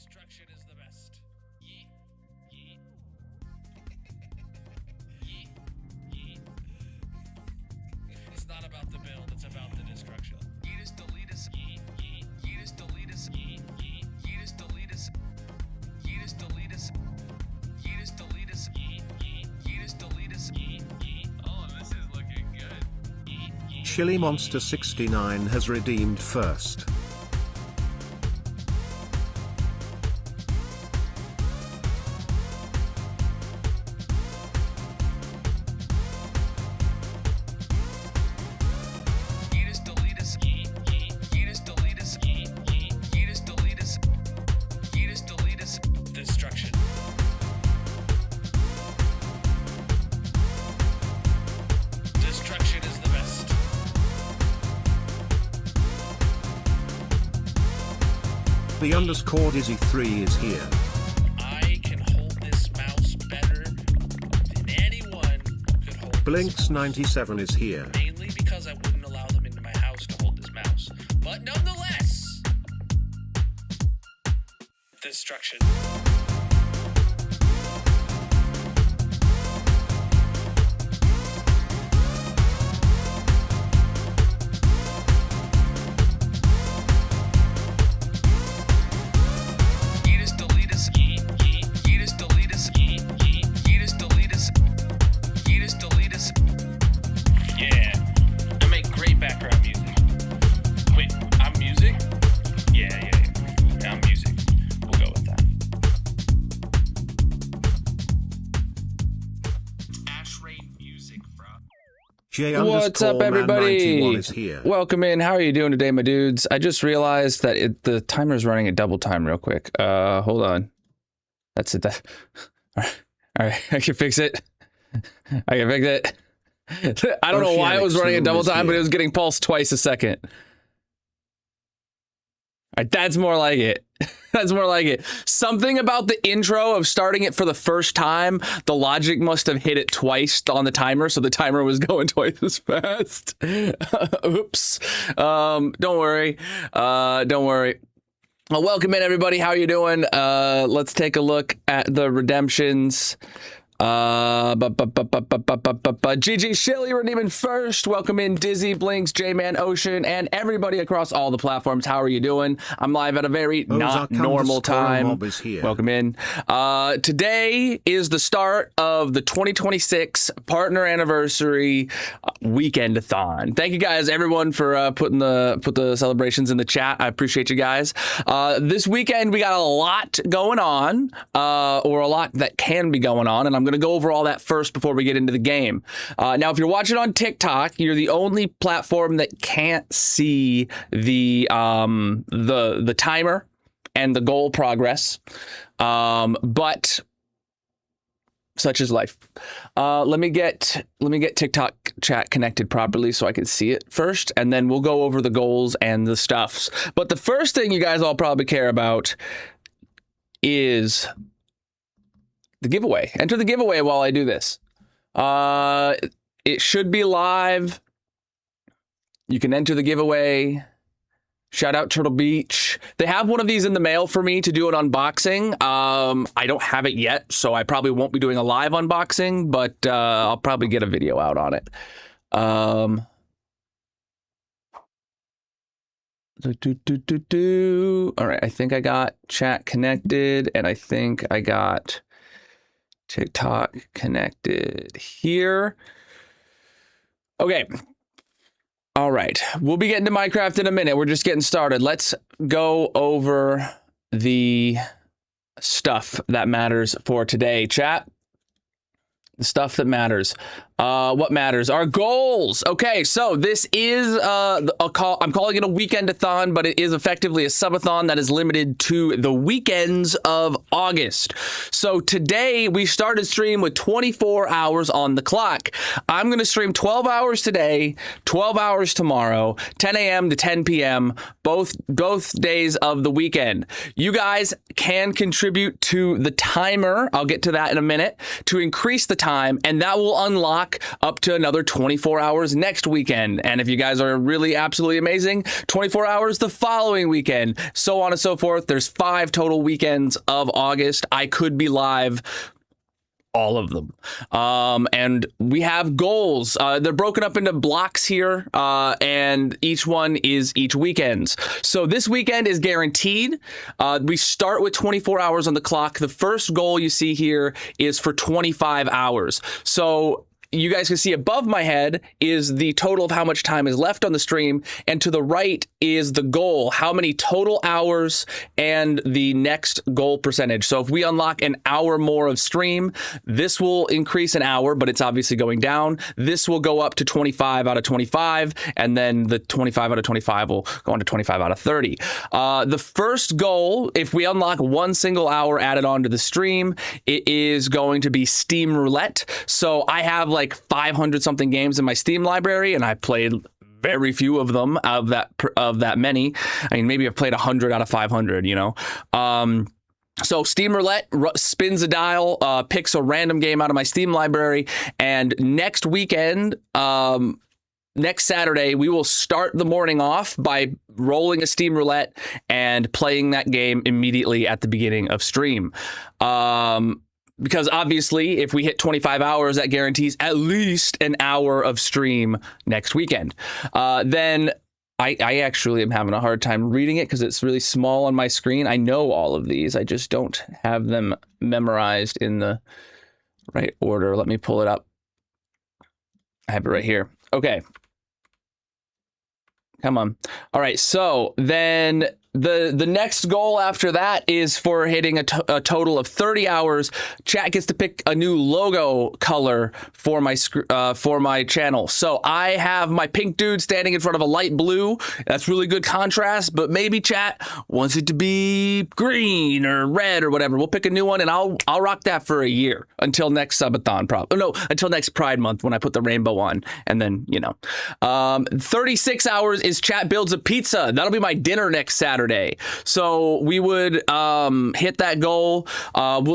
Destruction is the best. Yeet. Yeet. Yeet. Yeet. It's not about the build, it's about the destruction. Yeetus deletus. Yeet. Yeet. Yeetus deletus. Yeet. Yeet. Yeetus deletus. Yeetus deletus. Yeetus deletus. Yeet. Yeet. Yeetus deletus. Yeet. Yeet. Oh, this is looking good. Yeet. Yeet. Chili Monster 69 has redeemed first. Destruction. Destruction is the best. The underscore Dizzy 3 is here. I can hold this mouse better than anyone could hold Blinks 97 is here. mainly because I wouldn't allow them into my house to hold this mouse. But nonetheless, destruction. Yeetus deletus. Yeet. Yeet. Yeetus deletus. Yeet. Yeet. Yeetus deletus. Yeetus deletus. Yeah, I make great background music. Wait, I'm music? Yeah, I'm music. We'll go with that. Ash Rain music, bro. J What's up, underscore man everybody? 91 is here. Welcome in. How are you doing today, my dudes? I just realized that the timer's running at double time real quick. Hold on. That's it. All right. I can fix it. I can fix it. I don't know why it was running at double time, but it was getting pulsed twice a second. All right, that's more like it. That's more like it. Something about the intro of starting it for the first time, the logic must have hit it twice on the timer, so the timer was going twice as fast. Oops. Don't worry. Don't worry. Well, welcome in, everybody. How are you doing? Let's take a look at the redemptions. GG Shilly redeeming first. Welcome in Dizzy, Blinks, J-Man, Ocean, and everybody across all the platforms. How are you doing? I'm live at a very not normal time. Welcome in. Today is the start of the 2026 partner anniversary Weekend-a-thon. Thank you guys, everyone, for put the celebrations in the chat. I appreciate you guys. This weekend we got a lot going on, or a lot that can be going on, and I'm going to go over all that first before we get into the game. Now, if you're watching on TikTok, you're the only platform that can't see the timer and the goal progress, but such is life. Let me get TikTok chat connected properly so I can see it first, and then we'll go over the goals and the stuffs. But the first thing you guys all probably care about is the giveaway. Enter the giveaway while I do this. It should be live. You can enter the giveaway. Shout out Turtle Beach. They have one of these in the mail for me to do an unboxing. I don't have it yet, so I probably won't be doing a live unboxing, but I'll probably get a video out on it. All right, I think I got chat connected, and I think I got TikTok connected here. Okay. All right. We'll be getting to Minecraft in a minute. We're just getting started. Let's go over the stuff that matters for today, chat. The stuff that matters. What matters? Our goals. Okay, so this is I'm calling it a weekend-a-thon, but it is effectively a subathon that is limited to the weekends of August. So today we started stream with 24 hours on the clock. I'm going to stream 12 hours today, 12 hours tomorrow, 10 a.m. to 10 p.m., both days of the weekend. You guys can contribute to the timer. I'll get to that in a minute to increase the time, and that will unlock o'clock up to another 24 hours next weekend. And if you guys are really absolutely amazing, 24 hours the following weekend, so on and so forth. There's 5 total weekends of August. I could be live all of them. And we have goals. They're broken up into blocks here, and each one is each weekend's. So this weekend is guaranteed. We start with 24 hours on the clock. The first goal you see here is for 25 hours. So you guys can see above my head is the total of how much time is left on the stream, and to the right is the goal, how many total hours and the next goal percentage. So if we unlock an hour more of stream, this will increase an hour, but it's obviously going down. This will go up to 25 out of 25, and then the 25 out of 25 will go on to 25 out of 30. The first goal, if we unlock one single hour added onto the stream, it is going to be Steam Roulette. So I have like 500 something games in my Steam library, and I played very few of them of that many. I mean, maybe I've played 100 out of 500, you know. So Steam Roulette spins a dial, picks a random game out of my Steam library, and next weekend, next Saturday, we will start the morning off by rolling a Steam Roulette and playing that game immediately at the beginning of stream. Because obviously, if we hit 25 hours, that guarantees at least an hour of stream next weekend. Then I actually am having a hard time reading it because it's really small on my screen. I know all of these. I just don't have them memorized in the right order. Let me pull it up. I have it right here. Okay. Come on. All right. So then the next goal after that is for hitting a total of 30 hours. Chat gets to pick a new logo color for my channel. So I have my pink dude standing in front of a light blue. That's really good contrast, but maybe chat wants it to be green or red or whatever. We'll pick a new one, and I'll rock that for a year until next subathon, probably. No, until next Pride Month when I put the rainbow on, and then 36 hours is chat builds a pizza. That'll be my dinner next Saturday. So we would hit that goal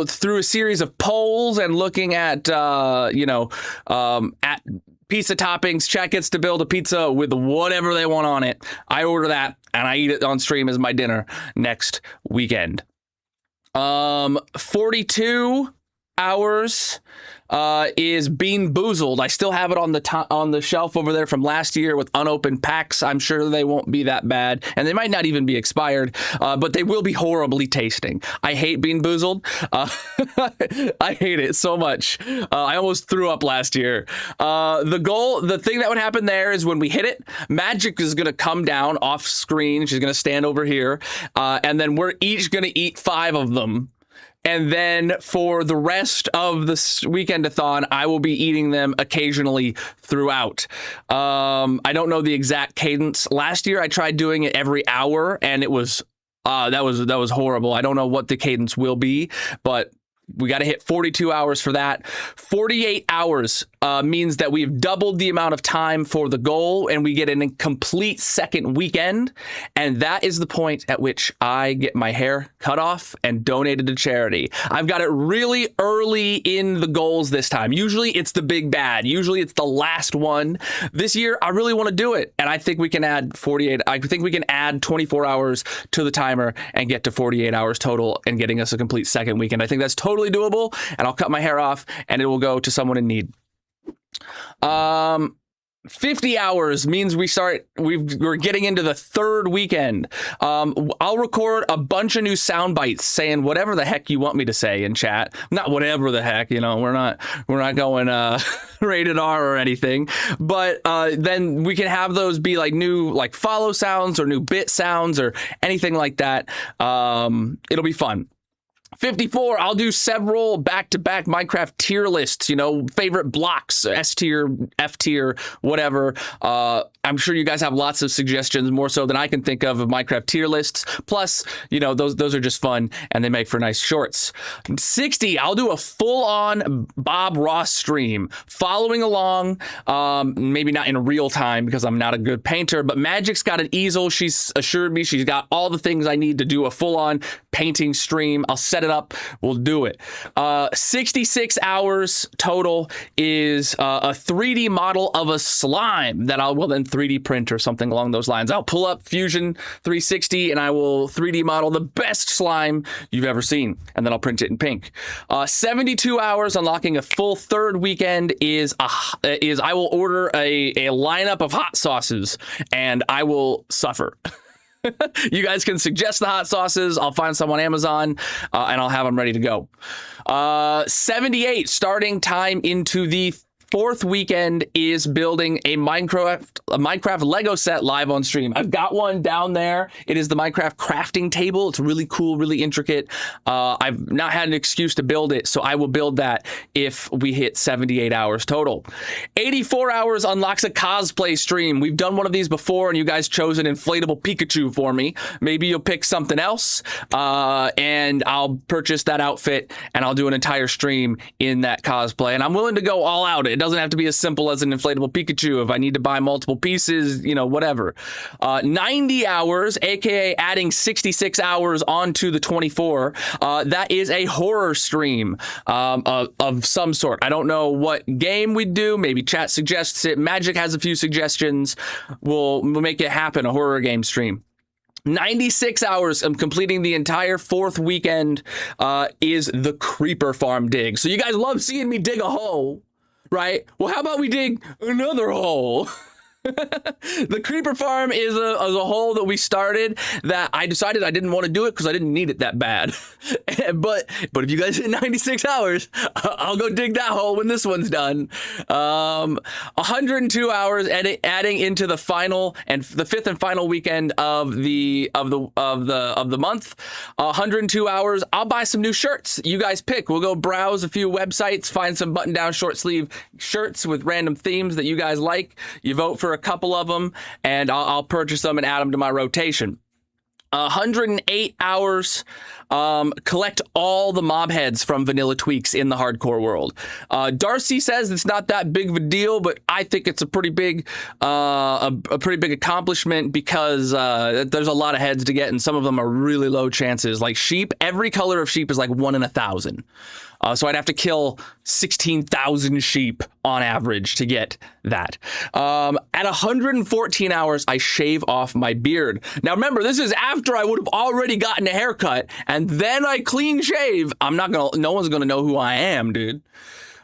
through a series of polls and looking at at pizza toppings. Chat gets to build a pizza with whatever they want on it. I order that and I eat it on stream as my dinner next weekend. 42 hours is Bean Boozled. I still have it on the shelf over there from last year with unopened packs. I'm sure they won't be that bad, and they might not even be expired, but they will be horribly tasting. I hate Bean Boozled. I hate it so much. I almost threw up last year. The thing that would happen there is when we hit it, Magic is going to come down off screen. She's going to stand over here, and then we're each going to eat 5 of them. And then for the rest of this Weekend-a-thon, I will be eating them occasionally throughout. I don't know the exact cadence. Last year, I tried doing it every hour, and it was that was horrible. I don't know what the cadence will be, but we got to hit 42 hours for that. 48 hours means that we've doubled the amount of time for the goal, and we get a complete second weekend. And that is the point at which I get my hair cut off and donated to charity. I've got it really early in the goals this time. Usually it's the big bad. Usually it's the last one. This year, I really want to do it. And I think we can add 24 hours to the timer and get to 48 hours total and getting us a complete second weekend. I think that's totally doable, and I'll cut my hair off and it will go to someone in need. 50 hours means we're getting into the third weekend. I'll record a bunch of new sound bites saying whatever the heck you want me to say in chat. Not whatever the heck, we're not going rated R or anything. But then we can have those be like new follow sounds or new bit sounds or anything like that. It'll be fun. 54, I'll do several back-to-back Minecraft tier lists, favorite blocks, S tier, F tier, whatever. I'm sure you guys have lots of suggestions, more so than I can think of Minecraft tier lists. Plus, those are just fun and they make for nice shorts. 60, I'll do a full-on Bob Ross stream, following along, maybe not in real time because I'm not a good painter, but Magic's got an easel. She's assured me she's got all the things I need to do a full-on painting stream. I'll set set it up, we'll do it. 66 hours total is a 3D model of a slime that I'll then 3D print or something along those lines. I'll pull up Fusion 360 and I will 3D model the best slime you've ever seen, and then I'll print it in pink. 72 hours unlocking a full third weekend is I will order a lineup of hot sauces and I will suffer. You guys can suggest the hot sauces. I'll find some on Amazon and I'll have them ready to go. 78 starting time into the fourth weekend is building a Minecraft Lego set live on stream. I've got one down there. It is the Minecraft crafting table. It's really cool, really intricate. I've not had an excuse to build it, so I will build that if we hit 78 hours total. 84 hours unlocks a cosplay stream. We've done one of these before, and you guys chose an inflatable Pikachu for me. Maybe you'll pick something else, and I'll purchase that outfit, and I'll do an entire stream in that cosplay. And I'm willing to go all out. It doesn't have to be as simple as an inflatable Pikachu. If I need to buy multiple pieces, you know, whatever. 90 hours, aka adding 66 hours onto the 24. That is a horror stream of some sort. I don't know what game we'd do. Maybe chat suggests it. Magic has a few suggestions. We'll make it happen. A horror game stream. 96 hours of completing the entire fourth weekend is the creeper farm dig. So you guys love seeing me dig a hole, right? Well, how about we dig another hole? The creeper farm is a hole that we started that I decided I didn't want to do it because I didn't need it that bad. but if you guys hit 96 hours, I'll go dig that hole when this one's done. 102 hours adding into the final and the fifth and final weekend of the month. 102 hours. I'll buy some new shirts. You guys pick. We'll go browse a few websites, find some button-down short sleeve shirts with random themes that you guys like. You vote for a couple of them, and I'll purchase them and add them to my rotation. 108 hours, collect all the mob heads from Vanilla Tweaks in the hardcore world. Darcy says it's not that big of a deal, but I think it's a pretty big, a pretty big accomplishment because there's a lot of heads to get, and some of them are really low chances. Like sheep, every color of sheep is like 1 in 1,000. So I'd have to kill 16,000 sheep on average to get that. At 114 hours, I shave off my beard. Now remember, this is after I would have already gotten a haircut, and then I clean shave. No one's gonna know who I am, dude.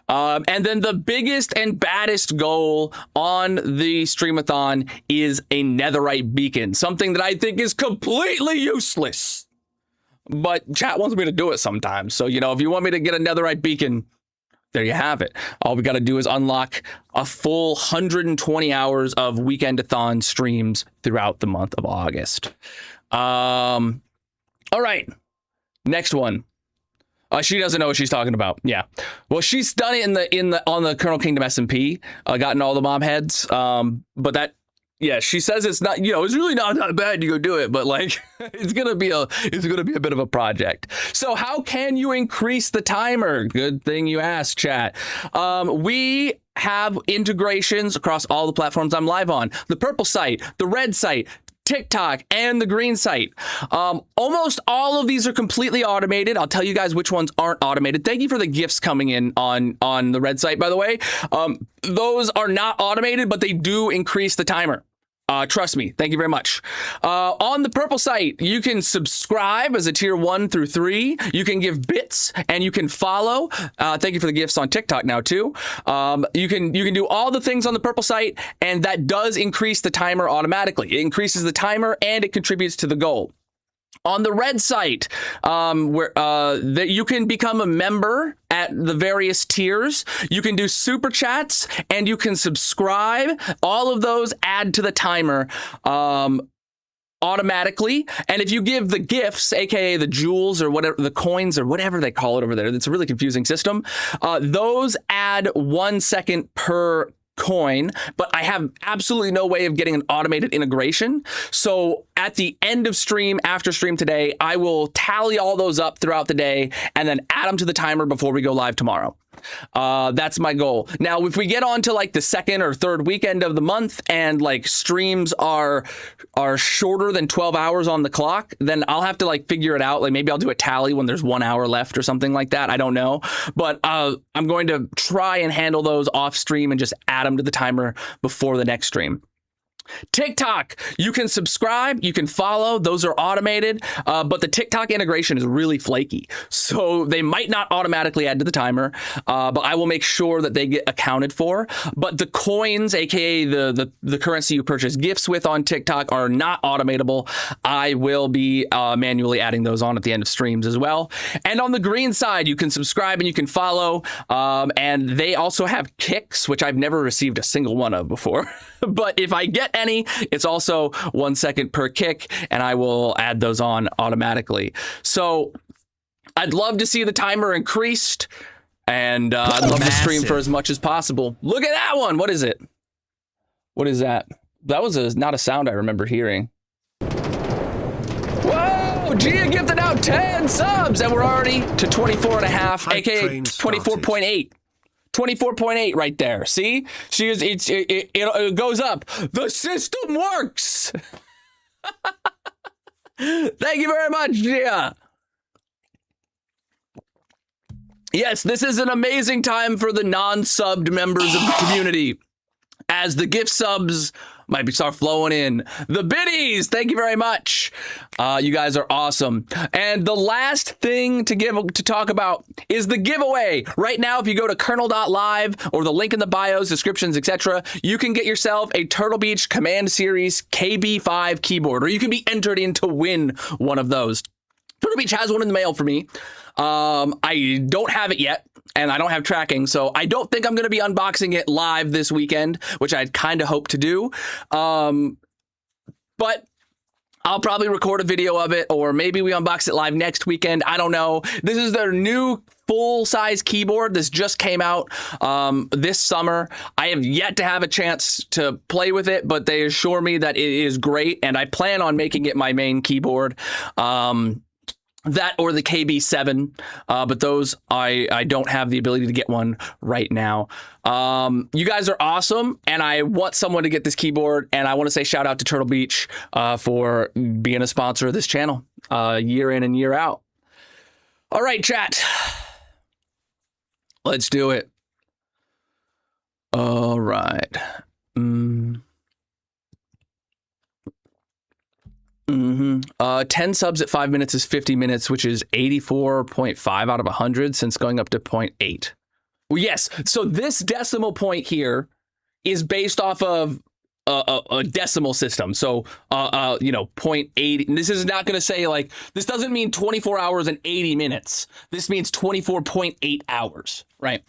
And then the biggest and baddest goal on the Streamathon is a netherite beacon, something that I think is completely useless. But chat wants me to do it sometimes. So, you know, if you want me to get a netherite beacon, there you have it. All we got to do is unlock a full 120 hours of Weekend-a-thon streams throughout the month of August. All right. Next one. She doesn't know what she's talking about. Yeah. Well, she's done it on the Colonel Kingdom SMP, gotten all the mob heads. But that, yeah, she says it's not, you know, it's really not bad to go do it, but like it's gonna be a bit of a project. So how can you increase the timer? Good thing you asked, chat. We have integrations across all the platforms I'm live on. The purple site, the red site, TikTok, and the green site. Almost all of these are completely automated. I'll tell you guys which ones aren't automated. Thank you for the gifts coming in on the red site, by the way. Those are not automated, but they do increase the timer. Trust me. Thank you very much. On the purple site, you can subscribe as a tier 1 through 3. You can give bits and you can follow. Thank you for the gifts on TikTok now too. You can do all the things on the purple site, and that does increase the timer automatically. It increases the timer and it contributes to the goal. On the red site, that you can become a member at the various tiers. You can do super chats and you can subscribe. All of those add to the timer automatically. And if you give the gifts, aka the jewels or whatever, the coins or whatever they call it over there, it's a really confusing system. Those add 1 second per coin, but I have absolutely no way of getting an automated integration. So at the end of stream, after stream today, I will tally all those up throughout the day and then add them to the timer before we go live tomorrow. That's my goal. Now, if we get on to like the second or third weekend of the month and like streams are shorter than 12 hours on the clock, then I'll have to like figure it out. Like maybe I'll do a tally when there's 1 hour left or something like that. I don't know. But I'm going to try and handle those off stream and just add them to the timer before the next stream. TikTok, you can subscribe, you can follow, those are automated, but the TikTok integration is really flaky. So they might not automatically add to the timer, but I will make sure that they get accounted for. But the coins, aka the currency you purchase gifts with on TikTok, are not automatable. I will be manually adding those on at the end of streams as well. And on the green side, you can subscribe and you can follow, and they also have kicks, which I've never received a single one of before. But if I get any, it's also 1 second per kick, and I will add those on automatically. So I'd love to see the timer increased, and I'd love to stream for as much as possible. Look at that one. What is it? What is that? That was not a sound I remember hearing. Whoa! Gia gifted out 10 subs, and we're already to 24 and a half, aka 24.8. 24.8 right there. See? It goes up. The system works. Thank you very much, Gia. Yes, this is an amazing time for the non-subbed members of the community, as the gift subs might start flowing in. The biddies, thank you very much. You guys are awesome. And the last thing to talk about is the giveaway. Right now, if you go to Colonal.live or the link in the bios, descriptions, etc., you can get yourself a Turtle Beach Command Series KB5 keyboard, or you can be entered in to win one of those. Turtle Beach has one in the mail for me. I don't have it yet, and I don't have tracking, so I don't think I'm going to be unboxing it live this weekend, which I'd kind of hope to do. But I'll probably record a video of it, or maybe we unbox it live next weekend. I don't know. This is their new full-size keyboard. This just came out this summer. I have yet to have a chance to play with it, but they assure me that it is great, and I plan on making it my main keyboard. That or the KB7, but those I don't have the ability to get one right now. You guys are awesome, and I want someone to get this keyboard, and I want to say shout out to Turtle Beach for being a sponsor of this channel year in and year out. All right, chat. Let's do it. All right. 10 subs at 5 minutes is 50 minutes, which is 84.5 out of 100 since going up to 0.8. Well, yes. So this decimal point here is based off of a decimal system. So, 0.8. And this is not going to say like, this doesn't mean 24 hours and 80 minutes. This means 24.8 hours, right?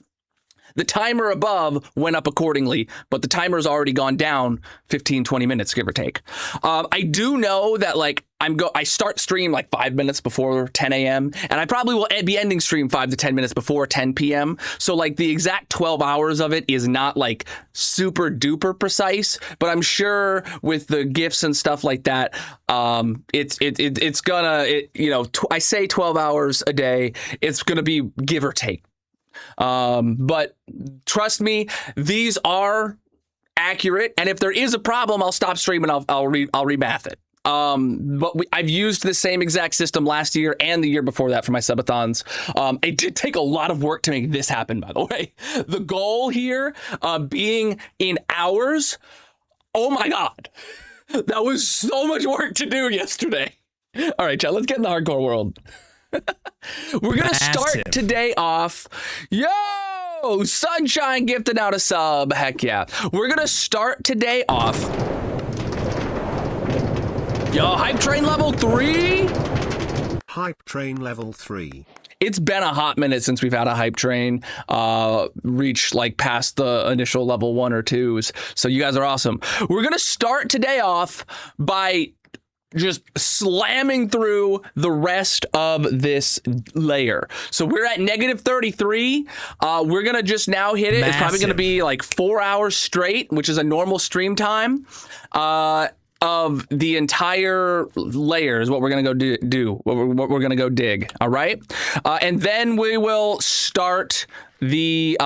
The timer above went up accordingly, but the timer's already gone down 15, 20 minutes, give or take. I do know that like I start stream like 5 minutes before 10 a.m. and I probably will be ending stream 5 to 10 minutes before 10 p.m. So like the exact 12 hours of it is not like super duper precise, but I'm sure with the gifts and stuff like that, it's gonna, I say 12 hours a day, it's gonna be give or take. But trust me, these are accurate, and if there is a problem, I'll stop streaming. I'll remath it. But I've used the same exact system last year and the year before that for my subathons. It did take a lot of work to make this happen, by the way. The goal here being in hours. Oh my God, that was so much work to do yesterday. All right, chat, let's get in the hardcore world. We're gonna start today off. Yo, Sunshine gifted out a sub. Heck yeah. We're gonna start today off. Yo, hype train level 3. Hype train level 3. It's been a hot minute since we've had a hype train reach like past the initial level 1 or 2s. So you guys are awesome. We're gonna start today off by just slamming through the rest of this layer. So we're at negative 33. We're gonna just now hit it. Massive. It's probably gonna be like 4 hours straight, which is a normal stream time. of the entire layer is what we're gonna go do. What we're gonna go dig. All right, and then we will start the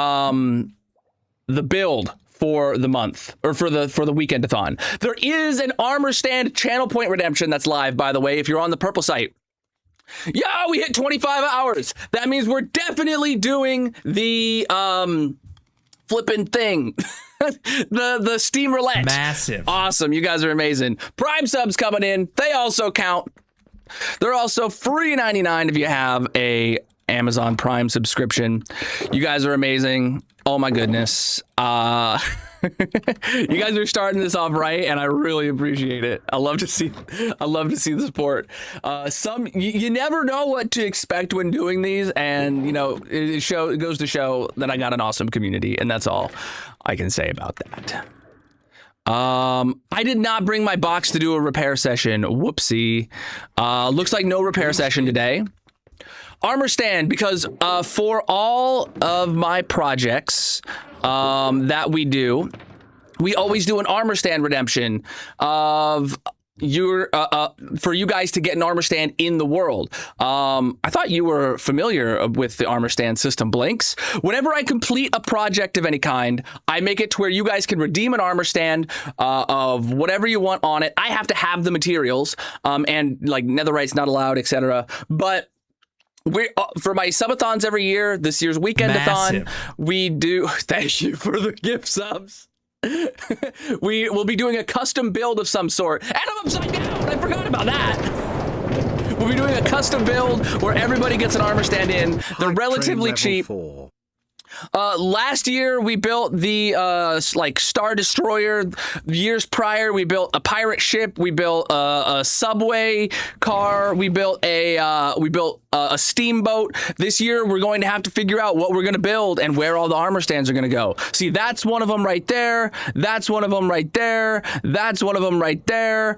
build for the month, or for the weekend-a-thon. There is an armor stand channel point redemption that's live, by the way, if you're on the purple site. Yeah, we hit 25 hours. That means we're definitely doing the flipping thing. the Steam Roulette. Massive. Awesome. You guys are amazing. Prime subs coming in. They also count. They're also free $99 if you have a Amazon Prime subscription. You guys are amazing. Oh my goodness. You guys are starting this off right, and I really appreciate it. I love to see the support. You never know what to expect when doing these, and you know, it goes to show that I got an awesome community, and that's all I can say about that. I did not bring my box to do a repair session. Whoopsie. Looks like no repair session today. Armor stand, because for all of my projects that we do, we always do an armor stand redemption of for you guys to get an armor stand in the world. I thought you were familiar with the armor stand system, Blinks. Whenever I complete a project of any kind, I make it to where you guys can redeem an armor stand of whatever you want on it. I have to have the materials, and like netherite's not allowed, etc. But for my subathons every year, this year's weekend-a-thon, we do. Thank you for the gift subs. We will be doing a custom build of some sort. And I'm upside down. I forgot about that. We'll be doing a custom build where everybody gets an armor stand in. They're relatively cheap. 4. Last year we built the like Star Destroyer. Years prior we built a pirate ship. We built a subway car. We built a steamboat. This year we're going to have to figure out what we're going to build and where all the armor stands are going to go. See, that's one of them right there. That's one of them right there. That's one of them right there.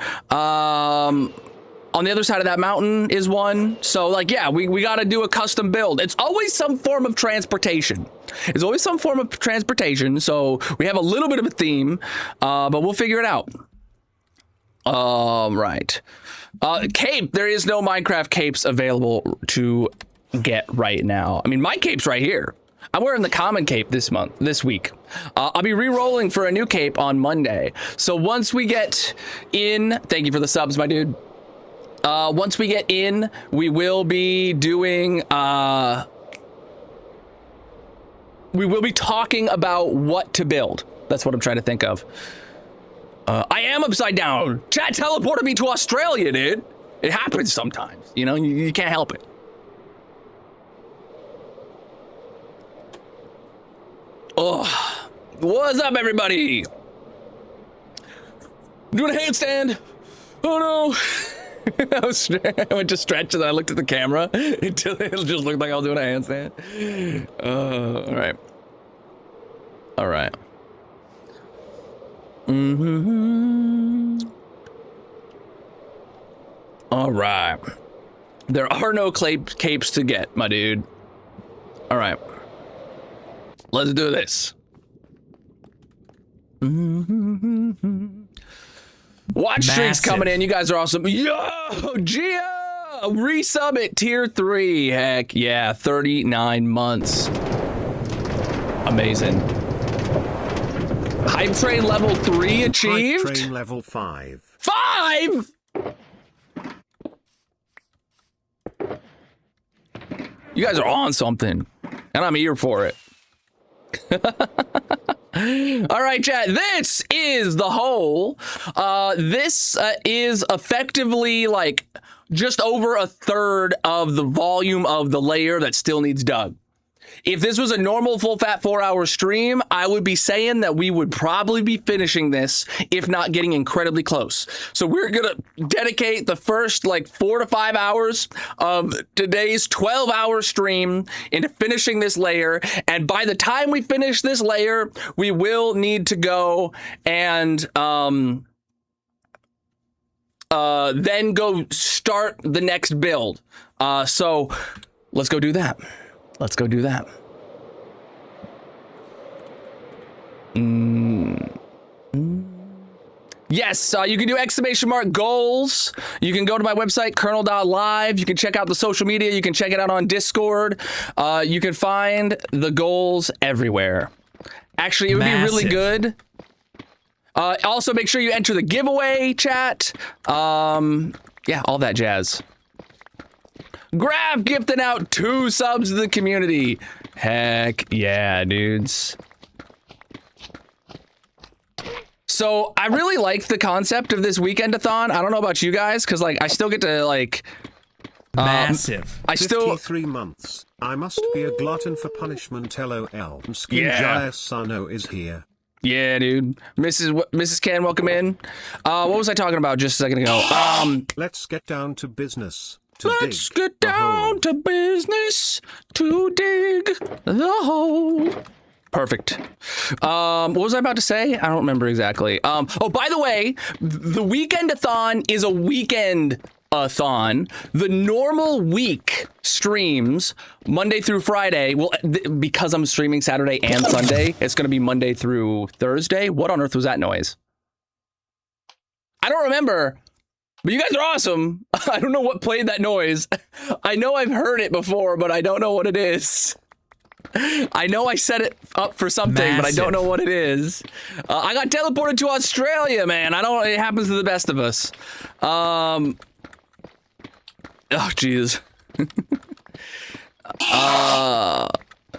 On the other side of that mountain is one. So like, yeah, we got to do a custom build. It's always some form of transportation. It's always some form of transportation. So we have a little bit of a theme, but we'll figure it out. Right. Cape. There is no Minecraft capes available to get right now. I mean, my cape's right here. I'm wearing the common cape this week. I'll be re-rolling for a new cape on Monday. So once we get in, thank you for the subs, my dude. Once we get in, we will be doing, we will be talking about what to build. That's what I'm trying to think of. I am upside down. Chat teleported me to Australia, dude. It happens sometimes, you know, you can't help it. Oh, what's up, everybody? I'm doing a handstand. Oh no. I went to stretch and then I looked at the camera until it just looked like I was doing a handstand. All right. All right. All right. There are no capes to get, my dude. All right. Let's do this. Watch streaks coming in. You guys are awesome. Yo, Gia, resub at tier 3. Heck yeah, 39 months. Amazing. Hype train level 3 achieved. Hype train level 5. 5. You guys are on something, and I'm here for it. All right, chat. This is the hole. This is effectively like just over a third of the volume of the layer that still needs dug. If this was a normal full fat 4-hour stream, I would be saying that we would probably be finishing this, if not getting incredibly close. So we're gonna dedicate the first like 4 to 5 hours of today's 12-hour stream into finishing this layer. And by the time we finish this layer, we will need to go and then go start the next build. So let's go do that. Let's go do that. Yes, you can do !goals. You can go to my website, colonel.live. You can check out the social media. You can check it out on Discord. You can find the goals everywhere. Actually, it would be really good. Also, make sure you enter the giveaway, chat. Yeah, all that jazz. Grab gifting out 2 subs to the community. Heck yeah, dudes. So I really like the concept of this Weekend-a-thon. I don't know about you guys, because like I still get to like massive. I still 53 months. I must be a glutton for punishment. LOL. Skin Yeah. Sano is here. Yeah, dude. Mrs. Ken, welcome in. What was I talking about just a second ago? Let's get down to business. Let's get down to business to dig the hole. Perfect. What was I about to say? I don't remember exactly. Oh, by the way, the Weekend-a-thon is a weekend-a-thon. The normal week streams Monday through Friday. Well, because I'm streaming Saturday and Sunday, it's going to be Monday through Thursday. What on earth was that noise? I don't remember. But you guys are awesome. I don't know what played that noise. I know I've heard it before, but I don't know what it is. I know I set it up for something, but I don't know what it is. I got teleported to Australia, man. It happens to the best of us. Oh, jeez.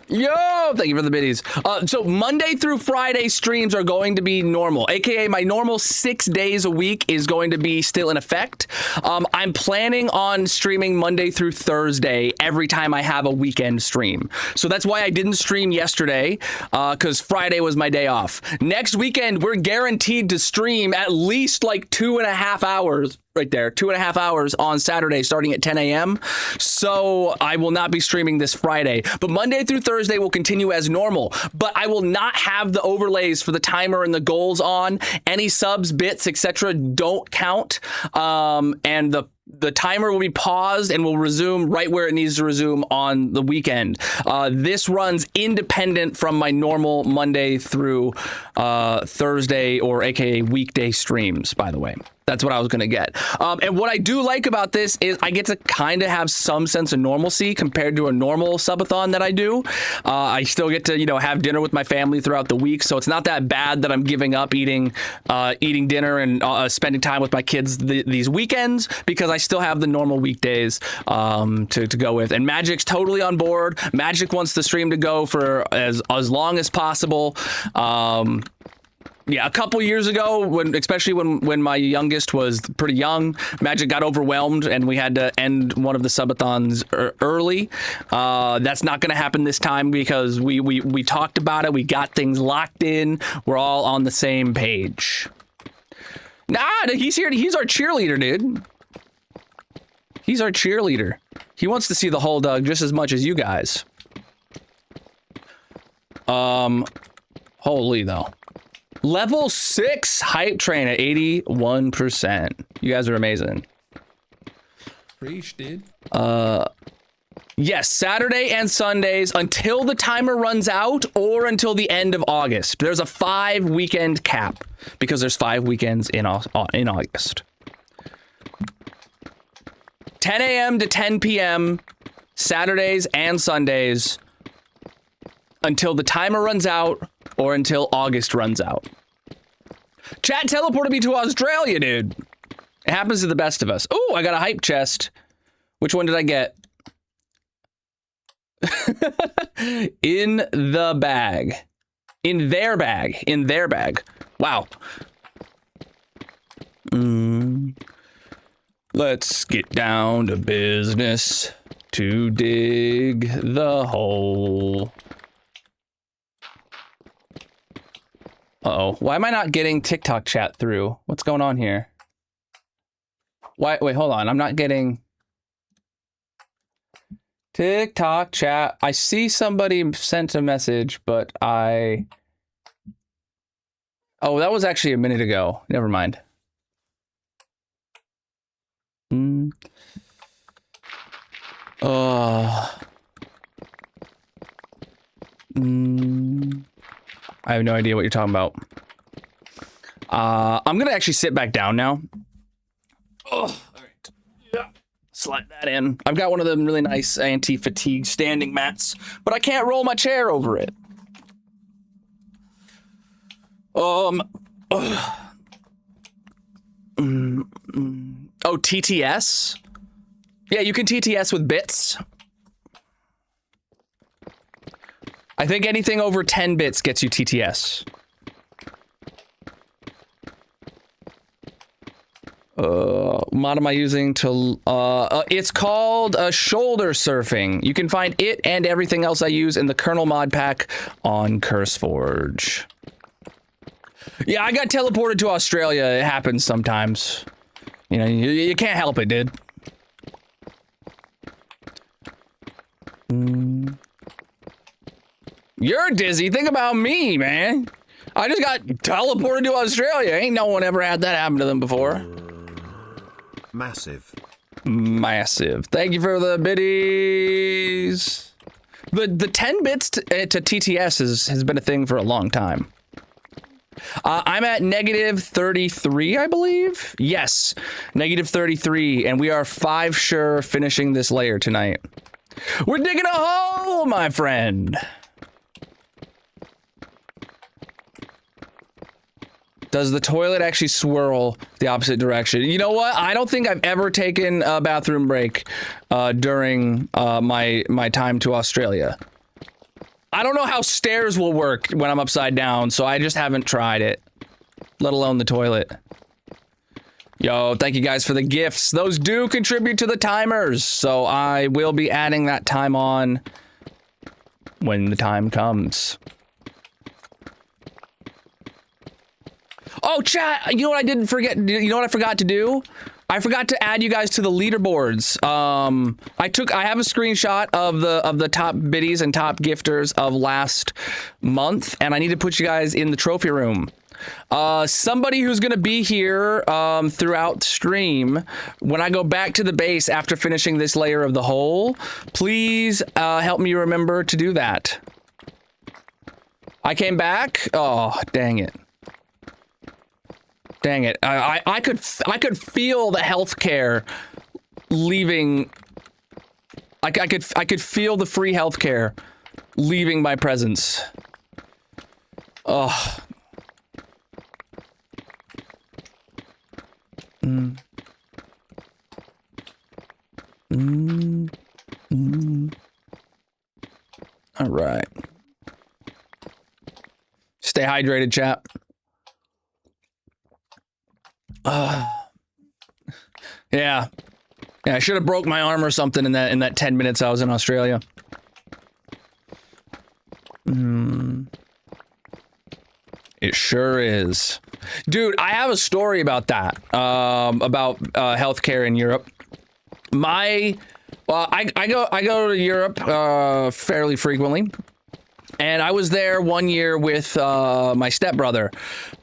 Yo, thank you for the biddies. So Monday through Friday streams are going to be normal, aka my normal 6 days a week is going to be still in effect. I'm planning on streaming Monday through Thursday every time I have a weekend stream. So that's why I didn't stream yesterday, because Friday was my day off. Next weekend, we're guaranteed to stream at least like 2.5 hours. Right there, 2.5 hours on Saturday starting at 10 a.m. So I will not be streaming this Friday, but Monday through Thursday will continue as normal, but I will not have the overlays for the timer and the goals on. Any subs, bits, etc. don't count. And the timer will be paused and will resume right where it needs to resume on the weekend. This runs independent from my normal Monday through Thursday, or aka weekday streams, by the way. That's what I was going to get. And what I do like about this is I get to kind of have some sense of normalcy compared to a normal subathon that I do. I still get to, have dinner with my family throughout the week. So it's not that bad that I'm giving up eating dinner and spending time with my kids these weekends, because I still have the normal weekdays to go with. And Magic's totally on board. Magic wants the stream to go for as long as possible. Yeah, a couple years ago, especially when my youngest was pretty young, Magic got overwhelmed and we had to end one of the subathons early. That's not going to happen this time because we talked about it. We got things locked in. We're all on the same page. Nah, he's here. He's our cheerleader, dude. He's our cheerleader. He wants to see the whole Doug just as much as you guys. Holy though. Level 6 hype train at 81%. You guys are amazing. Preach, dude. Yes, Saturday and Sundays until the timer runs out or until the end of August. There's a 5 weekend cap because there's 5 weekends in August. 10 a.m. to 10 p.m. Saturdays and Sundays until the timer runs out or until August runs out. Chat teleported me to Australia, dude. It happens to the best of us. Oh, I got a hype chest. Which one did I get? In the bag. In their bag. In their bag. Wow. Let's get down to business to dig the hole. Uh-oh. Why am I not getting TikTok chat through? What's going on here? Wait, hold on. I'm not getting TikTok chat. I see somebody sent a message, but oh, that was actually a minute ago. Never mind. I have no idea what you're talking about. I'm gonna actually sit back down now. Oh, all right. Yeah. Slide that in. I've got one of them really nice anti-fatigue standing mats, but I can't roll my chair over it. Oh, TTS? Yeah, you can TTS with bits. I think anything over 10 bits gets you TTS. Mod am I using to, it's called shoulder surfing. You can find it and everything else I use in the Colonel mod pack on CurseForge. Yeah, I got teleported to Australia. It happens sometimes. You know, you can't help it, dude. You're dizzy. Think about me, man. I just got teleported to Australia. Ain't no one ever had that happen to them before. Massive. Massive. Thank you for the biddies. The 10 bits to TTS has been a thing for a long time. I'm at -33, I believe. Yes, -33, and we are 5 sure finishing this layer tonight. We're digging a hole, my friend. Does the toilet actually swirl the opposite direction? You know what? I don't think I've ever taken a bathroom break during my time to Australia. I don't know how stairs will work when I'm upside down, so I just haven't tried it, let alone the toilet. Yo, thank you guys for the gifts. Those do contribute to the timers, so I will be adding that time on when the time comes. Oh, chat, you know what I didn't forget? You know what I forgot to do? I forgot to add you guys to the leaderboards. I have a screenshot of the top biddies and top gifters of last month, and I need to put you guys in the trophy room. Somebody who's gonna be here throughout stream, when I go back to the base after finishing this layer of the hole, please help me remember to do that. I came back. Oh, dang it. Dang it. I could feel the healthcare leaving. I could feel the free healthcare leaving my presence. Oh. All right. Stay hydrated, chap. Yeah, I should have broke my arm or something in that 10 minutes I was in Australia. It sure is, dude. I have a story about that. About healthcare in Europe. I go to Europe fairly frequently. And I was there one year with my stepbrother.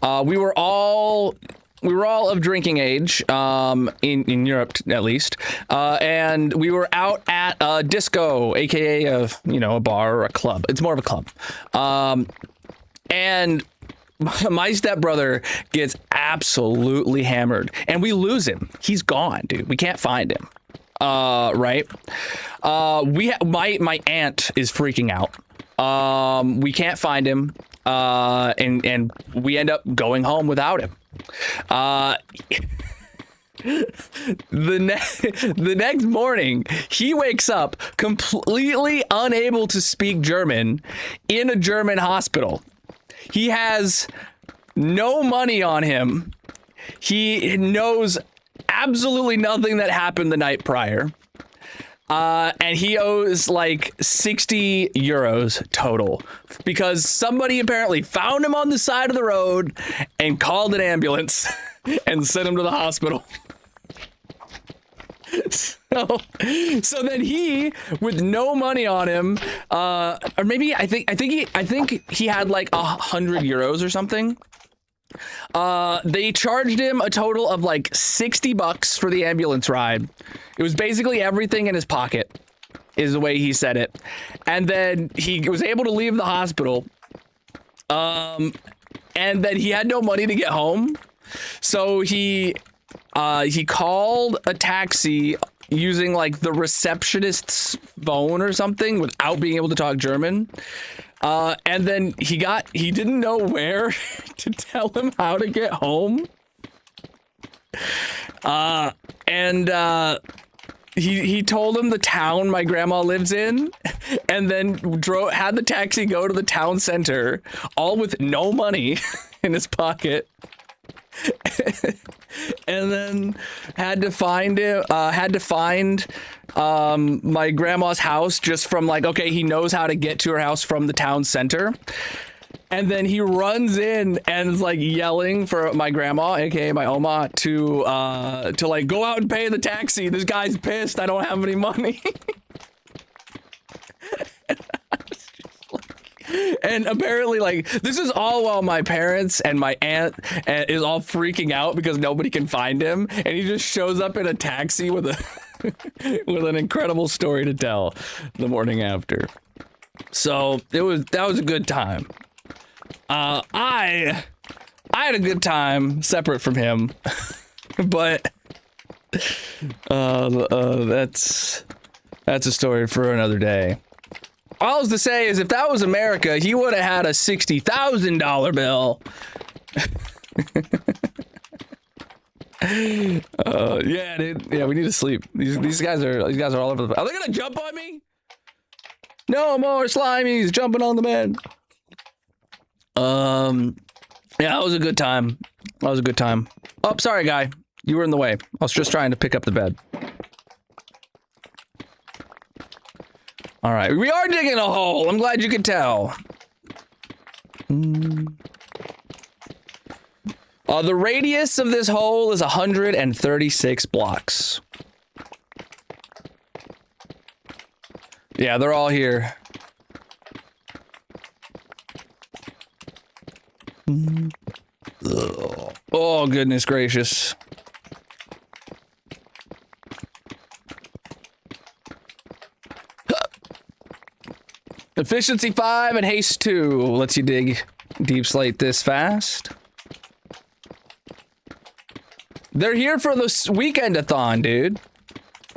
We were all of drinking age, in Europe at least, and we were out at a disco, aka a bar or a club. It's more of a club, and my stepbrother gets absolutely hammered, and we lose him. He's gone, dude. We can't find him. Right? My aunt is freaking out. We can't find him, and we end up going home without him. The next morning, he wakes up completely unable to speak German in a German hospital. He has no money on him. He knows absolutely nothing that happened the night prior. And he owes like 60 euros total because somebody apparently found him on the side of the road and called an ambulance and sent him to the hospital. So then he, with no money on him, or maybe I think he had like 100 euros or something. They charged him a total of like $60 for the ambulance ride. It was basically everything in his pocket, is the way he said it. And then he was able to leave the hospital. and then he had no money to get home. So he called a taxi using like the receptionist's phone or something without being able to talk German. And then he didn't know where to tell him how to get home. He told him the town my grandma lives in, and then had the taxi go to the town center, all with no money in his pocket. And then had to find my grandma's house just from like, okay, he knows how to get to her house from the town center. And then he runs in and is like yelling for my grandma, aka my Oma, to like go out and pay the taxi. This guy's pissed. I don't have any money. And apparently, like, this is all while my parents and my aunt is all freaking out because nobody can find him, and he just shows up in a taxi with with an incredible story to tell the morning after. So that was a good time. I had a good time separate from him, but that's a story for another day. All I was to say is if that was America, he would have had a $60,000 bill. Yeah, dude. Yeah, we need to sleep. These guys are all over the place. Are they gonna jump on me? No more slimies jumping on the bed. Yeah, that was a good time. Oh, sorry, guy. You were in the way. I was just trying to pick up the bed. All right, we are digging a hole. I'm glad you could tell. The radius of this hole is 136 blocks. Yeah, they're all here. Oh, goodness gracious. Efficiency 5 and haste 2 lets you dig deep slate this fast. They're here for the Weekend-a-thon, dude.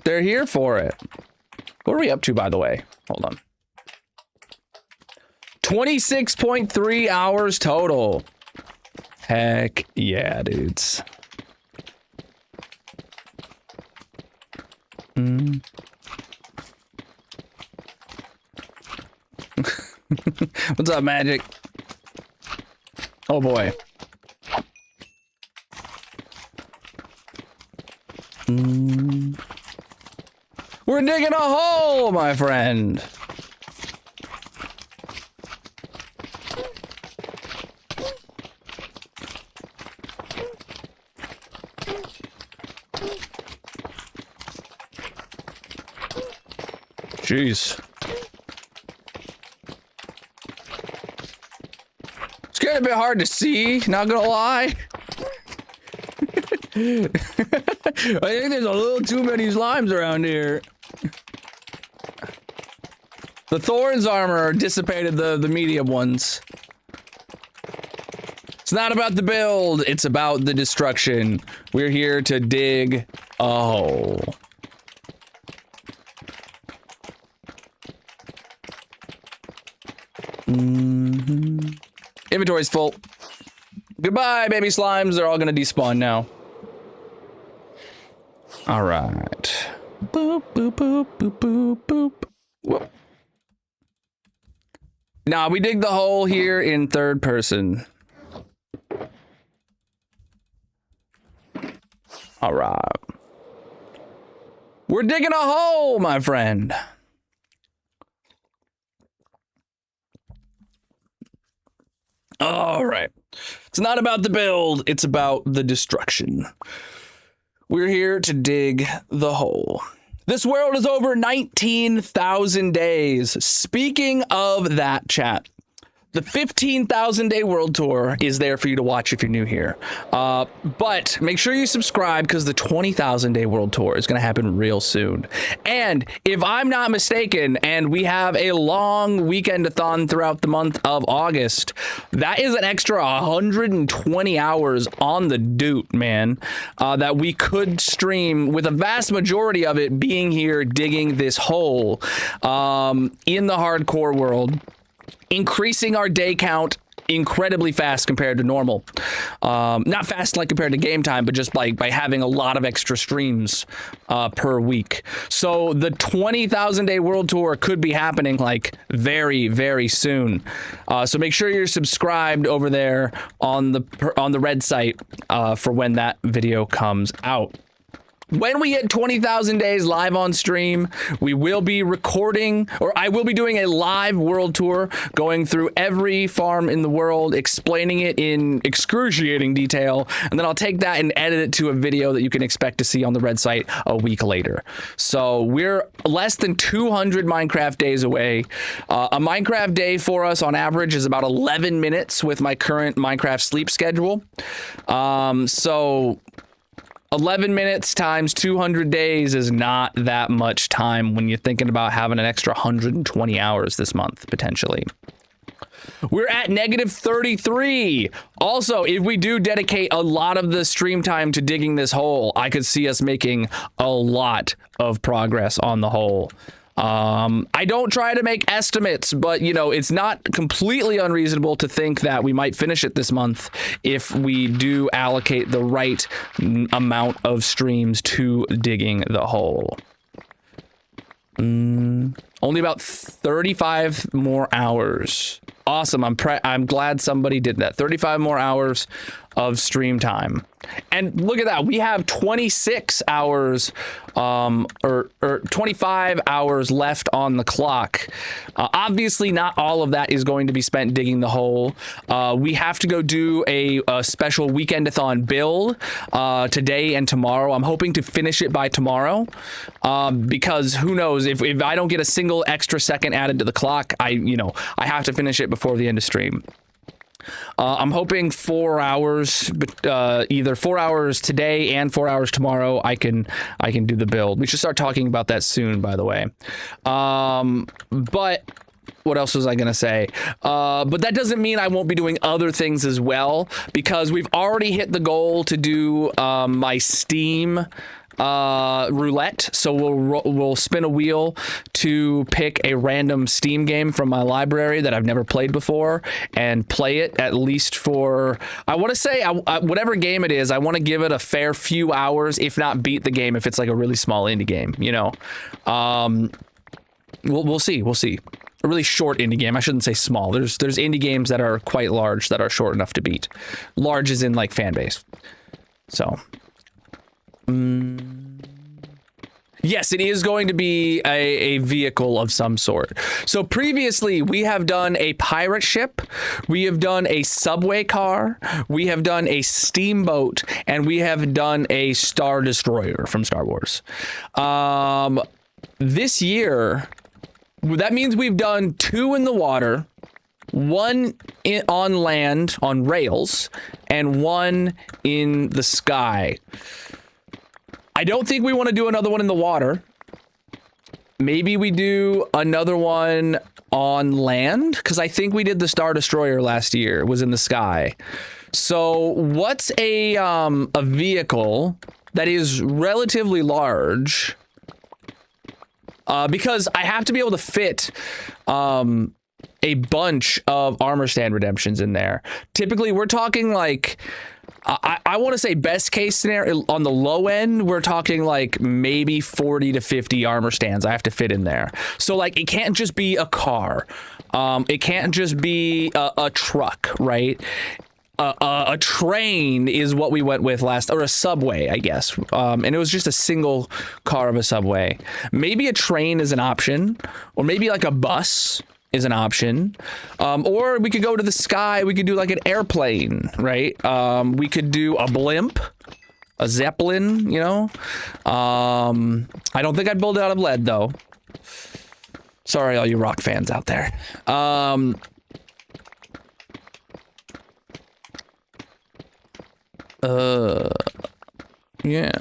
They're here for it. What are we up to, by the way? Hold on. 26.3 hours total. Heck yeah, dudes. What's up, Magic? Oh boy. We're digging a hole, my friend. Jeez. It's getting a bit hard to see, not gonna lie. I think there's a little too many slimes around here. The Thorns armor dissipated the medium ones. It's not about the build, it's about the destruction. We're here to dig a hole. Inventory's full. Goodbye, baby slimes. They're all gonna despawn now. All right. Boop, boop, boop, boop, boop, boop. Whoop. Nah, we dig the hole here in third person. All right. We're digging a hole, my friend. All right. It's not about the build, it's about the destruction. We're here to dig the hole. This world is over 19,000 days. Speaking of that, chat, The 15,000 day world tour is there for you to watch if you're new here. But make sure you subscribe because the 20,000 day world tour is going to happen real soon. And if I'm not mistaken, and we have a long weekend-a-thon throughout the month of August, that is an extra 120 hours on the doot, man, that we could stream with a vast majority of it being here digging this hole in the hardcore world, increasing our day count incredibly fast compared to normal. Not fast like compared to game time, but just like by having a lot of extra streams per week. So the 20,000 day world tour could be happening like very, very soon. So make sure you're subscribed over there on the red site for when that video comes out. When we hit 20,000 days live on stream, we will be recording, or I will be doing a live world tour, going through every farm in the world, explaining it in excruciating detail, and then I'll take that and edit it to a video that you can expect to see on the red site a week later. So we're less than 200 Minecraft days away. A Minecraft day for us on average is about 11 minutes with my current Minecraft sleep schedule. So 11 minutes times 200 days is not that much time when you're thinking about having an extra 120 hours this month, potentially. We're at -33. Also, if we do dedicate a lot of the stream time to digging this hole, I could see us making a lot of progress on the hole. I don't try to make estimates, but you know, it's not completely unreasonable to think that we might finish it this month if we do allocate the right amount of streams to digging the hole. Only about 35 more hours. Awesome. I'm glad somebody did that. 35 more hours of stream time. And look at that. We have 26 hours or 25 hours left on the clock. Obviously, not all of that is going to be spent digging the hole. We have to go do a special weekend-a-thon build today and tomorrow. I'm hoping to finish it by tomorrow because who knows, if I don't get a single extra second added to the clock, I have to finish it before the end of stream. I'm hoping 4 hours, either 4 hours today and 4 hours tomorrow. I can do the build. We should start talking about that soon, by the way. But what else was I gonna say? But that doesn't mean I won't be doing other things as well, because we've already hit the goal to do my Steam roulette. So we'll spin a wheel to pick a random Steam game from my library that I've never played before and play it at least for, I want to say, whatever game it is, I want to give it a fair few hours, if not beat the game if it's like a really small indie game, you know. We'll see. A really short indie game. I shouldn't say small. There's indie games that are quite large that are short enough to beat. Large is in like fan base. So yes, it is going to be a vehicle of some sort. So previously, we have done a pirate ship, we have done a subway car, we have done a steamboat, and we have done a Star Destroyer from Star Wars. This year, that means we've done 2 in the water, 1 on land, on rails, and 1 in the sky. I don't think we want to do another one in the water. Maybe we do another one on land, because I think we did the Star Destroyer last year. It was in the sky. So what's a vehicle that is relatively large? Because I have to be able to fit a bunch of armor stand redemptions in there. Typically, we're talking like, I want to say best case scenario on the low end, we're talking like maybe 40 to 50 armor stands I have to fit in there. So like, it can't just be a car. It can't just be a truck, right? A train is what we went with last, or a subway, I guess. And it was just a single car of a subway. Maybe a train is an option, or maybe like a bus is an option. Or we could go to the sky. We could do like an airplane, right? We could do a blimp, a zeppelin, you know? I don't think I'd build it out of lead though. Sorry, all you rock fans out there. Yeah.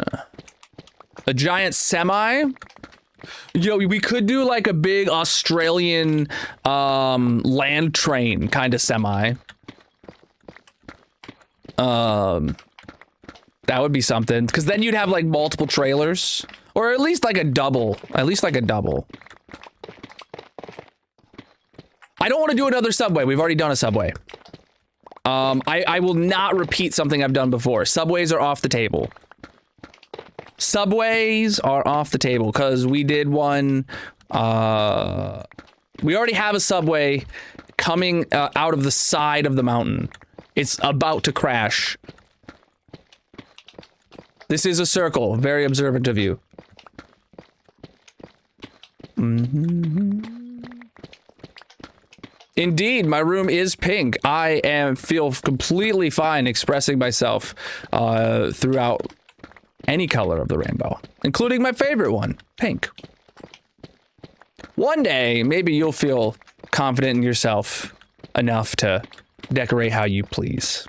A giant semi? Yo, we could do like a big Australian land train kind of semi. That would be something, because then you'd have like multiple trailers, or at least like a double. At least like a double. I don't want to do another subway. We've already done a subway. I will not repeat something I've done before. Subways are off the table. Subways are off the table because we did one. We already have a subway coming out of the side of the mountain. It's about to crash. This is a circle. Very observant of you. Indeed, my room is pink. I feel completely fine expressing myself throughout any color of the rainbow, including my favorite one, pink. One day, maybe you'll feel confident in yourself enough to decorate how you please.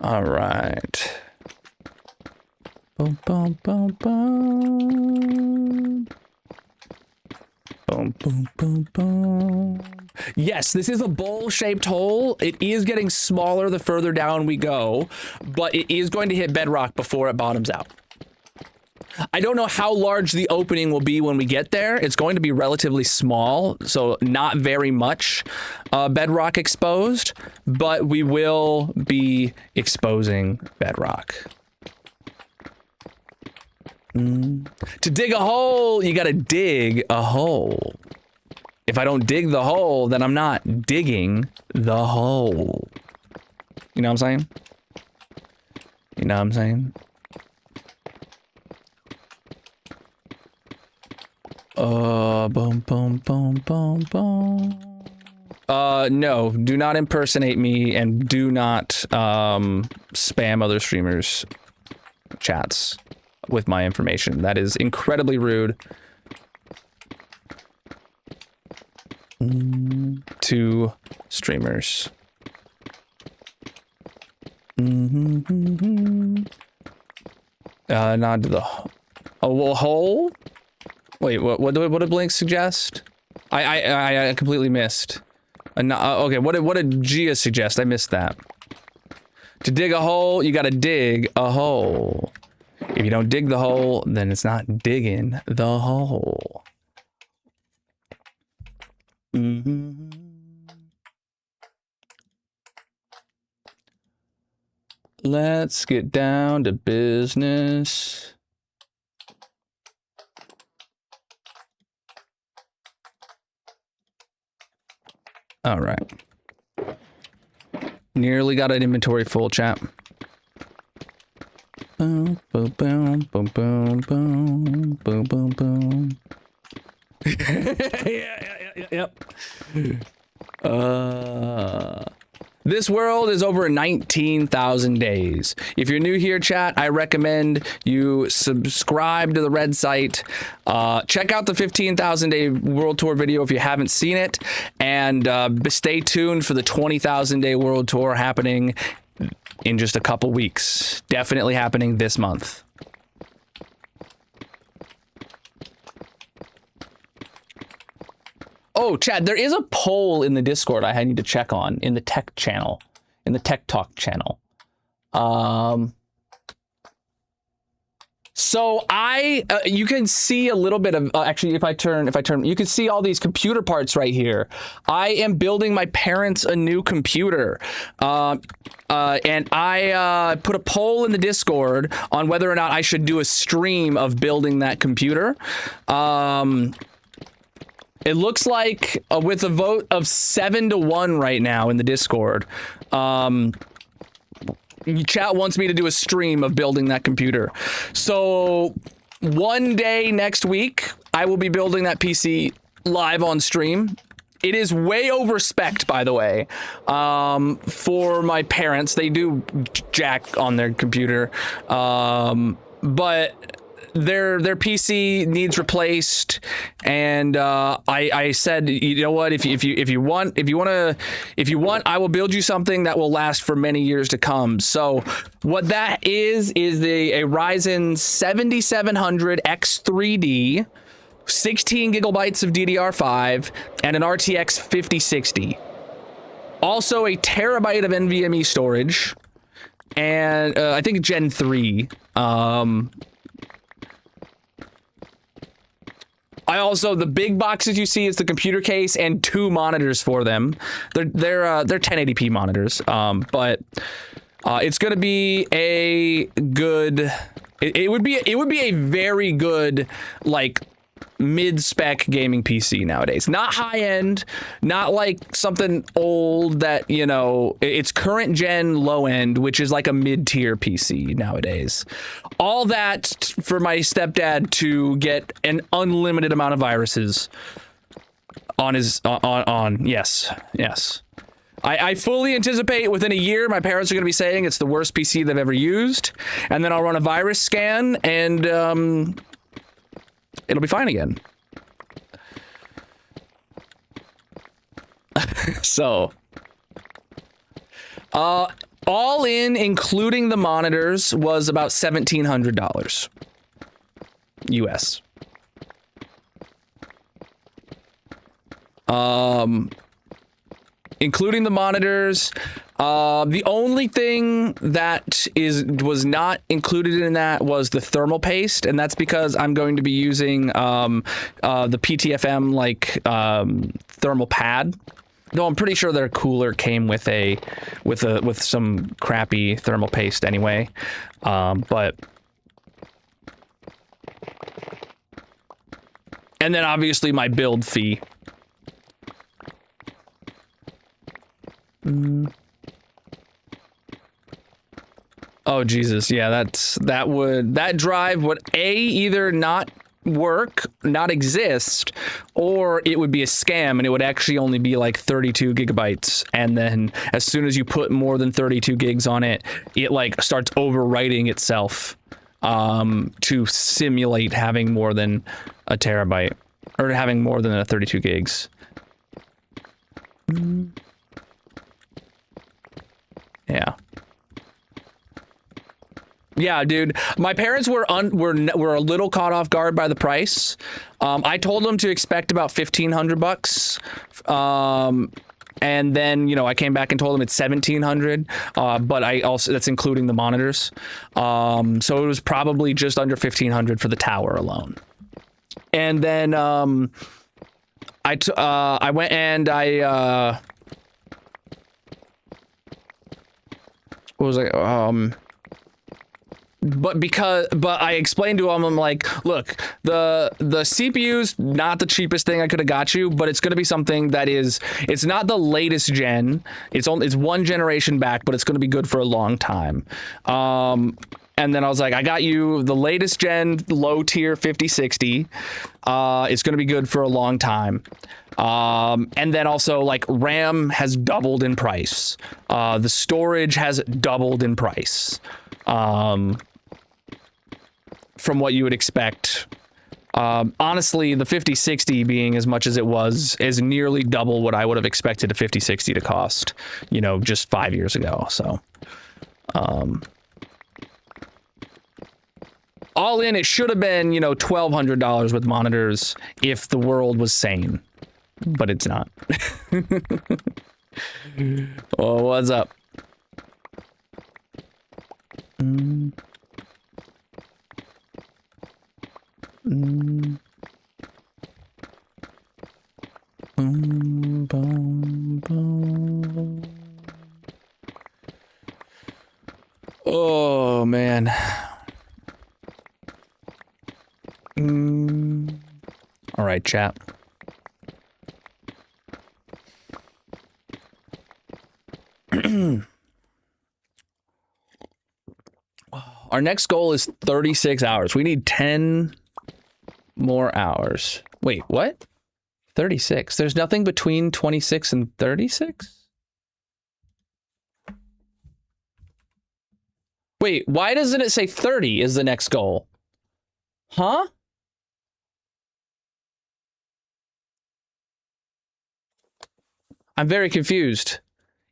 All right. Boom, boom, boom, boom. Boom, boom, boom, boom. Yes, this is a bowl-shaped hole. It is getting smaller the further down we go, but it is going to hit bedrock before it bottoms out. I don't know how large the opening will be when we get there. It's going to be relatively small, so not very much bedrock exposed, but we will be exposing bedrock. To dig a hole, you gotta dig a hole. If I don't dig the hole, then I'm not digging the hole. You know what I'm saying? You know what I'm saying? Boom, boom, boom, boom, boom. No, do not impersonate me and do not, spam other streamers' chats with my information. That is incredibly rude to streamers. Not to the hole. Wait, what did Blink suggest? I completely missed. Okay, what did Gia suggest? I missed that. To dig a hole, you gotta dig a hole. If you don't dig the hole, then it's not digging the hole. Let's get down to business. All right. Nearly got an inventory full, chat. Boom, boom, boom, boom, boom, boom, boom, boom, boom. Yep. This world is over 19,000 days. If you're new here, chat, I recommend you subscribe to the red site. Check out the 15,000 day world tour video if you haven't seen it, and stay tuned for the 20,000 day world tour happening in just a couple weeks. Definitely happening this month. Oh, Chad, there is a poll in the Discord I need to check on in the tech channel, in the tech talk channel. So you can see a little bit of, actually, if I turn, you can see all these computer parts right here. I am building my parents a new computer. And I put a poll in the Discord on whether or not I should do a stream of building that computer. It looks like with a vote of 7-1 right now in the Discord, chat wants me to do a stream of building that computer. So one day next week, I will be building that PC live on stream. It is way over spec'd, by the way, for my parents. They do jack on their computer. but their PC needs replaced, and I said, you know what, if you want, I will build you something that will last for many years to come. So what that is a Ryzen 7700 X3D, 16 gigabytes of DDR5, and an RTX 5060. Also a terabyte of NVMe storage, and I think Gen 3. The big boxes you see is the computer case and 2 monitors for them. They're 1080p monitors, but it's gonna be a good. It would be a very good, like, mid-spec gaming PC nowadays. Not high-end, not like something old that, you know, it's current gen low-end, which is like a mid-tier PC nowadays. All that for my stepdad to get an unlimited amount of viruses on his, yes. I fully anticipate within a year my parents are going to be saying it's the worst PC they've ever used, and then I'll run a virus scan and it'll be fine again. So, all in, including the monitors, was about $1,700 US. Including the monitors, the only thing that was not included in that was the thermal paste, and that's because I'm going to be using the PTFM thermal pad. Though I'm pretty sure their cooler came with some crappy thermal paste anyway, but. And then obviously my build fee. Oh Jesus, yeah, that drive would either not work, not exist, or it would be a scam and it would actually only be like 32 gigabytes, and then as soon as you put more than 32 gigs on it, it like starts overwriting itself to simulate having more than a terabyte, or having more than 32 gigs. Yeah, dude. My parents were a little caught off guard by the price. I told them to expect about $1,500. And then, you know, I came back and told them it's $1,700. But that's including the monitors. So it was probably just under $1,500 for the tower alone. And then I went and what was I? But I explained to him, I'm like, look, the CPU's not the cheapest thing I could have got you, but it's going to be something that it's not the latest gen. It's one generation back, but it's going to be good for a long time. And then I was like, I got you the latest gen low tier 5060. It's going to be good for a long time. And then also, like, RAM has doubled in price. The storage has doubled in price. From what you would expect. Honestly, the 5060 being as much as it was is nearly double what I would have expected a 5060 to cost, you know, just 5 years ago. So, all in, it should have been, you know, $1,200 with monitors if the world was sane, but it's not. Oh, what's up? Oh man. All right, chat. Our next goal is 36 hours. We need 10 more hours. Wait, what? 36. There's nothing between 26 and 36? Wait, why doesn't it say 30 is the next goal? Huh? I'm very confused.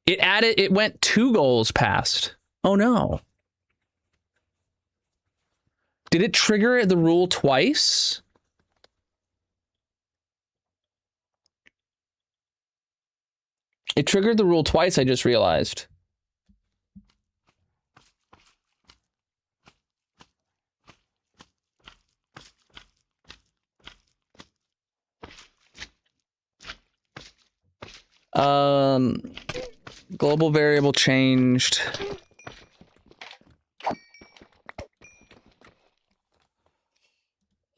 It went 2 goals past. Oh no. Did it trigger the rule twice? It triggered the rule twice, I just realized. Global variable changed.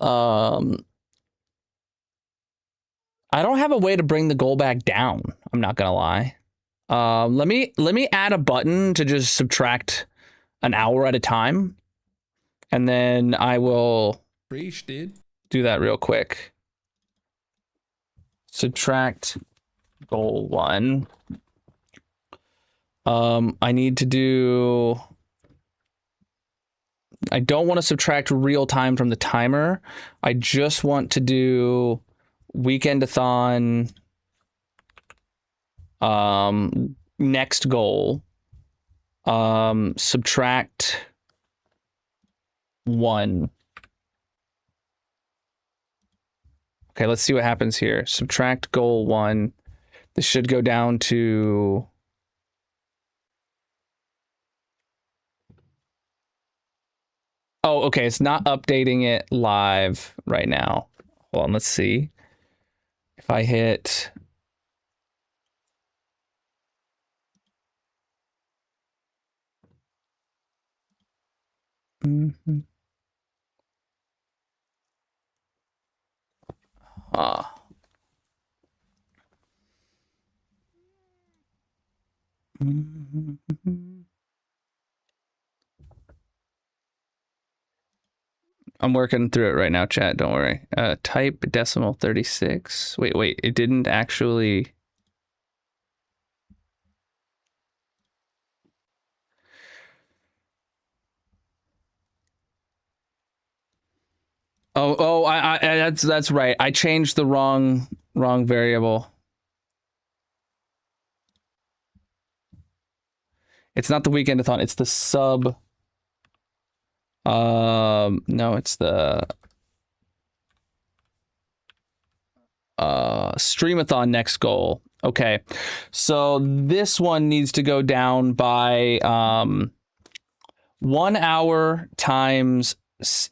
I don't have a way to bring the goal back down. I'm not gonna lie. Let me add a button to just subtract an hour at a time, and then I will do that real quick. Subtract goal 1. I need to do. I don't want to subtract real time from the timer. I just want to do Weekend-a-thon. Next goal. Subtract 1. Okay, let's see what happens here. Subtract goal 1. This should go down to. Oh, okay. It's not updating it live right now. Hold on, let's see. If I hit. I'm working through it right now, chat. Don't worry. Type decimal 36. Wait. It didn't actually. Oh, that's right. I changed the wrong variable. It's not the Weekend-a-thon. It's the sub. No, it's the stream-a-thon next goal. Okay, so this one needs to go down by 1 hour times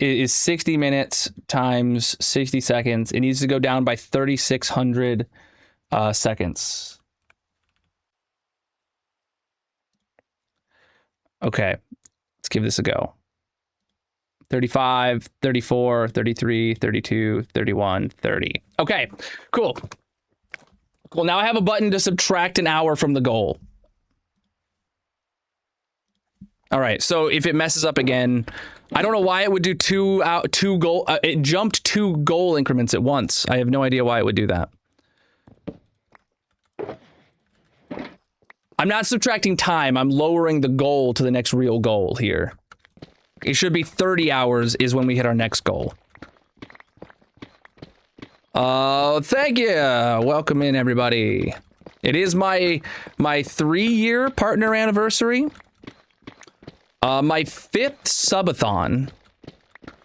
is 60 minutes times 60 seconds. It needs to go down by 3,600 seconds. Okay, let's give this a go. 35, 34, 33, 32, 31, 30. Okay, cool. Cool, now I have a button to subtract an hour from the goal. All right, so if it messes up again, I don't know why it would do two goal. It jumped 2 goal increments at once. I have no idea why it would do that. I'm not subtracting time. I'm lowering the goal to the next real goal here. It should be 30 hours is when we hit our next goal. Thank you. Welcome in, everybody. It is my 3-year partner anniversary. My 5th subathon.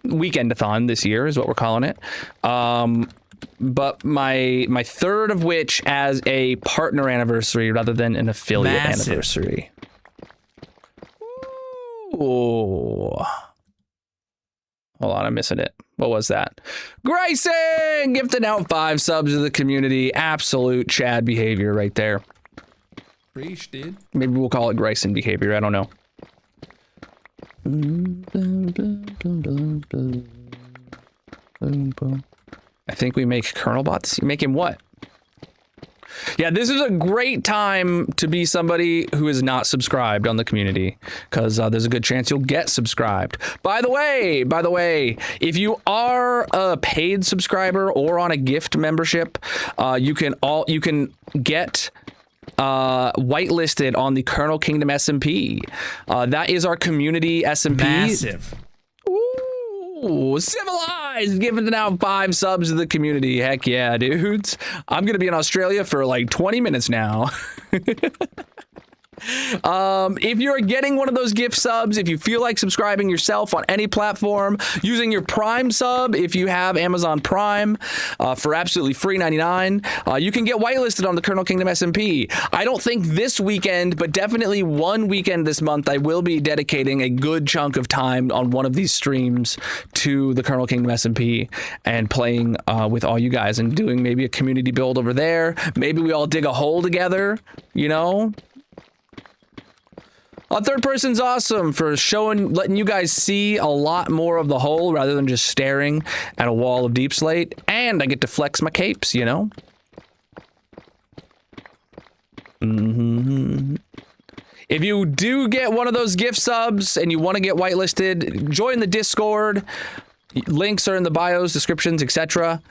Weekend-a-thon this year is what we're calling it. But my 3rd of which as a partner anniversary rather than an affiliate anniversary. Ooh. Hold on, I'm missing it. What was that? Grayson! Gifted out 5 subs to the community. Absolute Chad behavior right there. Preach, dude. Maybe we'll call it Grayson behavior. I don't know. I think we make Colonel bots. You make him what? Yeah, this is a great time to be somebody who is not subscribed on the community, because there's a good chance you'll get subscribed. By the way, if you are a paid subscriber or on a gift membership, you can get whitelisted on the Colonel Kingdom SMP. That is our community SMP. Massive. Ooh, civilized, giving out 5 subs to the community. Heck yeah, dudes. I'm gonna be in Australia for like 20 minutes now. If you're getting one of those gift subs, if you feel like subscribing yourself on any platform, using your Prime sub, if you have Amazon Prime, for absolutely free 99, you can get whitelisted on the Colonel Kingdom SMP. I don't think this weekend, but definitely one weekend this month, I will be dedicating a good chunk of time on one of these streams to the Colonel Kingdom SMP and playing with all you guys and doing maybe a community build over there. Maybe we all dig a hole together, you know? Third person's awesome for letting you guys see a lot more of the hole rather than just staring at a wall of deep slate. And I get to flex my capes, you know? If you do get one of those gift subs and you want to get whitelisted, join the Discord. Links are in the bios, descriptions, etc.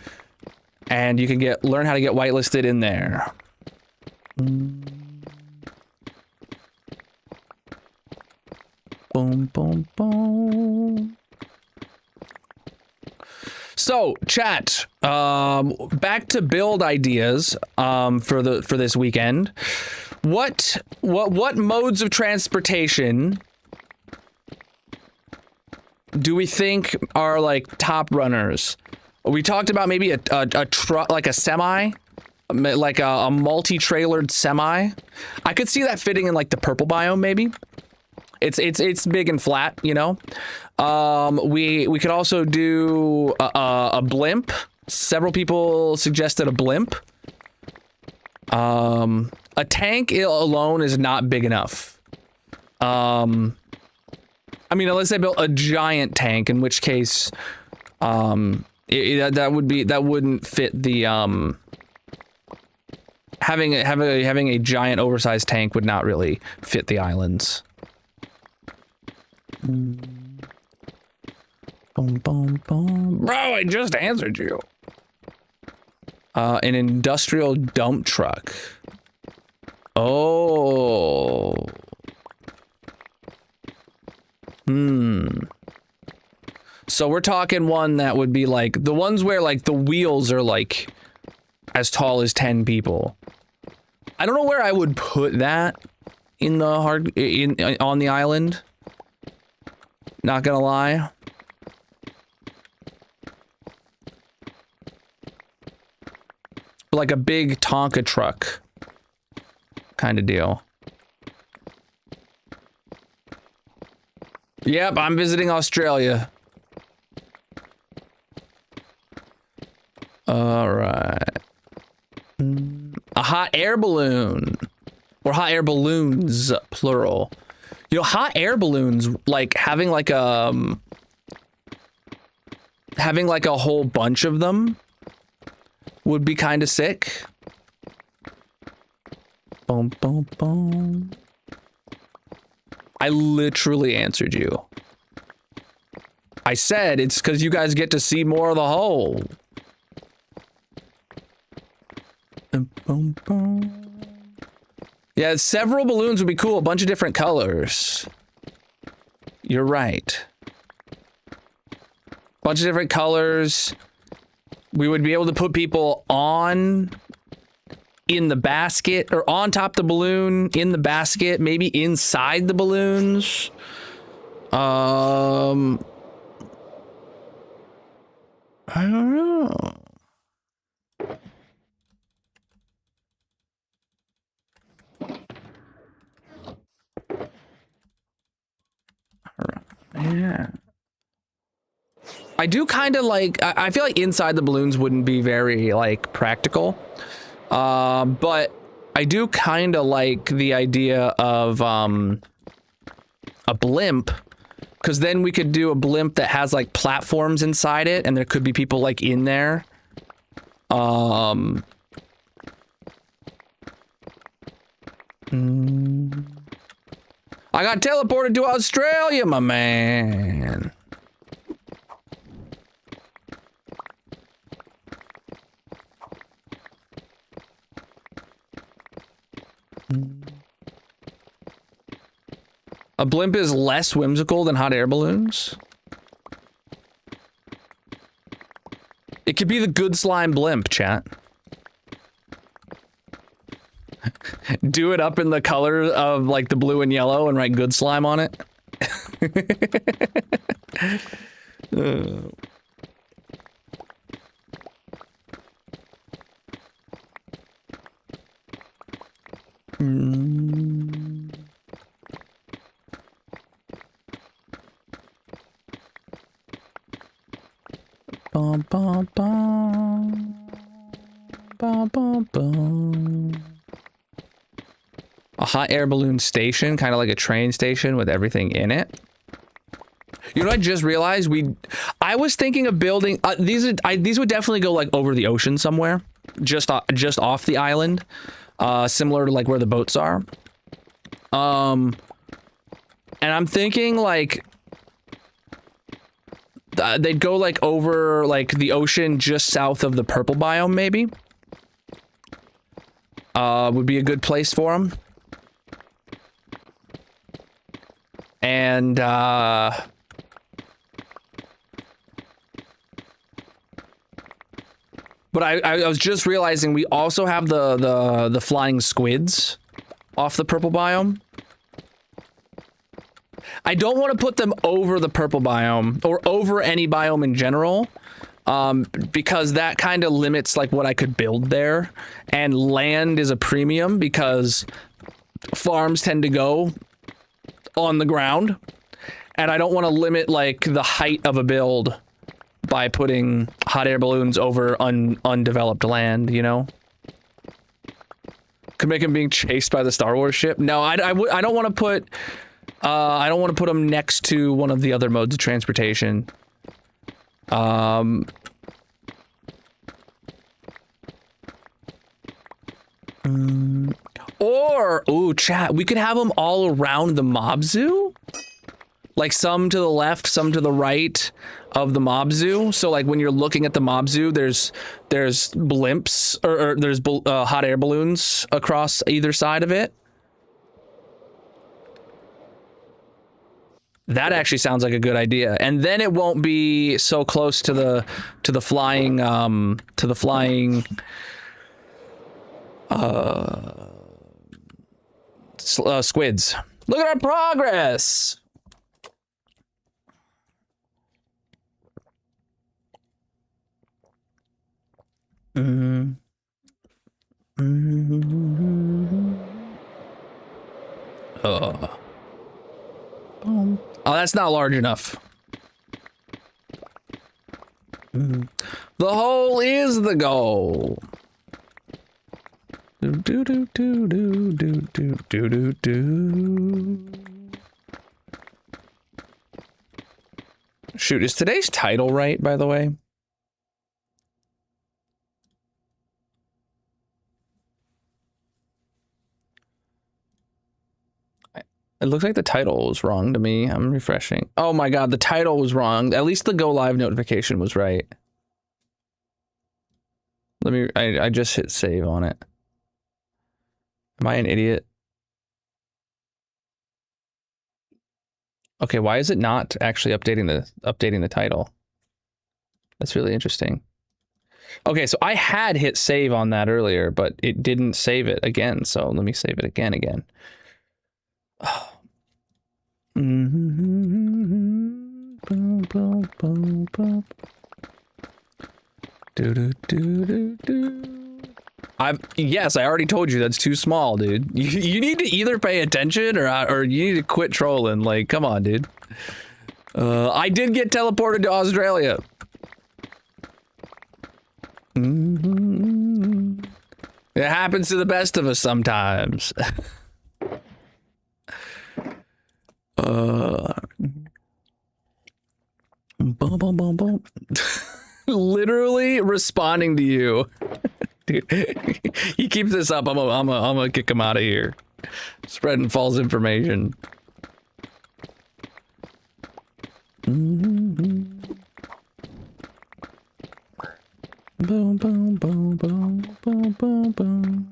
And you can learn how to get whitelisted in there. Boom, boom, boom. So, chat, back to build ideas for this weekend. What modes of transportation do we think are like top runners? We talked about maybe a truck, like a semi, like a multi-trailered semi. I could see that fitting in like the purple biome maybe. It's big and flat, you know. We could also do a blimp. Several people suggested a blimp. A tank alone is not big enough. I mean, unless they built a giant tank, in which case, that wouldn't fit the having a giant oversized tank would not really fit the islands. Boom, boom, boom. Bro, I just answered you. An industrial dump truck. Oh. So we're talking one that would be like the ones where like the wheels are like as tall as 10 people. I don't know where I would put that in the on the island. Not gonna lie. Like a big Tonka truck kind of deal. Yep, I'm visiting Australia. All right. A hot air balloon. Or hot air balloons, plural. You know, hot air balloons, like having like a whole bunch of them would be kind of sick. Boom, boom, boom. I literally answered you. I said it's because you guys get to see more of the hole. Boom, boom, boom. Yeah, several balloons would be cool. A bunch of different colors. You're right. Bunch of different colors. We would be able to put people in the basket or on top of the balloon, in the basket, maybe inside the balloons. I don't know. Yeah. I do kind of like, I feel like inside the balloons wouldn't be very like practical. But I do kind of like the idea of a blimp, because then we could do a blimp that has like platforms inside it and there could be people like in there. I got teleported to Australia, my man. A blimp is less whimsical than hot air balloons. It could be the good slime blimp, chat. Do it up in the color of like the blue and yellow and write good slime on it. Bum, bum, bum. Bum, bum, bum. A hot air balloon station, kind of like a train station with everything in it. You know what I just realized? I was thinking of building these would definitely go like over the ocean somewhere, just off the island, similar to like where the boats are. And I'm thinking like they'd go like over like the ocean just south of the purple biome, maybe. Would be a good place for them. And but I was just realizing we also have the flying squids off the purple biome. I don't want to put them over the purple biome or over any biome in general, because that kind of limits like what I could build there, and land is a premium because farms tend to go on the ground, and I don't want to limit like the height of a build by putting hot air balloons over undeveloped land, you know? Could make him being chased by the Star Wars ship. No, I don't want to put them next to one of the other modes of transportation. Or, ooh, chat, we could have them all around the mob zoo? Like some to the left, some to the right of the mob zoo. So like when you're looking at the mob zoo, there's blimps or there's hot air balloons across either side of it. That actually sounds like a good idea. And then it won't be so close to the flying squids. Look at our progress. Oh, that's not large enough. The hole is the goal. Do do do do do do do do do. Shoot, is today's title right, by the way? It looks like the title was wrong to me. I'm refreshing. Oh my god, the title was wrong. At least the go live notification was right. Let me, I just hit save on it. Am I an idiot? Okay, why is it not actually updating the title? That's really interesting. Okay, so I had hit save on that earlier, but it didn't save it again. So let me save it again. Oh. Yes, I already told you that's too small, dude. You need to either pay attention or you need to quit trolling. Like, come on, dude. I did get teleported to Australia. It happens to the best of us sometimes. Boom, boom, boom, boom. Literally responding to you. Dude, he keeps this up. I'm gonna kick him out of here. Spreading false information. Boom, boom, boom, boom, boom, boom, boom.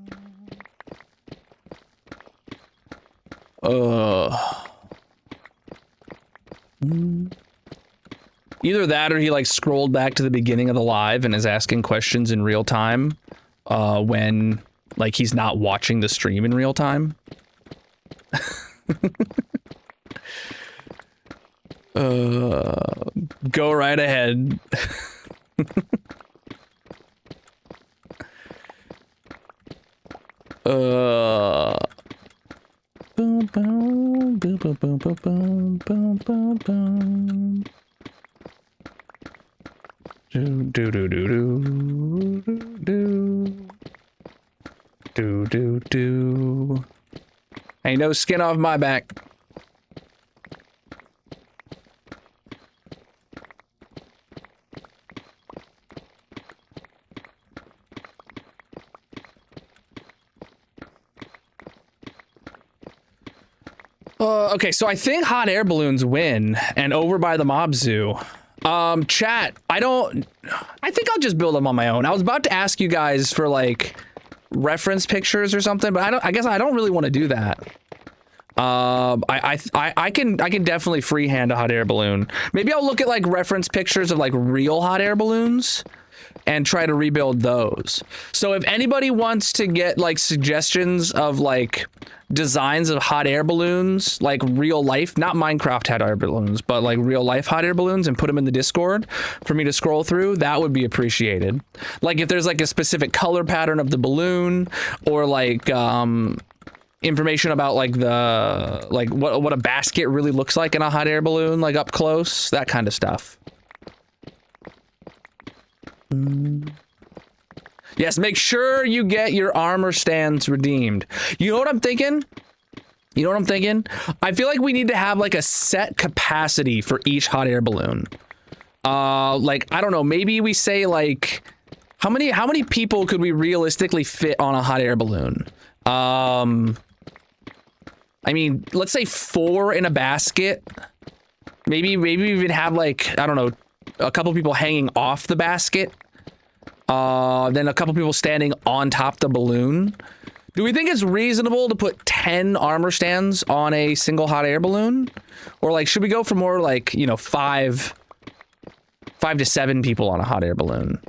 Either that or he like scrolled back to the beginning of the live and is asking questions in real time when like he's not watching the stream in real time. Go right ahead. Boom, boom, boom, boom, boom, boom, boom, boom, boom, boom. Do do do do do do do do. Ain't no skin off my back. Okay, so I think hot air balloons win and over by the mob zoo. Chat, I think I'll just build them on my own. I was about to ask you guys for like reference pictures or something, but I guess I don't really want to do that. I can definitely freehand a hot air balloon. Maybe I'll look at like reference pictures of like real hot air balloons and try to rebuild those. So if anybody wants to get like suggestions of like designs of hot air balloons, like real life, not Minecraft hot air balloons, but like real life hot air balloons, and put them in the Discord for me to scroll through, that would be appreciated. Like if there's like a specific color pattern of the balloon, or like information about like the what a basket really looks like in a hot air balloon, like up close, that kind of stuff. Yes, make sure you get your armor stands redeemed. You know what I'm thinking? I feel like we need to have like a set capacity for each hot air balloon. Like, I don't know, maybe we say like, how many people could we realistically fit on a hot air balloon? I mean, let's say 4 in a basket. Maybe we even have like, I don't know, a couple people hanging off the basket. Then a couple people standing on top the balloon. Do we think it's reasonable to put 10 armor stands on a single hot air balloon? Or like, should we go for more like, you know, 5 to 7 people on a hot air balloon?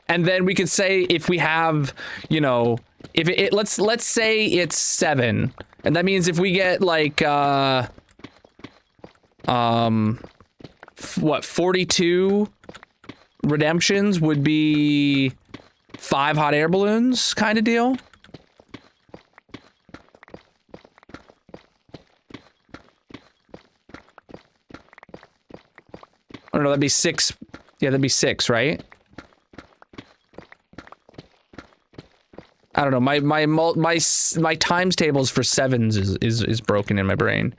And then we could say if we have, you know, if it let's say it's 7. And that means if we get like, what, 42 redemptions would be 5 hot air balloons kind of deal. I don't know, that'd be 6. Yeah, that'd be 6, right? I don't know. My times tables for 7s is broken in my brain.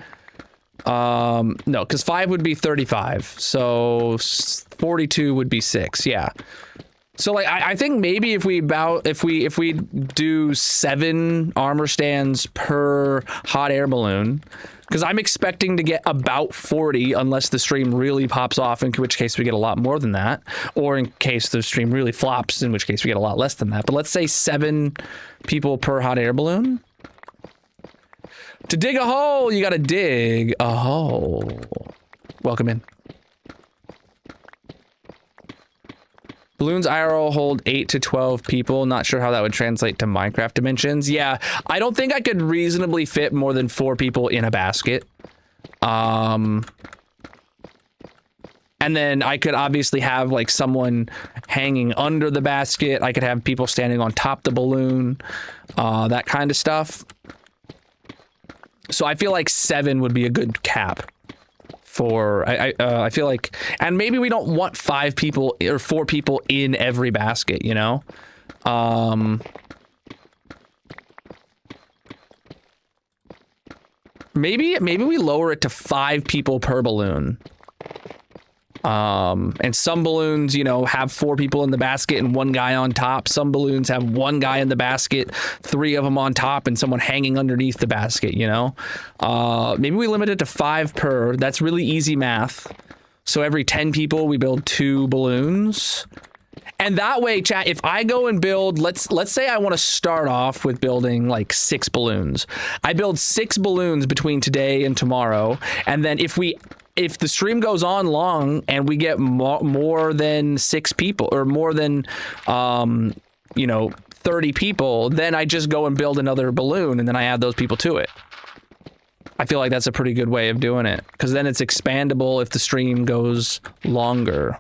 No, because 5 would be 35, so 42 would be 6. Yeah. So like I think maybe if we do 7 armor stands per hot air balloon, because I'm expecting to get about 40 unless the stream really pops off, in which case we get a lot more than that, or in case the stream really flops, in which case we get a lot less than that. But let's say 7 people per hot air balloon. To dig a hole, you gotta dig a hole. Welcome in. Balloons IRL hold 8 to 12 people. Not sure how that would translate to Minecraft dimensions. Yeah, I don't think I could reasonably fit more than 4 people in a basket. And then I could obviously have like someone hanging under the basket. I could have people standing on top of the balloon, that kind of stuff. So I feel like 7 would be a good cap for, I feel like, and maybe we don't want 5 people or 4 people in every basket, you know? Maybe we lower it to 5 people per balloon. And some balloons, you know, have 4 people in the basket and 1 guy on top. Some balloons have 1 guy in the basket, 3 of them on top, and someone hanging underneath the basket, you know? Maybe we limit it to 5 per. That's really easy math. So every 10 people, we build 2 balloons. And that way, chat, if I go and build, let's say I want to start off with building like 6 balloons. I build 6 balloons between today and tomorrow, and then if the stream goes on long and we get more than 6 people or more than 30 people, then I just go and build another balloon and then I add those people to it. I feel like that's a pretty good way of doing it, because then it's expandable if the stream goes longer.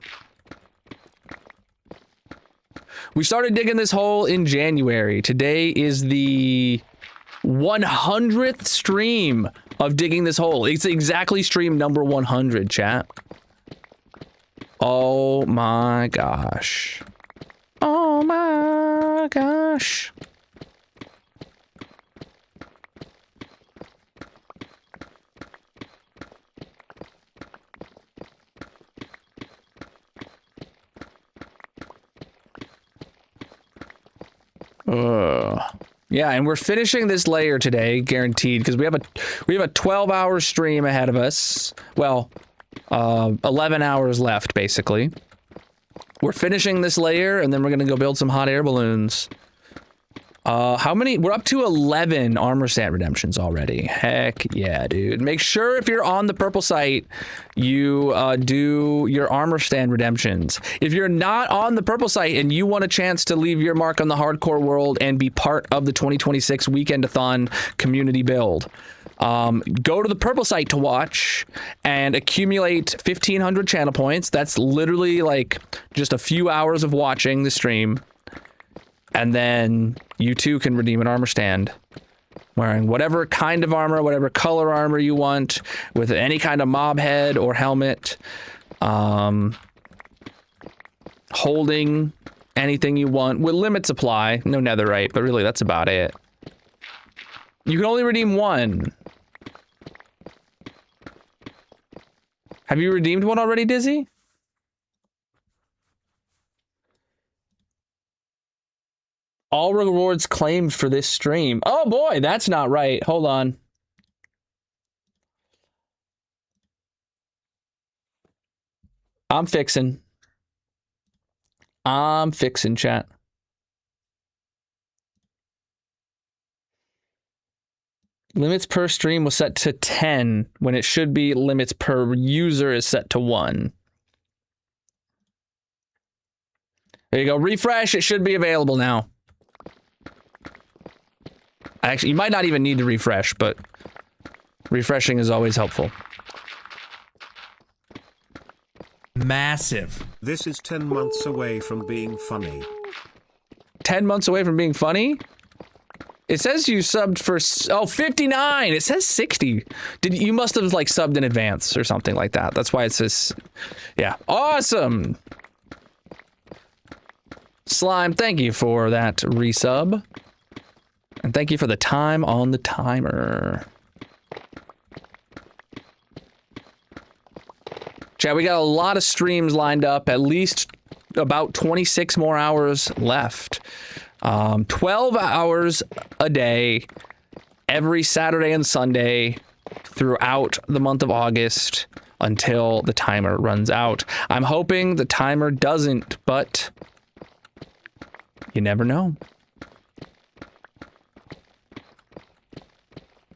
We started digging this hole in January. Today is the 100th stream of digging this hole. It's exactly stream number 100, chat. Oh my gosh. Oh my gosh. Yeah, and we're finishing this layer today, guaranteed, because we have a 12-hour stream ahead of us. Well, 11 hours left, basically. We're finishing this layer, and then we're gonna go build some hot air balloons. How many? We're up to 11 armor stand redemptions already. Heck yeah, dude. Make sure if you're on the purple site, you do your armor stand redemptions. If you're not on the purple site and you want a chance to leave your mark on the hardcore world and be part of the 2026 Weekend-a-thon community build, go to the purple site to watch and accumulate 1,500 channel points. That's literally like just a few hours of watching the stream. And then you too can redeem an armor stand wearing whatever kind of armor, whatever color armor you want, with any kind of mob head or helmet, holding anything you want with limit supply. No netherite, but really that's about it. You can only redeem one. Have you redeemed one already, Dizzy? All rewards claimed for this stream. Oh boy, that's not right. Hold on. I'm fixing, chat. Limits per stream was set to 10 when it should be limits per user is set to 1. There you go. Refresh. It should be available now. Actually, you might not even need to refresh, but refreshing is always helpful. Massive. This is 10 months away from being funny. 10 months away from being funny? It says you subbed for 59. It says 60. You must have like subbed in advance or something like that. That's why it says, yeah. Awesome. Slime, thank you for that resub. And thank you for the time on the timer. Chat, we got a lot of streams lined up, at least about 26 more hours left. 12 hours a day, every Saturday and Sunday throughout the month of August until the timer runs out. I'm hoping the timer doesn't, but you never know.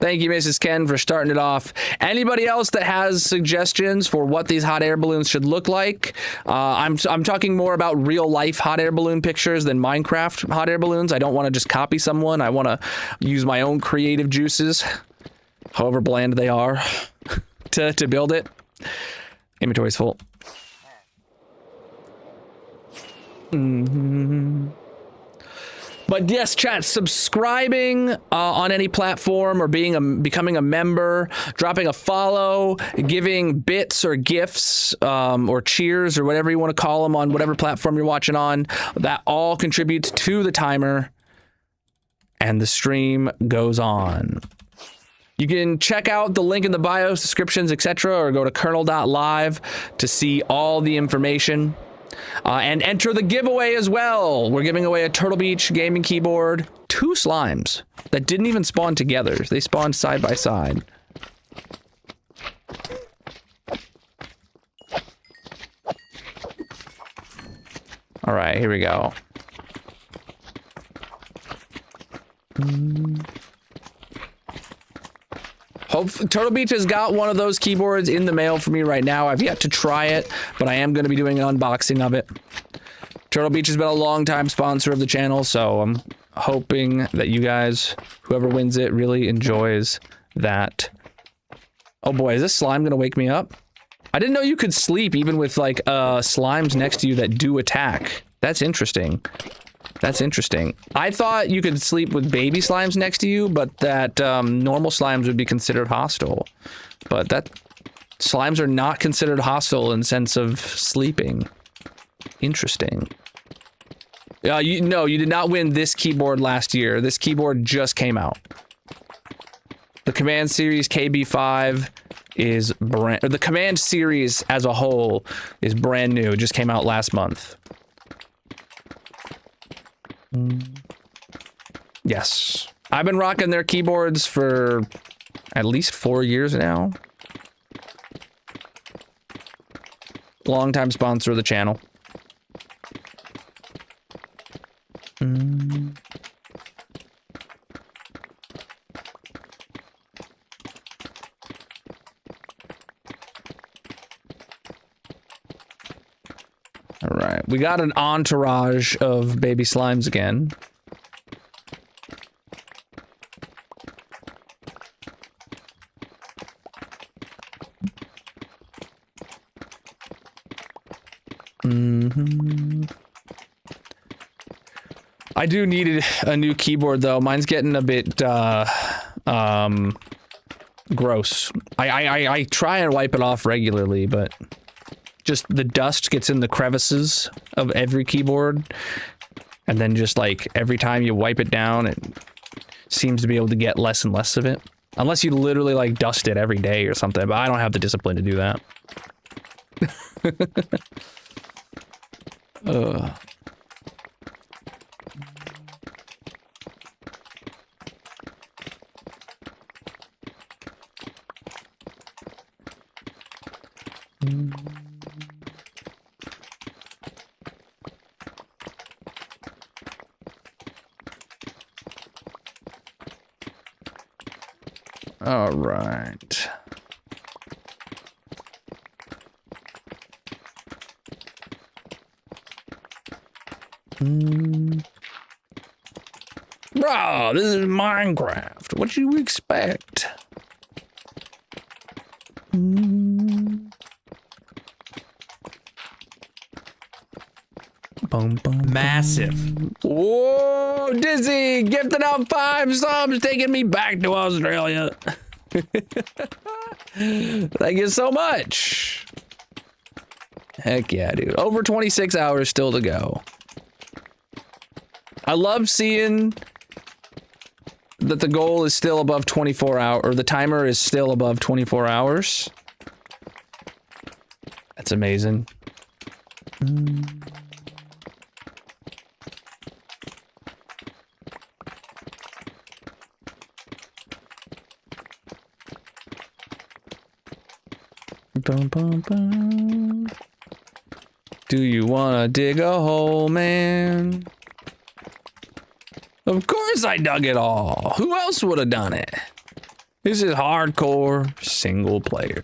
Thank you, Mrs. Ken, for starting it off. Anybody else that has suggestions for what these hot air balloons should look like? I'm talking more about real life hot air balloon pictures than Minecraft hot air balloons. I don't want to just copy someone. I want to use my own creative juices, however bland they are, to build it. Inventory's full. But yes, chat, subscribing on any platform or becoming a member, dropping a follow, giving bits or gifts or cheers or whatever you want to call them on whatever platform you're watching on, that all contributes to the timer and the stream goes on. You can check out the link in the bios, descriptions, etc., or go to colonel.live to see all the information. And enter the giveaway as well. We're giving away a Turtle Beach gaming keyboard, 2 slimes that didn't even spawn together. They spawned side by side. All All right, here we go. Turtle Beach has got one of those keyboards in the mail for me right now. I've yet to try it, but I am going to be doing an unboxing of it. Turtle Beach has been a long-time sponsor of the channel, so I'm hoping that you guys, whoever wins it, really enjoys that. Oh boy, is this slime gonna wake me up? I didn't know you could sleep even with like slimes next to you that do attack. That's interesting. That's interesting. I thought you could sleep with baby slimes next to you, but that normal slimes would be considered hostile. But that slimes are not considered hostile in the sense of sleeping. Interesting. No, you did not win this keyboard last year. This keyboard just came out. The Command Series KB5 is or the Command Series as a whole is brand new. It just came out last month. Yes. I've been rocking their keyboards for at least 4 years now. Longtime sponsor of the channel. All right, we got an entourage of baby slimes again. I do need a new keyboard though. Mine's getting a bit gross. I try and wipe it off regularly, but just the dust gets in the crevices of every keyboard, and then just like every time you wipe it down, it seems to be able to get less and less of it. Unless you literally like dust it every day or something, but I don't have the discipline to do that. All right. Bro, this is Minecraft. What you expect? Massive. Whoa, Dizzy, gifted out 5 subs, taking me back to Australia. Thank you so much. Heck yeah, dude. Over 26 hours still to go. I love seeing that the goal is still above 24 hours, or the timer is still above 24 hours. That's amazing. Bum, bum, bum. Do you wanna dig a hole, man? Of course I dug it all. Who else would have done it? This is hardcore single player.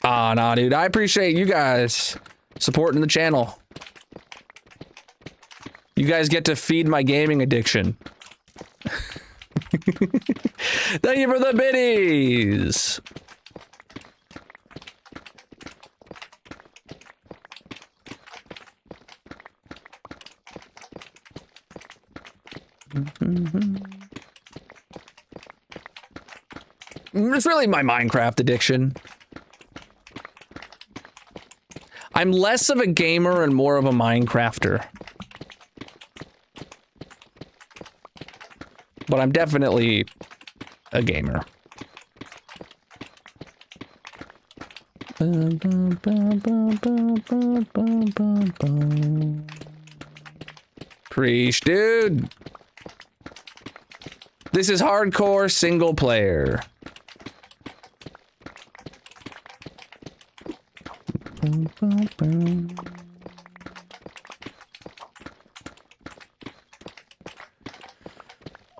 Ah, nah, dude. I appreciate you guys supporting the channel. You guys get to feed my gaming addiction. Thank you for the biddies. It's really my Minecraft addiction. I'm less of a gamer and more of a Minecrafter. But I'm definitely a gamer. Preach, dude. This is hardcore single player.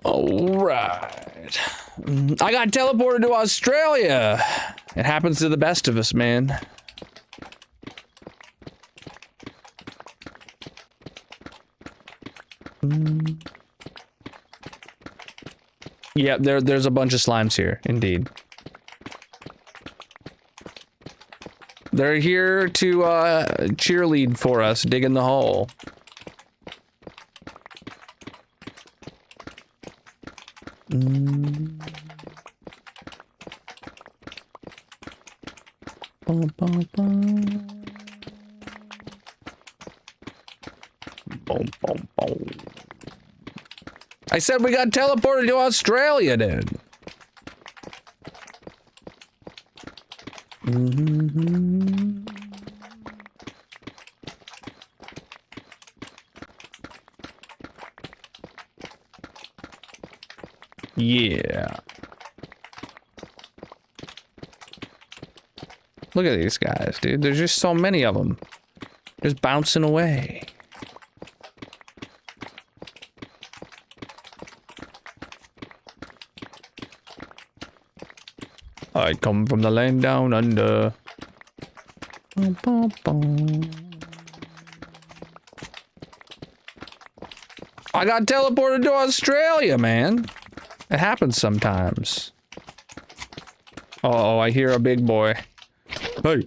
All right. I got teleported to Australia. It happens to the best of us, man. Yeah, there's a bunch of slimes here, indeed. They're here to cheerlead for us, digging the hole. I said we got teleported to Australia, dude. Yeah. Look at these guys, dude. There's just so many of them. Just bouncing away. I come from the land down under. I got teleported to Australia, man. It happens sometimes. Uh-oh, I hear a big boy. Hey.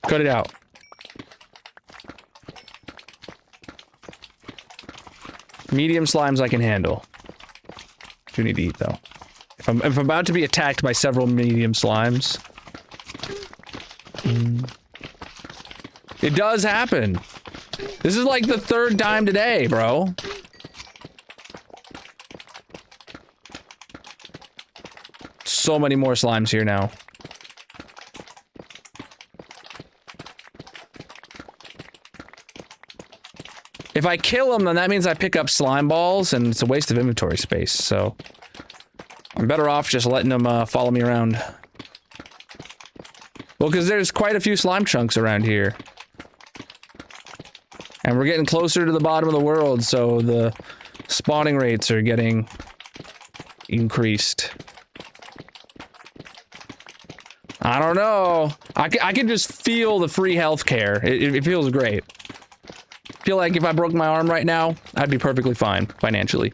Cut it out. Medium slimes I can handle. Do need to eat, though. If I'm about to be attacked by several medium slimes. It does happen. This is like the third time today, bro. So many more slimes here now. If I kill them, then that means I pick up slime balls, and it's a waste of inventory space, so... I'm better off just letting them follow me around. Well, because there's quite a few slime chunks around here. And we're getting closer to the bottom of the world, so the spawning rates are getting increased. I don't know. I can just feel the free healthcare. It feels great. I feel like if I broke my arm right now, I'd be perfectly fine financially.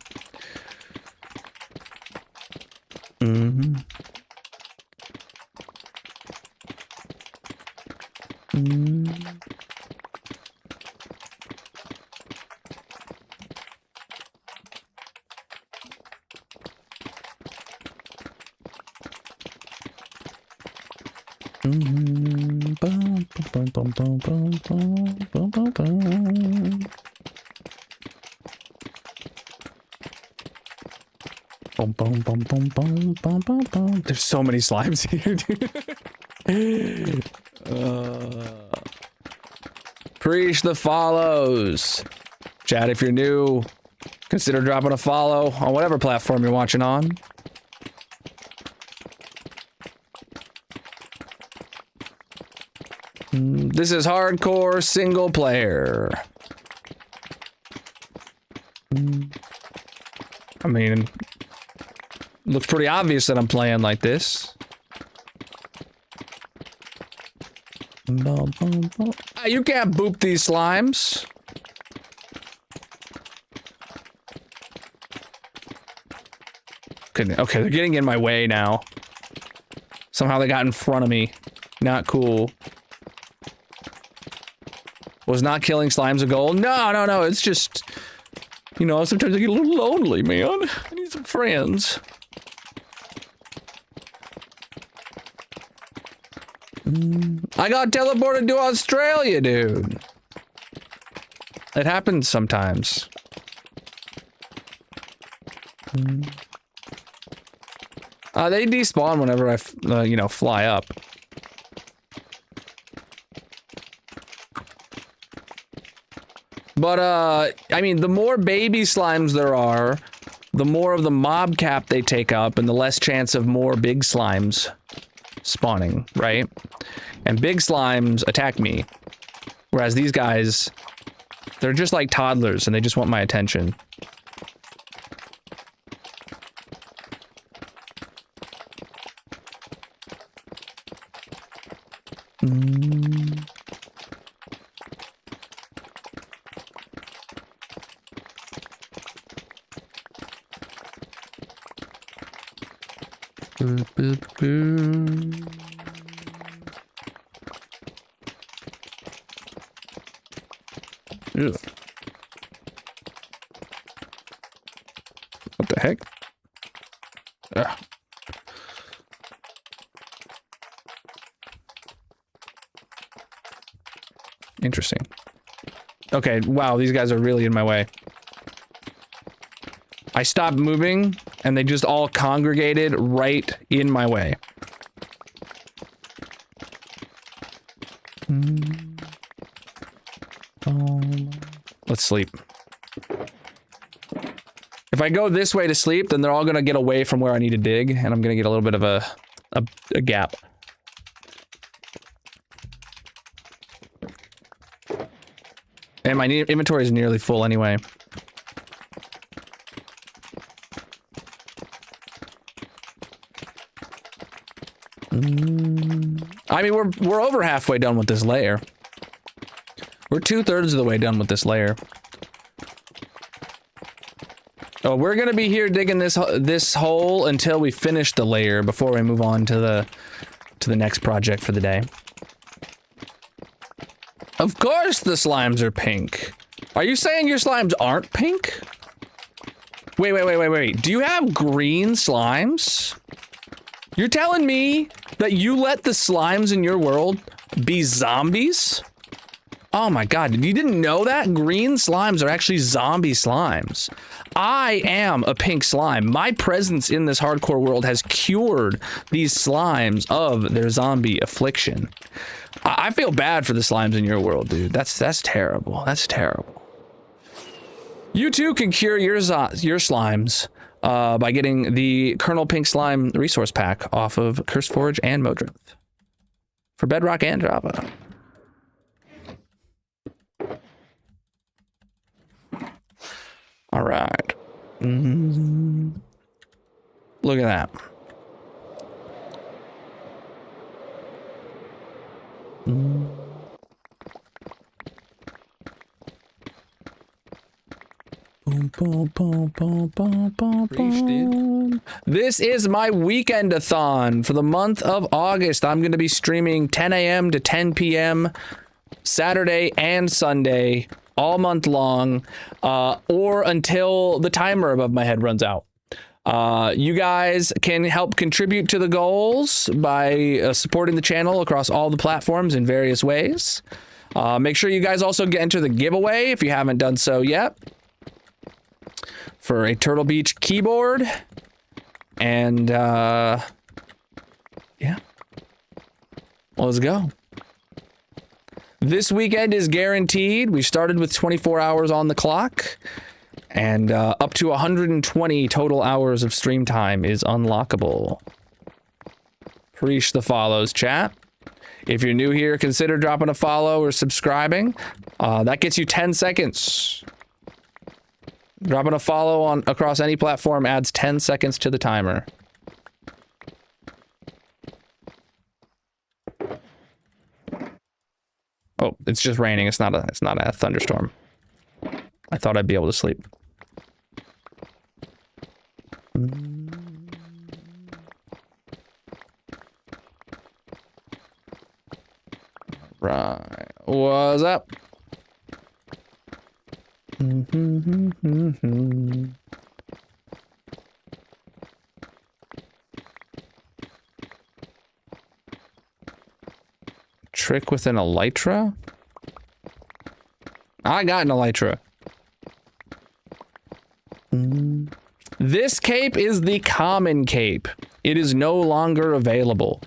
There's so many slimes here, dude. Preach the follows. Chat, if you're new, consider dropping a follow on whatever platform you're watching on. This is hardcore single player. I mean, looks pretty obvious that I'm playing like this. You can't boop these slimes. Okay, they're getting in my way now. Somehow they got in front of me. Not cool. Was not killing slimes a goal? No, it's just... You know, sometimes I get a little lonely, man. I need some friends. I got teleported to Australia, dude. It happens sometimes. They despawn whenever I, you know, fly up. But, I mean, the more baby slimes there are, the more of the mob cap they take up, and the less chance of more big slimes spawning, right? And big slimes attack me. Whereas these guys, they're just like toddlers and they just want my attention. Ugh. What the heck? Ugh. Interesting. Okay, wow, these guys are really in my way. I stopped moving, and they just all congregated right in my way. Let's sleep. If I go this way to sleep, then they're all gonna get away from where I need to dig, and I'm gonna get a little bit of a gap. And my inventory is nearly full anyway. I mean, we're over halfway done with this layer. We're 2/3 of the way done with this layer. Oh, we're gonna be here digging this hole until we finish the layer before we move on to the next project for the day. Of course the slimes are pink. Are you saying your slimes aren't pink? Wait. Do you have green slimes? You're telling me that you let the slimes in your world be zombies? Oh my god, you didn't know that? Green slimes are actually zombie slimes. I am a pink slime. My presence in this hardcore world has cured these slimes of their zombie affliction. I feel bad for the slimes in your world, dude. That's terrible. That's terrible. You too can cure your slimes by getting the Colonel Pink Slime resource pack off of CurseForge and Modrinth for Bedrock and Java. All right. Look at that. This is my Weekend-a-thon for the month of August. I'm going to be streaming 10 a.m. to 10 p.m. Saturday and Sunday all month long, or until the timer above my head runs out. You guys can help contribute to the goals by supporting the channel across all the platforms in various ways. Make sure you guys also enter the giveaway if you haven't done so yet for a Turtle Beach keyboard. And yeah, let's go. This weekend is guaranteed. We started with 24 hours on the clock, and up to 120 total hours of stream time is unlockable. Preach the follows, chat. If you're new here, consider dropping a follow or subscribing. That gets you 10 seconds. Dropping a follow across any platform adds 10 seconds to the timer. Oh, it's just raining. It's not a thunderstorm. I thought I'd be able to sleep. Right. What's up? Trick with an elytra? I got an elytra. This cape is the common cape. It is no longer available.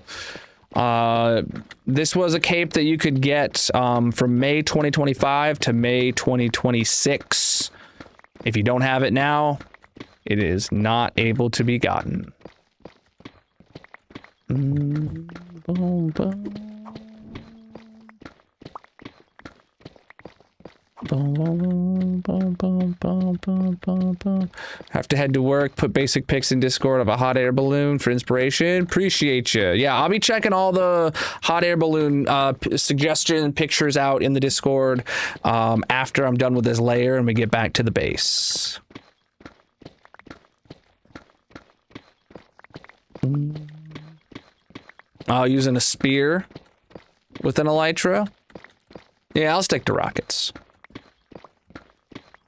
This was a cape that you could get from May 2025 to May 2026. If you don't have it now, it is not able to be gotten. Boom, boom. Boom, boom, boom, boom, boom, boom, boom, boom. Have to head to work. Put basic pics in Discord of a hot air balloon for inspiration. Appreciate you. Yeah, I'll be checking all the hot air balloon suggestion pictures out in the Discord after I'm done with this layer and we get back to the base. Using a spear with an elytra. Yeah, I'll stick to rockets.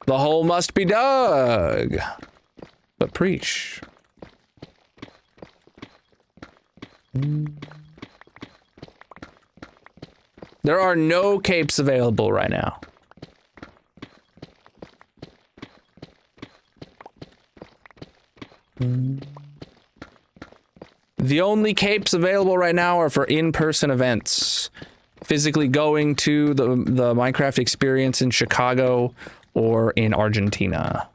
The hole must be dug. But preach. There are no capes available right now. The only capes available right now are for in-person events. Physically going to the Minecraft experience in Chicago or in Argentina.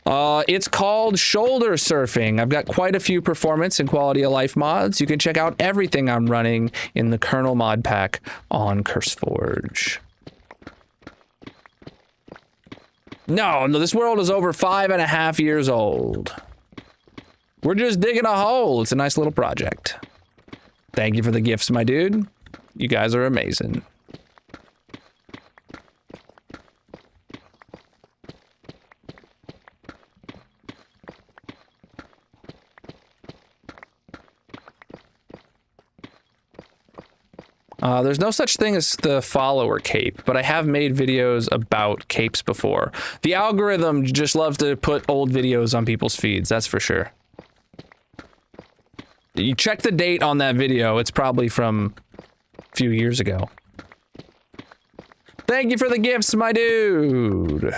It's called shoulder surfing. I've got quite a few performance and quality of life mods. You can check out everything I'm running in the Colonel mod pack on CurseForge. No, this world is over 5.5 years old. We're just digging a hole. It's a nice little project. Thank you for the gifts, my dude. You guys are amazing. There's no such thing as the follower cape, but I have made videos about capes before. The algorithm just loves to put old videos on people's feeds, that's for sure. You check the date on that video, it's probably from a few years ago. Thank you for the gifts, my dude.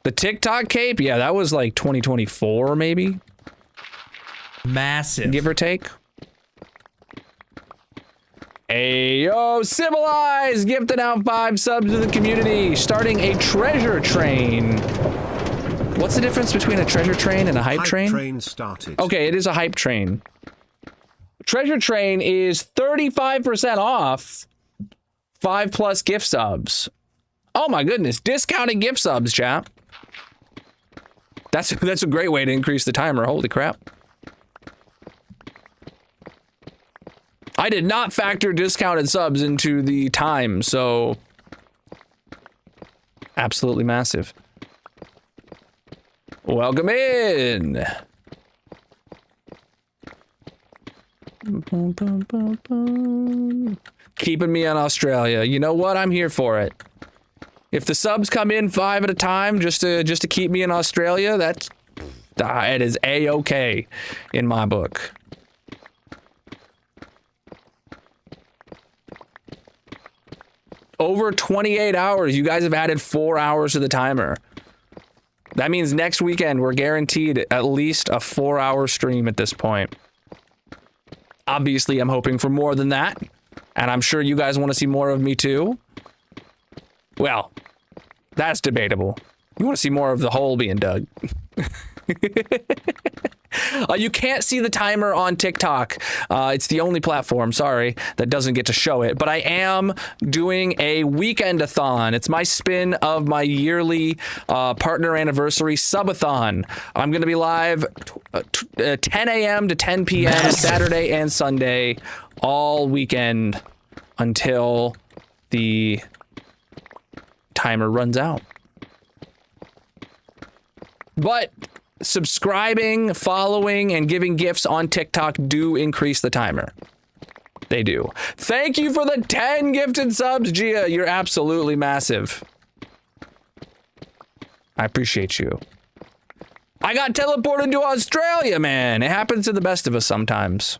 The TikTok cape? Yeah, that was like 2024, maybe? Massive. Give or take. Ayo, Civilized! Gifted out 5 subs to the community. Starting a treasure train. What's the difference between a treasure train and a hype train? Hype train started. Okay, it is a hype train. Treasure train is 35% off 5+ gift subs. Oh my goodness, discounted gift subs, chat. That's a great way to increase the timer. Holy crap. I did not factor discounted subs into the time, so absolutely massive. Welcome in. Keeping me on Australia. You know what? I'm here for it. If the subs come in 5 at a time just to keep me in Australia, it is A-okay in my book. Over 28 hours. You guys have added 4 hours to the timer. That means next weekend we're guaranteed at least a 4-hour stream at this point. Obviously, I'm hoping for more than that. And I'm sure you guys want to see more of me too. Well, that's debatable. You want to see more of the hole being dug. You can't see the timer on TikTok. It's the only platform, sorry, that doesn't get to show it. But I am doing a Weekend-a-thon. It's my spin of my yearly partner anniversary subathon. I'm going to be live 10 a.m. to 10 p.m. Saturday and Sunday, all weekend until the timer runs out. But subscribing, following, and giving gifts on TikTok do increase the timer. They do. Thank you for the 10 gifted subs, Gia. You're absolutely massive. I appreciate you. I got teleported to Australia, man. It happens to the best of us sometimes.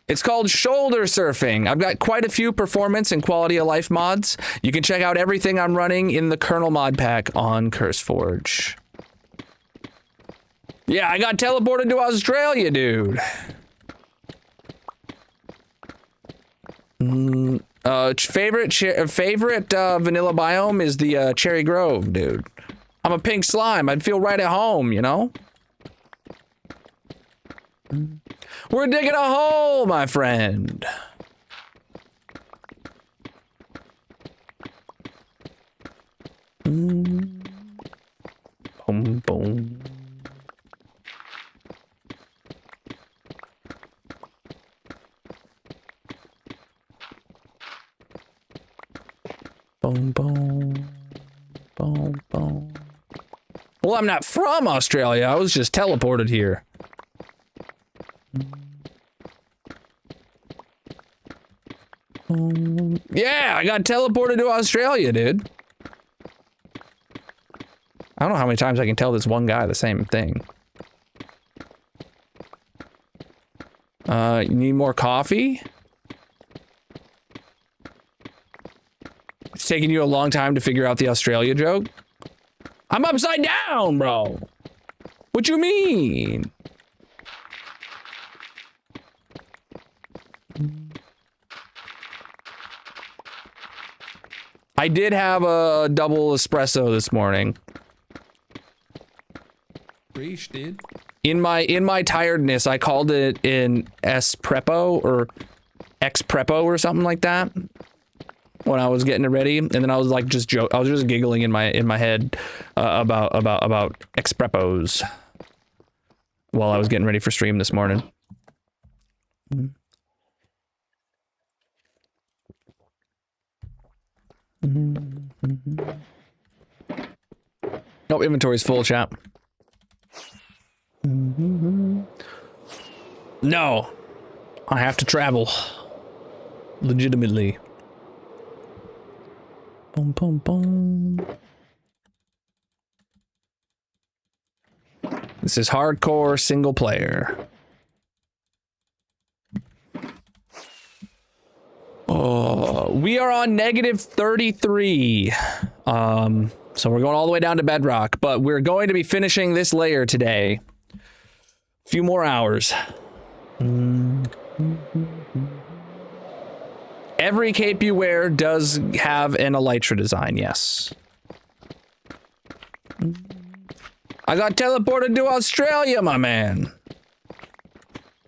It's called shoulder surfing. I've got quite a few performance and quality of life mods. You can check out everything I'm running in the Colonel mod pack on CurseForge. Yeah, I got teleported to Australia, dude. Favorite vanilla biome is the Cherry Grove, dude. I'm a pink slime. I'd feel right at home, you know? We're digging a hole, my friend. Boom, boom. Boom, boom. Boom, boom. Well, I'm not from Australia. I was just teleported here. Yeah, I got teleported to Australia, dude. I don't know how many times I can tell this one guy the same thing. You need more coffee? It's taking you a long time to figure out the Australia joke? I'm upside down, bro. What you mean? I did have a double espresso this morning. Preach, dude. In my tiredness, I called it an espresso or ex-prepo or something like that when I was getting it ready, and then I was like I was just giggling in my head about ex-prepos while I was getting ready for stream this morning. Oh, inventory's full, chat. No, I have to travel. Legitimately. Boom, boom, boom. This is hardcore single player. Oh, we are on -33. So we're going all the way down to bedrock, but we're going to be finishing this layer today. A few more hours. Every cape you wear does have an elytra design, yes. I got teleported to Australia, my man.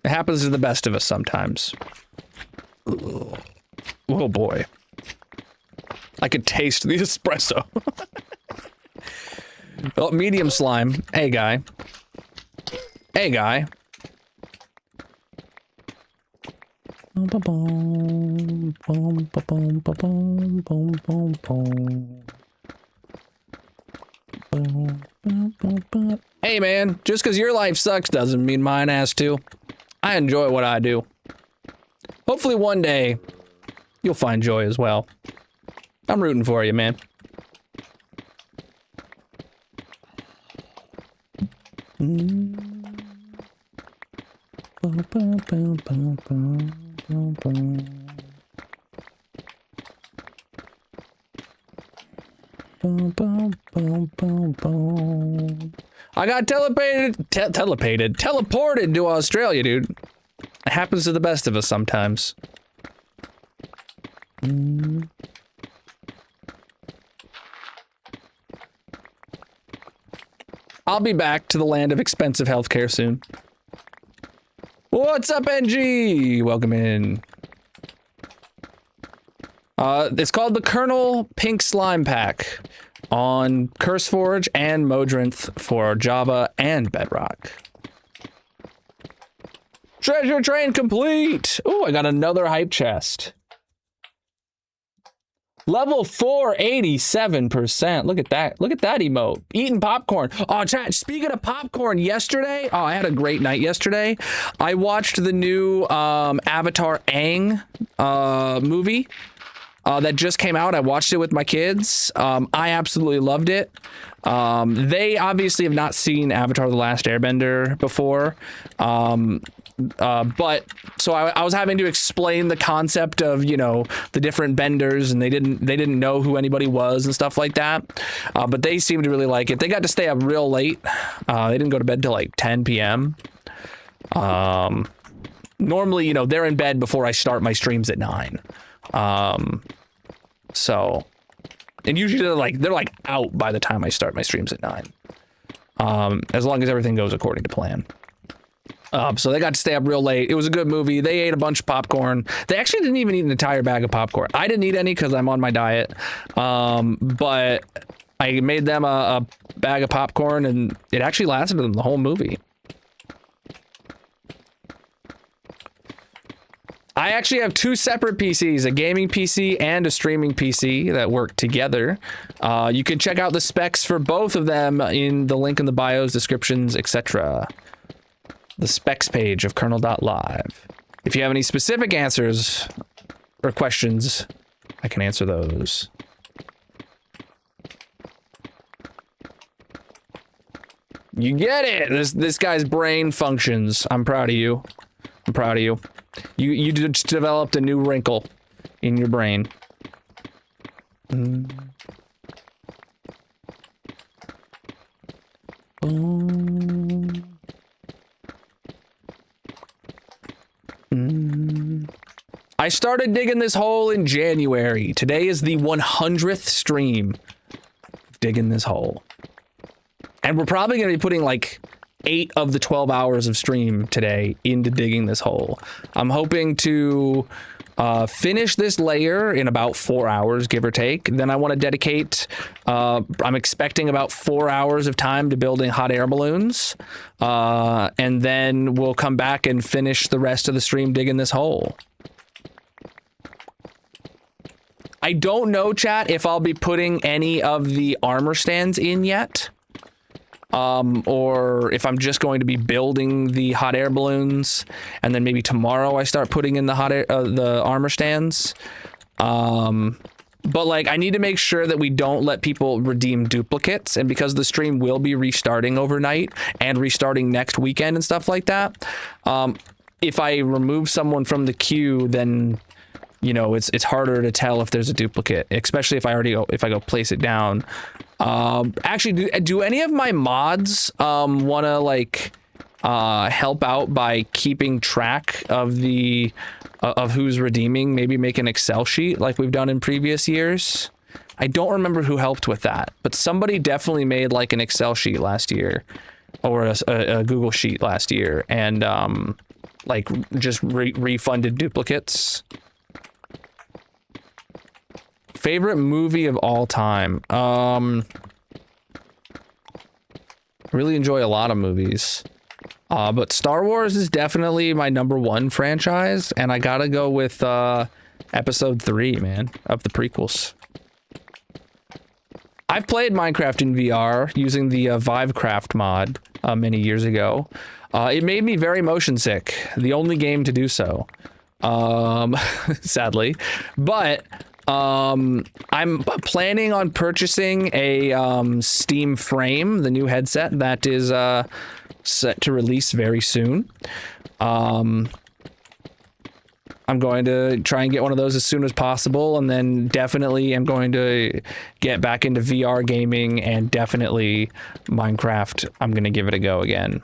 It happens to the best of us sometimes. Ugh. Oh boy. I could taste the espresso. Oh, medium slime. Hey, guy. Hey, guy. Hey, man. Just because your life sucks doesn't mean mine has to. I enjoy what I do. Hopefully one day, you'll find joy as well. I'm rooting for you, man. I got teleported to Australia, dude. It happens to the best of us sometimes. I'll be back to the land of expensive healthcare soon. What's up, NG? Welcome in. It's called the Colonel Pink Slime Pack on CurseForge and Modrinth for Java and Bedrock. Treasure train complete! Ooh, I got another hype chest. Level 4, 87%. Look at that. Look at that emote. Eating popcorn. Oh, chat, speaking of popcorn, yesterday, oh, I had a great night yesterday. I watched the new Avatar Aang movie that just came out. I watched it with my kids. I absolutely loved it. They obviously have not seen Avatar: The Last Airbender before. But so I was having to explain the concept of, you know, the different benders, and they didn't know who anybody was and stuff like that. But they seemed to really like it. They got to stay up real late. They didn't go to bed till like 10 p.m. Normally, you know, they're in bed before I start my streams at 9. So, and usually they're like out by the time I start my streams at 9. As long as everything goes according to plan. So they got to stay up real late. It was a good movie. They ate a bunch of popcorn. They actually didn't even eat an entire bag of popcorn. I didn't eat any because I'm on my diet. But I made them a bag of popcorn, and it actually lasted them the whole movie. I actually have 2 separate PCs, a gaming PC and a streaming PC that work together. You can check out the specs for both of them in the link in the bios, descriptions, etc. The specs page of Colonal.live. If you have any specific answers or questions, I can answer those. You get it! This guy's brain functions. I'm proud of you. I'm proud of you. You just developed a new wrinkle in your brain. I started digging this hole in January. Today is the 100th stream of digging this hole. And we're probably going to be putting like 8 of the 12 hours of stream today into digging this hole. I'm hoping to finish this layer in about 4 hours, give or take. Then I want to dedicate, I'm expecting about 4 hours of time to building hot air balloons. And then we'll come back and finish the rest of the stream digging this hole. I don't know, chat, if I'll be putting any of the armor stands in yet. Or if I'm just going to be building the hot air balloons, and then maybe tomorrow I start putting in the the armor stands. But like, I need to make sure that we don't let people redeem duplicates, and because the stream will be restarting overnight and restarting next weekend and stuff like that, if I remove someone from the queue, then you know it's harder to tell if there's a duplicate, especially if I go place it down. Actually, do any of my mods want to like help out by keeping track of the of who's redeeming? Maybe make an Excel sheet like we've done in previous years. I don't remember who helped with that, but somebody definitely made like an Excel sheet last year, or a Google sheet last year, and like just refunded duplicates. Favorite movie of all time? Really enjoy a lot of movies. But Star Wars is definitely my #1 franchise, and I gotta go with episode 3, man, of the prequels. I've played Minecraft in VR using the Vivecraft mod many years ago. It made me very motion sick. The only game to do so. Sadly. But I'm planning on purchasing a Steam Frame, the new headset that is set to release very soon. I'm going to try and get one of those as soon as possible, and then definitely am going to get back into VR gaming, and definitely Minecraft, I'm going to give it a go again.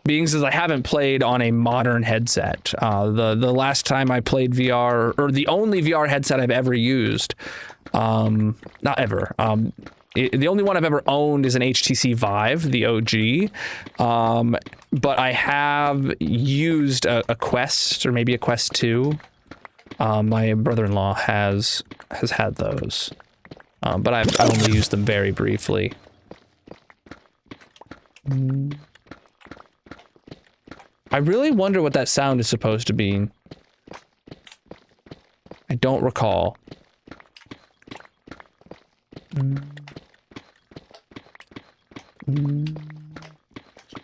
Being as I haven't played on a modern headset. The last time I played VR, or the only VR headset I've ever used, not ever, the only one I've ever owned is an HTC Vive, the OG, but I have used a Quest, or maybe a Quest 2. My brother-in-law has had those, but I've only used them very briefly. I really wonder what that sound is supposed to be. I don't recall.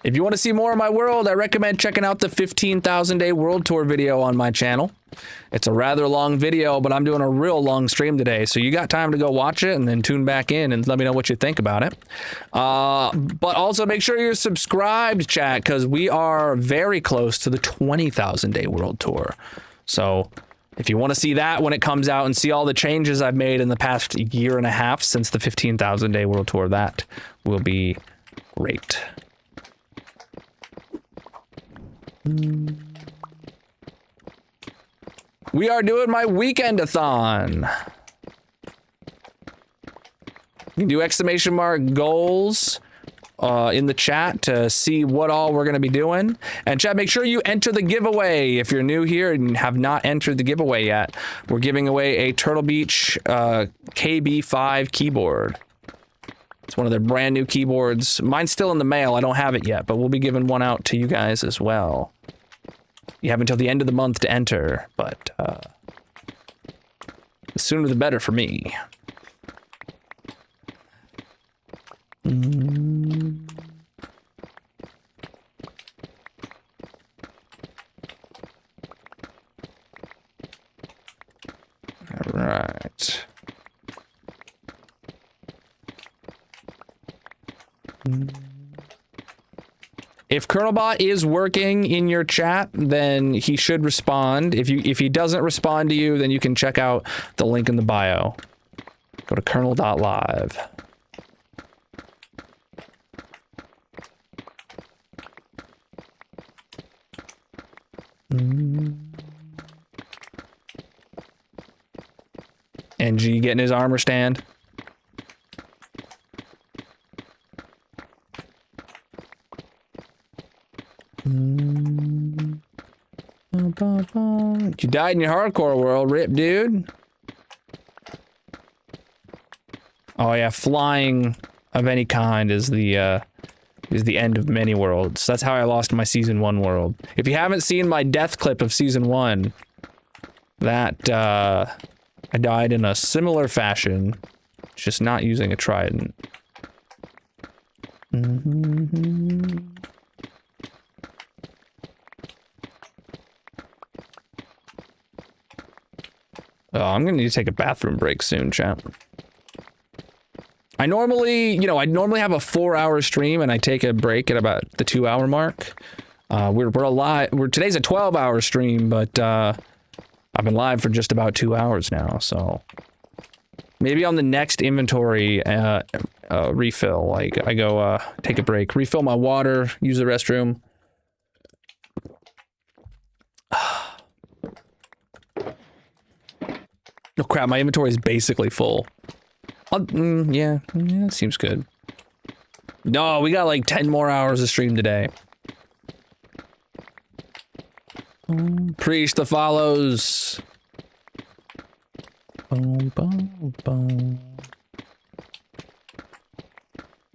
If you want to see more of my world, I recommend checking out the 15,000 Day World Tour video on my channel. It's a rather long video, but I'm doing a real long stream today, so you got time to go watch it and then tune back in and let me know what you think about it. But also make sure you're subscribed, chat, because we are very close to the 20,000 day world tour. So if you want to see that when it comes out and see all the changes I've made in the past year and a half since the 15,000 day world tour, that will be great. We are doing my weekend-a-thon. You can do exclamation mark goals in the chat to see what all we're going to be doing. And chat, make sure you enter the giveaway. If you're new here and have not entered the giveaway yet, we're giving away a Turtle Beach KB5 keyboard. It's one of their brand new keyboards. Mine's still in the mail. I don't have it yet, but we'll be giving one out to you guys as well. You have until the end of the month to enter, but the sooner the better for me. All right. If Colonelbot is working in your chat, then he should respond. If he doesn't respond to you, then you can check out the link in the bio. Go to colonel.live. NG getting his armor stand. You died in your hardcore world, rip, dude. Oh yeah, flying of any kind is the end of many worlds. That's how I lost my season 1 world. If you haven't seen my death clip of season 1, that I died in a similar fashion, just not using a trident. Oh, I'm gonna need to take a bathroom break soon, chat. I normally have a 4-hour stream and I take a break at about the 2-hour mark. We're alive. Today's a 12-hour stream, but I've been live for just about 2 hours now, so maybe on the next inventory refill, like I go take a break, refill my water, use the restroom. Oh crap, my inventory is basically full. Yeah, that seems good. No, we got like 10 more hours of stream today. Preach the follows. Boom, boom, boom.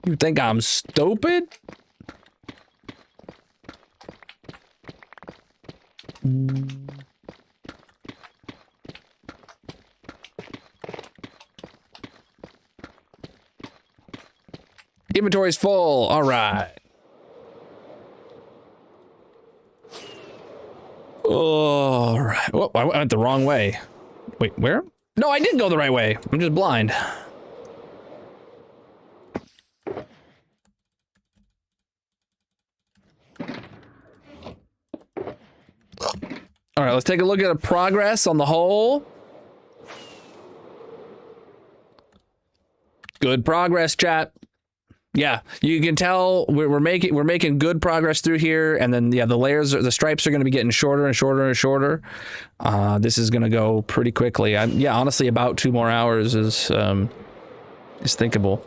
You think I'm stupid? Inventory's full. All right. All right. Oh, I went the wrong way. Wait, where? No, I did go the right way. I'm just blind. All right, let's take a look at the progress on the whole. Good progress, chat. Yeah, you can tell we're making good progress through here, and then yeah, the stripes are going to be getting shorter and shorter and shorter. This is going to go pretty quickly. Yeah, honestly, about 2 more hours is thinkable.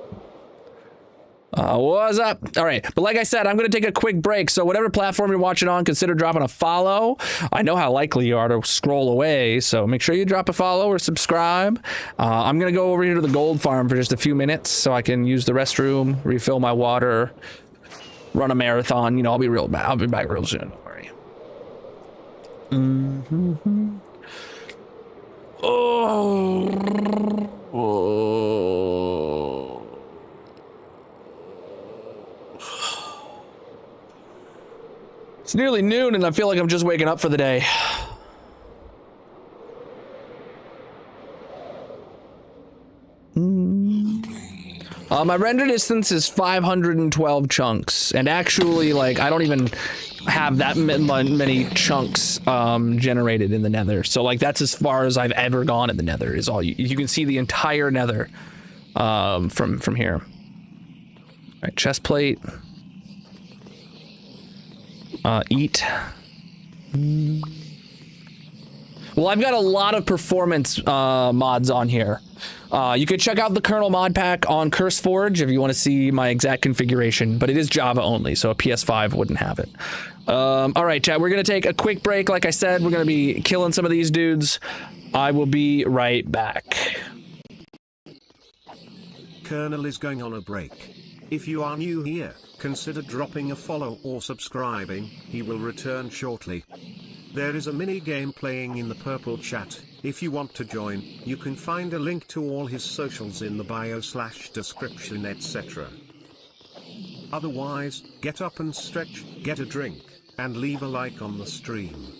What's up? All right, but like I said, I'm going to take a quick break. So whatever platform you're watching on, consider dropping a follow. I know how likely you are to scroll away, so make sure you drop a follow or subscribe. I'm going to go over here to the gold farm for just a few minutes so I can use the restroom, refill my water, run a marathon. You know, I'll be back real soon. Don't worry. It's nearly noon and I feel like I'm just waking up for the day. My render distance is 512 chunks, and actually, like, I don't even have that many chunks generated in the nether. So, like, that's as far as I've ever gone in the nether, is all you can see the entire nether from here. All right, chest plate. Eat. Well, I've got a lot of performance mods on here. You could check out the Colonal mod pack on CurseForge if you want to see my exact configuration, but it is Java only, so a PS5 wouldn't have it. All right, chat, we're going to take a quick break. Like I said, we're going to be killing some of these dudes. I will be right back. Colonel is going on a break. If you are new here, consider dropping a follow or subscribing. He will return shortly. There is a mini game playing in the purple chat. If you want to join, you can find a link to all his socials in the bio/description, etc. Otherwise, get up and stretch, get a drink, and leave a like on the stream.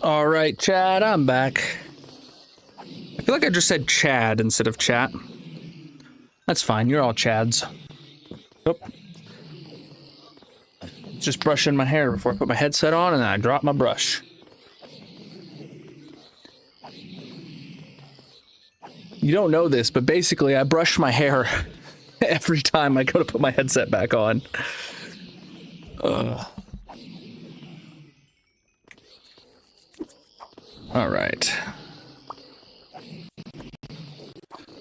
All right, Chad, I'm back. I feel like I just said Chad instead of chat. That's fine, you're all Chads. Oh. Just brushing my hair before I put my headset on, and then I drop my brush. You don't know this, but basically I brush my hair every time I go to put my headset back on. All right.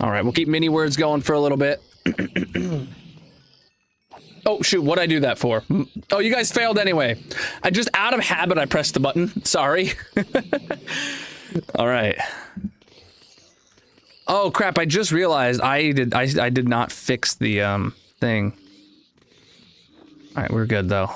All right, we'll keep mini words going for a little bit. Oh, shoot, what'd I do that for? Oh, you guys failed anyway. I just, out of habit, I pressed the button. Sorry. All right. Oh, crap, I just realized I did not fix the, thing. All right, we're good, though.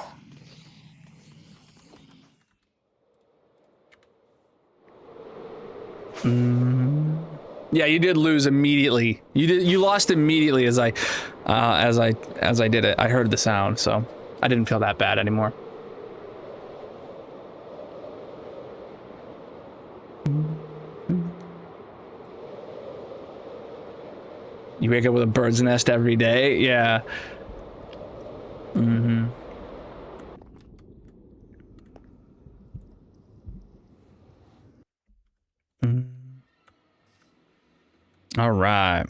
Yeah, you did lose immediately. You lost immediately as I did it. I heard the sound, so I didn't feel that bad anymore. You wake up with a bird's nest every day? Yeah. Mm-hmm. All right.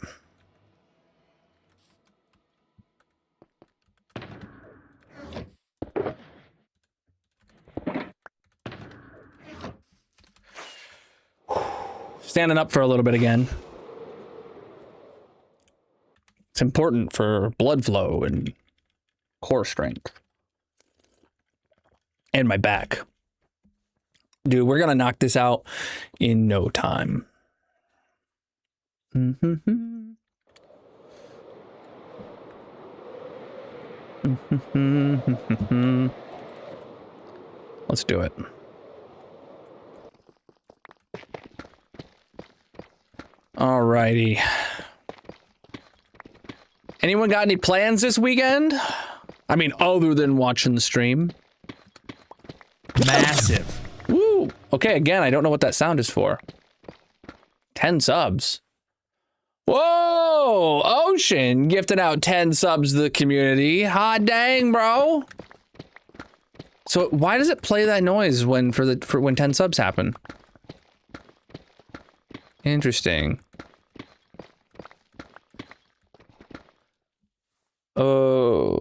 Standing up for a little bit again. It's important for blood flow and core strength. And my back. Dude, we're gonna knock this out in no time. Let's do it. Alrighty. Anyone got any plans this weekend? I mean, other than watching the stream. Massive. Woo! Okay, again, I don't know what that sound is for. 10 subs. Whoa! Ocean gifted out 10 subs to the community. Hot dang, bro. So why does it play that noise when when 10 subs happen? Interesting. Oh.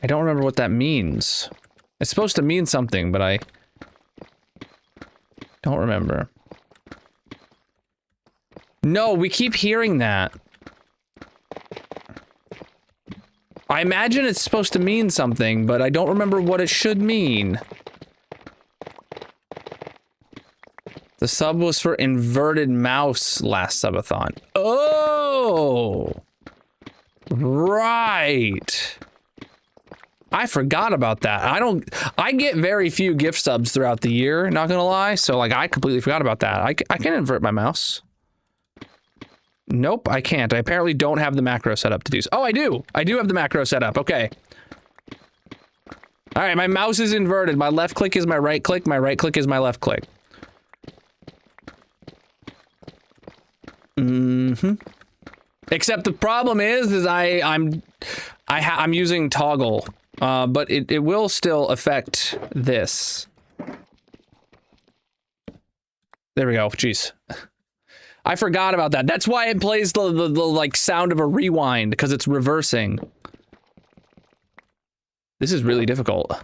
I don't remember what that means. It's supposed to mean something, but I don't remember. No, we keep hearing that. I imagine it's supposed to mean something, but I don't remember what it should mean. The sub was for inverted mouse last subathon. Oh! Right. I forgot about that. I get very few gift subs throughout the year, not gonna lie, so like I completely forgot about that. I can invert my mouse. Nope, I can't. I apparently don't have the macro set up to do so. Oh, I do! I do have the macro set up, okay. Alright, my mouse is inverted. My left click is my right click is my left click. Mm-hmm. Except the problem is I'm using toggle. But it will still affect this. There we go. Jeez. I forgot about that. That's why it plays the like sound of a rewind, because it's reversing. This is really difficult.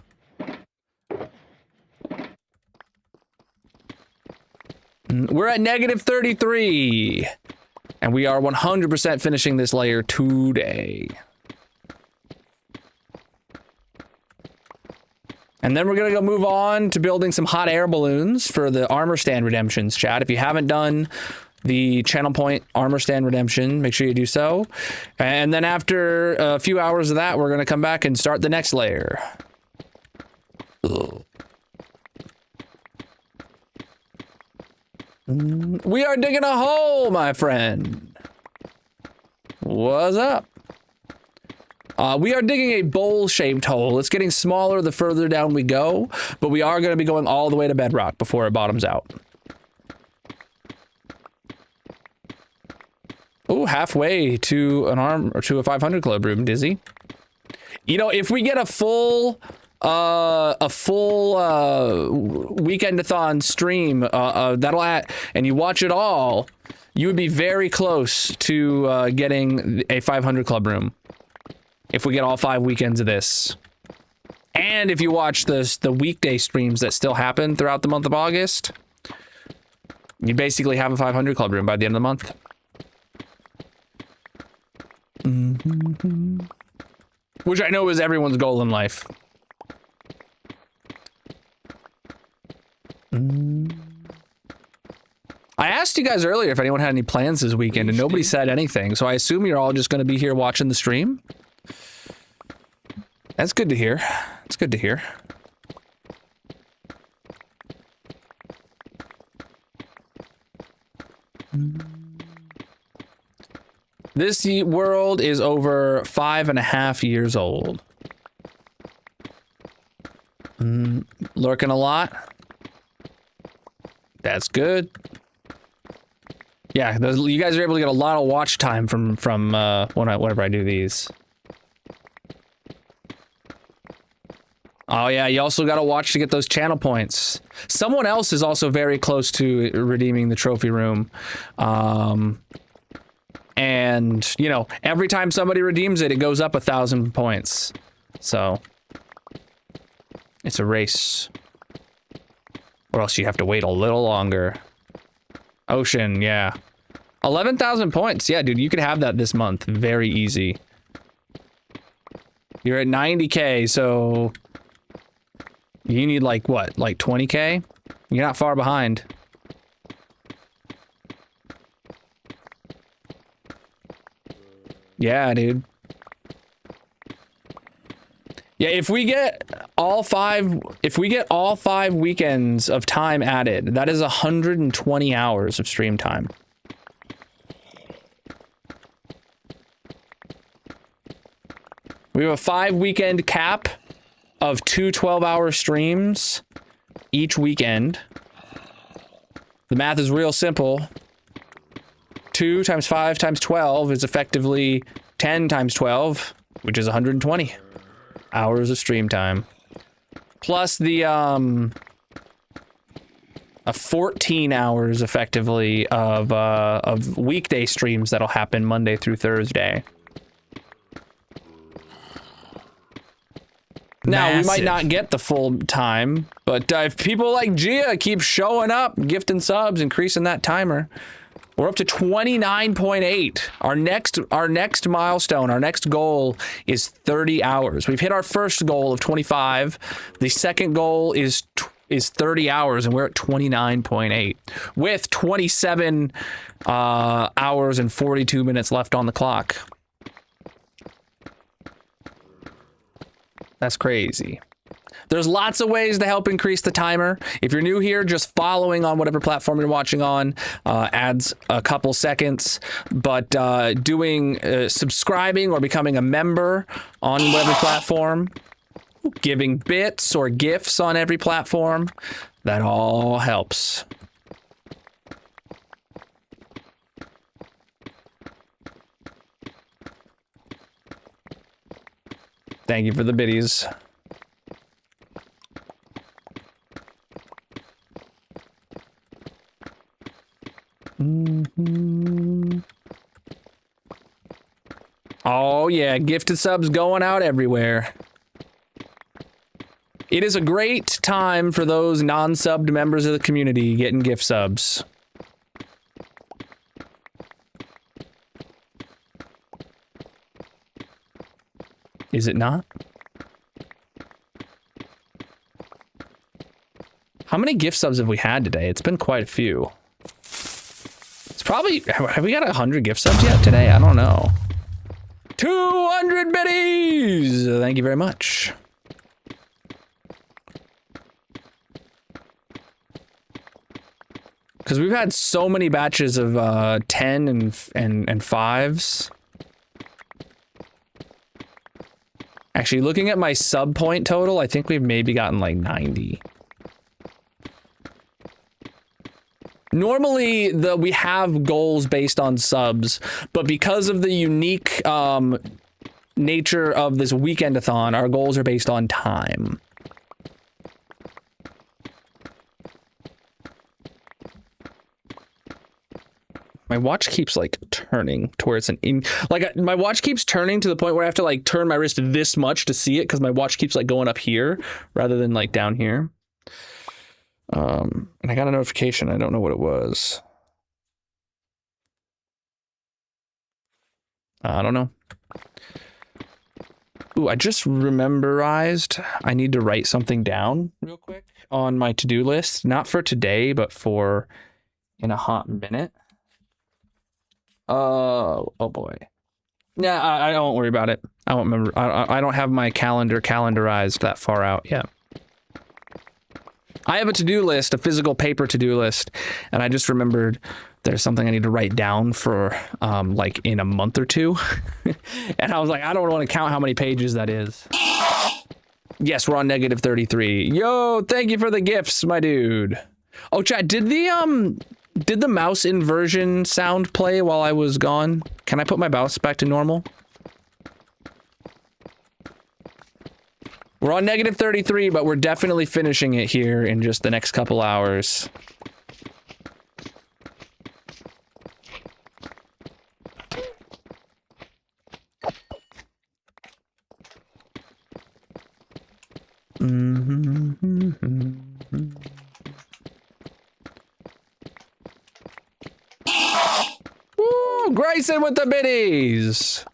We're at -33. And we are 100% finishing this layer today. And then we're gonna go move on to building some hot air balloons for the armor stand redemptions, chat. If you haven't done the channel point armor stand redemption, make sure you do so. And then after a few hours of that, we're gonna come back and start the next layer. Ugh. We are digging a hole, my friend. What's up? We are digging a bowl-shaped hole. It's getting smaller the further down we go, but we are going to be going all the way to bedrock before it bottoms out. Oh, halfway to an arm or to a 500 club room, Dizzy. You know, if we get a full Weekend-a-thon stream, and you watch it all, you would be very close to getting a 500 club room. If we get all 5 weekends of this. And if you watch the weekday streams that still happen throughout the month of August, you basically have a 500 club room by the end of the month. Mm-hmm. Which I know is everyone's goal in life. I asked you guys earlier if anyone had any plans this weekend, and nobody said anything, so I assume you're all just going to be here watching the stream? That's good to hear. It's good to hear. This world is over 5.5 years old. Lurking a lot. That's good. Yeah, you guys are able to get a lot of watch time from whenever I do these. Oh yeah, you also got to watch to get those channel points. Someone else is also very close to redeeming the trophy room. And, you know, every time somebody redeems it, it goes up 1,000 points. So, it's a race. Or else you have to wait a little longer. Ocean, yeah. 11,000 points. Yeah, dude, you could have that this month. Very easy. You're at 90K, so... You need like what? Like 20K? You're not far behind. Yeah, dude. Yeah, if we get all 5 weekends of time added, that is 120 hours of stream time. We have a 5 weekend cap of 2 12-hour streams each weekend. The math is real simple. 2 times 5 times 12 is effectively 10 times 12, which is 120 hours of stream time. Plus the 14 hours effectively of weekday streams that'll happen Monday through Thursday. Now, we might not get the full time, but if people like Gia keep showing up, gifting subs, increasing that timer, we're up to 29.8. Our next milestone, our next goal is 30 hours. We've hit our first goal of 25. The second goal is 30 hours, and we're at 29.8 with 27 hours and 42 minutes left on the clock. That's crazy. There's lots of ways to help increase the timer. If you're new here, just following on whatever platform you're watching on adds a couple seconds. But subscribing or becoming a member on whatever platform, giving bits or gifts on every platform, that all helps. Thank you for the biddies. Oh yeah, gifted subs going out everywhere. It is a great time for those non-subbed members of the community getting gift subs. Is it not? How many gift subs have we had today? It's been quite a few. It's probably... Have we got 100 gift subs yet today? I don't know. 200 biddies! Thank you very much. Because we've had so many batches of 10 and 5s. Actually, looking at my sub point total, I think we've maybe gotten like 90. Normally, we have goals based on subs, but because of the unique nature of this weekend-a-thon, our goals are based on time. My watch keeps like turning towards my watch keeps turning to the point where I have to like turn my wrist this much to see it because my watch keeps like going up here rather than like down here. And I got a notification. I don't know what it was. I don't know. Ooh, I just rememberized I need to write something down real quick on my to-do list. Not for today, but for in a hot minute. Oh boy. Yeah, I don't worry about it. I won't remember. I don't have my calendarized that far out yet. I have a to-do list, a physical paper to-do list, and I just remembered there's something I need to write down for like in a month or two. And I was like, I don't want to count how many pages that is. Yes, we're on negative 33. Yo, thank you for the gifts, my dude. Oh, chat, did the mouse inversion sound play while I was gone? Can I put my mouse back to normal? We're on negative 33, but we're definitely finishing it here in just the next couple hours. Woo, Grayson with the biddies.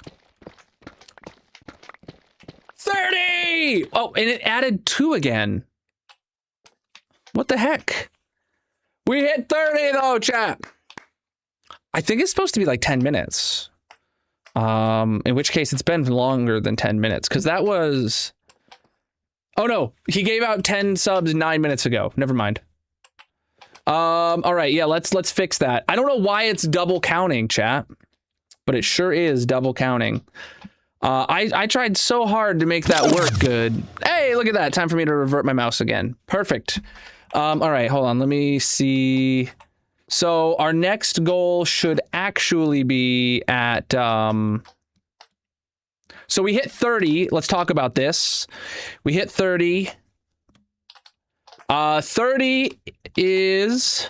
30! Oh, and it added 2 again. What the heck? We hit 30 though, chat. I think it's supposed to be like 10 minutes. In which case it's been longer than 10 minutes because that was... Oh no, he gave out 10 subs 9 minutes ago. Never mind. All right, yeah, let's fix that. I don't know why it's double counting, chat, but it sure is double counting. I tried so hard to make that work good. Hey, look at that. Time for me to revert my mouse again. Perfect. All right, hold on. Let me see. So our next goal should actually be at... So we hit 30. Let's talk about this. We hit 30. 30 is...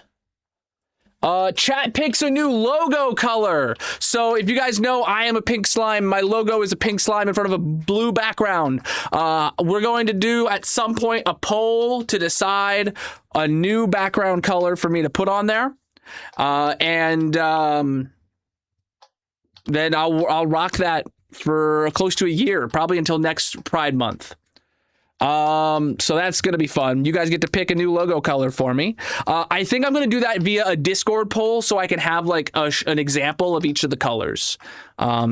chat picks a new logo color. So if you guys know, I am a pink slime. My logo is a pink slime in front of a blue background. We're going to do at some point a poll to decide a new background color for me to put on there. Then I'll rock that for close to a year, probably until next Pride Month. So that's gonna be fun. You guys get to pick a new logo color for me. I think I'm gonna do that via a Discord poll so I can have like an example of each of the colors.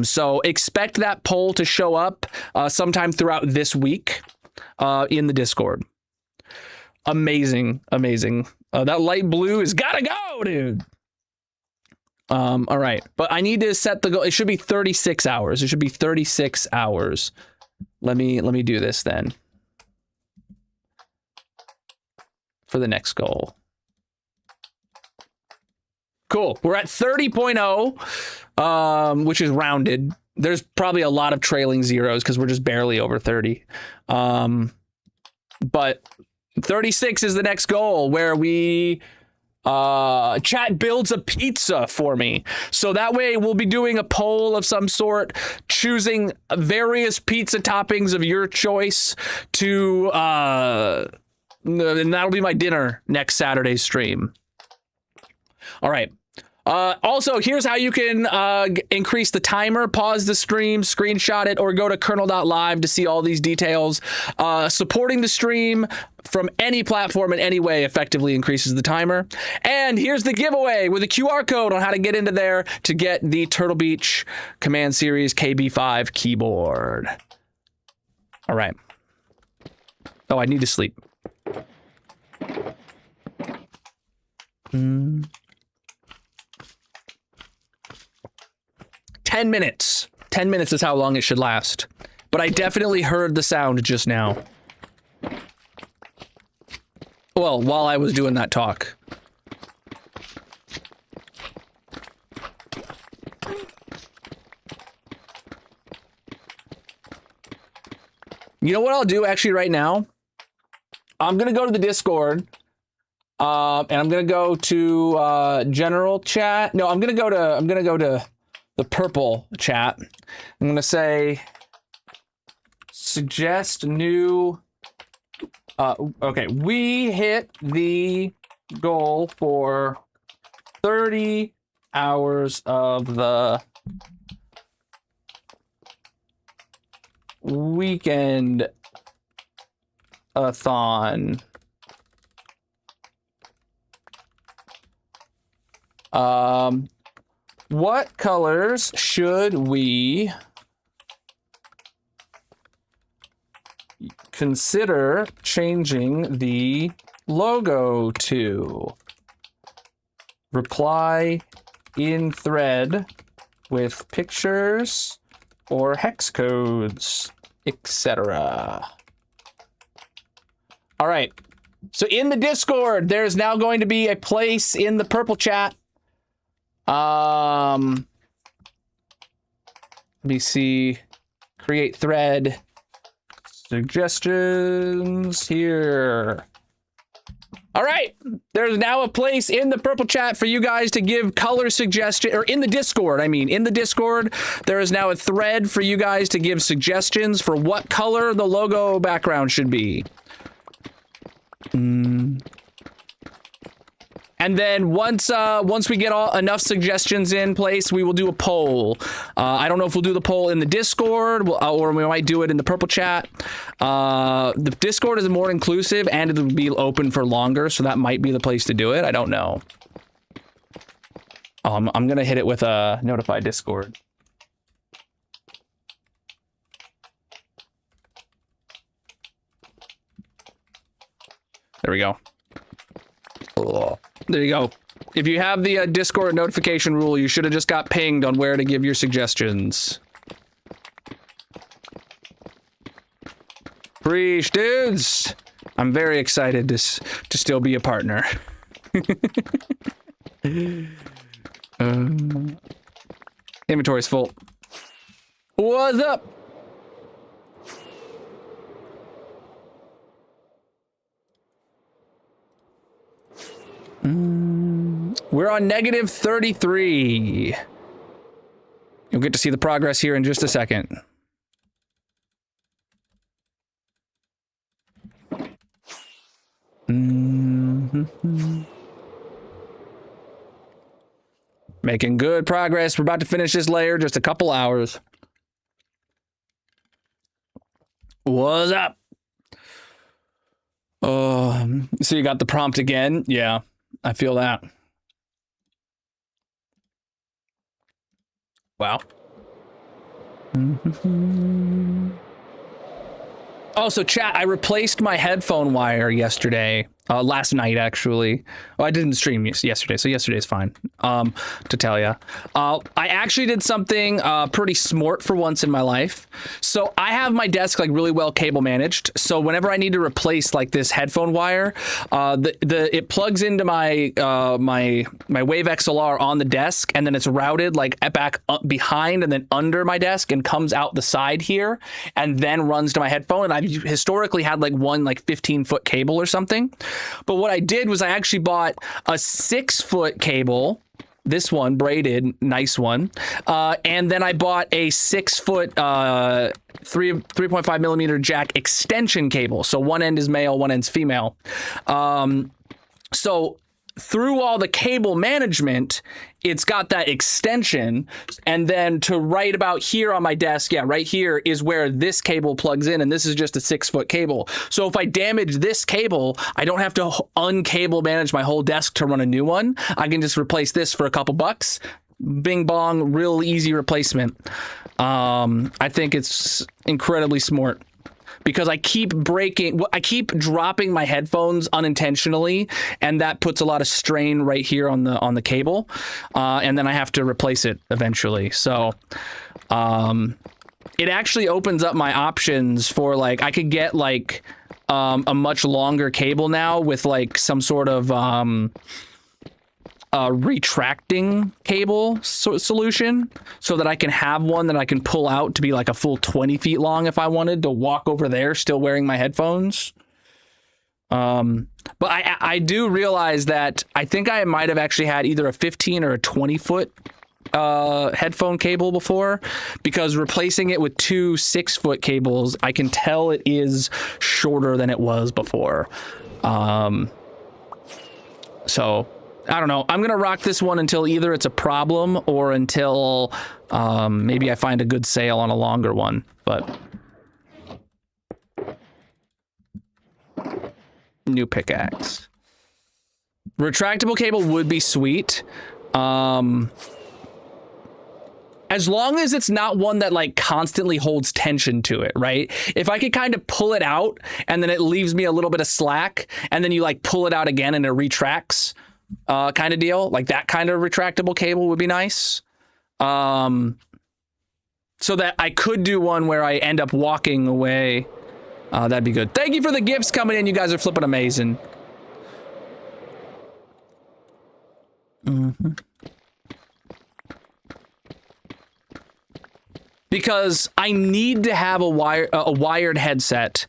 So expect that poll to show up sometime throughout this week in the Discord. Amazing. That light blue has gotta go, dude. All right, but I need to set the goal. It should be 36 hours. It should be 36 hours. Let me do this then. For the next goal. Cool. We're at 30.0, which is rounded. There's probably a lot of trailing zeros because we're just barely over 30. But 36 is the next goal where we chat builds a pizza for me. So that way we'll be doing a poll of some sort, choosing various pizza toppings of your choice to and that'll be my dinner next Saturday's stream. All right. Also, here's how you can increase the timer, pause the stream, screenshot it, or go to colonel.live to see all these details. Supporting the stream from any platform in any way effectively increases the timer. And here's the giveaway with a QR code on how to get into there to get the Turtle Beach Command Series KB5 keyboard. All right. Oh, I need to sleep. 10 minutes. 10 minutes is how long it should last. But I definitely heard the sound just now. Well, while I was doing that talk. You know what I'll do actually right now? I'm gonna go to the Discord, and I'm gonna go to general chat. No, I'm gonna go to the purple chat. I'm gonna say suggest new. Okay, we hit the goal for 30 hours of the Weekend-a-thon. What colors should we consider changing the logo to? Reply in thread with pictures or hex codes, etc. All right. So in the Discord, there's now going to be a place in the purple chat. Let me see. Create thread. Suggestions here. All right, there's now a place in the purple chat for you guys to give color suggestion, or in the Discord, in the Discord, there is now a thread for you guys to give suggestions for what color the logo background should be. And then once we get enough suggestions in place, we will do a poll. I don't know if we'll do the poll in the Discord or we might do it in the purple chat. The Discord is more inclusive and it'll be open for longer, so that might be the place to do it. I don't know. I'm gonna hit it with a notify Discord. There we go. Oh. There you go. If you have the Discord notification rule, you should have just got pinged on where to give your suggestions. Preach, dudes! I'm very excited to still be a partner. Inventory's full. What's up? We're on negative 33. You'll get to see the progress here in just a second. Making good progress. We're about to finish this layer, just a couple hours. What's up? So you got the prompt again? Yeah, I feel that. Wow. Oh, so chat, I replaced my headphone wire yesterday. Last night, actually. Oh, I didn't stream yesterday, so yesterday's fine. To tell ya. I actually did something pretty smart for once in my life. So I have my desk like really well cable managed. So whenever I need to replace like this headphone wire, it plugs into my my Wave XLR on the desk, and then it's routed like back up behind and then under my desk and comes out the side here, and then runs to my headphone. And I've historically had like one like 15-foot cable or something. But what I did was I actually bought a 6-foot cable, this one braided, nice one, and then I bought a 6-foot 3.5 millimeter jack extension cable. So one end is male, one end's female. So through all the cable management, it's got that extension, and then to right about here on my desk, yeah, right here is where this cable plugs in, and this is just a 6-foot cable. So if I damage this cable, I don't have to uncable manage my whole desk to run a new one. I can just replace this for a couple bucks. Bing bong, real easy replacement. I think it's incredibly smart. Because I keep dropping my headphones unintentionally, and that puts a lot of strain right here on the cable, and then I have to replace it eventually. So, it actually opens up my options for like I could get like a much longer cable now with like some sort of retracting cable solution so that I can have one that I can pull out to be like a full 20 feet long if I wanted to walk over there still wearing my headphones. But I do realize that I think I might have actually had either a 15 or a 20 foot headphone cable before, because replacing it with two 6-foot cables, I can tell it is shorter than it was before. So I don't know. I'm going to rock this one until either it's a problem or until maybe I find a good sale on a longer one. But new pickaxe. Retractable cable would be sweet. As long as it's not one that like constantly holds tension to it, right? If I could kind of pull it out and then it leaves me a little bit of slack and then you like pull it out again and it retracts, kind of deal, like that kind of retractable cable would be nice. So that I could do one where I end up walking away. That'd be good. Thank you for the gifts coming in. You guys are flipping amazing. Because I need to have a wired headset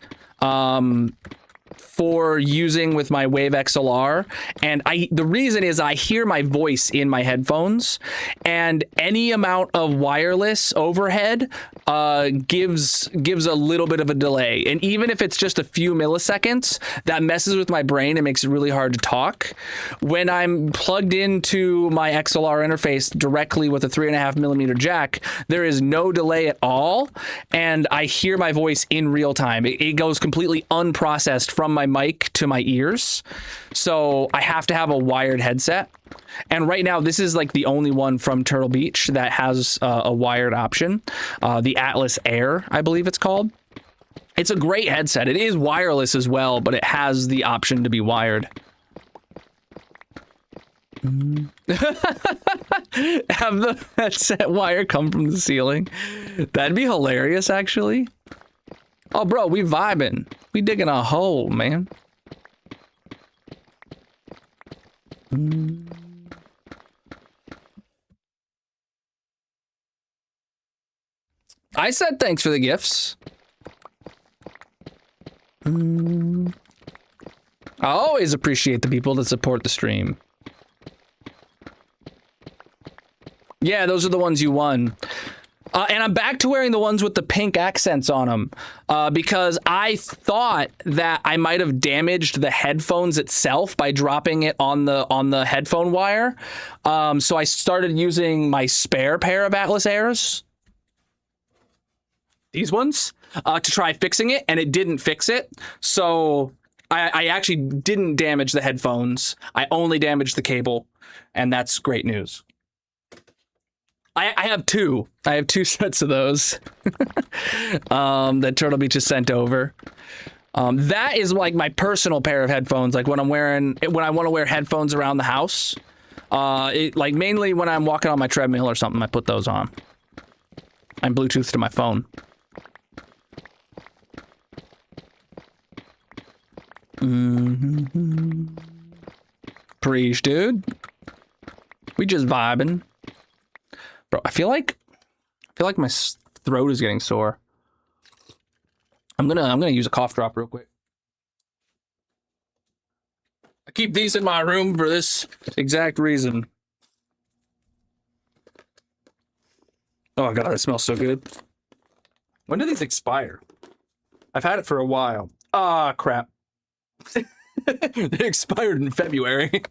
for using with my Wave XLR, and the reason is I hear my voice in my headphones, and any amount of wireless overhead gives a little bit of a delay, and even if it's just a few milliseconds, that messes with my brain and makes it really hard to talk. When I'm plugged into my XLR interface directly with a 3.5mm jack, there is no delay at all, and I hear my voice in real time. It goes completely unprocessed from my mic to my ears, so I have to have a wired headset. And right now, this is like the only one from Turtle Beach that has a wired option. The Atlas Air, I believe it's called. It's a great headset. It is wireless as well, but it has the option to be wired. Have the headset wire come from the ceiling. That'd be hilarious, actually. Oh, bro, we vibing. We digging a hole, man. I said thanks for the gifts. I always appreciate the people that support the stream. Yeah, those are the ones you won. And I'm back to wearing the ones with the pink accents on them because I thought that I might have damaged the headphones itself by dropping it on the headphone wire. So I started using my spare pair of Atlas Airs, these ones, to try fixing it, and it didn't fix it. So I actually didn't damage the headphones. I only damaged the cable, and that's great news. I have two. I have two sets of those that Turtle Beach has sent over. That is like my personal pair of headphones. Like when I want to wear headphones around the house. Like mainly when I'm walking on my treadmill or something, I put those on. I'm Bluetooth to my phone. Preach, dude. We just vibing. Bro, I feel like my throat is getting sore. I'm gonna use a cough drop real quick. I keep these in my room for this exact reason. Oh god, it smells so good. When do these expire? I've had it for a while. Ah, crap. They expired in February.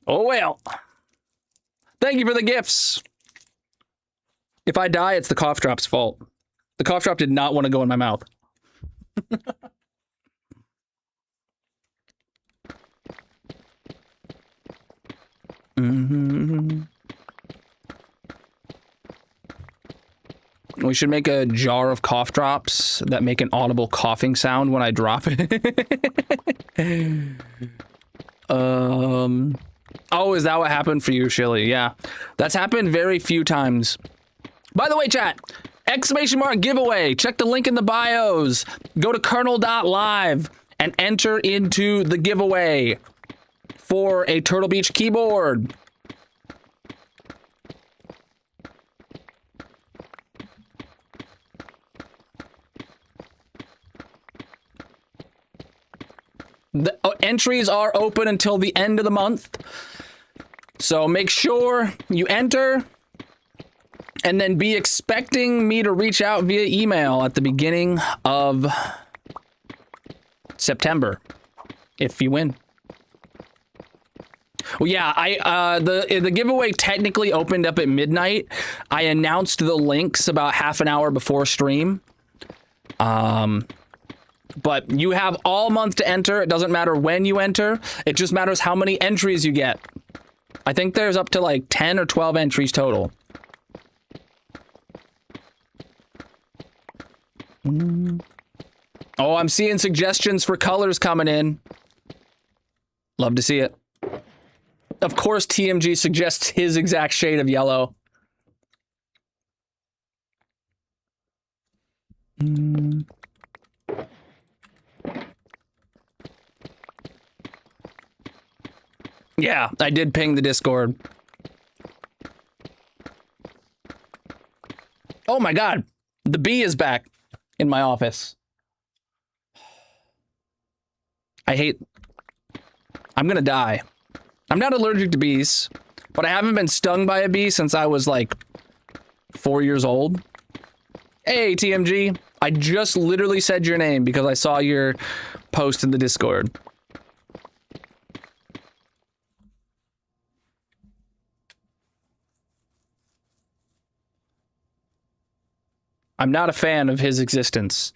Oh well. Thank you for the gifts. If I die, it's the cough drop's fault. The cough drop did not want to go in my mouth. We should make a jar of cough drops that make an audible coughing sound when I drop it. Oh, is that what happened for you, Shilly? Yeah, that's happened very few times. By the way, chat, ! Giveaway. Check the link in the bios. Go to Colonal.live and enter into the giveaway for a Turtle Beach keyboard. The entries are open until the end of the month, so make sure you enter and then be expecting me to reach out via email at the beginning of September if you win. Well, yeah, the giveaway technically opened up at midnight. I announced the links about half an hour before stream. But you have all month to enter. It doesn't matter when you enter. It just matters how many entries you get. I think there's up to like 10 or 12 entries total. Oh, I'm seeing suggestions for colors coming in. Love to see it. Of course, TMG suggests his exact shade of yellow. Yeah, I did ping the Discord. Oh my god, the bee is back in my office. I'm gonna die. I'm not allergic to bees, but I haven't been stung by a bee since I was like 4 years old. Hey, TMG. I just literally said your name because I saw your post in the Discord. I'm not a fan of his existence.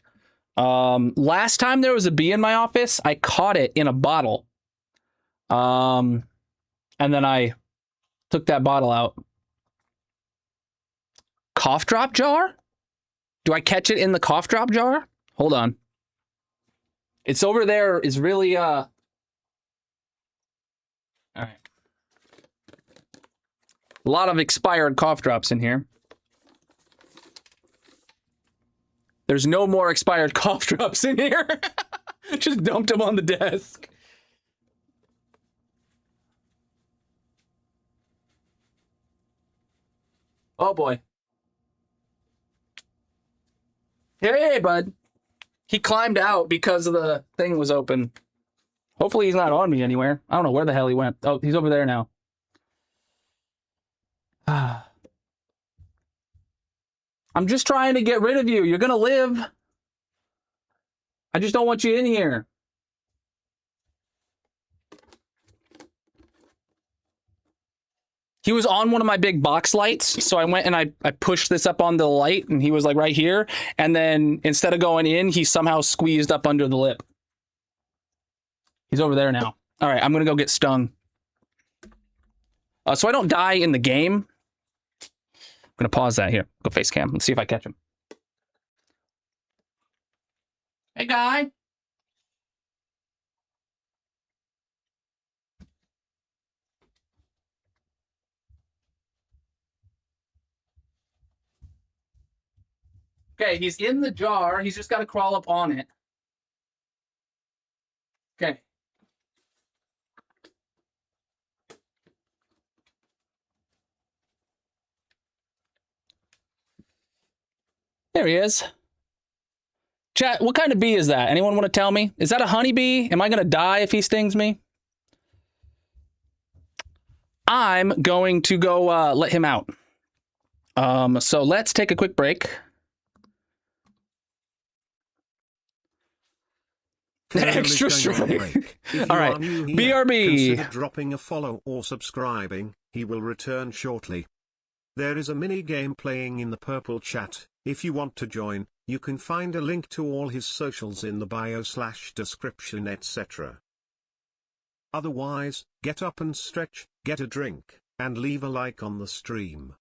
Last time there was a bee in my office, I caught it in a bottle. And then I took that bottle out. Cough drop jar? Do I catch it in the cough drop jar? Hold on. It's over there is really, all right. A lot of expired cough drops in here. There's no more expired cough drops in here. Just dumped them on the desk. Oh boy. Hey, bud. He climbed out because the thing was open. Hopefully he's not on me anywhere. I don't know where the hell he went. Oh, he's over there now. I'm just trying to get rid of you. You're gonna live. I just don't want you in here. He was on one of my big box lights, so I went and I pushed this up on the light, and he was like right here. And then instead of going in, he somehow squeezed up under the lip. He's over there now. All right, I'm gonna go get stung. So I don't die in the game. I'm gonna pause that here. Go face cam. Let's see if I catch him. Hey, guy. Okay, he's in the jar. He's just got to crawl up on it. Okay. There he is. Chat, what kind of bee is that? Anyone want to tell me? Is that a honeybee? Am I going to die if he stings me? I'm going to go let him out. So let's take a quick break. Extra strike. All right, BRB. Consider dropping a follow or subscribing. He will return shortly. There is a mini game playing in the purple chat. If you want to join, you can find a link to all his socials in the bio/description, etc. Otherwise, get up and stretch, get a drink, and leave a like on the stream.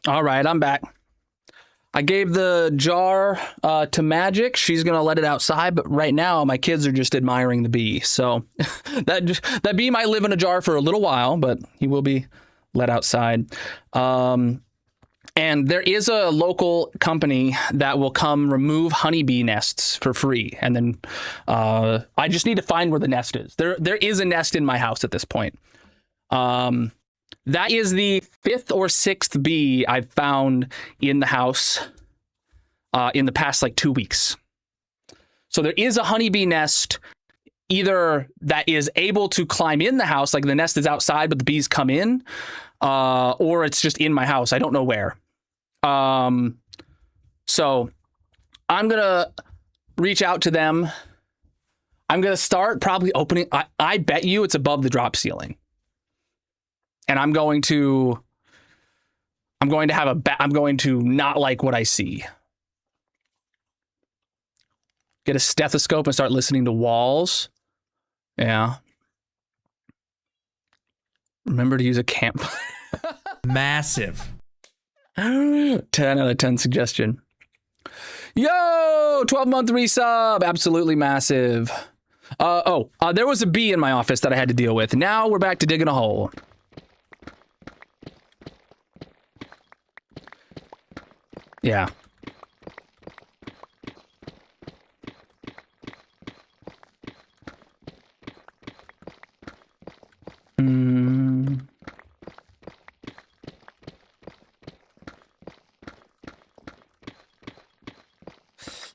All right, I'm back. I gave the jar to Magic. She's going to let it outside, but right now my kids are just admiring the bee. So that bee might live in a jar for a little while, but he will be let outside. And there is a local company that will come remove honeybee nests for free. And then I just need to find where the nest is. There is a nest in my house at this point. That is the 5th or 6th bee I've found in the house in the past like 2 weeks. So there is a honeybee nest either that is able to climb in the house, like the nest is outside, but the bees come in, or it's just in my house. I don't know where. So I'm going to reach out to them. I'm going to start probably opening. I bet you it's above the drop ceiling. And I'm going to not like what I see. Get a stethoscope and start listening to walls. Yeah. Remember to use a camp. Massive. 10 out of 10 suggestion. Yo, 12-month resub. Absolutely massive. There was a bee in my office that I had to deal with. Now we're back to digging a hole. Yeah.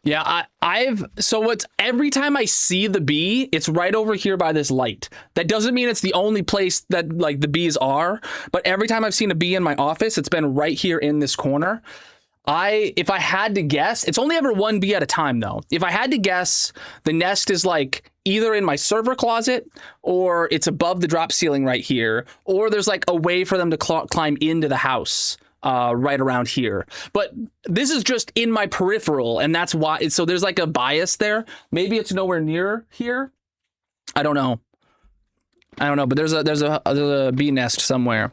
Yeah, every time I see the bee, it's right over here by this light. That doesn't mean it's the only place that like the bees are, but every time I've seen a bee in my office, it's been right here in this corner. If I had to guess, it's only ever one bee at a time though. If I had to guess, the nest is like either in my server closet or it's above the drop ceiling right here, or there's like a way for them to climb into the house right around here. But this is just in my peripheral, and that's why. So there's like a bias there. Maybe it's nowhere near here. I don't know, but there's a bee nest somewhere.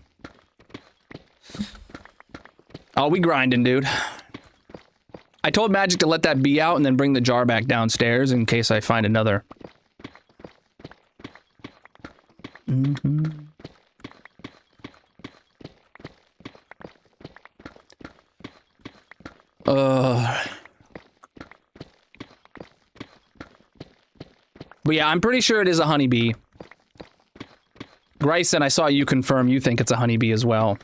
Oh, we grinding, dude. I told Magic to let that bee out and then bring the jar back downstairs in case I find another. But yeah, I'm pretty sure it is a honeybee. Bryson, I saw you confirm you think it's a honeybee as well.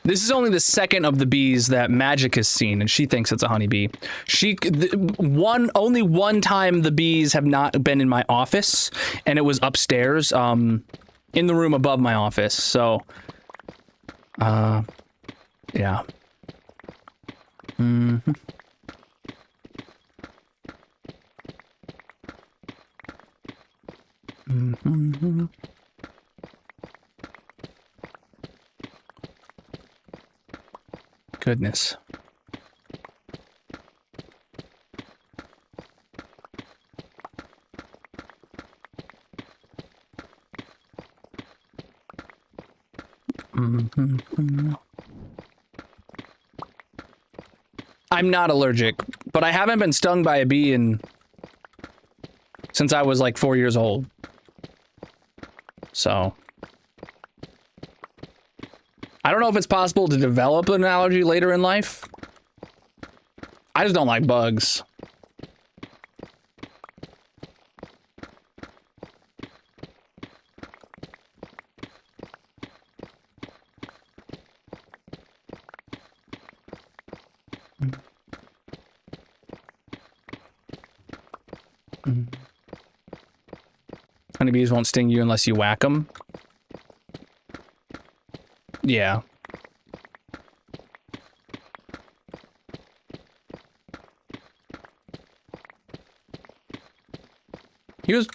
This is only the second of the bees that Magic has seen, and she thinks it's a honeybee. Only one time the bees have not been in my office, and it was upstairs, in the room above my office. So, yeah. Goodness. I'm not allergic, but I haven't been stung by a bee since I was like 4 years old. So I don't know if it's possible to develop an allergy later in life. I just don't like bugs. Honeybees won't sting you unless you whack them. Yeah.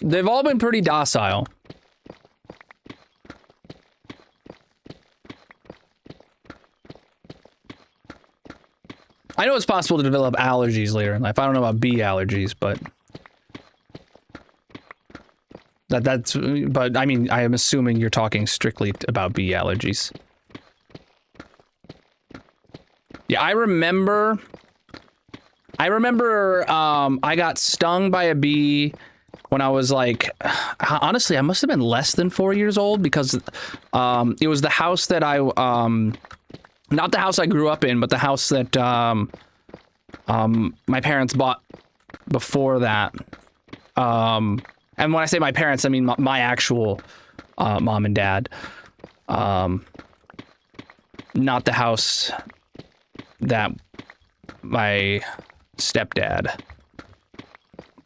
They've all been pretty docile. it's possible to develop allergies later in life. I don't know about bee allergies, but but I mean, I am assuming you're talking strictly about bee allergies. Yeah, I remember I got stung by a bee when I was like, honestly, I must have been less than 4 years old, because it was the house that not the house I grew up in, but the house that my parents bought before that. And when I say my parents, I mean my actual mom and dad. Not the house that my stepdad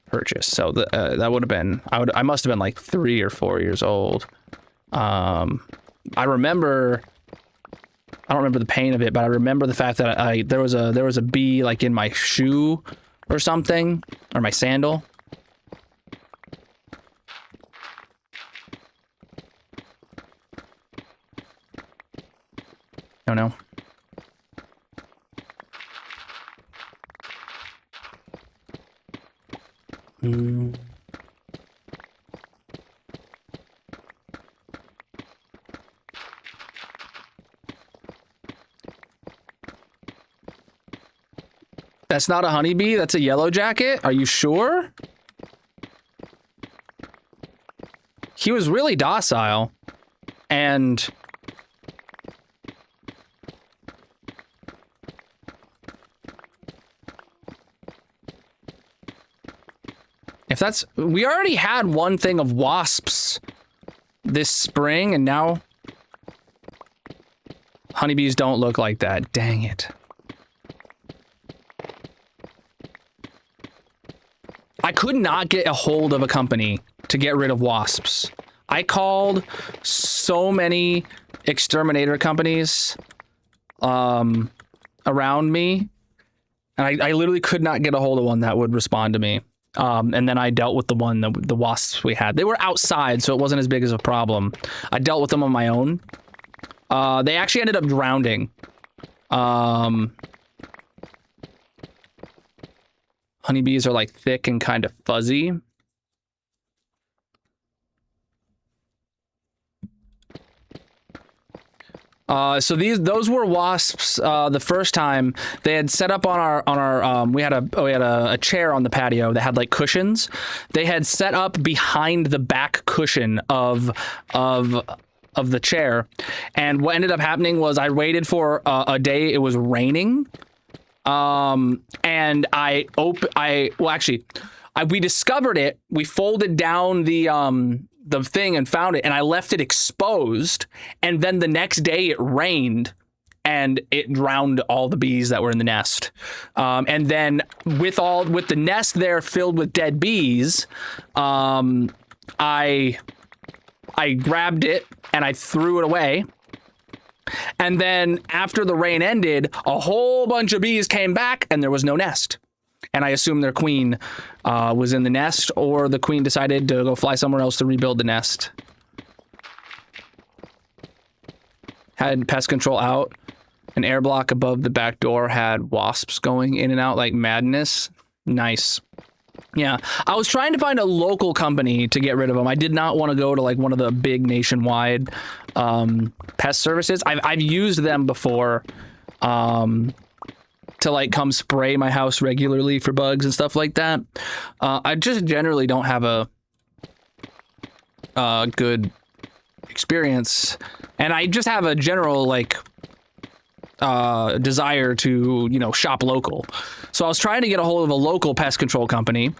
purchased. So that would have been, I must have been like 3 or 4 years old. I don't remember the pain of it, but I remember the fact that there was a bee like in my shoe or something, or my sandal. Oh no. That's not a honeybee, that's a yellow jacket? Are you sure? He was really docile. And if that's, we already had one thing of wasps this spring, and now honeybees don't look like that. Dang it. I could not get a hold of a company to get rid of wasps. I called so many exterminator companies around me, and I literally could not get a hold of one that would respond to me. And then I dealt with the wasps we had. They were outside, so it wasn't as big as a problem. I dealt with them on my own. They actually ended up drowning. Honeybees are like thick and kind of fuzzy. So those were wasps. The first time they had set up on our we had a chair on the patio that had like cushions. They had set up behind the back cushion of the chair, and what ended up happening was I waited for a day. It was raining, and we discovered it. We folded down the thing and found it, and I left it exposed, and then the next day it rained and it drowned all the bees that were in the nest. And then with the nest there filled with dead bees, I grabbed it and I threw it away. And then after the rain ended, a whole bunch of bees came back and there was no nest. And I assume their queen was in the nest, or the queen decided to go fly somewhere else to rebuild the nest. Had pest control out. An air block above the back door had wasps going in and out like madness. Nice. Yeah, I was trying to find a local company to get rid of them. I did not want to go to like one of the big nationwide pest services. I've used them before. To like come spray my house regularly for bugs and stuff like that. I just generally don't have a good experience, and I just have a general like desire to, you know, shop local. So I was trying to get a hold of a local pest control company,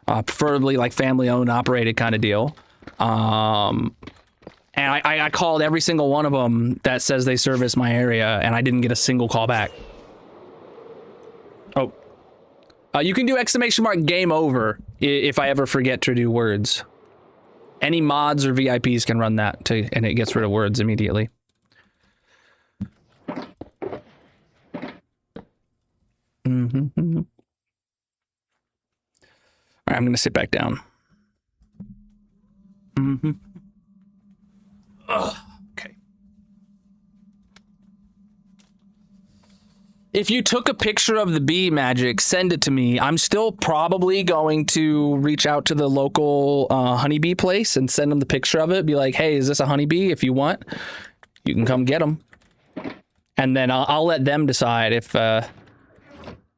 preferably like family owned, operated kind of deal. And I called every single one of them that says they service my area, and I didn't get a single call back. Oh, you can do ! Game over if I ever forget to do words. Any mods or VIPs can run that and it gets rid of words immediately. All right, I'm gonna sit back down. Okay. if you took a picture of the bee, Magic, send it to me. I'm still probably going to reach out to the local honeybee place and send them the picture of it. Be like, hey, is this a honeybee? If you want, you can come get them. And then I'll let them decide if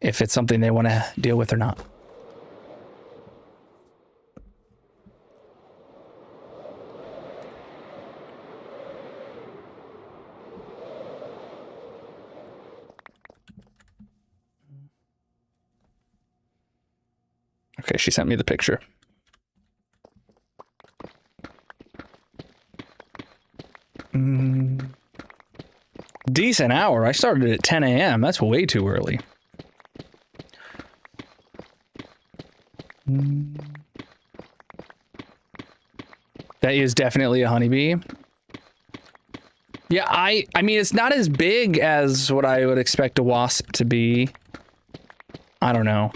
it's something they want to deal with or not. Okay, she sent me the picture. Decent hour. I started at 10 a.m. That's way too early. That is definitely a honeybee. Yeah, I mean, it's not as big as what I would expect a wasp to be. I don't know.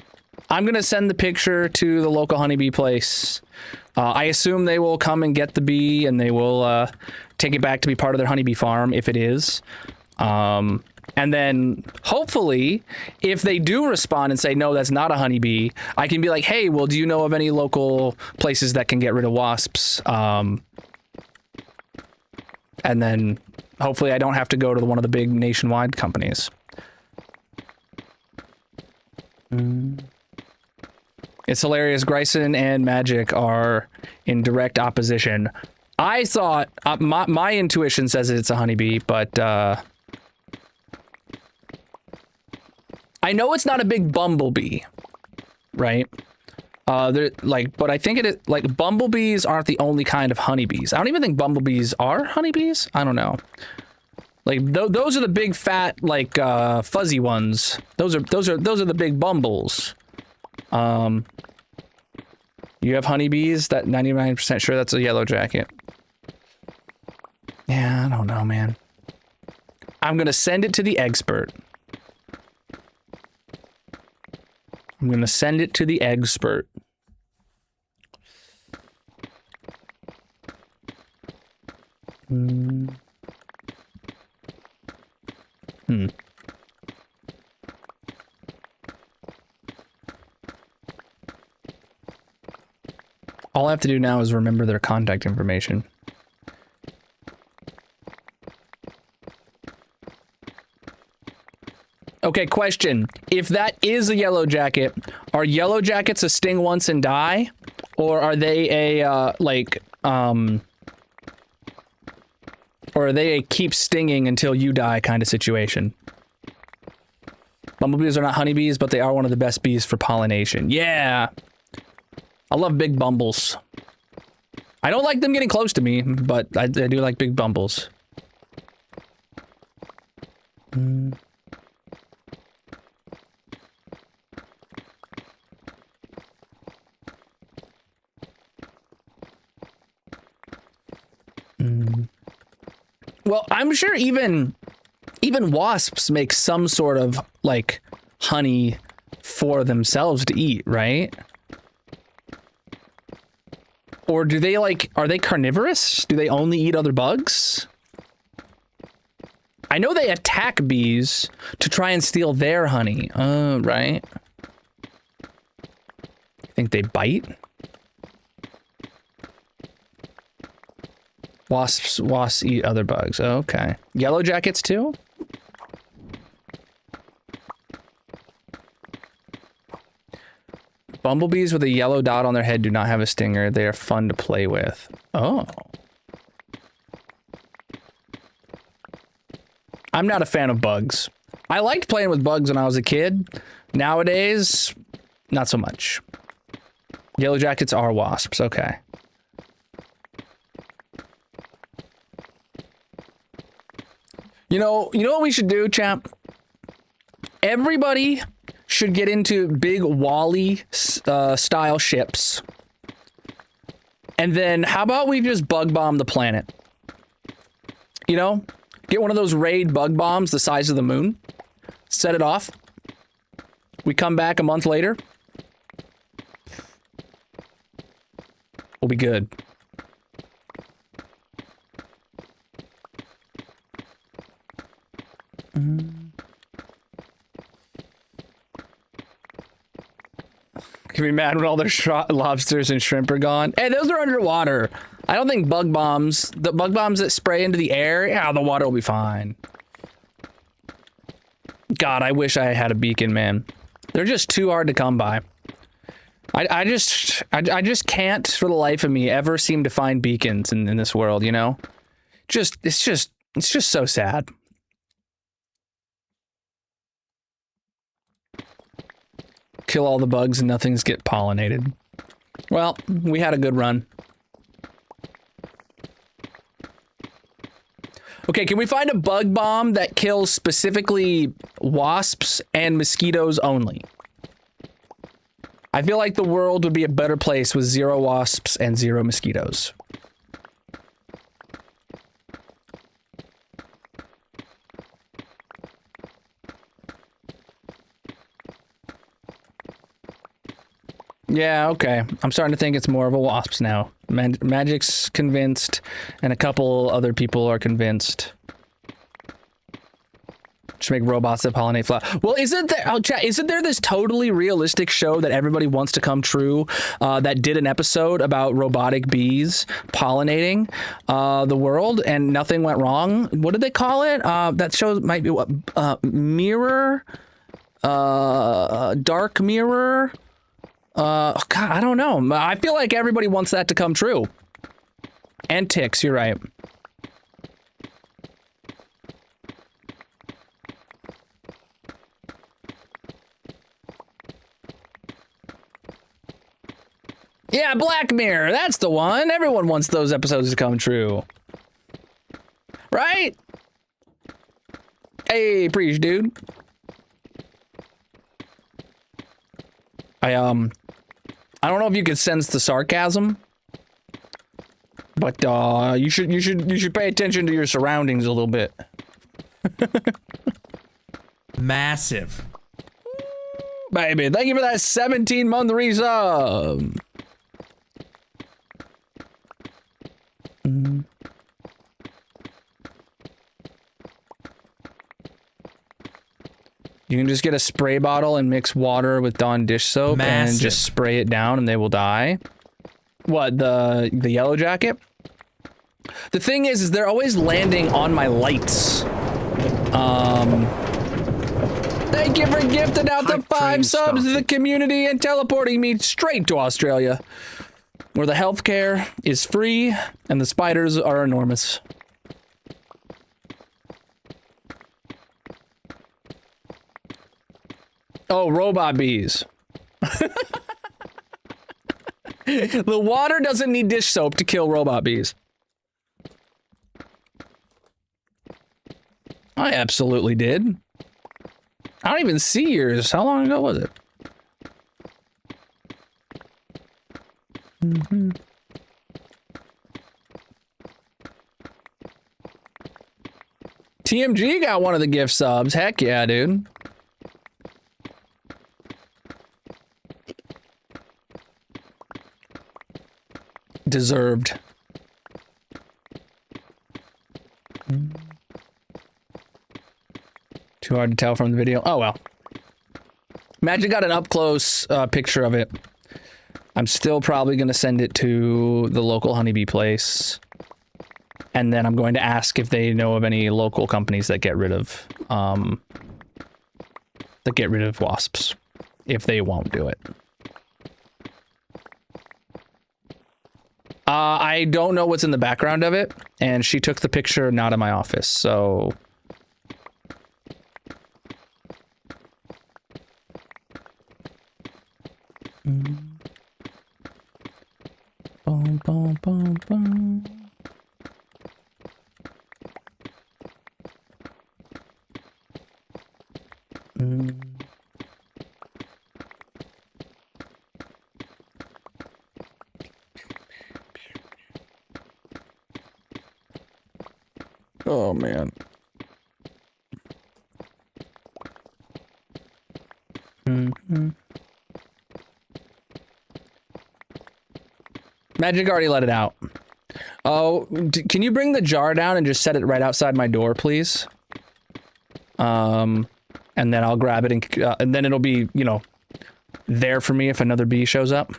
I'm going to send the picture to the local honeybee place. I assume they will come and get the bee and they will take it back to be part of their honeybee farm if it is. And then hopefully if they do respond and say, no, that's not a honeybee, I can be like, hey, well, do you know of any local places that can get rid of wasps? And then hopefully I don't have to go to one of the big nationwide companies. It's hilarious. Gryson and Magic are in direct opposition. I thought, my intuition says it's a honeybee, but I know it's not a big bumblebee, right? But I think it is, like, bumblebees aren't the only kind of honeybees. I don't even think bumblebees are honeybees. I don't know. Like those are the big fat, like fuzzy ones. Those are the big bumbles. You have honeybees? That 99% sure that's a yellow jacket. Yeah, I don't know, man. I'm gonna send it to the expert. I'm gonna send it to the expert. All I have to do now is remember their contact information. Okay, question. If that is a yellow jacket, are yellow jackets a sting once and die? Or are they a, or are they a keep stinging until you die kind of situation? Bumblebees are not honeybees, but they are one of the best bees for pollination. Yeah! I love big bumbles. I don't like them getting close to me, but I do like big bumbles. Well, I'm sure even wasps make some sort of, like, honey for themselves to eat, right? Or do they, like, are they carnivorous? Do they only eat other bugs? I know they attack bees to try and steal their honey. Right. I think they bite. Wasps eat other bugs. Okay. Yellow jackets too? Bumblebees with a yellow dot on their head do not have a stinger. They are fun to play with. Oh. I'm not a fan of bugs. I liked playing with bugs when I was a kid. Nowadays, not so much. Yellow jackets are wasps. Okay. You know what we should do, champ? Everybody should get into big Wall-E style ships. And then how about we just bug bomb the planet? You know? Get one of those raid bug bombs the size of the moon. Set it off. We come back a month later. We'll be good. Can be mad when all their lobsters and shrimp are gone. Hey, those are underwater. I don't think bug bombs, the bug bombs that spray into the air, yeah, the water will be fine. God, I wish I had a beacon, man. They're just too hard to come by. I just can't, for the life of me, ever seem to find beacons in this world, you know? It's just so sad. Kill all the bugs and nothing's get pollinated. Well, we had a good run. Okay, can we find a bug bomb that kills specifically wasps and mosquitoes only? I feel like the world would be a better place with 0 wasps and 0 mosquitoes. Yeah, okay. I'm starting to think it's more of a wasps now. Magic's convinced, and a couple other people are convinced. Just make robots that pollinate flowers. Well, isn't there this totally realistic show that everybody wants to come true that did an episode about robotic bees pollinating the world and nothing went wrong? What did they call it? That show might be what? Mirror? Dark Mirror? God, I don't know. I feel like everybody wants that to come true. And ticks, you're right. Yeah, Black Mirror, that's the one. Everyone wants those episodes to come true. Right? Hey, preach, dude. I don't know if you could sense the sarcasm, but you should pay attention to your surroundings a little bit. Massive. Baby, thank you for that 17-month resub. You can just get a spray bottle and mix water with Dawn dish soap and just spray it down and they will die. What, the yellow jacket? The thing is they're always landing on my lights. Thank you for gifting out the 5 subs to the community and teleporting me straight to Australia, where the healthcare is free and the spiders are enormous. Oh, robot bees. The water doesn't need dish soap to kill robot bees. I absolutely did. I don't even see yours. How long ago was it? TMG got one of the gift subs. Heck yeah, dude. Deserved. Too hard to tell from the video. Oh well. Magic got an up-close picture of it. I'm still probably going to send it to the local honeybee place. And then I'm going to ask if they know of any local companies that get rid of wasps. If they won't do it. I don't know what's in the background of it, and she took the picture not in my office, so... Boom, boom, boom, boom. Oh, man. Magic already let it out. Oh, can you bring the jar down and just set it right outside my door, please? And then I'll grab it and then it'll be, you know, there for me if another bee shows up.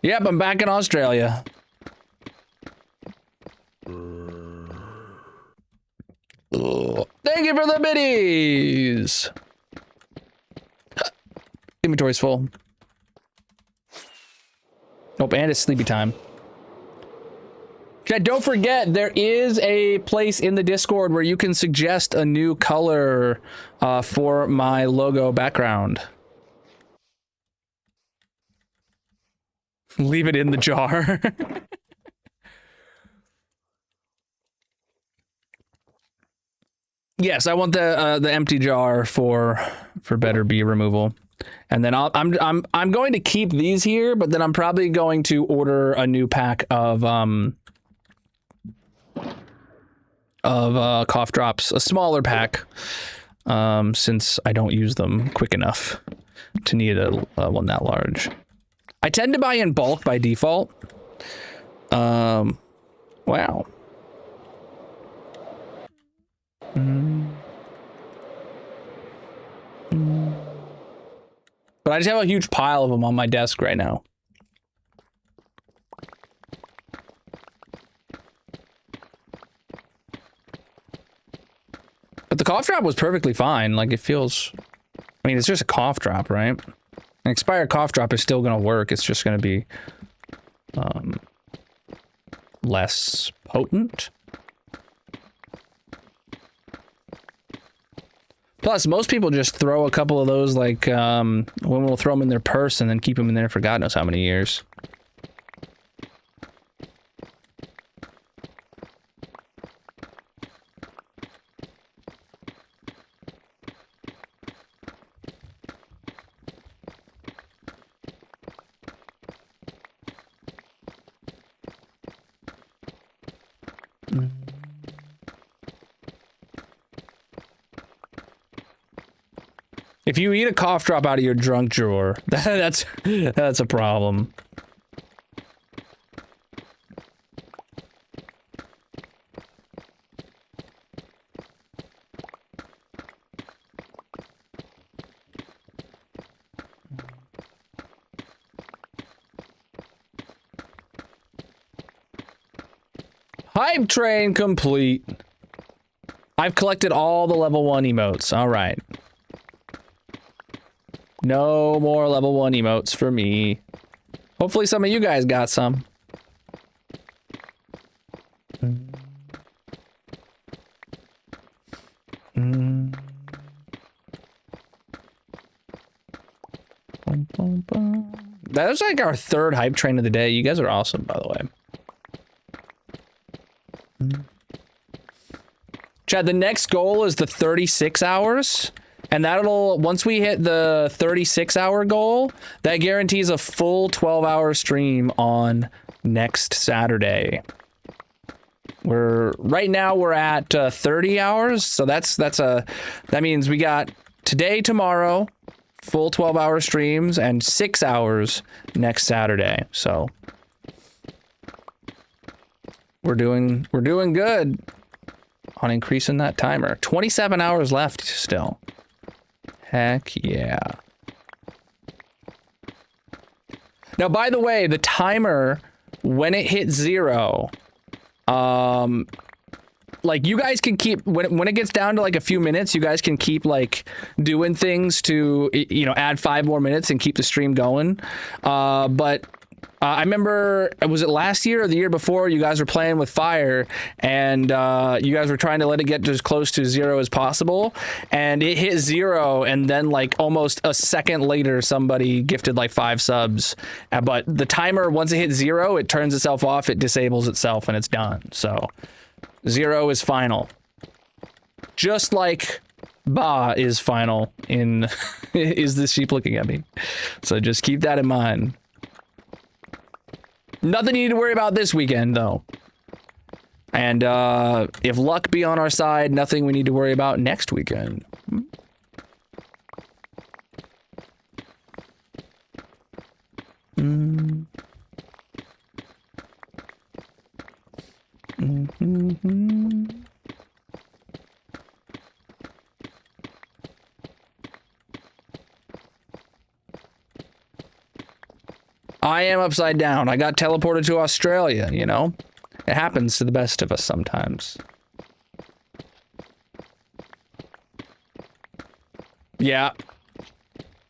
Yep, I'm back in Australia. Thank you for the biddies. Inventory's full. Oh, and it's sleepy time. Chat, don't forget, there is a place in the Discord where you can suggest a new color for my logo background. Leave it in the jar. Yes, I want the empty jar for better bee removal. And then I'm going to keep these here, but then I'm probably going to order a new pack of cough drops, a smaller pack, since I don't use them quick enough to need a one that large. I tend to buy in bulk by default. Wow. But I just have a huge pile of them on my desk right now. But the cough drop was perfectly fine. Like, it feels... I mean, it's just a cough drop, right? An expired cough drop is still going to work. It's just going to be... less potent. Plus, most people just throw a couple of those, like, when we'll throw them in their purse and then keep them in there for God knows how many years. If you eat a cough drop out of your junk drawer, that's a problem. Hype train complete. I've collected all the level 1 emotes. All right. No more level 1 emotes for me. Hopefully some of you guys got some. That was like our 3rd hype train of the day. You guys are awesome, by the way. Chad, the next goal is the 36 hours. And that'll, once we hit the 36-hour goal, that guarantees a full 12-hour stream on next Saturday. Right now we're at 30 hours, so that means we got today, tomorrow, full 12-hour streams, and 6 hours next Saturday. So we're doing good on increasing that timer. 27 hours left still. Heck yeah. Now, by the way, the timer, when it hits 0, like, you guys can keep, when it gets down to like a few minutes, you guys can keep like doing things to, you know, add 5 more minutes and keep the stream going. But I remember, was it last year or the year before, you guys were playing with fire and you guys were trying to let it get as close to 0 as possible, and it hit 0, and then like almost a second later somebody gifted like 5 subs, but the timer, once it hits 0, it turns itself off, it disables itself, and it's done. So 0 is final, just like Ba is final in Is This Sheep Looking at Me? So just keep that in mind. Nothing you need to worry about this weekend, though. And if luck be on our side, nothing we need to worry about next weekend. I am upside down. I got teleported to Australia, you know? It happens to the best of us sometimes. Yeah.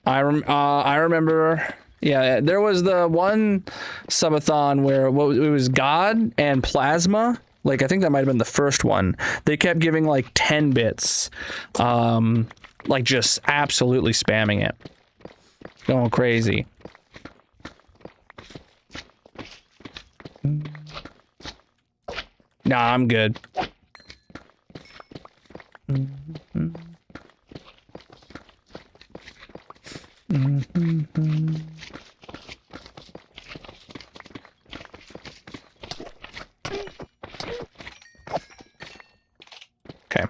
I remember... Yeah, there was the one subathon where it was God and Plasma. Like, I think that might have been the first one. They kept giving, like, 10 bits. Like, just absolutely spamming it. Going crazy. Nah, I'm good. Okay.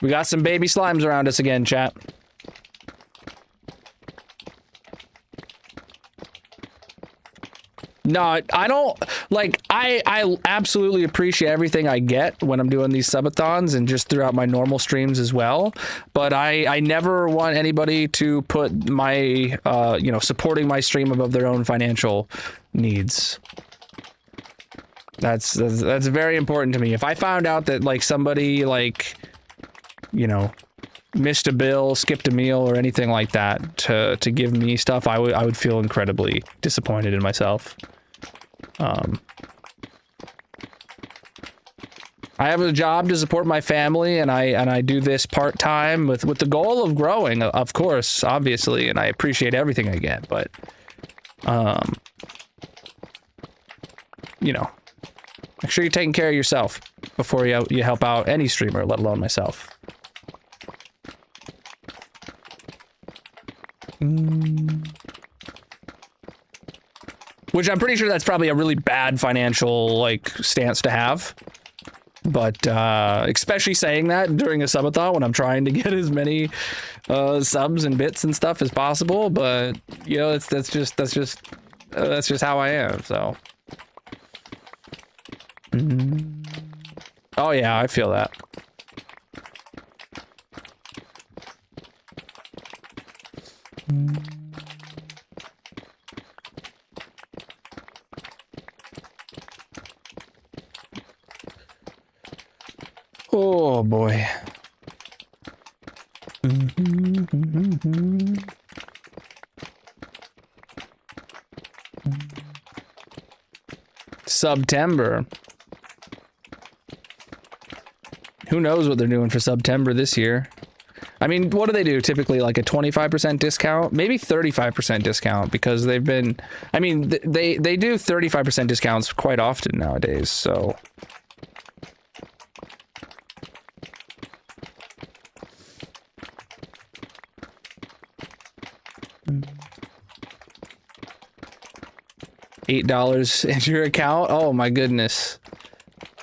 We got some baby slimes around us again, chat. No, I don't, like, I absolutely appreciate everything I get when I'm doing these subathons and just throughout my normal streams as well. But I never want anybody to put my, you know, supporting my stream above their own financial needs. That's very important to me. If I found out that, like, somebody, like, you know, missed a bill, skipped a meal, or anything like that to give me stuff, I would feel incredibly disappointed in myself. I have a job to support my family, and I do this part-time with the goal of growing, of course, obviously, and I appreciate everything I get, but you know, make sure you're taking care of yourself before you help out any streamer, let alone myself. Which I'm pretty sure that's probably a really bad financial, like, stance to have. But, especially saying that during a subathon when I'm trying to get as many, subs and bits and stuff as possible. But, you know, that's just how I am, so. Oh yeah, I feel that. Oh boy. September. Who knows what they're doing for September this year? I mean, what do they do? Typically like a 25% discount, maybe 35% discount, because they've been, I mean, they do 35% discounts quite often nowadays, so. $8 into your account? Oh my goodness.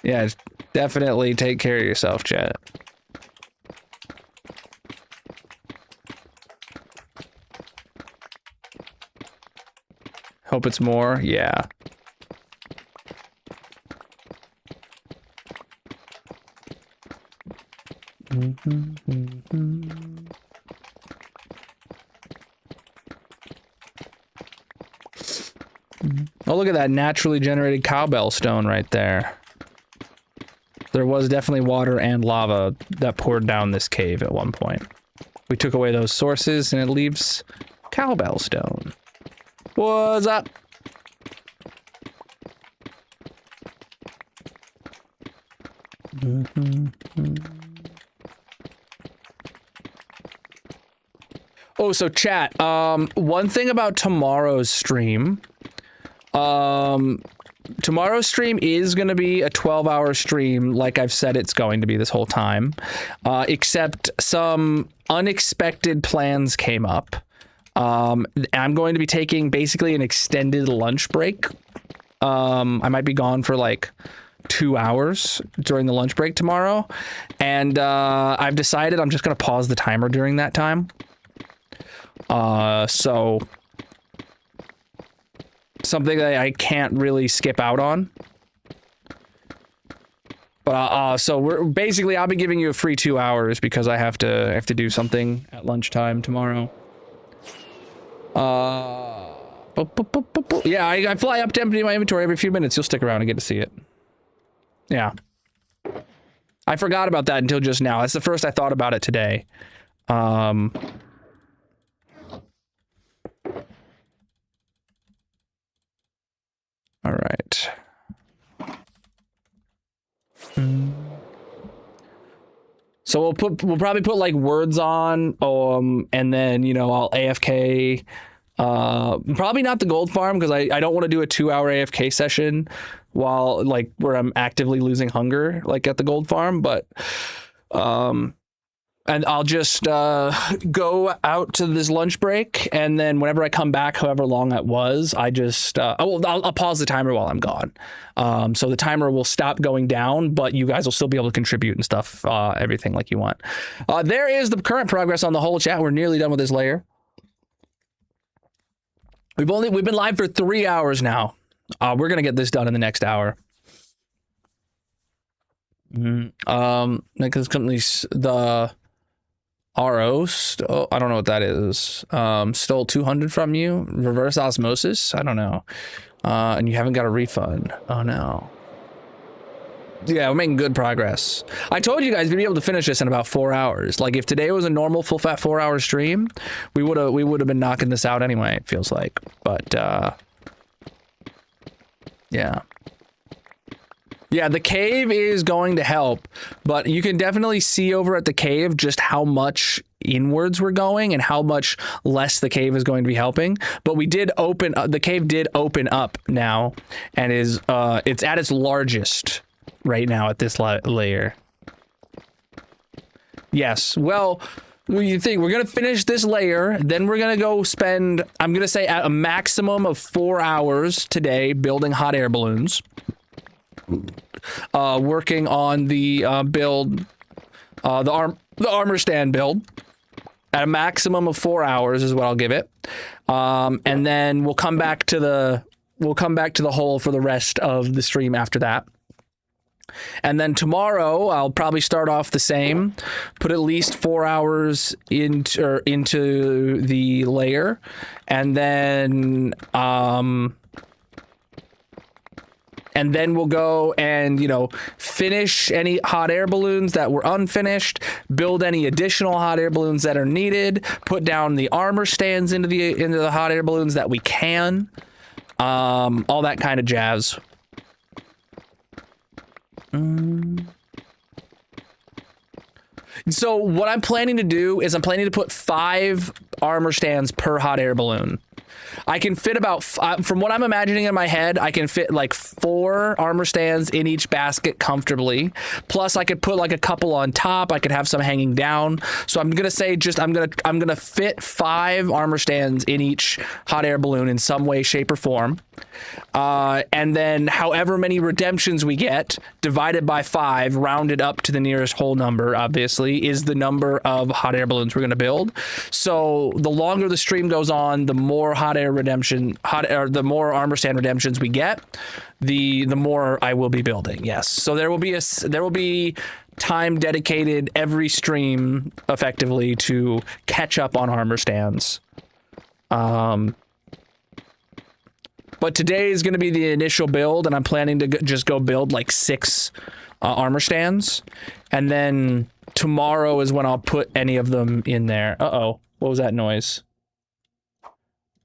Yeah, definitely take care of yourself, chat. Hope it's more, yeah. Oh, look at that naturally generated cowbell stone right there. There was definitely water and lava that poured down this cave at one point. We took away those sources and it leaves cowbell stone. What's up? Oh, so chat, one thing about tomorrow's stream, tomorrow's stream is going to be a 12-hour stream, like I've said it's going to be this whole time, except some unexpected plans came up. I'm going to be taking basically an extended lunch break. I might be gone for like 2 hours during the lunch break tomorrow, and I've decided I'm just going to pause the timer during that time. So something that I can't really skip out on. But so we're basically, I'll be giving you a free 2 hours because I have to do something at lunchtime tomorrow. Yeah, I fly up to empty my inventory every few minutes. You'll stick around and get to see it. Yeah. I forgot about that until just now. That's the first I thought about it today. All right. So we'll probably put like words on, and then, you know, I'll AFK. Probably not the gold farm, because I don't want to do a 2-hour AFK session while like where I'm actively losing hunger, like at the gold farm. But and I'll just go out to this lunch break, and then whenever I come back, however long that was, I just I'll pause the timer while I'm gone. So the timer will stop going down, but you guys will still be able to contribute and stuff, everything like you want. There is the current progress on the whole chat. We're nearly done with this layer. We've been live for 3 hours now. We're gonna get this done in the next hour. Because companies, the RO, I don't know what that is. Stole 200 from you. Reverse osmosis. I don't know. And you haven't got a refund. Oh no. Yeah, we're making good progress. I told you guys we'd be able to finish this in about 4 hours. Like if today was a normal full fat 4-hour stream, we would have been knocking this out anyway, it feels like. But yeah. Yeah, the cave is going to help, but you can definitely see over at the cave just how much inwards we're going and how much less the cave is going to be helping. But we did open the cave did open up now, and is it's at its largest right now at this layer. Yes. Well, what do you think? We're going to finish this layer, then we're going to go spend, I'm going to say, at a maximum of 4 hours today building hot air balloons. Working on the build, the armor stand build at a maximum of 4 hours is what I'll give it. And then we'll come back to the hole for the rest of the stream after that. And then tomorrow I'll probably start off the same, put at least 4 hours into the layer, and then we'll go and, you know, finish any hot air balloons that were unfinished, build any additional hot air balloons that are needed, put down the armor stands into the hot air balloons that we can, all that kind of jazz. So what I'm planning to do is I'm planning to put 5 armor stands per hot air balloon. I can fit about, from what I'm imagining in my head, I can fit like 4 armor stands in each basket comfortably. Plus I could put like a couple on top. I could have some hanging down. So I'm going to say I'm going to fit 5 armor stands in each hot air balloon in some way, shape, or form. And then however many redemptions we get divided by 5, rounded up to the nearest whole number, obviously, is the number of hot air balloons we're going to build. So the longer the stream goes on, the more the more armor stand redemptions we get, the more I will be building. Yes. So there will be time dedicated every stream effectively to catch up on armor stands. But today is going to be the initial build, and I'm planning to just go build like 6 armor stands, and then tomorrow is when I'll put any of them in there. Uh-oh, what was that noise?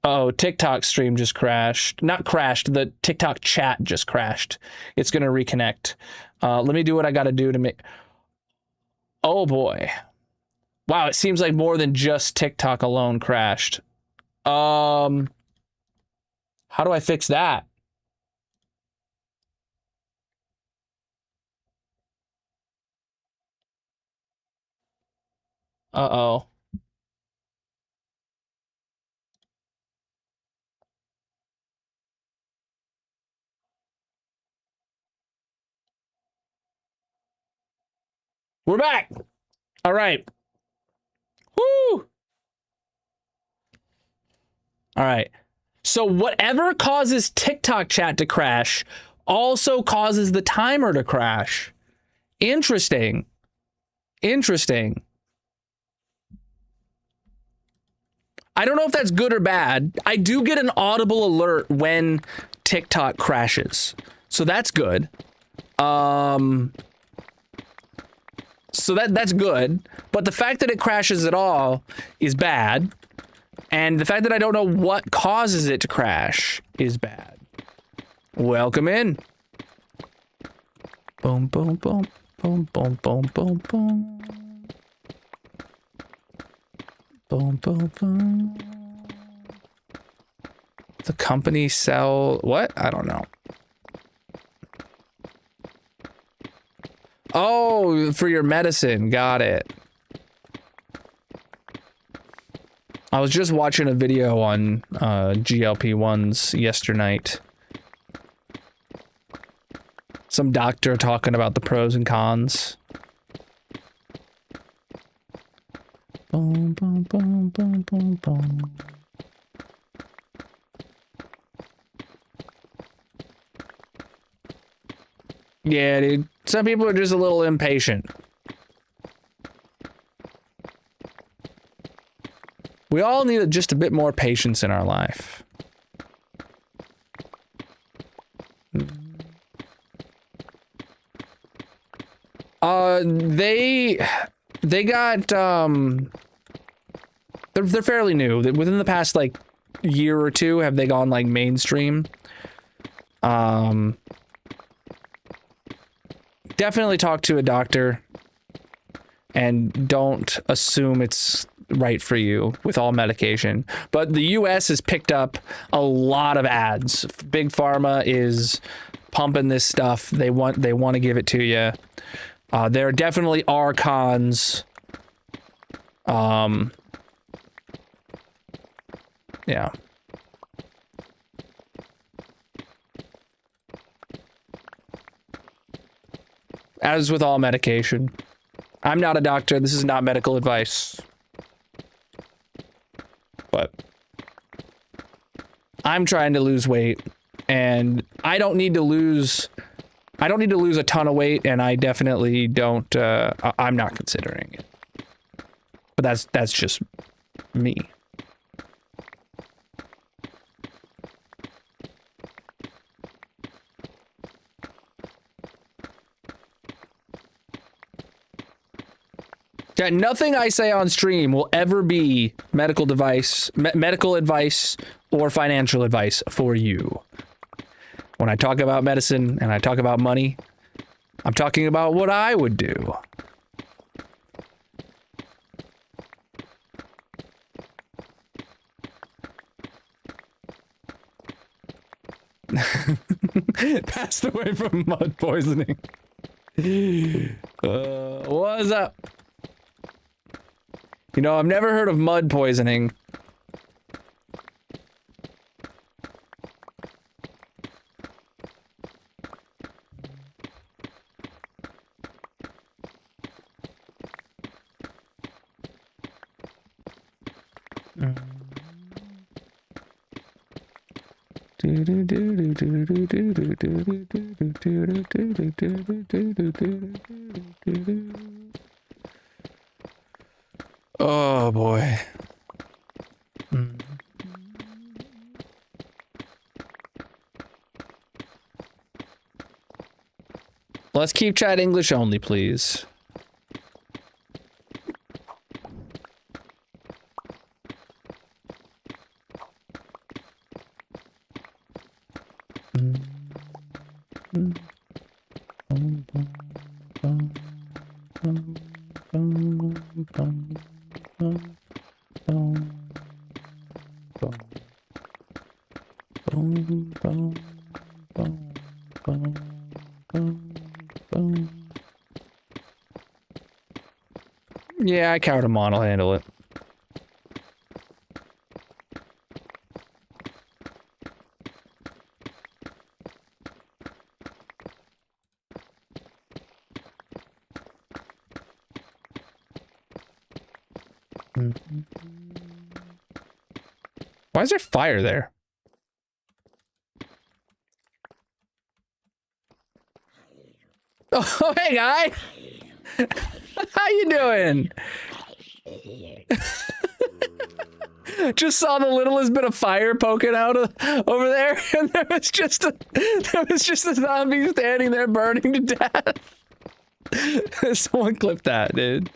Oh, TikTok stream just crashed. Not crashed, the TikTok chat just crashed. It's going to reconnect. Let me do what I got to do to make... Oh boy. Wow, it seems like more than just TikTok alone crashed. How do I fix that? Uh-oh. We're back. All right. Woo! All right. So whatever causes TikTok chat to crash also causes the timer to crash. Interesting. Interesting. I don't know if that's good or bad. I do get an audible alert when TikTok crashes. So that's good. So that's good. But the fact that it crashes at all is bad. And the fact that I don't know what causes it to crash is bad. Welcome in. Boom, boom, boom, boom, boom, boom, boom, boom. Boom, boom, boom. The company sell what? I don't know. Oh, for your medicine. Got it. I was just watching a video on GLP-1s yesternight. Some doctor talking about the pros and cons. Boom, boom, boom, boom, boom, boom. Yeah, dude. Some people are just a little impatient. We all need just a bit more patience in our life. They got, they're fairly new. Within the past, like, year or two, have they gone, like, mainstream? Definitely talk to a doctor. And don't assume it's right for you with all medication. But the US has picked up a lot of ads. Big Pharma is pumping this stuff. They want to give it to you. There definitely are cons. Yeah. As with all medication. I'm not a doctor. This is not medical advice. But I'm trying to lose weight, and I don't need to lose a ton of weight, and I definitely don't I'm not considering it. But that's just me. Yeah, nothing I say on stream will ever be medical advice or financial advice for you. When I talk about medicine and I talk about money, I'm talking about what I would do. Passed away from mud poisoning. What's up? You know, I've never heard of mud poisoning. Oh boy. Let's keep chat English only, please. Yeah, I count him on. I'll handle it. Why is there fire there? Oh, hey, guy. How you doing? Just saw the littlest bit of fire poking out over there, and there was just a zombie standing there burning to death. Someone clip that, dude.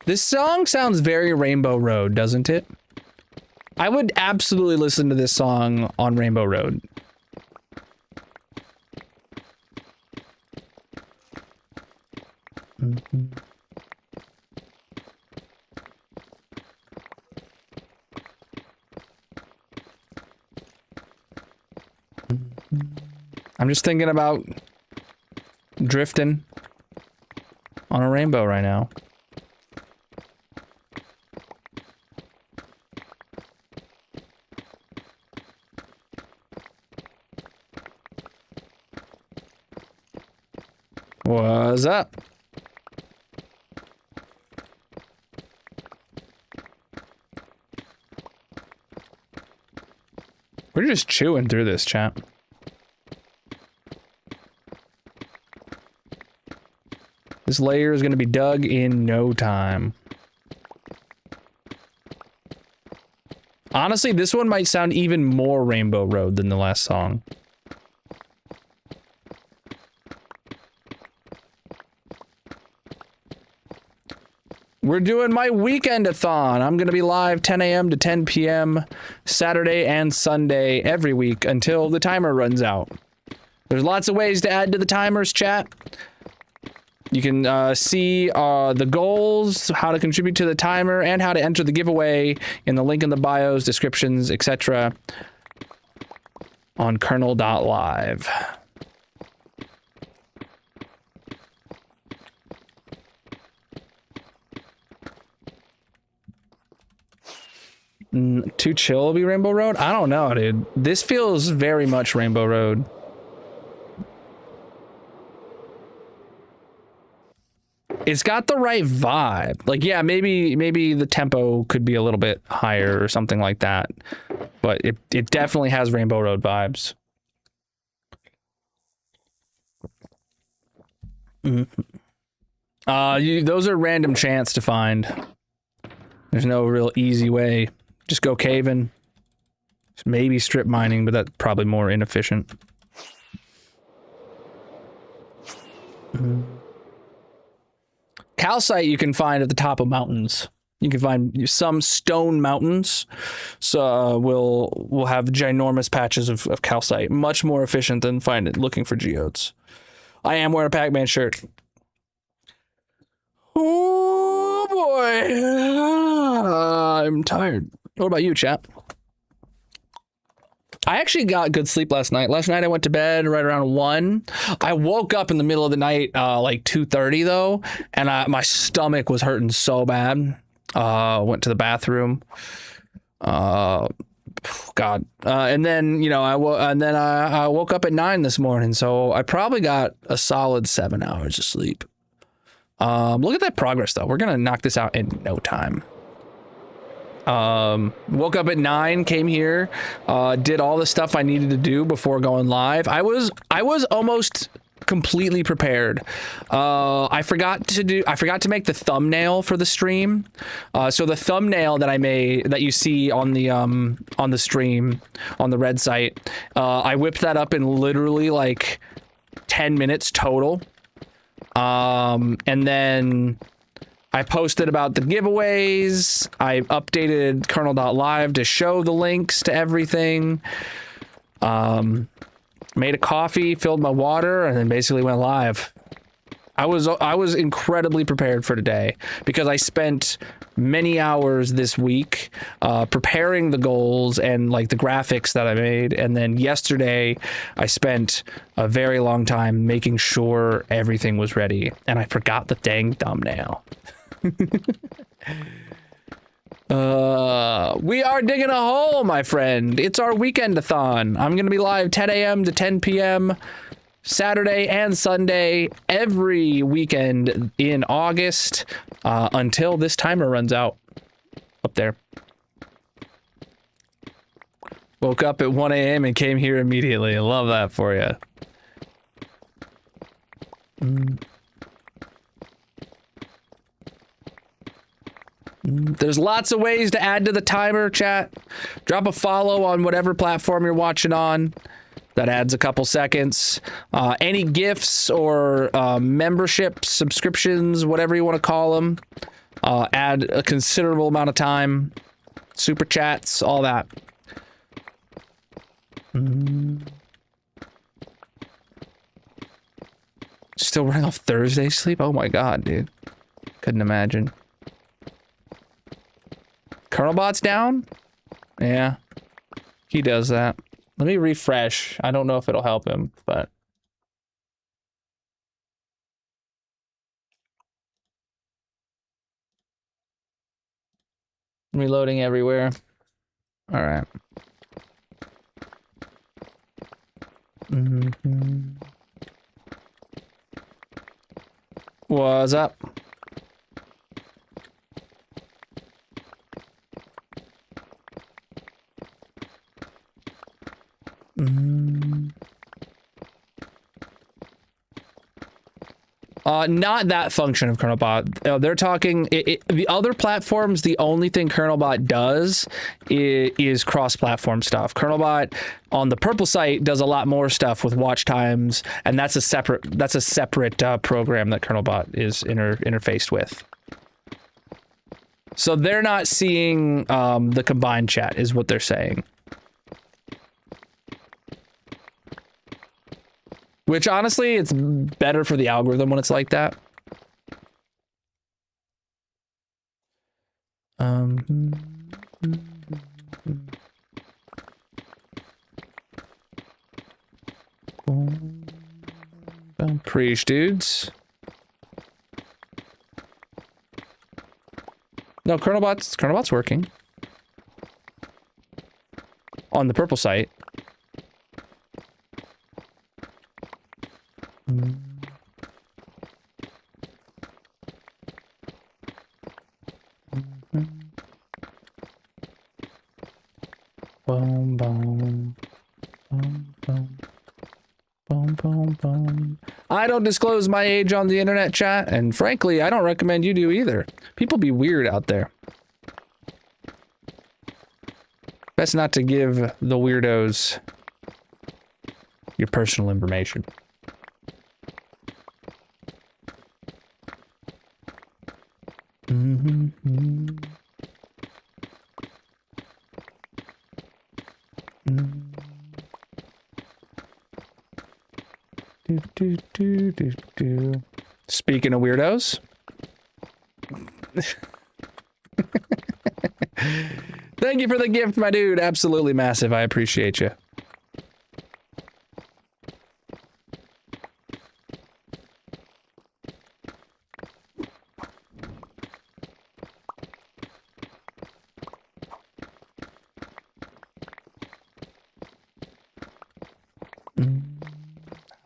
This song sounds very Rainbow Road, doesn't it? I would absolutely listen to this song on Rainbow Road. I'm just thinking about drifting on a rainbow right now. What's up? We're just chewing through this, chat. This layer is going to be dug in no time. Honestly, this one might sound even more Rainbow Road than the last song. We're doing my Weekend-a-thon. I'm going to be live 10 a.m. to 10 p.m. Saturday and Sunday every week until the timer runs out. There's lots of ways to add to the timers, chat. You can see the goals, how to contribute to the timer, and how to enter the giveaway in the link in the bios, descriptions, etc. on Colonal.live. Too chill will be Rainbow Road? I don't know, dude. This feels very much Rainbow Road. It's got the right vibe. Like, yeah, maybe the tempo could be a little bit higher or something like that. But it definitely has Rainbow Road vibes. Those are random chants to find. There's no real easy way. Just go caving. Maybe strip mining, but that's probably more inefficient. Calcite you can find at the top of mountains. You can find some stone mountains. So we'll have ginormous patches of calcite. Much more efficient than looking for geodes. I am wearing a Pac-Man shirt. Oh boy. I'm tired. What about you, chat? I actually got good sleep last night. Last night I went to bed right around 1. I woke up in the middle of the night, like 2:30 though, and my stomach was hurting so bad. Went to the bathroom. God. And then, I woke up at 9 this morning, so I probably got a solid 7 hours of sleep. Look at that progress though. We're gonna knock this out in no time. Woke up at 9, came here, did all the stuff I needed to do before going live. I was almost completely prepared. I forgot to make the thumbnail for the stream. So the thumbnail that I made, that you see on the stream, on the red site, I whipped that up in literally like 10 minutes total. And then I posted about the giveaways. I updated Colonal.live to show the links to everything. Made a coffee, filled my water, and then basically went live. I was incredibly prepared for today because I spent many hours this week preparing the goals and like the graphics that I made, and then yesterday I spent a very long time making sure everything was ready, and I forgot the dang thumbnail. We are digging a hole, my friend. It's our Weekend-a-thon. I'm gonna be live 10 a.m. to 10 p.m. Saturday and Sunday every weekend in August until this timer runs out up there. Woke up at 1 a.m. and came here immediately. I love that for you. There's lots of ways to add to the timer, chat. Drop a follow on whatever platform you're watching on. That adds a couple seconds. Any gifts or membership, subscriptions, whatever you want to call them, add a considerable amount of time. Super chats, all that. Still running off Thursday sleep? Oh my god, dude. Couldn't imagine. Colonelbot's down? Yeah. He does that. Let me refresh. I don't know if it'll help him, but... Reloading everywhere. All right. What's up? Not that function of Colonelbot. They're talking the other platforms. The only thing Colonelbot does is cross-platform stuff. Colonelbot on the purple site does a lot more stuff with watch times, and that's a separate program that Colonelbot is interfaced with. So they're not seeing the combined chat, is what they're saying. Which, honestly, it's better for the algorithm when it's like that. Preach, dudes. No, Colonelbot's working. On the purple site. Boom, boom, boom, boom, boom, boom, boom. I don't disclose my age on the internet, chat, and frankly, I don't recommend you do either. People be weird out there. Best not to give the weirdos your personal information. Speaking of weirdos. Thank you for the gift, my dude. Absolutely massive. I appreciate you.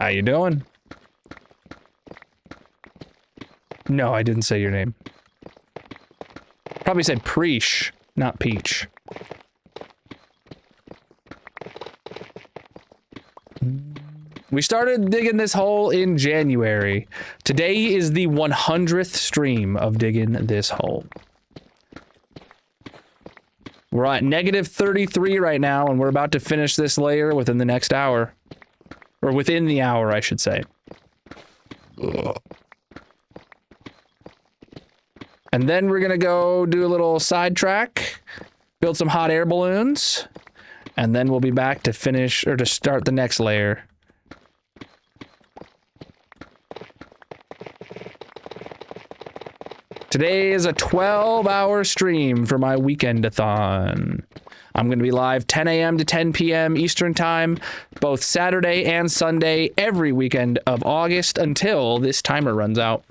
How you doing? No, I didn't say your name. Probably said Preesh, not Peach. We started digging this hole in January. Today is the 100th stream of digging this hole. We're at -33 right now, and we're about to finish this layer within the next hour. Or within the hour, I should say. Ugh. And then we're gonna go do a little sidetrack, build some hot air balloons, and then we'll be back to finish, or to start the next layer. Today is a 12-hour stream for my Weekend-a-thon. I'm going to be live 10 a.m. to 10 p.m. Eastern Time, both Saturday and Sunday, every weekend of August until this timer runs out.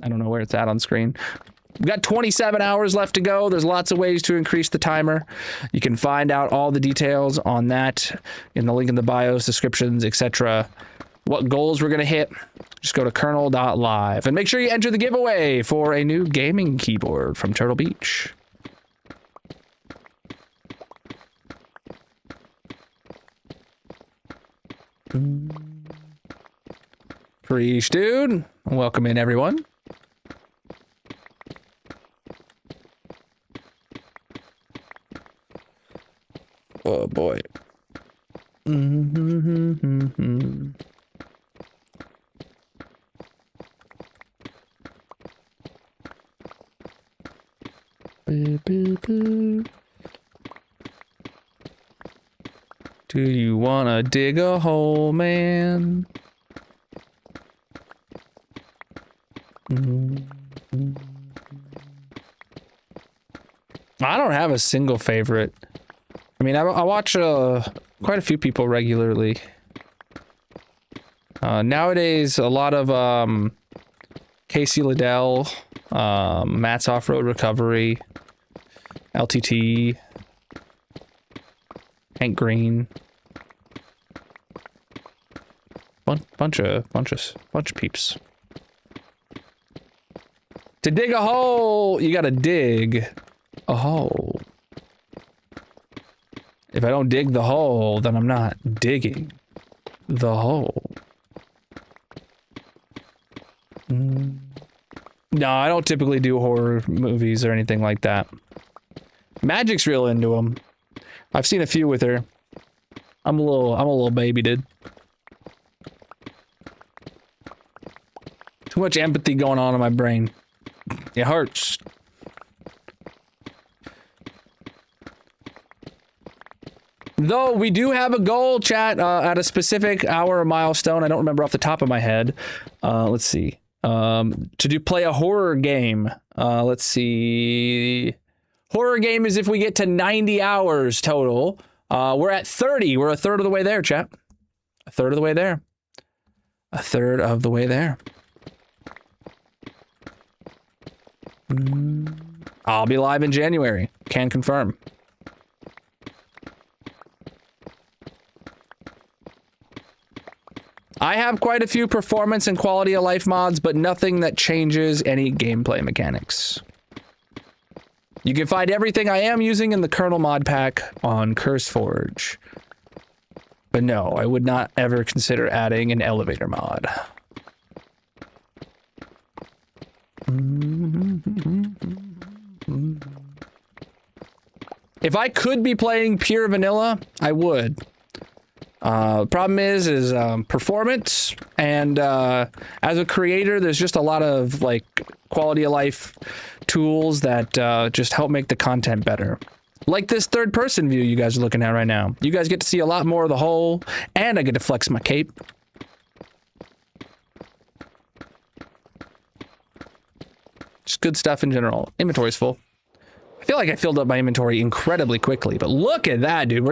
I don't know where it's at on screen. We've got 27 hours left to go. There's lots of ways to increase the timer. You can find out all the details on that in the link in the bios, descriptions, etc. What goals we're going to hit, just go to colonel.live. And make sure you enter the giveaway for a new gaming keyboard from Turtle Beach. Preach, dude. Welcome in, everyone. Oh boy. Do you wanna dig a hole, man? I don't have a single favorite. I mean, I watch quite a few people regularly. Nowadays, a lot of Casey Liddell, Matt's Off-Road Recovery, LTT, Hank Green, bunch of peeps. To dig a hole, you gotta dig a hole. If I don't dig the hole, then I'm not digging the hole. No, I don't typically do horror movies or anything like that. Magic's real into them. I've seen a few with her. I'm a little baby, dude. Too much empathy going on in my brain. It hurts. Though we do have a goal, chat, at a specific hour or milestone. I don't remember off the top of my head. Let's see. To play a horror game. Let's see. Horror game is if we get to 90 hours total. We're at 30. We're a third of the way there, chat. A third of the way there. A third of the way there. I'll be live in January. Can confirm. I have quite a few performance and quality of life mods, but nothing that changes any gameplay mechanics. You can find everything I am using in the Colonel mod pack on CurseForge. But no, I would not ever consider adding an elevator mod. If I could be playing pure vanilla, I would. Problem is performance, and as a creator, there's just a lot of like quality of life tools that just help make the content better. Like this third person view you guys are looking at right now. You guys get to see a lot more of the whole, and I get to flex my cape. Just good stuff in general. Inventory's full. I feel like I filled up my inventory incredibly quickly, but look at that, dude.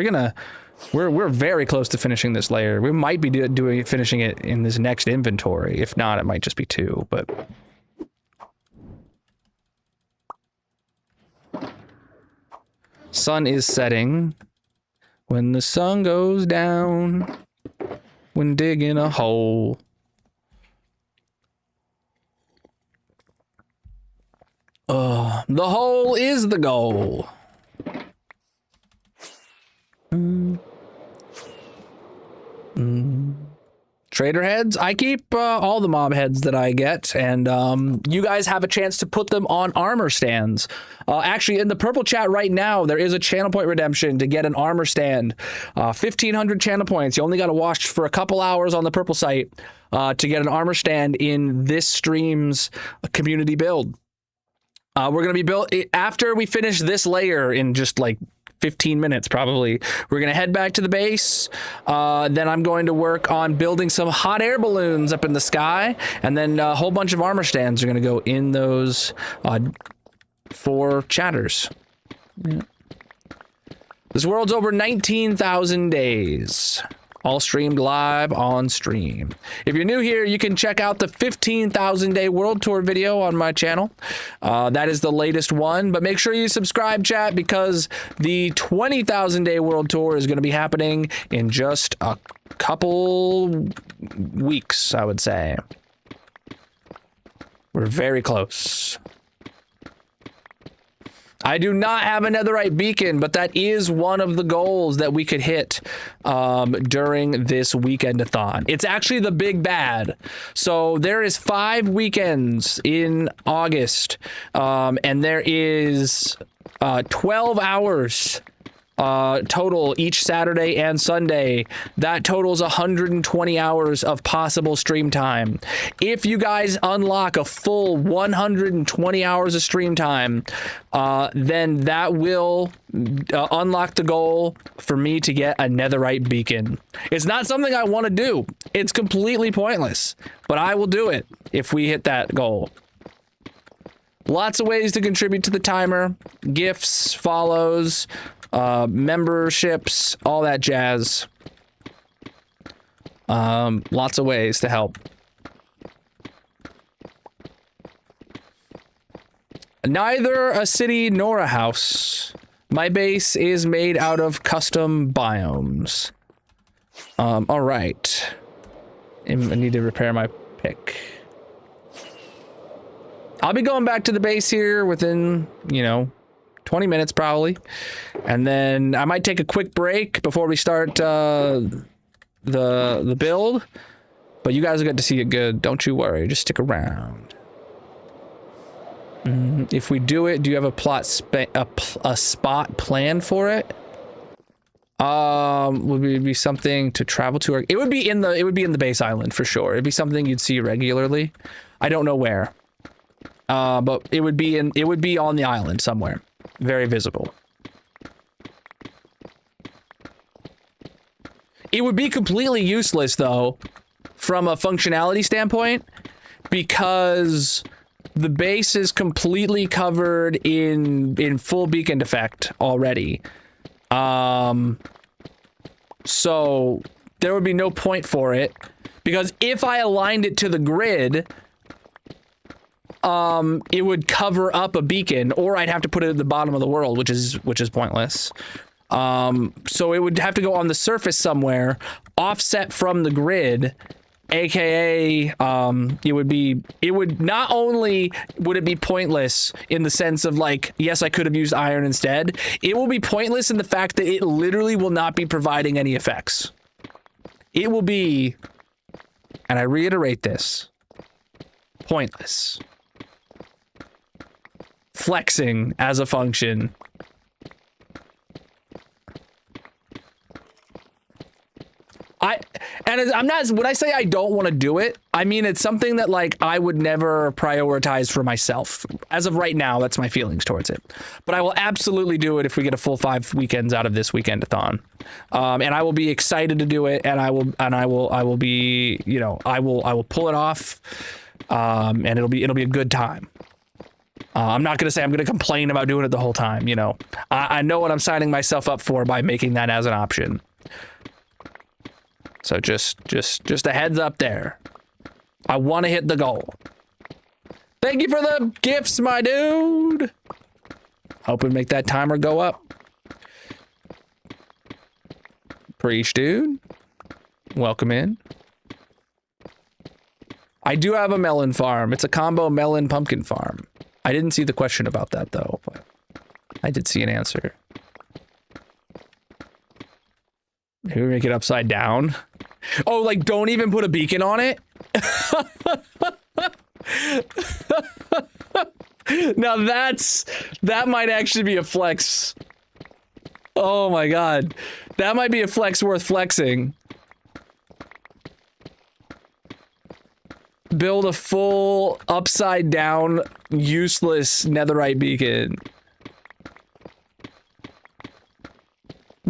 We're very close to finishing this layer. We might be finishing it in this next inventory. If not, it might just be 2, but... Sun is setting. When the sun goes down. When digging a hole. The hole is the goal. Trader heads, I keep all the mob heads that I get, and you guys have a chance to put them on armor stands. Actually, in the purple chat right now, there is a channel point redemption to get an armor stand. 1,500 channel points. You only got to watch for a couple hours on the purple site to get an armor stand in this stream's community build. We're going to be built after we finish this layer in just like 15 minutes probably. We're going to head back to the base. Then I'm going to work on building some hot air balloons up in the sky. And then a whole bunch of armor stands are going to go in those for chatters. Yeah. This world's over 19,000 days. All streamed live on stream. If you're new here, you can check out the 15,000 day world tour video on my channel. That is the latest one, but make sure you subscribe, chat, because the 20,000 day world tour is going to be happening in just a couple weeks, I would say. We're very close. I do not have a netherite beacon, but that is one of the goals that we could hit during this weekend-a-thon. It's actually the big bad. So there is 5 weekends in August, and there is 12 hours total each Saturday and Sunday. That totals 120 hours of possible stream time. If you guys unlock a full 120 hours of stream time, then that will unlock the goal for me to get a netherite beacon. It's not something I want to do. It's completely pointless, but I will do it if we hit that goal. Lots of ways to contribute to the timer: gifts, follows, memberships, all that jazz. Lots of ways to help. Neither a city nor a house. My base is made out of custom biomes. All right. I need to repair my pick. I'll be going back to the base here within, 20 minutes probably. And then I might take a quick break before we start the build. But you guys will get to see it good. Don't you worry. Just stick around. If we do it, do you have a spot planned for it? Would it be something to travel to? It would be in the base island for sure. It'd be something you'd see regularly. I don't know where. But it would be on the island somewhere. Very visible. It would be completely useless though, from a functionality standpoint, because the base is completely covered in full beacon effect already. So there would be no point for it, because if I aligned it to the grid, it would cover up a beacon, or I'd have to put it at the bottom of the world, which is pointless. So it would have to go on the surface somewhere, offset from the grid, aka it would not only would it be pointless in the sense of like, yes, I could have used iron instead. It will be pointless in the fact that it literally will not be providing any effects. It will be, and I reiterate this, pointless. Flexing as a function. I'm not, when I say I don't want to do it, I mean it's something that like I would never prioritize for myself. As of right now, that's my feelings towards it. But I will absolutely do it if we get a full 5 weekends out of this weekend-a-thon. And I will be excited to do it, and I will be, I will pull it off. And it'll be a good time. I'm not going to say I'm going to complain about doing it the whole time, I know what I'm signing myself up for by making that as an option. So just a heads up there. I want to hit the goal. Thank you for the gifts, my dude. Hope we make that timer go up. Preach, dude. Welcome in. I do have a melon farm. It's a combo melon pumpkin farm. I didn't see the question about that though, but I did see an answer. Maybe we make it upside down. Oh, like don't even put a beacon on it? Now that might actually be a flex. Oh my god. That might be a flex worth flexing. Build a full upside down useless netherite beacon.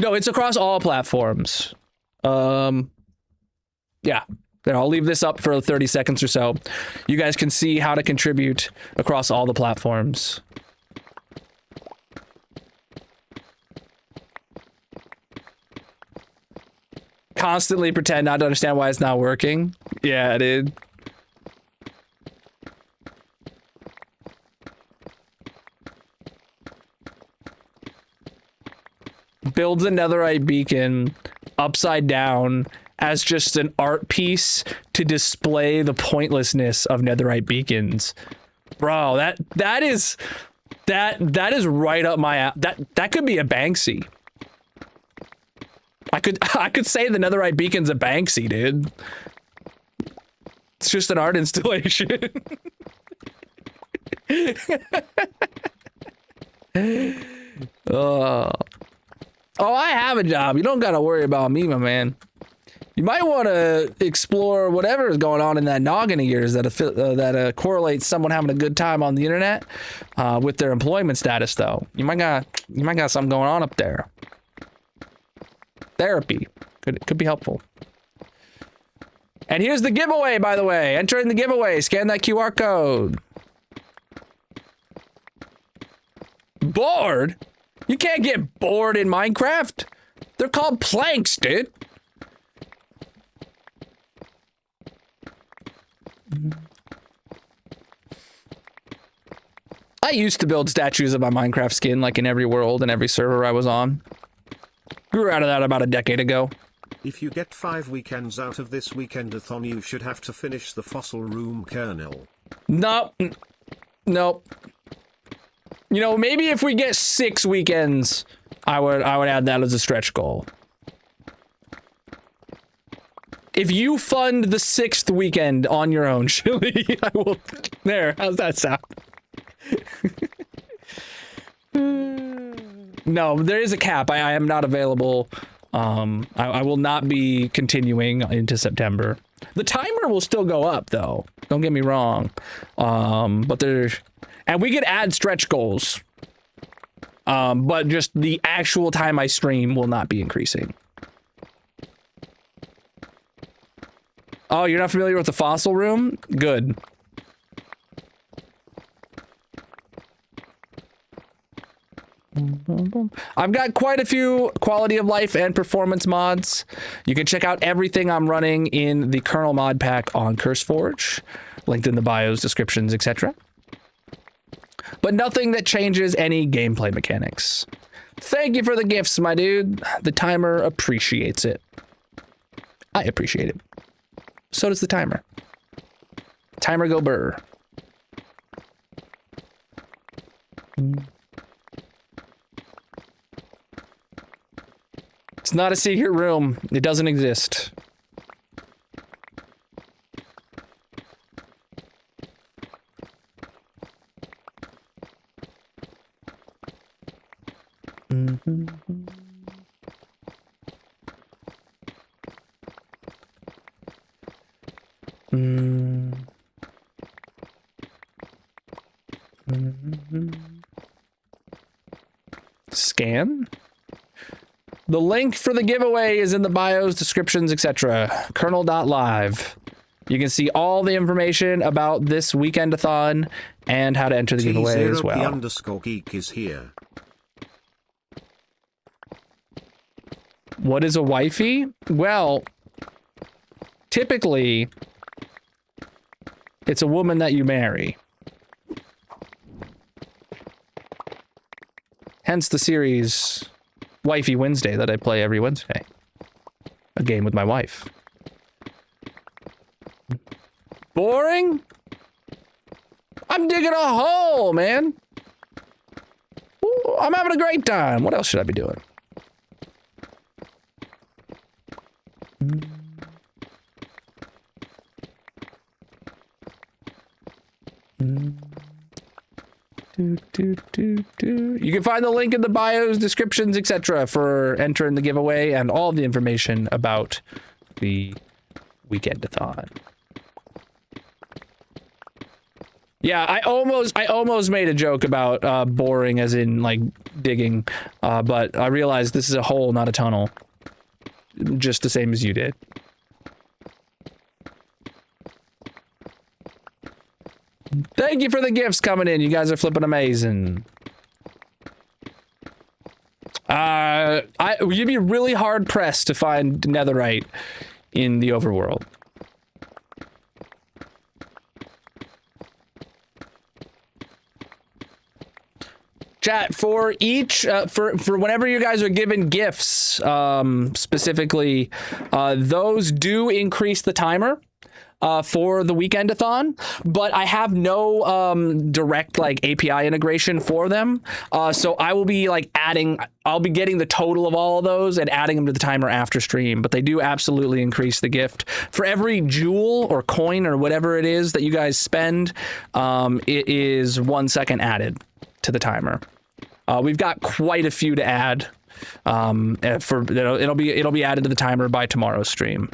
No, it's across all platforms. Yeah. There, I'll leave this up for 30 seconds or so. You guys can see how to contribute across all the platforms. Constantly pretend not to understand why it's not working. Yeah, dude. Builds a netherite beacon upside down as just an art piece to display the pointlessness of netherite beacons. Bro, that is right up my that could be a Banksy. I could say the netherite beacon's a Banksy, dude. It's just an art installation. Oh, I have a job. You don't gotta worry about me, my man. You might want to explore whatever is going on in that noggin of yours that correlates someone having a good time on the internet with their employment status, though. You might got something going on up there. Therapy could be helpful. And here's the giveaway, by the way. Enter in the giveaway. Scan that QR code. Bored? You can't get bored in Minecraft. They're called planks, dude. I used to build statues of my Minecraft skin like in every world and every server I was on. Grew out of that about a decade ago. If you get 5 weekends out of this weekend-a-thon, you should have to finish the fossil room, Colonel. Nope. Nope. You know, maybe if we get 6 weekends, I would add that as a stretch goal. If you fund the 6th weekend on your own, Chili, I will. There, how's that sound? No, there is a cap. I am not available. I will not be continuing into September. The timer will still go up, though. Don't get me wrong. But there, and we could add stretch goals. But just the actual time I stream will not be increasing. Oh, you're not familiar with the fossil room? Good. I've got quite a few quality of life and performance mods. You can check out everything I'm running in the Colonel mod pack on CurseForge, linked in the bios, descriptions, etc. But nothing that changes any gameplay mechanics. Thank you for the gifts, my dude. The timer appreciates it. I appreciate it. So does the timer. Timer go burr. It's not a secret room. It doesn't exist. Scan? The link for the giveaway is in the bios, descriptions, etc. Colonel.live. You can see all the information about this weekend-a-thon and how to enter the giveaway as well. _geek is here. What is a wifey? Well, typically, it's a woman that you marry. Hence the series Wifey Wednesday that I play every Wednesday. A game with my wife. Boring? I'm digging a hole, man. Ooh, I'm having a great time. What else should I be doing? You can find the link in the bios, descriptions, etc. for entering the giveaway and all the information about the weekend-a-thon. Yeah, I almost made a joke about boring as in like digging, but I realized this is a hole, not a tunnel. Just the same as you did. Thank you for the gifts coming in. You guys are flipping amazing. You'd be really hard pressed to find netherite in the overworld. Chat, for each, for whenever you guys are given gifts, specifically, those do increase the timer. For the Weekend-a-thon, but I have no direct like API integration for them. So I will be like I'll be getting the total of all of those and adding them to the timer after stream, but they do absolutely increase the gift. For every jewel or coin or whatever it is that you guys spend, it is 1 second added to the timer. We've got quite a few to add. It'll be added to the timer by tomorrow's stream.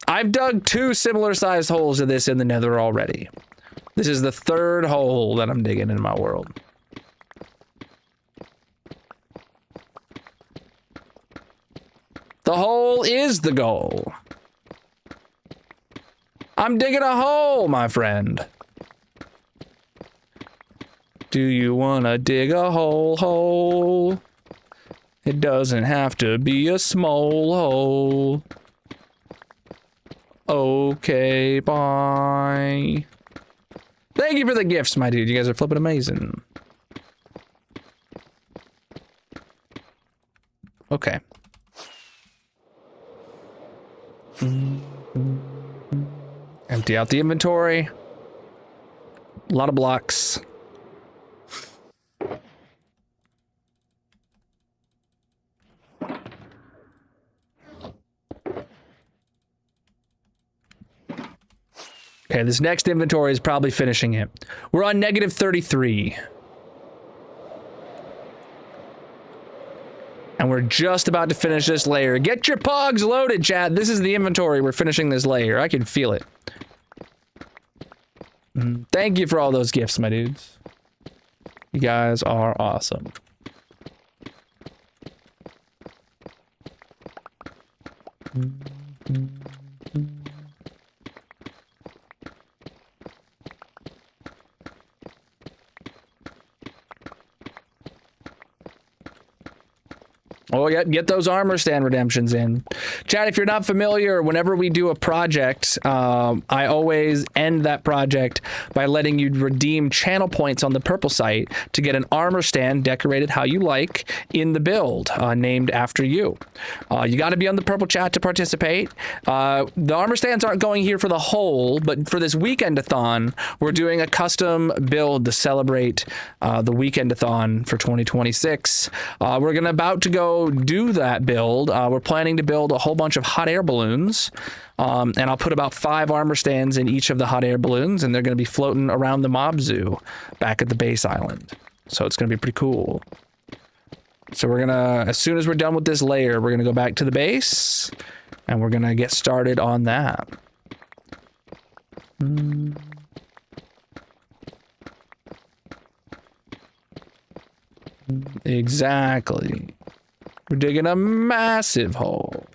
I've dug 2 similar sized holes to this in the nether already. This is the 3rd hole that I'm digging in my world. The hole is the goal. I'm digging a hole, my friend. Do you wanna dig a hole? It doesn't have to be a small hole. Okay, bye. Thank you for the gifts, my dude. You guys are flipping amazing. Okay. Empty out the inventory. A lot of blocks. Okay, this next inventory is probably finishing it. We're on -33. And we're just about to finish this layer. Get your pogs loaded, chat. This is the inventory. We're finishing this layer. I can feel it. Thank you for all those gifts, my dudes. You guys are awesome. Oh, yeah, get those armor stand redemptions in. Chat, if you're not familiar, whenever we do a project, I always end that project by letting you redeem channel points on the purple site to get an armor stand decorated how you like in the build, named after you. You got to be on the purple chat to participate. The armor stands aren't going here for the whole, but for this Weekend-a-thon, we're doing a custom build to celebrate the Weekend-a-thon for 2026. We're about to go do that build. We're planning to build a whole bunch of hot air balloons, and I'll put about 5 armor stands in each of the hot air balloons, and they're going to be floating around the mob zoo back at the base island. So it's going to be pretty cool. So we're gonna, as soon as we're done with this layer, we're gonna go back to the base, and we're gonna get started on that. Exactly. We're digging a massive hole.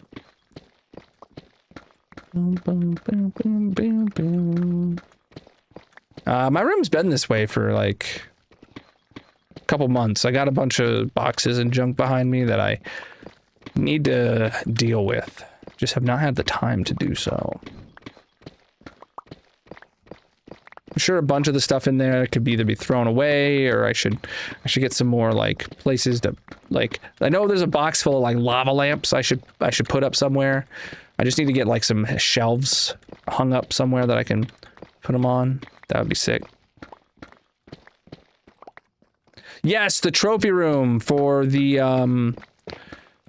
My room's been this way for like a couple months. I got a bunch of boxes and junk behind me that I need to deal with. Just have not had the time to do so. I'm sure a bunch of the stuff in there could either be thrown away, or I should get some more like places to, like, I know there's a box full of like lava lamps I should put up somewhere. I just need to get like some shelves hung up somewhere that I can put them on. That would be sick. Yes, the trophy room for the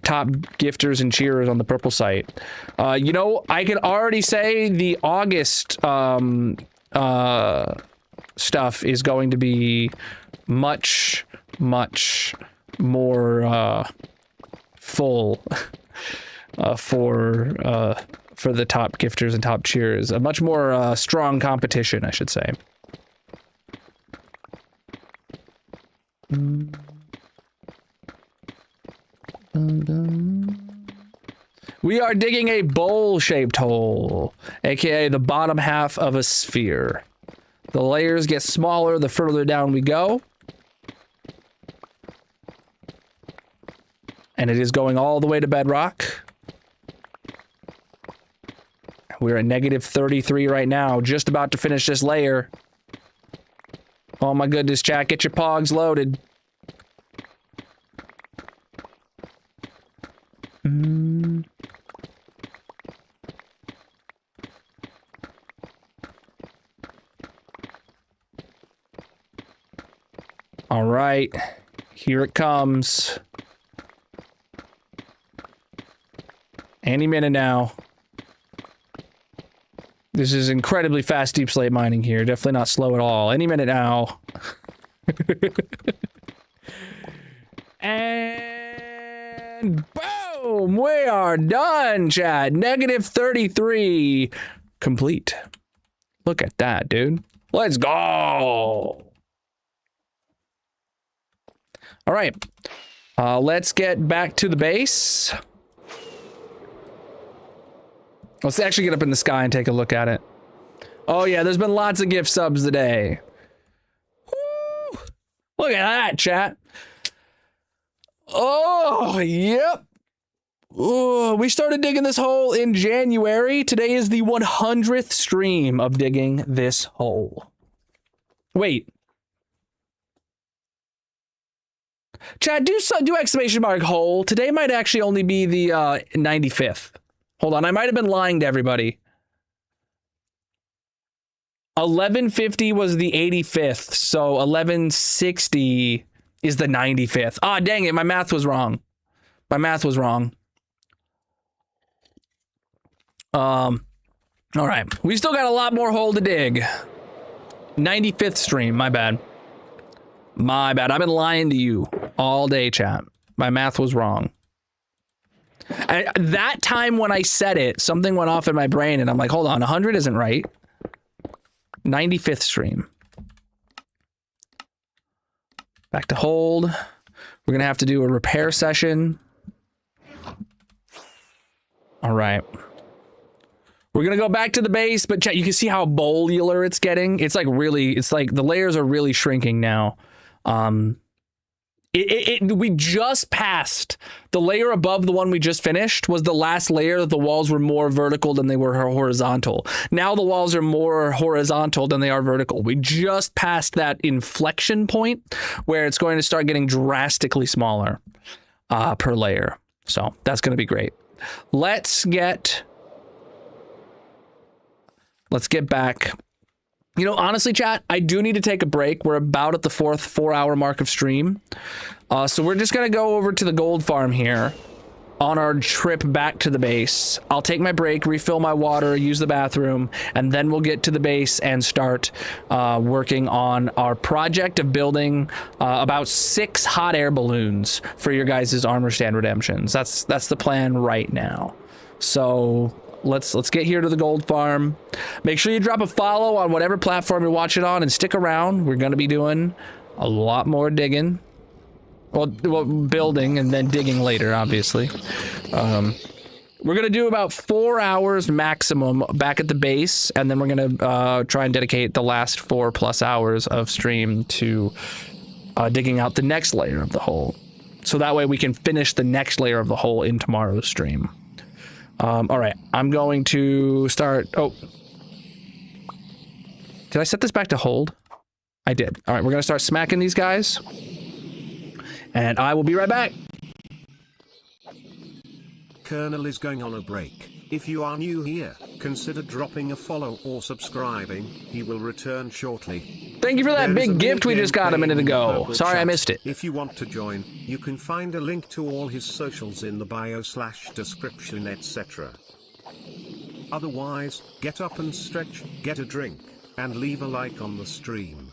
top gifters and cheerers on the purple site. You know, I can already say the August stuff is going to be much more full. for the top gifters and top cheers. A much more strong competition, I should say. We are digging a bowl-shaped hole, aka the bottom half of a sphere. The layers get smaller the further down we go. And it is going all the way to bedrock. We're at negative 33 right now, just about to finish this layer. Oh my goodness, chat, get your pogs loaded. All right, here it comes. Any minute now. This is incredibly fast deep slate mining here. Definitely not slow at all. Any minute now. And boom! We are done, chat. Negative 33 complete. Look at that, dude. Let's go! All right. Let's get back to the base. Let's actually get up in the sky and take a look at it. Oh yeah, there's been lots of gift subs today. Woo! Look at that, chat. Oh, yep. Ooh, we started digging this hole in January. Today is the 100th stream of digging this hole. Wait. Chat, do exclamation mark hole. Today might actually only be the 95th. Hold on, I might have been lying to everybody. 1150 was the 85th, so 1160 is the 95th. Ah, dang it, my math was wrong. My math was wrong. All right, we still got a lot more hole to dig. 95th stream, my bad. My bad, I've been lying to you all day, chat. My math was wrong. That time when I said it, something went off in my brain and I'm like, hold on, 100 isn't right. 95th stream. Back to hold. We're going to have to do a repair session. All right. We're going to go back to the base, but chat, you can see how bowlular it's getting. It's like the layers are really shrinking now. We just passed the layer above the one we just finished was the last layer. The walls were more vertical than they were horizontal. Now the walls are more horizontal than they are vertical. We just passed that inflection point where it's going to start getting drastically smaller per layer. So that's going to be great. Let's get back. You know, honestly, chat, I do need to take a break. We're about at the 4-hour mark of stream. So we're just going to go over to the gold farm here on our trip back to the base. I'll take my break, refill my water, use the bathroom, and then we'll get to the base and start working on our project of building about 6 hot air balloons for your guys' armor stand redemptions. That's the plan right now. So let's get here to the gold farm. Make sure you drop a follow on whatever platform you're watching on and stick around. We're going to be doing a lot more digging. Well, building and then digging later, obviously. We're going to do about 4 hours maximum back at the base, and then we're going to try and dedicate the last 4+ hours of stream to digging out the next layer of the hole. So that way we can finish the next layer of the hole in tomorrow's stream. All right, I'm going to start. Oh, did I set this back to hold? I did. All right, we're going to start smacking these guys. And I will be right back. Colonel is going on a break. If you are new here, consider dropping a follow or subscribing. He will return shortly. Thank you for that big gift we just got a minute ago. Sorry I missed it. If you want to join, you can find a link to all his socials in the bio/description, etc. Otherwise, get up and stretch, get a drink, and leave a like on the stream.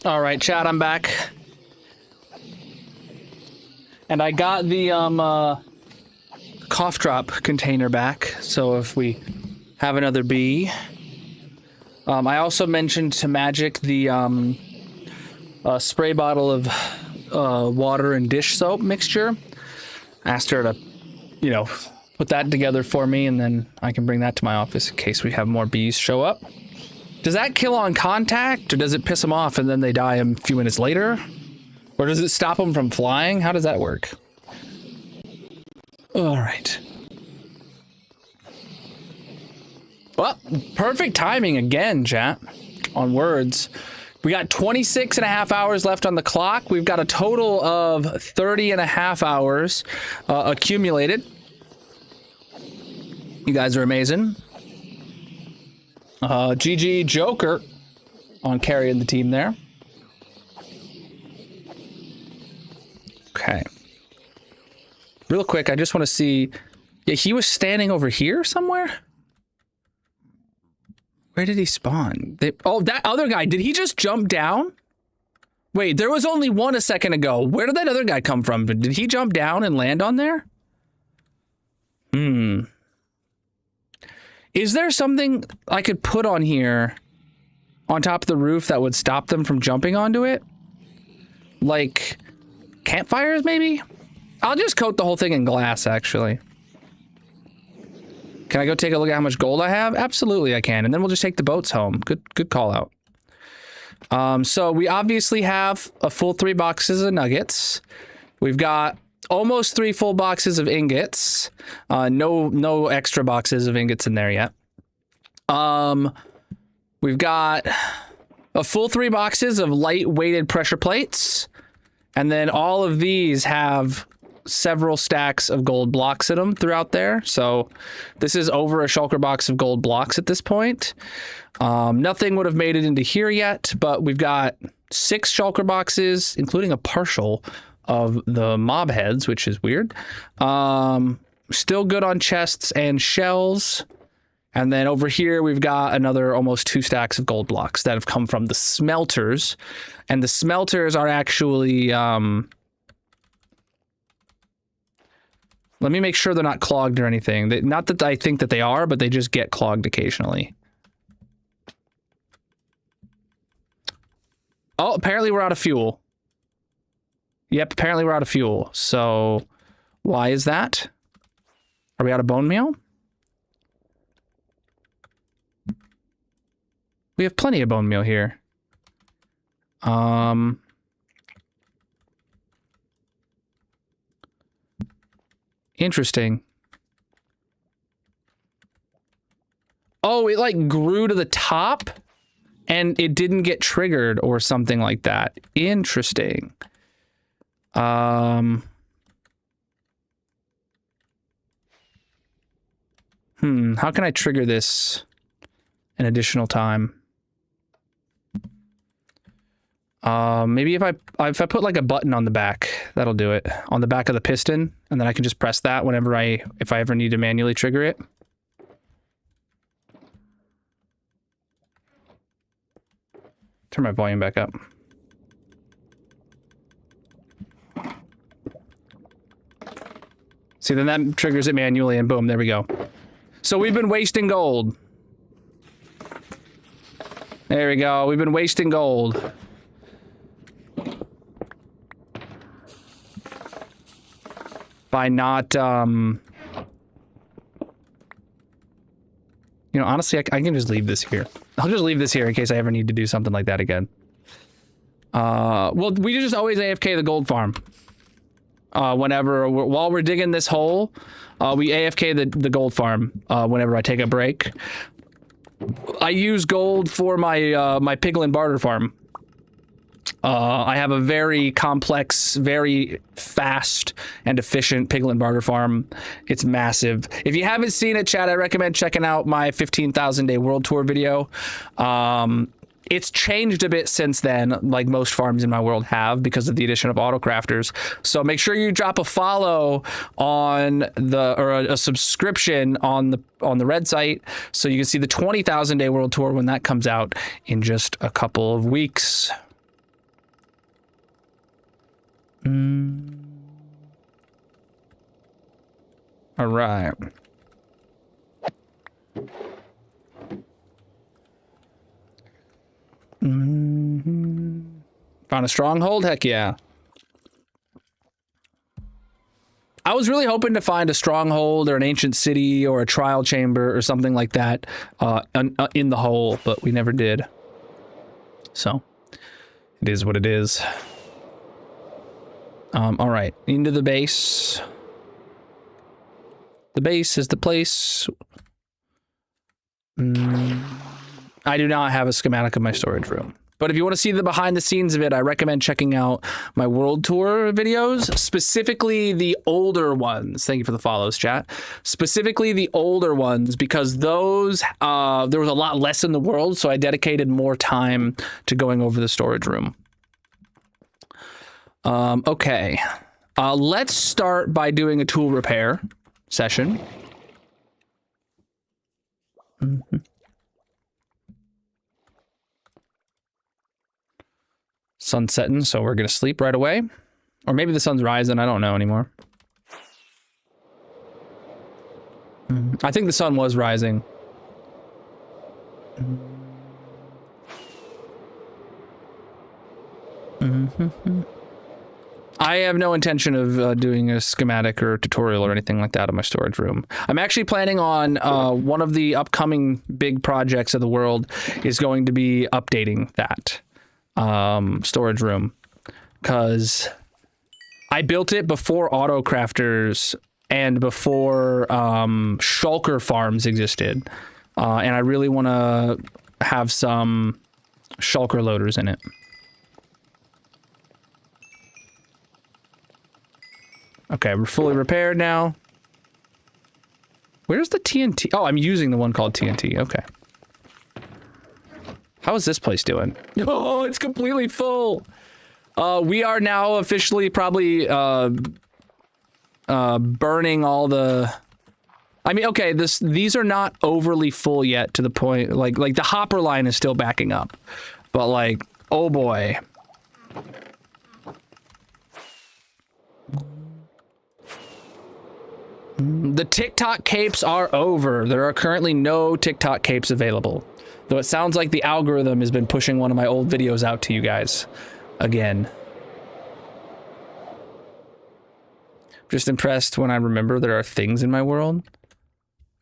All right, chat, I'm back. And I got the cough drop container back, so if we have another bee. I also mentioned to Magic the spray bottle of water and dish soap mixture. Asked her to, you know, put that together for me, and then I can bring that to my office in case we have more bees show up. Does that kill on contact, or does it piss them off and then they die a few minutes later? Or does it stop them from flying? How does that work? All right. Well, perfect timing again, chat, on words. We got 26 and a half hours left on the clock. We've got a total of 30 and a half hours accumulated. You guys are amazing. GG Joker on carrying the team there. Okay. Real quick, I just want to see... Yeah, he was standing over here somewhere? Where did he spawn? Oh, that other guy, did he just jump down? Wait, there was only one a second ago. Where did that other guy come from? Did he jump down and land on there? Is there something I could put on here on top of the roof that would stop them from jumping onto it? Like campfires, maybe? I'll just coat the whole thing in glass, actually. Can I go take a look at how much gold I have? Absolutely, I can. And then we'll just take the boats home. Good call out. So we obviously have a full 3 boxes of nuggets. We've got almost 3 full boxes of ingots. No extra boxes of ingots in there yet. We've got a full 3 boxes of light-weighted pressure plates. And then all of these have several stacks of gold blocks in them throughout there. So this is over a shulker box of gold blocks at this point. Nothing would have made it into here yet, but we've got 6 shulker boxes, including a partial of the mob heads, which is weird. Still good on chests and shells. And then over here, we've got another almost 2 stacks of gold blocks that have come from the smelters. And the smelters are actually... let me make sure they're not clogged or anything. Not that I think that they are, but they just get clogged occasionally. Oh, apparently we're out of fuel. Yep, apparently we're out of fuel. So, why is that? Are we out of bone meal? We have plenty of bone meal here. Interesting. Oh, it like grew to the top and it didn't get triggered or something like that. Interesting. How can I trigger this an additional time? Maybe if I put like a button on the back, that'll do it. On the back of the piston, and then I can just press that whenever if I ever need to manually trigger it. Turn my volume back up. See, then that triggers it manually, and boom, there we go. So we've been wasting gold. There we go, we've been wasting gold. By not, you know, honestly, I can just leave this here. I'll just leave this here in case I ever need to do something like that again. Well, we just always AFK the gold farm. While we're digging this hole, we AFK the gold farm whenever I take a break. I use gold for my my piglin barter farm. I have a very complex, very fast and efficient piglin barter farm. It's massive. If you haven't seen it, chat, I recommend checking out my 15,000 day world tour video. It's changed a bit since then, like most farms in my world have, because of the addition of autocrafters. So make sure you drop a follow on or a subscription on the red site, so you can see the 20,000 day world tour when that comes out in just a couple of weeks. All right. Found a stronghold? Heck yeah. I was really hoping to find a stronghold or an ancient city or a trial chamber or something like that in the hole, but we never did. So, it is what it is. All right, into the base. The base is the place. I do not have a schematic of my storage room. But if you want to see the behind the scenes of it, I recommend checking out my world tour videos, specifically the older ones. Thank you for the follows, chat. Specifically the older ones, because those, there was a lot less in the world, so I dedicated more time to going over the storage room. Okay. Let's start by doing a tool repair session. Sun's setting, so we're gonna sleep right away. Or maybe the sun's rising, I don't know anymore. I think the sun was rising. I have no intention of doing a schematic or tutorial or anything like that in my storage room. I'm actually planning on one of the upcoming big projects of the world is going to be updating that storage room, because I built it before auto crafters and before shulker farms existed, and I really want to have some shulker loaders in it. Okay, we're fully repaired now. Where's the TNT? Oh, I'm using the one called TNT. Okay. How is this place doing? Oh, it's completely full. We are now officially probably burning all the... I mean, okay, these are not overly full yet to the point... Like the hopper line is still backing up. But like, oh boy. The TikTok capes are over. There are currently no TikTok capes available. Though it sounds like the algorithm has been pushing one of my old videos out to you guys again. Just impressed when I remember there are things in my world.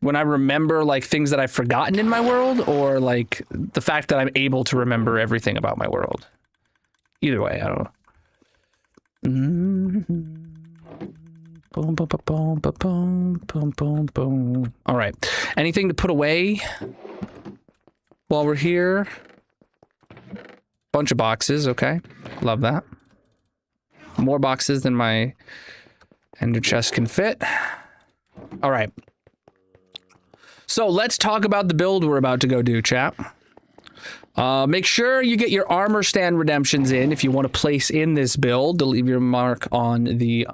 When I remember like things that I've forgotten in my world, or like the fact that I'm able to remember everything about my world. Either way, I don't know. Boom, boom, boom, boom, boom, boom, boom, boom. All right. Anything to put away while we're here? Bunch of boxes. Okay. Love that. More boxes than my ender chest can fit. All right. So let's talk about the build we're about to go do, chat. Make sure you get your armor stand redemptions in if you want to place in this build to leave your mark on the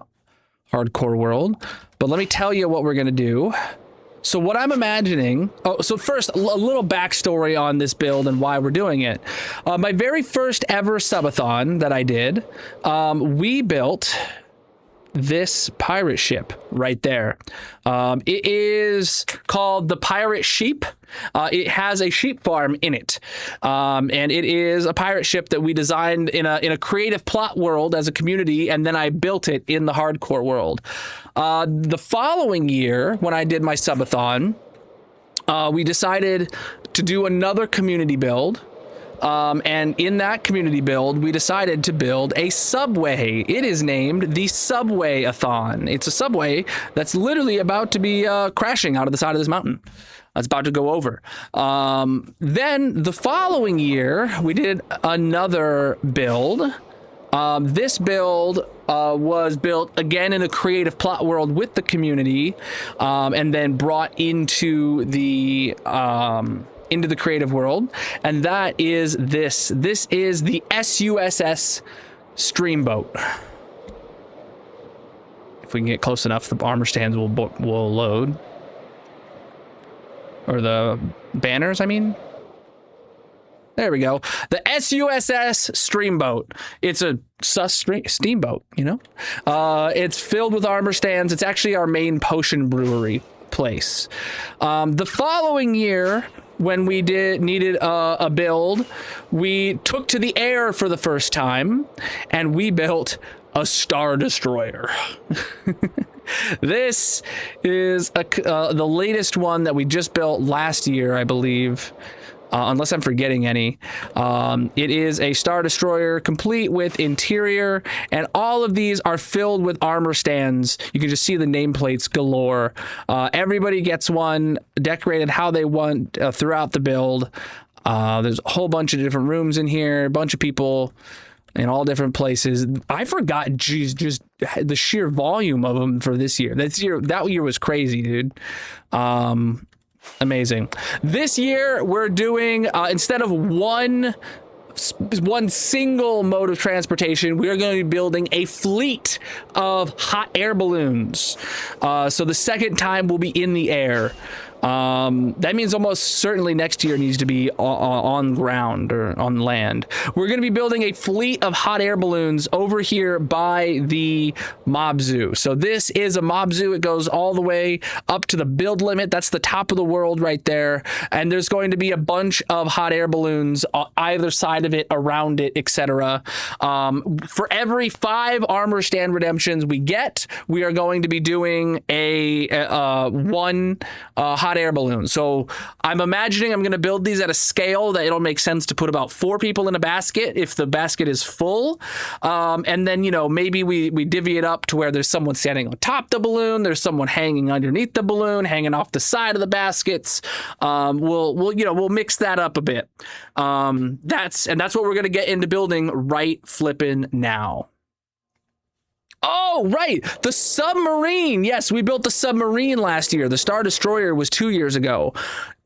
hardcore world. But let me tell you what we're gonna do. So what I'm imagining, so first a little backstory on this build and why we're doing it. My very first ever subathon that I did, we built this pirate ship right there. It is called the Pirate Sheep. It has a sheep farm in it, and it is a pirate ship that we designed in a creative plot world as a community, and then I built it in the hardcore world. The following year, when I did my subathon, we decided to do another community build. And in that community build, we decided to build a subway. It is named the Weekend-a-thon. It's a subway that's literally about to be crashing out of the side of this mountain. It's about to go over. Then the following year, we did another build. This build was built again in a creative plot world with the community, and then brought into the creative world, and that is this. This is the SUSS Streamboat. If we can get close enough, the armor stands will load. Or the banners, I mean. There we go. The SUSS Streamboat. It's a steamboat, you know? It's filled with armor stands. It's actually our main potion brewery place. The following year, when we needed a build, we took to the air for the first time, and we built a Star Destroyer. This is the latest one that we just built last year, I believe. Unless I'm forgetting any. It is a Star Destroyer complete with interior, and all of these are filled with armor stands. You can just see the nameplates galore. Everybody gets one decorated how they want throughout the build. There's a whole bunch of different rooms in here, a bunch of people in all different places. I forgot, geez, just the sheer volume of them for this year. That year was crazy, dude. Amazing. This year we're doing instead of one single mode of transportation, we are going to be building a fleet of hot air balloons. So the second time we'll be in the air. That means almost certainly next year needs to be on ground or on land. We're going to be building a fleet of hot air balloons over here by the mob zoo. So this is a mob zoo. It goes all the way up to the build limit. That's the top of the world right there. And there's going to be a bunch of hot air balloons on either side of it, around it, etc. For every 5 armor stand redemptions we get, we are going to be doing one hot air balloon. So I'm imagining I'm going to build these at a scale that it'll make sense to put about 4 people in a basket if the basket is full. And then, maybe we divvy it up to where there's someone standing on top of the balloon, there's someone hanging underneath the balloon, hanging off the side of the baskets. We'll mix that up a bit. That's what we're going to get into building right flipping now. Oh, right. The submarine. Yes, we built the submarine last year. The Star Destroyer was 2 years ago.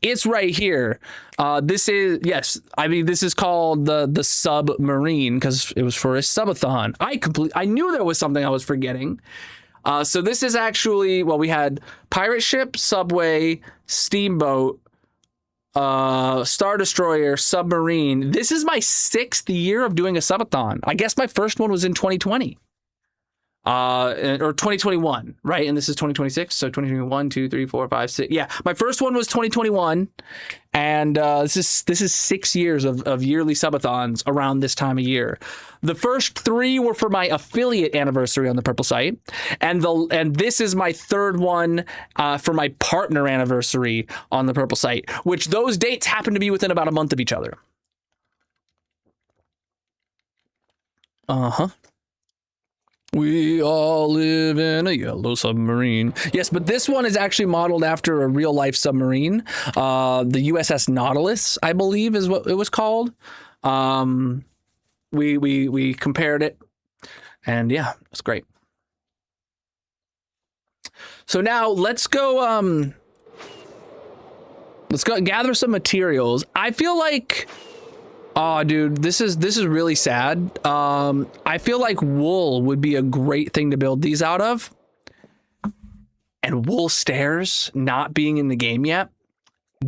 It's right here. This is called the submarine because it was for a subathon. I knew there was something I was forgetting. So this is actually, we had pirate ship, subway, steamboat, Star Destroyer, submarine. This is my 6th year of doing a subathon. I guess my first one was in 2020. Or 2021, right? And this is 2026. So 2021, 2, 3, 4, 5, 6. Yeah, my first one was 2021, and this is 6 years of yearly subathons around this time of year. The first 3 were for my affiliate anniversary on the Purple site, and this is my 3rd one for my partner anniversary on the Purple site, which those dates happen to be within about a month of each other. We all live in a yellow submarine. Yes, but this one is actually modeled after a real life submarine. The USS Nautilus, I believe, is what it was called. We compared it, and yeah, it's great. So now let's go gather some materials. I feel like, oh, dude, this is really sad. I feel like wool would be a great thing to build these out of. And wool stairs not being in the game yet,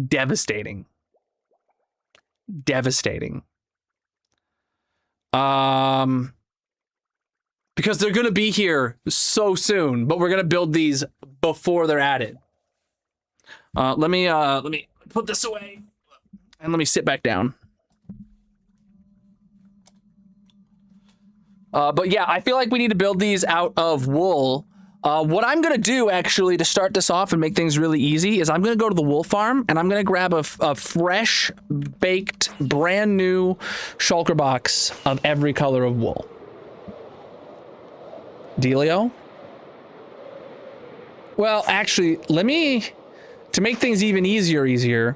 devastating. Devastating. Because they're gonna be here so soon, but we're gonna build these before they're added. Let me put this away and let me sit back down. But yeah, I feel like we need to build these out of wool. What I'm going to do, actually, to start this off and make things really easy is I'm going to go to the wool farm, and I'm going to grab a fresh, baked, brand new shulker box of every color of wool. Dealio? Well, actually, to make things even easier,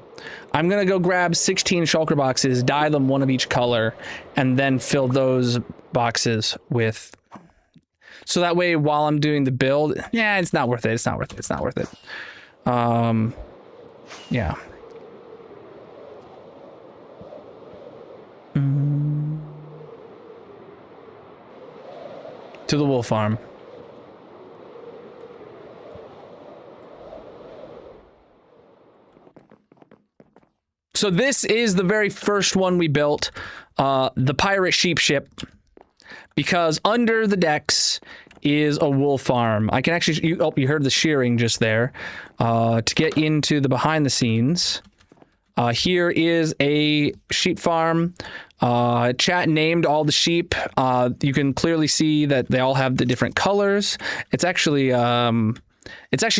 I'm going to go grab 16 shulker boxes, dye them one of each color, and then fill those boxes with... So that way, while I'm doing the build, yeah, it's not worth it. It's not worth it. It's not worth it. Yeah. To the wool farm. So this is the very first one we built, the pirate sheep ship. Because under the decks is a wool farm. I can actually, you heard the shearing just there. To get into the behind the scenes, here is a sheep farm. Chat named all the sheep. You can clearly see that they all have the different colors. It's actually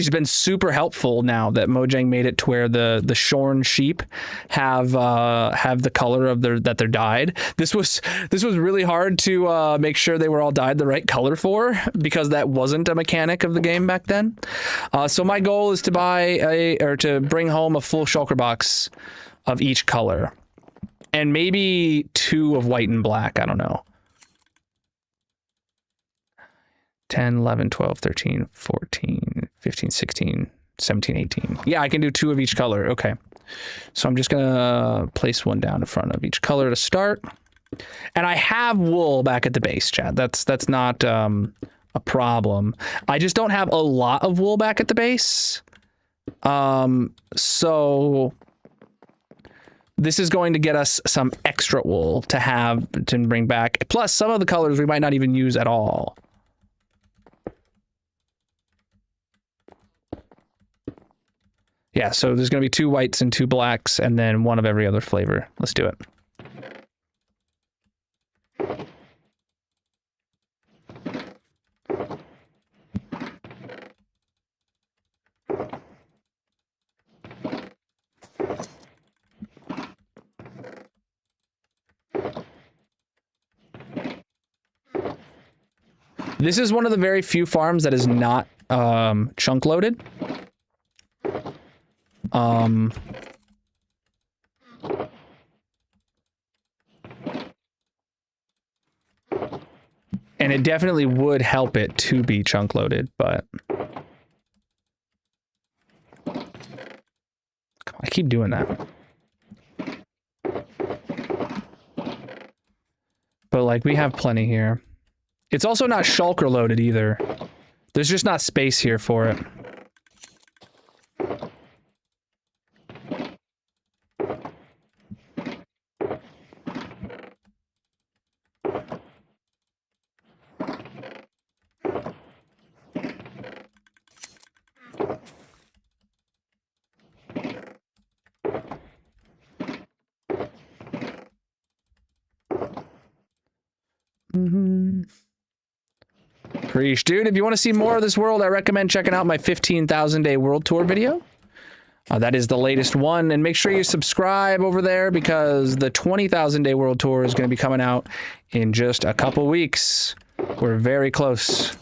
been super helpful now that Mojang made it to where the shorn sheep have the color of that they're dyed. This was really hard to make sure they were all dyed the right color for, because that wasn't a mechanic of the game back then. So my goal is to to bring home a full shulker box of each color. And maybe 2 of white and black. I don't know. 10, 11, 12, 13, 14, 15, 16, 17, 18. Yeah, I can do 2 of each color. Okay. So I'm just going to place 1 down in front of each color to start. And I have wool back at the base, chat. That's not a problem. I just don't have a lot of wool back at the base. So this is going to get us some extra wool to have to bring back. Plus, some of the colors we might not even use at all. Yeah, so there's going to be 2 whites and 2 blacks, and then 1 of every other flavor. Let's do it. This is one of the very few farms that is not chunk loaded. And it definitely would help it to be chunk loaded, but I keep doing that. But like we have plenty here. It's also not shulker loaded either. There's just not space here for it. Preach, dude. If you want to see more of this world, I recommend checking out my 15,000 day world tour video. That is the latest one, and make sure you subscribe over there because the 20,000 day world tour is going to be coming out in just a couple weeks. We're very close.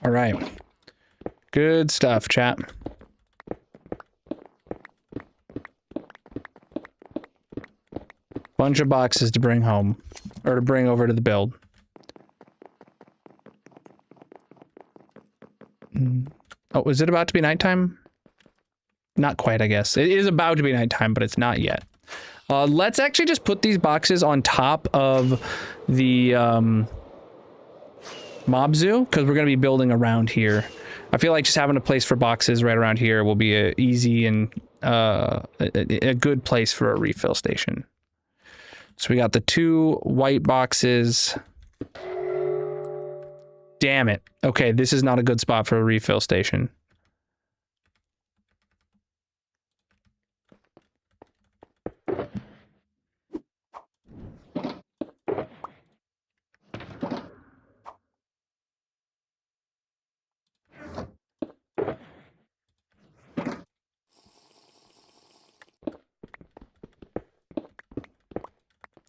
All right. Good stuff, chat. Bunch of boxes to bring home, or to bring over to the build. Oh, is it about to be nighttime? Not quite, I guess. It is about to be nighttime, but it's not yet. Let's actually just put these boxes on top of the mob zoo, because we're going to be building around here. I feel like just having a place for boxes right around here will be a easy and a good place for a refill station. So we got the 2 white boxes. Damn it. Okay, this is not a good spot for a refill station.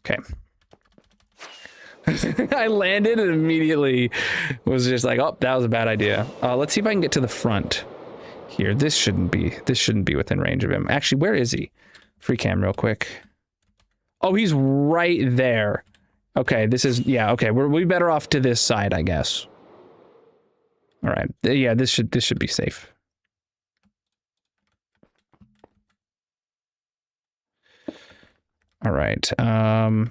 Okay. I landed and immediately was just like, oh, that was a bad idea. Let's see if I can get to the front here. This shouldn't be within range of him. Actually, where is he? Free cam real quick. Oh, he's right there. Okay, this is, yeah, okay. We're better off to this side, I guess. All right. Yeah, this should be safe. All right. The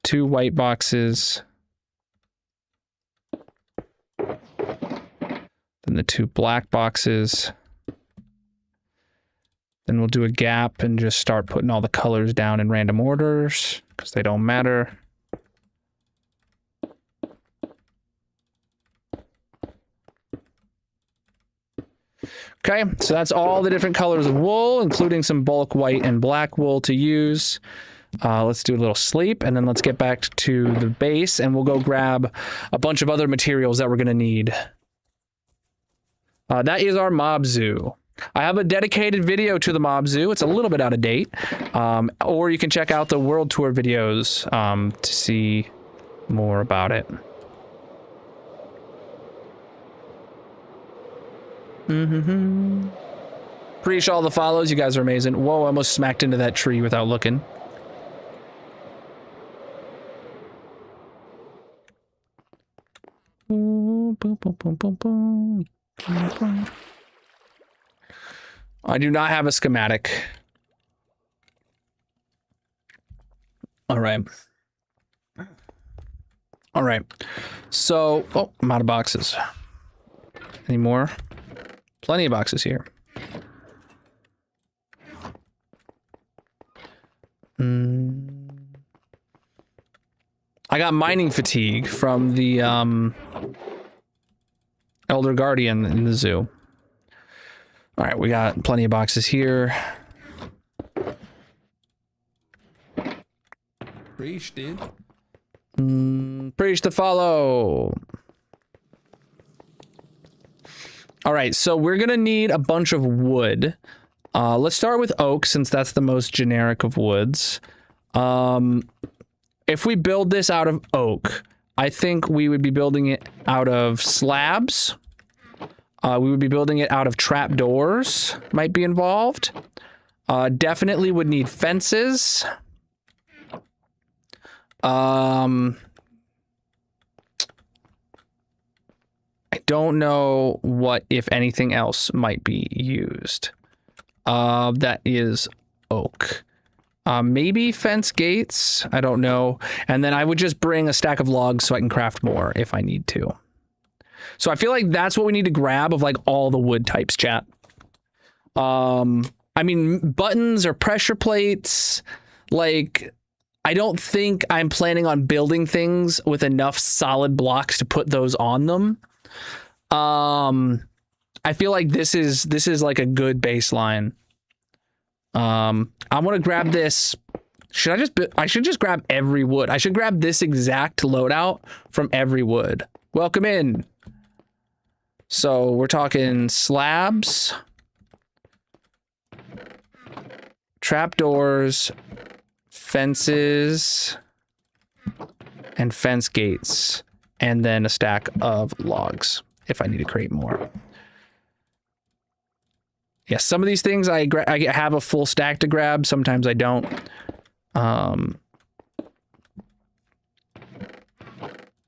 2 white boxes. Then the 2 black boxes. Then we'll do a gap and just start putting all the colors down in random orders because they don't matter. Okay, so that's all the different colors of wool, including some bulk white and black wool to use. Let's do a little sleep, and then let's get back to the base, and we'll go grab a bunch of other materials that we're going to need. That is our mob zoo. I have a dedicated video to the mob zoo. It's a little bit out of date. Or you can check out the world tour videos to see more about it. Appreciate all the follows. You guys are amazing. Whoa, I almost smacked into that tree without looking. I do not have a schematic. All right. All right. So, oh, I'm out of boxes. Any more? Plenty of boxes here. I got mining fatigue from the Elder Guardian in the zoo. All right, we got plenty of boxes here. Preach, dude. Preach to follow. All right, so we're gonna need a bunch of wood. Let's start with oak, since that's the most generic of woods. If we build this out of oak, I think we would be building it out of slabs. We would be building it out of trapdoors, might be involved. Definitely would need fences. I don't know what, if anything else, might be used. That is oak. Maybe fence gates, I don't know. And then I would just bring a stack of logs so I can craft more if I need to. So I feel like that's what we need to grab of like all the wood types, chat. I mean, buttons or pressure plates, like, I don't think I'm planning on building things with enough solid blocks to put those on them. I feel like this is like a good baseline. I want to grab this. I should just grab every wood. I should grab this exact loadout from every wood. Welcome in. So we're talking slabs, trapdoors, fences, and fence gates, and then a stack of logs if I need to create more. Yeah, some of these things I have a full stack to grab. Sometimes I don't.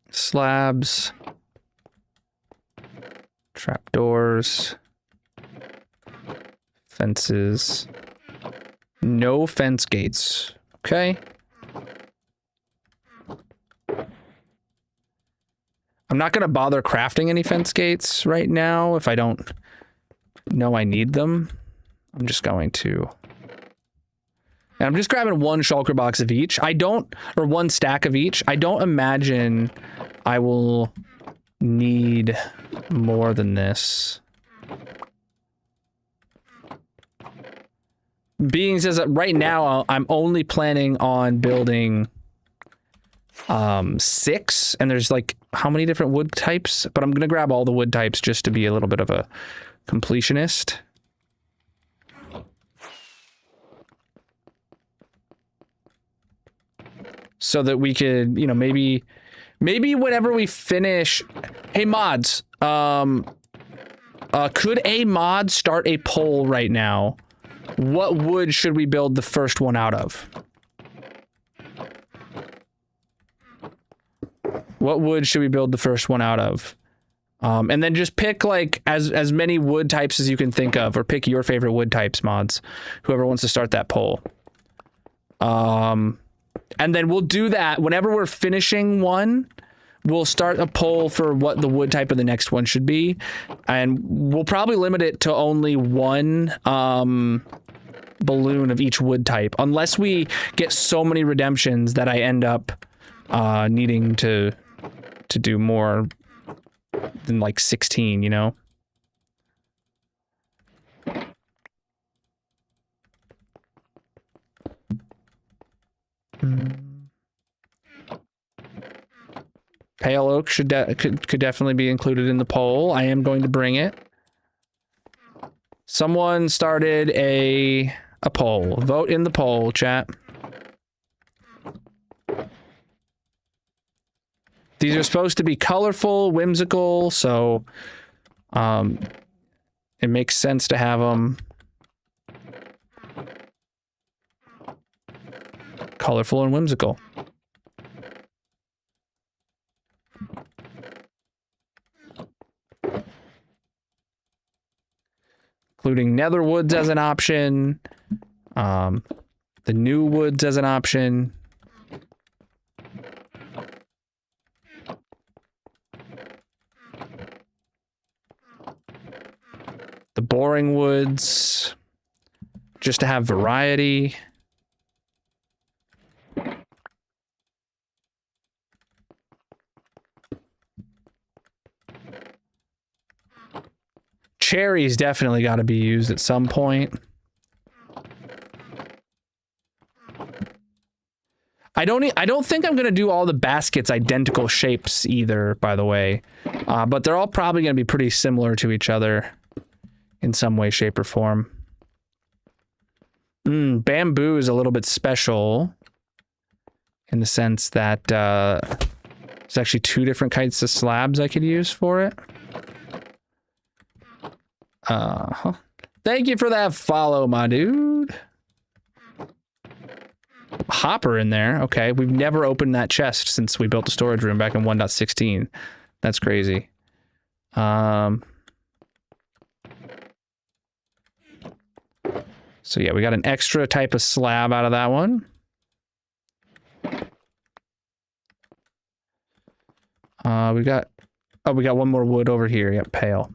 Slabs, trapdoors, fences, no fence gates. Okay. I'm not gonna bother crafting any fence gates right now if I don't know I need them. I'm just going to, and I'm just grabbing one shulker box of each. Or one stack of each. I don't imagine I will need more than this. Being says that right now I'm only planning on building 6, and there's like how many different wood types, but I'm gonna grab all the wood types just to be a little bit of a completionist. So that we could, you know, maybe whenever we finish, hey mods, could a mod start a poll right now? What wood should we build the first one out of? What wood should we build the first one out of? And then just pick like as many wood types as you can think of, or pick your favorite wood types, mods. Whoever wants to start that poll. And then we'll do that whenever we're finishing one. We'll start a poll for what the wood type of the next one should be, and we'll probably limit it to only one balloon of each wood type, unless we get so many redemptions that I end up needing to do more than like 16, you know? Pale oak could definitely be included in the poll. I am going to bring it. Someone started a poll. Vote in the poll, chat. These are supposed to be colorful, whimsical, so it makes sense to have them colorful and whimsical. Including nether woods as an option, the new woods as an option. The boring woods, just to have variety. Cherries definitely got to be used at some point. I don't think I'm gonna do all the baskets identical shapes either, by the way, but they're all probably gonna be pretty similar to each other in some way, shape, or form. Bamboo is a little bit special in the sense that there's actually two different kinds of slabs I could use for it. Thank you for that follow, my dude. Hopper in there. Okay, we've never opened that chest since we built the storage room back in 1.16. That's crazy. So yeah, we got an extra type of slab out of that one. We got one more wood over here. Yep, pale.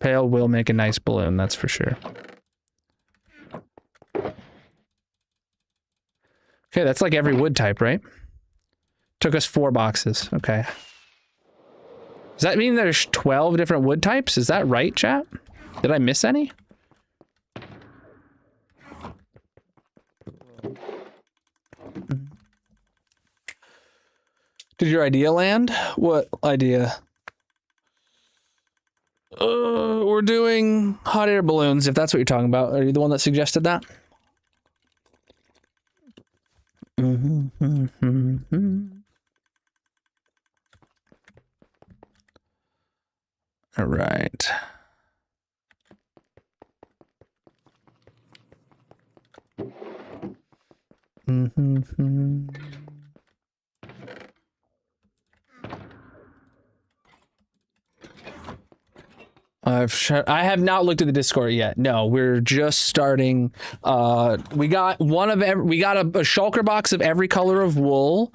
Pale will make a nice balloon, that's for sure. Okay, that's like every wood type, right? Took us 4 boxes. Okay. Does that mean there's 12 different wood types? Is that right, chat? Did I miss any? Did your idea land? What idea? We're doing hot air balloons, if that's what you're talking about. Are you the one that suggested that? All right. I have not looked at the Discord yet. No, we're just starting. We got a shulker box of every color of wool.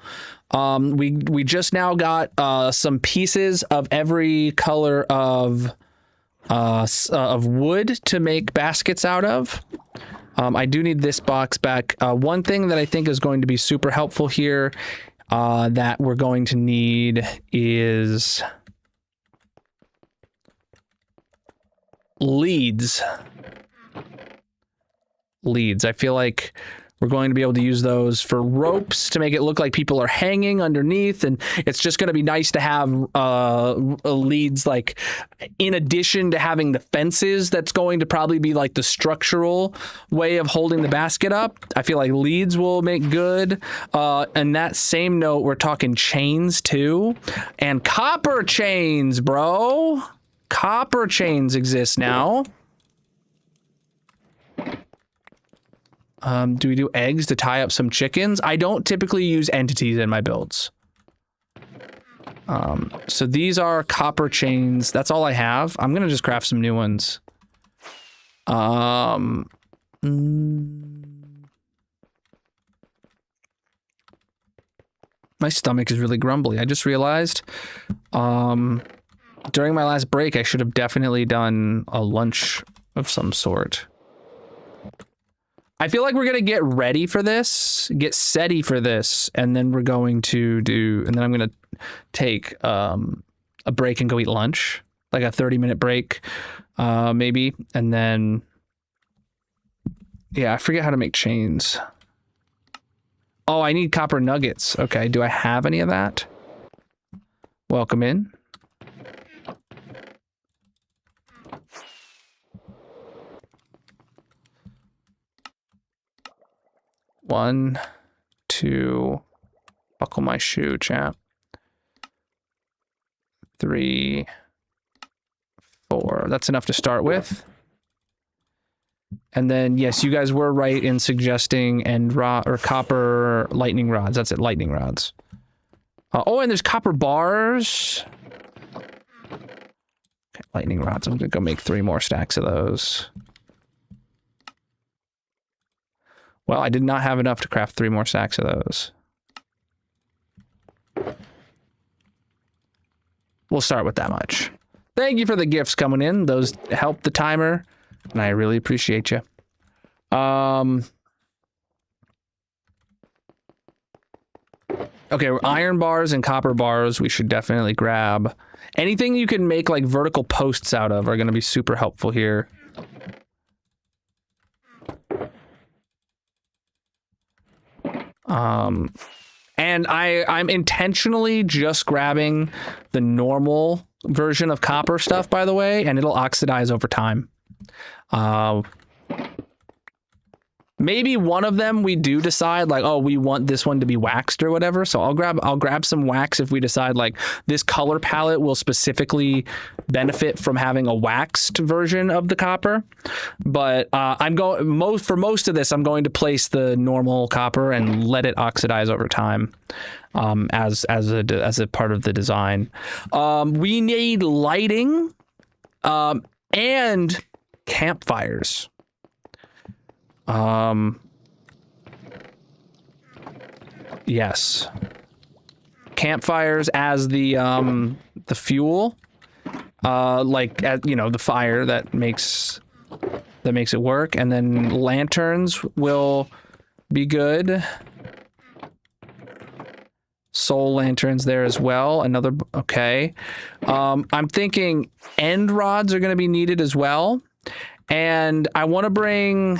We just now got some pieces of every color of wood to make baskets out of. I do need this box back. One thing that I think is going to be super helpful here that we're going to need is leads. I feel like we're going to be able to use those for ropes to make it look like people are hanging underneath, and it's just going to be nice to have leads, like, in addition to having the fences that's going to probably be like the structural way of holding the basket up. I feel like leads will make good. And that same note, we're talking chains too, and copper chains, bro. Copper chains exist now. Do we do eggs to tie up some chickens? I don't typically use entities in my builds. So these are copper chains. That's all I have. I'm gonna just craft some new ones. My stomach is really grumbly. I just realized. During my last break, I should have definitely done a lunch of some sort. I feel like we're going to get ready for this, get SETI for this, and then we're going to do, and then I'm going to take a break and go eat lunch, like a 30-minute break, maybe. And then, yeah, I forget how to make chains. Oh, I need copper nuggets. Okay, do I have any of that? Welcome in. One, two, buckle my shoe, champ. 3, 4. That's enough to start with. And then, yes, you guys were right in suggesting copper lightning rods. That's it, lightning rods. Oh, and there's copper bars. Okay, lightning rods. I'm gonna go make 3 more stacks of those. Well, I did not have enough to craft 3 more stacks of those. We'll start with that much. Thank you for the gifts coming in. Those help the timer, and I really appreciate you. Okay, iron bars and copper bars we should definitely grab. Anything you can make like vertical posts out of are going to be super helpful here. And I'm intentionally just grabbing the normal version of copper stuff, by the way, and it'll oxidize over time. Maybe one of them we do decide like, oh, we want this one to be waxed or whatever. So I'll grab some wax if we decide like this color palette will specifically benefit from having a waxed version of the copper. But for most of this, I'm going to place the normal copper and let it oxidize over time, as a part of the design. We need lighting, and campfires. Yes. Campfires as the fuel, the fire that makes it work, and then lanterns will be good. Soul lanterns there as well. Okay. I'm thinking end rods are going to be needed as well. And I want to bring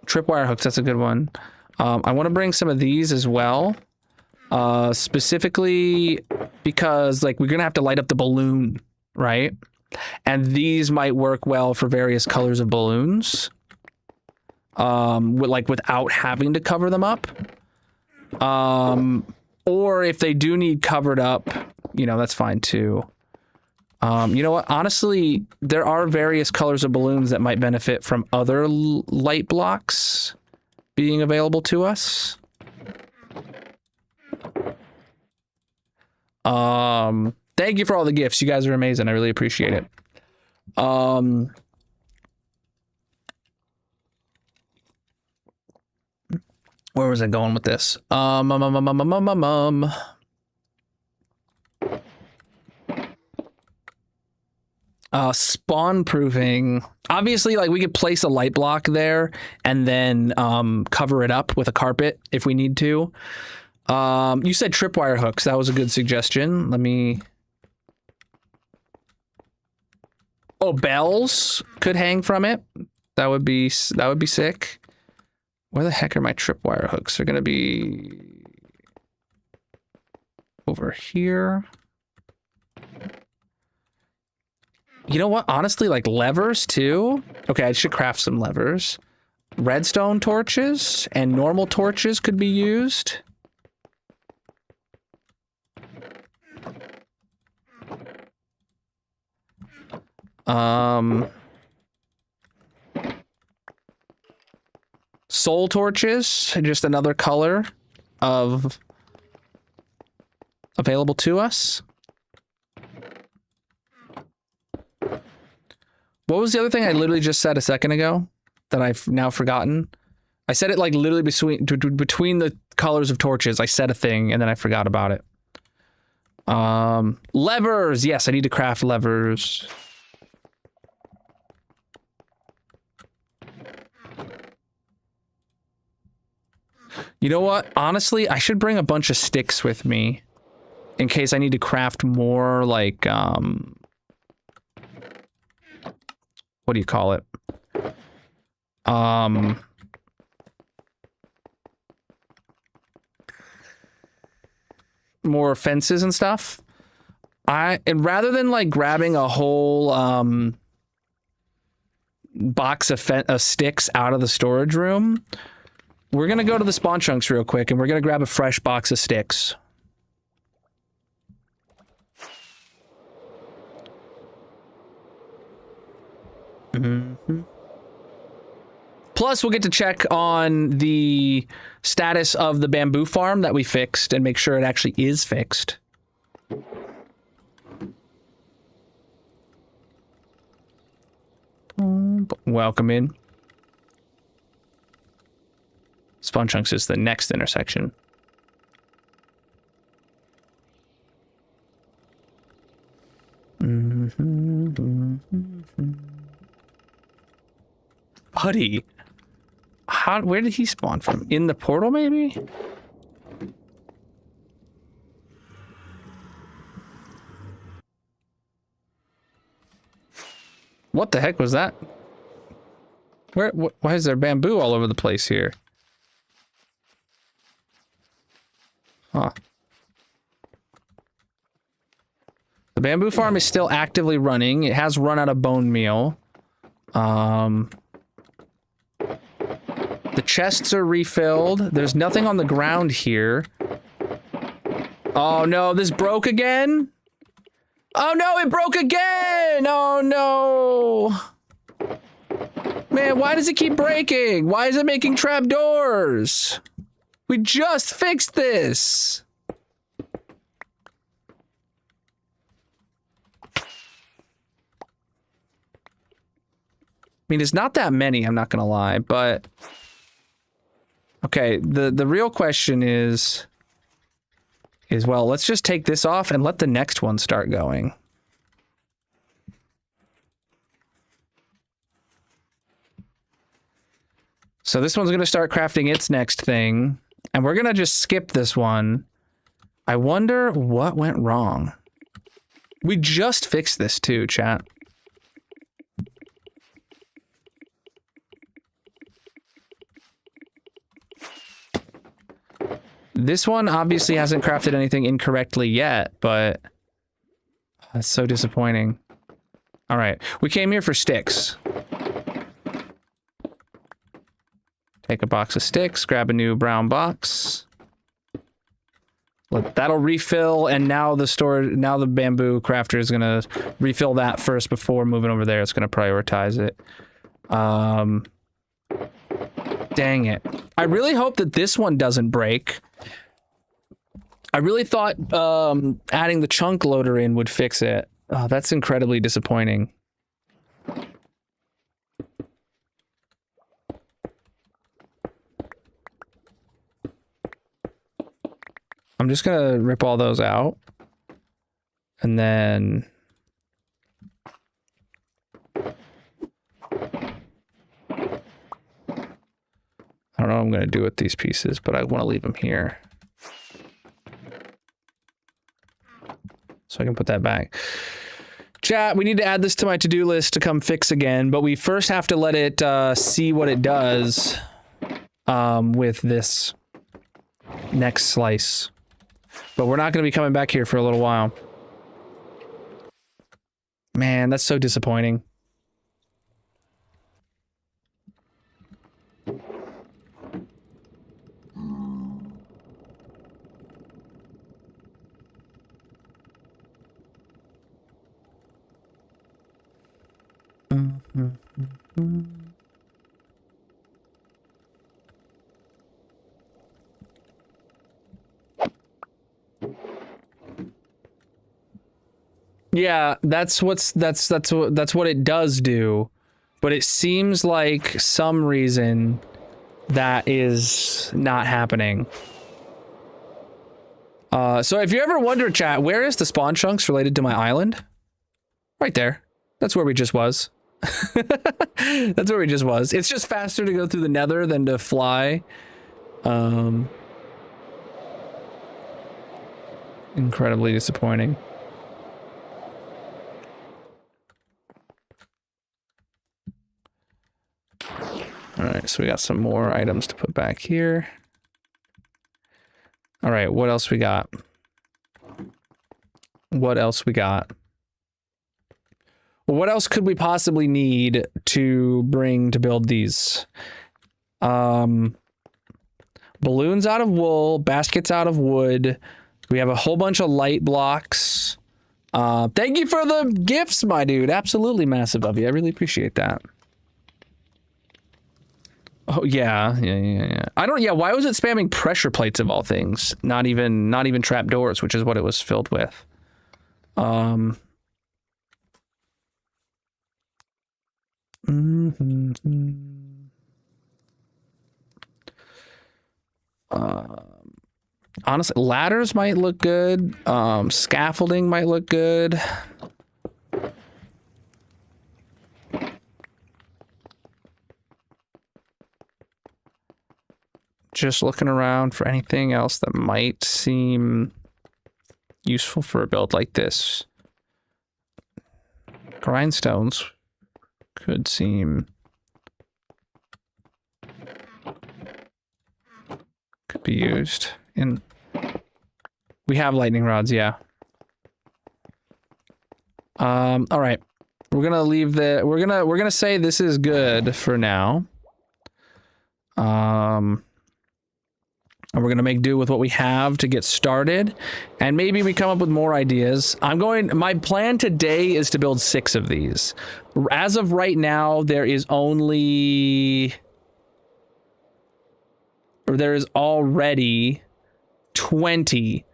tripwire hooks. That's a good one. I want to bring some of these as well, specifically because like we're gonna have to light up the balloon, right? And these might work well for various colors of balloons, without having to cover them up. Or if they do need covered up, that's fine too. You know what? Honestly, there are various colors of balloons that might benefit from other light blocks being available to us. Thank you for all the gifts. You guys are amazing. I really appreciate it. Where was I going with this? Spawn proofing. Obviously, like we could place a light block there and then cover it up with a carpet if we need to. You said tripwire hooks. That was a good suggestion. Let me. Oh, bells could hang from it. That would be sick. Where the heck are my tripwire hooks? They're gonna be over here. You know what? Honestly, like levers too. Okay, I should craft some levers. Redstone torches and normal torches could be used. Soul torches, just another color of available to us. What was the other thing I literally just said a second ago that I've now forgotten? I said it like literally between the colors of torches. I said a thing and then I forgot about it. Levers. Yes, I need to craft levers. You know what? Honestly, I should bring a bunch of sticks with me in case I need to craft more, like, what do you call it? More fences and stuff. And rather than like grabbing a whole box of sticks out of the storage room, we're gonna go to the spawn chunks real quick and we're gonna grab a fresh box of sticks. Plus, we'll get to check on the status of the bamboo farm that we fixed and make sure it actually is fixed. Welcome in. Spawn chunks is the next intersection. Buddy, where did he spawn from? In the portal, maybe? What the heck was that? Why is there bamboo all over the place here? Huh. The bamboo farm is still actively running. It has run out of bone meal. The chests are refilled. There's nothing on the ground here. Oh no, this broke again? Oh no, it broke again! Oh no! Man, why does it keep breaking? Why is it making trapdoors? We just fixed this! I mean, it's not that many, I'm not gonna lie, but... Okay, the real question is, well, let's just take this off and let the next one start going. So this one's gonna start crafting its next thing, and we're gonna just skip this one. I wonder what went wrong. We just fixed this too, chat. This one obviously hasn't crafted anything incorrectly yet, but that's so disappointing. All right, we came here for sticks. Take a box of sticks, grab a new brown box. That'll refill, and now the bamboo crafter is gonna refill that first before moving over there. It's gonna prioritize it. Dang it. I really hope that this one doesn't break. I really thought adding the chunk loader in would fix it. Oh, that's incredibly disappointing. I'm just gonna rip all those out. And then... I don't know what I'm gonna do with these pieces, but I want to leave them here. So I can put that back. Chat, we need to add this to my to-do list to come fix again, but we first have to let it see what it does with this next slice. But we're not gonna be coming back here for a little while. Man, that's so disappointing. Yeah, that's what it does do, but it seems like some reason that is not happening. So if you ever wonder, chat, where is the spawn chunks related to my island? Right there. That's where we just was. That's where we just was. It's just faster to go through the nether than to fly. Incredibly disappointing. All right, so we got some more items to put back here. All right, what else we got? What else we got? Well, what else could we possibly need to bring to build these? Balloons out of wool, baskets out of wood. We have a whole bunch of light blocks. Thank you for the gifts, my dude. Absolutely massive of you. I really appreciate that. Oh yeah. Why was it spamming pressure plates of all things? Not even trap doors, which is what it was filled with. Honestly, ladders might look good. Scaffolding might look good. Just looking around for anything else that might seem useful for a build like this. Grindstones could seem... could be used. And we have lightning rods, yeah. All right. We're gonna leave the... We're gonna say this is good for now. And we're gonna make do with what we have to get started, and maybe we come up with more ideas. My plan today is to build 6 of these. As of right now, there is already 20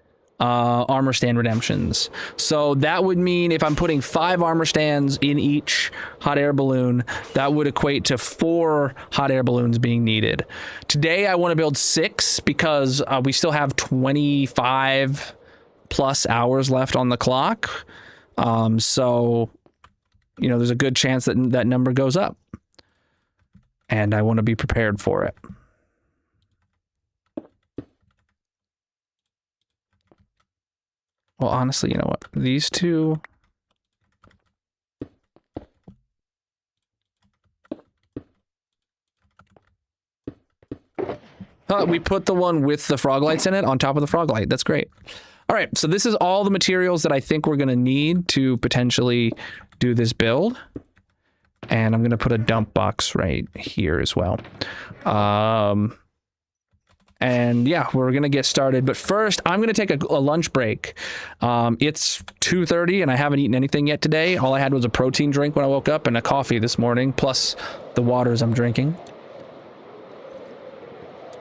armor stand redemptions. So that would mean if I'm putting 5 armor stands in each hot air balloon, that would equate to 4 hot air balloons being needed. Today I want to build 6 because we still have 25 plus hours left on the clock. So, you know, there's a good chance that that number goes up. And I want to be prepared for it. Well, honestly, you know what? These two... we put the one with the frog lights in it on top of the frog light. That's great. All right, so this is all the materials that I think we're going to need to potentially do this build. And I'm going to put a dump box right here as well. And yeah, we're going to get started. But first, I'm going to take a lunch break. It's 2:30 and I haven't eaten anything yet today. All I had was a protein drink when I woke up and a coffee this morning, plus the waters I'm drinking.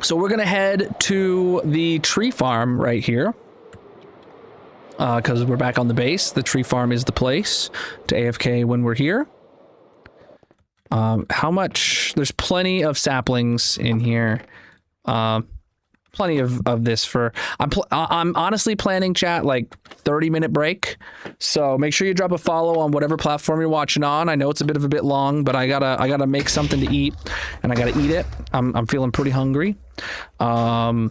So we're going to head to the tree farm right here. Because we're back on the base. The tree farm is the place to AFK when we're here. How much? There's plenty of saplings in here. Plenty of this for... I'm honestly planning, chat, like 30-minute break. So make sure you drop a follow on whatever platform you're watching on. I know it's a bit long, but I gotta make something to eat, and I gotta eat it. I'm feeling pretty hungry. So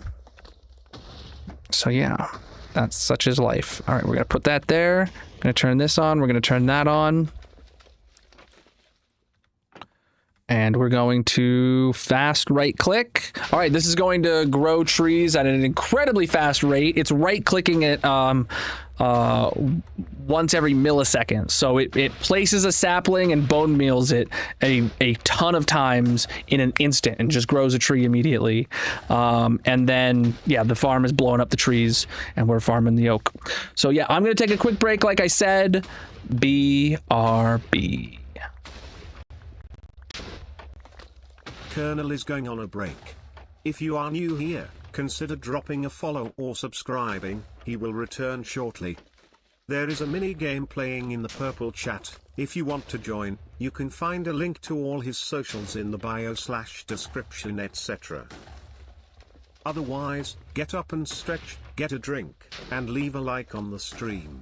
yeah, that's such is life. All right, we're gonna put that there. Gonna turn this on. We're gonna turn that on. And we're going to fast right click. All right, this is going to grow trees at an incredibly fast rate. It's right clicking it once every millisecond. So it places a sapling and bone meals it a ton of times in an instant and just grows a tree immediately. And then, yeah, the farm is blowing up the trees and we're farming the oak. So yeah, I'm gonna take a quick break like I said. BRB. Colonel is going on a break. If you are new here, consider dropping a follow or subscribing, he will return shortly. There is a mini game playing in the purple chat. If you want to join, you can find a link to all his socials in the bio/description etc. Otherwise, get up and stretch, get a drink, and leave a like on the stream.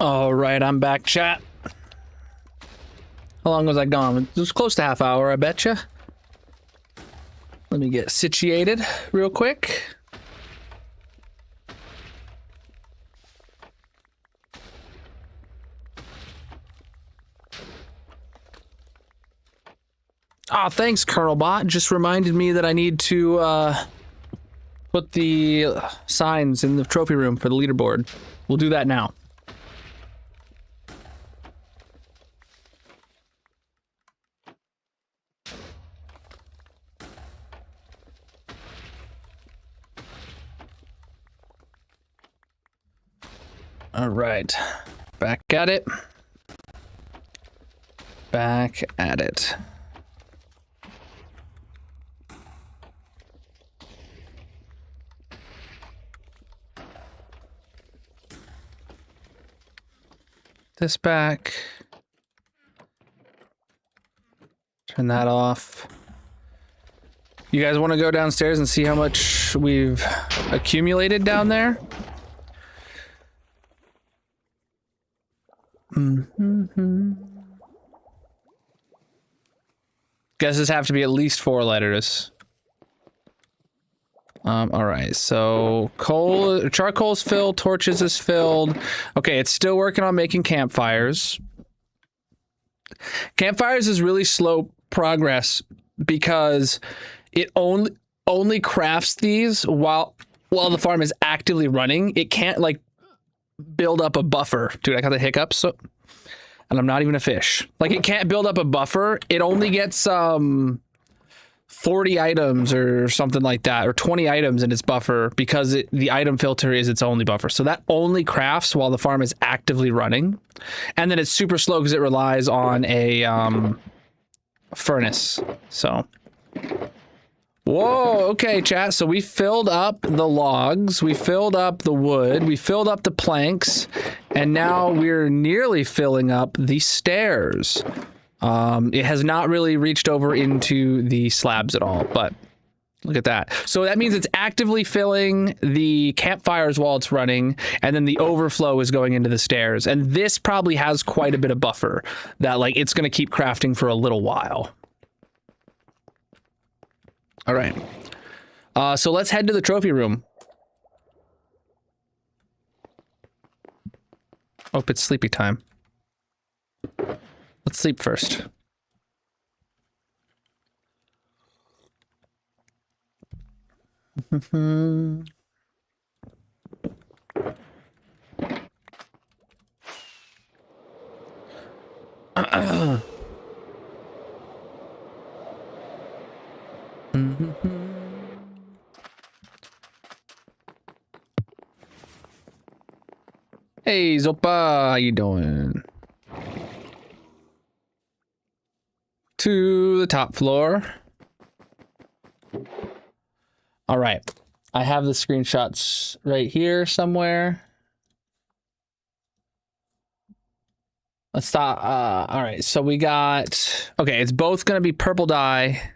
All right, I'm back, chat. How long was I gone? It was close to half hour, I betcha. Let me get situated real quick. Ah, thanks, Colonel Bot. Just reminded me that I need to put the signs in the trophy room for the leaderboard. We'll do that now. All right, back at it. Back at it. This back. Turn that off. You guys want to go downstairs and see how much we've accumulated down there? Guesses have to be at least 4 letters. All right, so charcoal's filled, torches is filled. Okay, it's still working on making campfires. Campfires is really slow progress because it only crafts these while the farm is actively running. It can't like build up a buffer. Dude, I got the hiccups. So, and I'm not even a fish. Like it can't build up a buffer. It only gets 40 items or something like that, or 20 items in its buffer because the item filter is its only buffer. So that only crafts while the farm is actively running. And then it's super slow because it relies on a furnace. So, whoa, okay, chat. So we filled up the logs, we filled up the wood, we filled up the planks, and now we're nearly filling up the stairs. It has not really reached over into the slabs at all, but look at that. So that means it's actively filling the campfires while it's running, and then the overflow is going into the stairs. And this probably has quite a bit of buffer that like it's going to keep crafting for a little while. All right. So let's head to the trophy room. Oh, it's sleepy time. Let's sleep first. Hey, Zopa, how you doing? To the top floor. All right, I have the screenshots right here somewhere. Let's stop. All right, so we got, okay, it's both gonna be purple dye,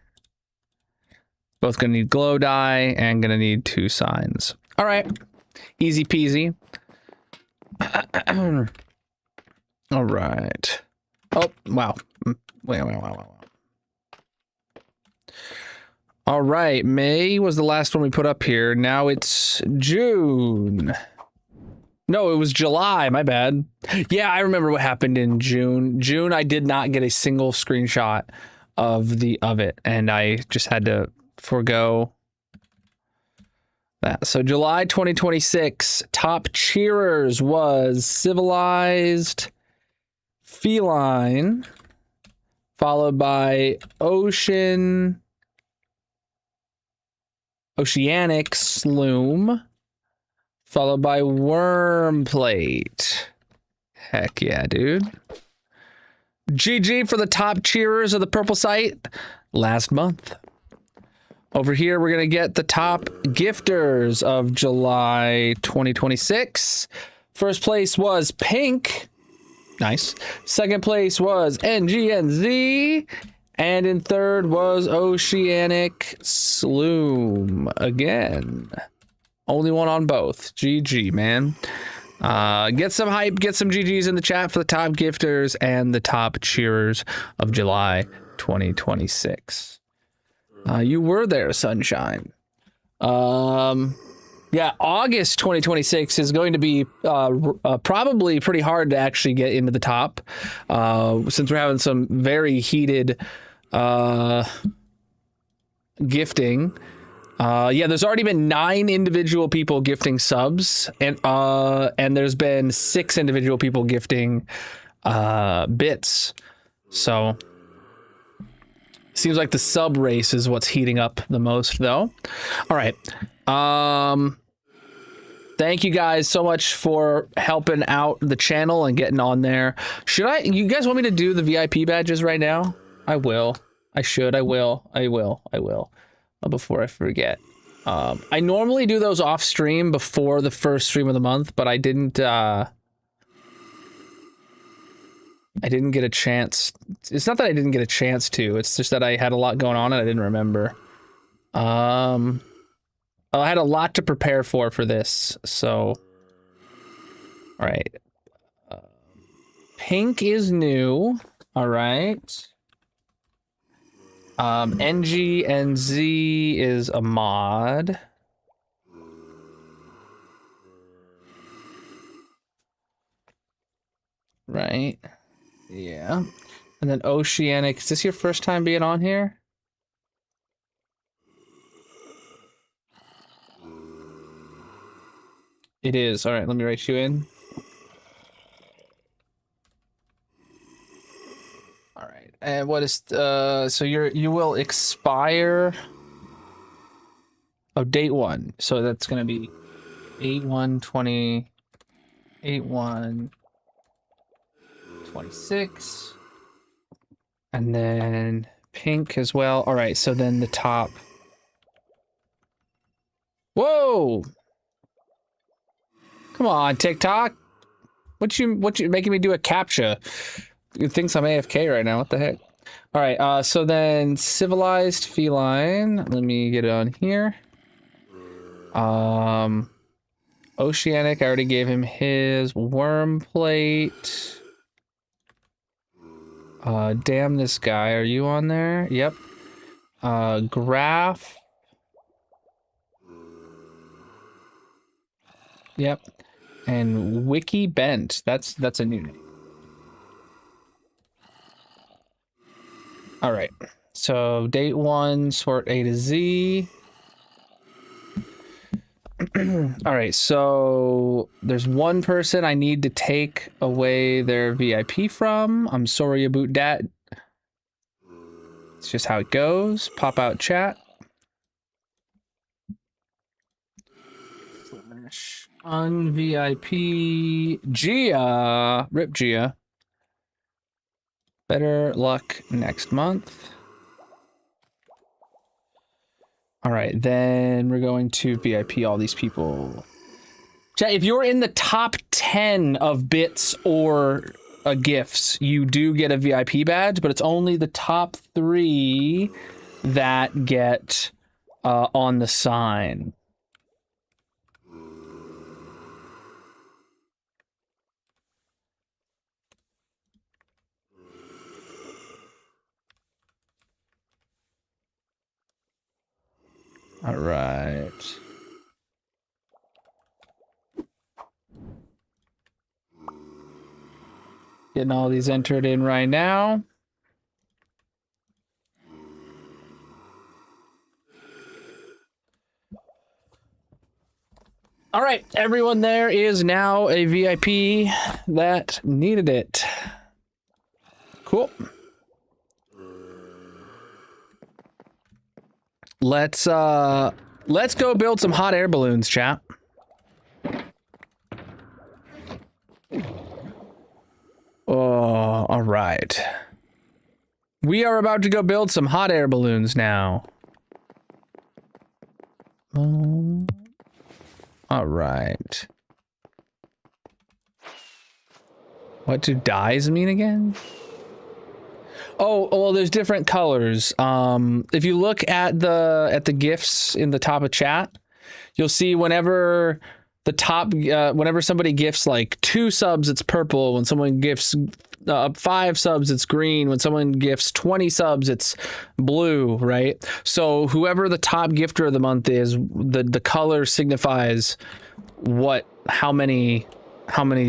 both gonna need glow dye, and gonna need 2 signs. All right, easy peasy. All right. Oh, wow. Wait. All right, May was the last one we put up here. Now it's June. No, it was July, my bad. Yeah, I remember what happened in June. June, I did not get a single screenshot of it, and I just had to forego that. So July 2026, top cheerers was Civilized, Feline, followed by Oceanic Sloom, followed by Wormplate. Heck yeah, dude. GG for the top cheerers of the purple site last month. Over here, we're going to get the top gifters of July 2026. First place was Pink. Nice. Second place was NGNZ. And in third was Oceanic Sloom again. Only one on both. GG, man. Get some hype, get some GGs in the chat for the top gifters and the top cheerers of July 2026. You were there, Sunshine. Yeah, August 2026 is going to be probably pretty hard to actually get into the top, since we're having some very heated gifting. Yeah, there's already been 9 individual people gifting subs, and there's been 6 individual people gifting bits. So seems like the sub race is what's heating up the most, though. All right. Thank you guys so much for helping out the channel and getting on there. You guys want me to do the VIP badges right now? I will. I should. I will. Before I forget. I normally do those off stream before the first stream of the month, but I didn't get a chance. It's not that I didn't get a chance to, it's just that I had a lot going on and I didn't remember. I had a lot to prepare for this, so. All right. Pink is new. All right. NG and Z is a mod. Right. Yeah. And then Oceanic. Is this your first time being on here? It is. All right, let me write you in. All right. And what is so you will expire date 1. So that's going to be 8/1/20 8/1/26. And then pink as well. All right, so then the top. Whoa! Come on, TikTok. What you making me do a captcha? It thinks I'm AFK right now. What the heck? All right, so then civilized feline. Let me get it on here. Oceanic, I already gave him his worm plate. Damn this guy. Are you on there? Yep. Graph. Yep. And Wiki Bent. That's a new name. All right. So date 1, sort A to Z. All right. So there's one person I need to take away their VIP from. I'm sorry about that. It's just how it goes. Pop out chat. Un-VIP Gia. Rip Gia. Better luck next month. All right, then we're going to VIP all these people. Chat, if you're in the top 10 of bits or gifts, you do get a VIP badge, but it's only the top 3 that get on the sign. All right. Getting all these entered in right now. All right, everyone there is now a VIP that needed it. Cool. Let's go build some hot air balloons, chat. Oh, all right. We are about to go build some hot air balloons now. All right. What do dyes mean again? Oh, well, there's different colors. If you look at the gifts in the top of chat, you'll see whenever the top, whenever somebody gifts like 2 subs, it's purple. When someone gifts 5 subs, it's green. When someone gifts 20 subs, it's blue, right? So whoever the top gifter of the month is, the color signifies how many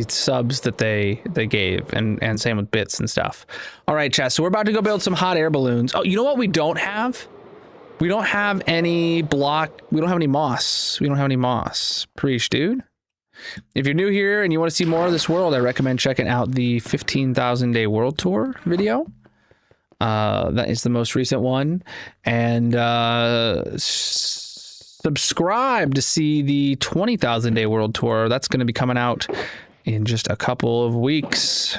subs that they gave, and same with bits and stuff. All right, chat. So we're about to go build some hot air balloons. Oh, you know what we don't have? We don't have any block. We don't have any moss. We don't have any moss. Preach, dude. If you're new here and you want to see more of this world, I recommend checking out the 15,000 Day World Tour video. That is the most recent one. And subscribe to see the 20,000 Day World Tour. That's going to be coming out in just a couple of weeks.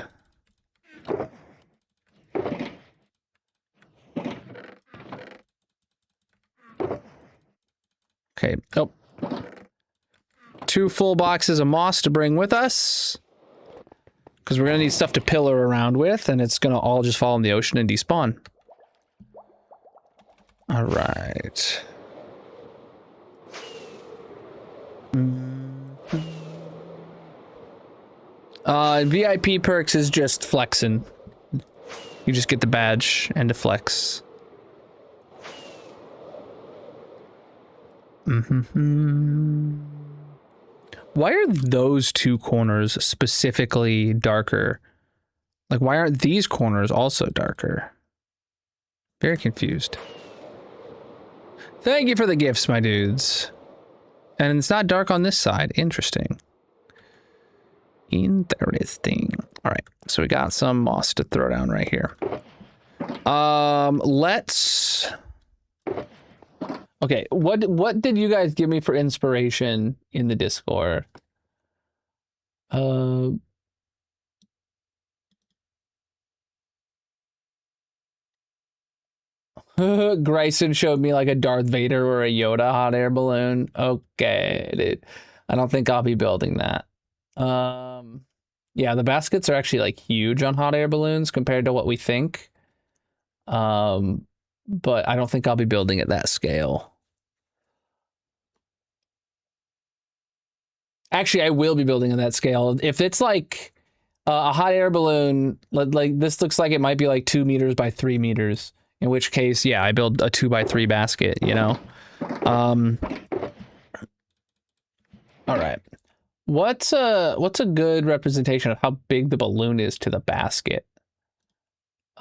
Okay. Oh. 2 full boxes of moss to bring with us, because we're going to need stuff to pillar around with, and it's going to all just fall in the ocean and despawn. All right. VIP perks is just flexing. You just get the badge and to flex. Why are those 2 corners specifically darker? Like, why aren't these corners also darker? Very confused. Thank you for the gifts, my dudes. And it's not dark on this side. Interesting. Interesting. All right, so we got some moss to throw down right here. Let's... Okay, what did you guys give me for inspiration in the Discord? Grayson showed me like a Darth Vader or a Yoda hot air balloon. Okay, dude. I don't think I'll be building that. Yeah, the baskets are actually like huge on hot air balloons compared to what we think. But I don't think I'll be building at that scale. Actually, I will be building at that scale. If it's like a hot air balloon, like this looks like it might be like 2 meters by 3 meters. In which case, yeah, I build a 2x3 basket, you know? All right. What's a good representation of how big the balloon is to the basket?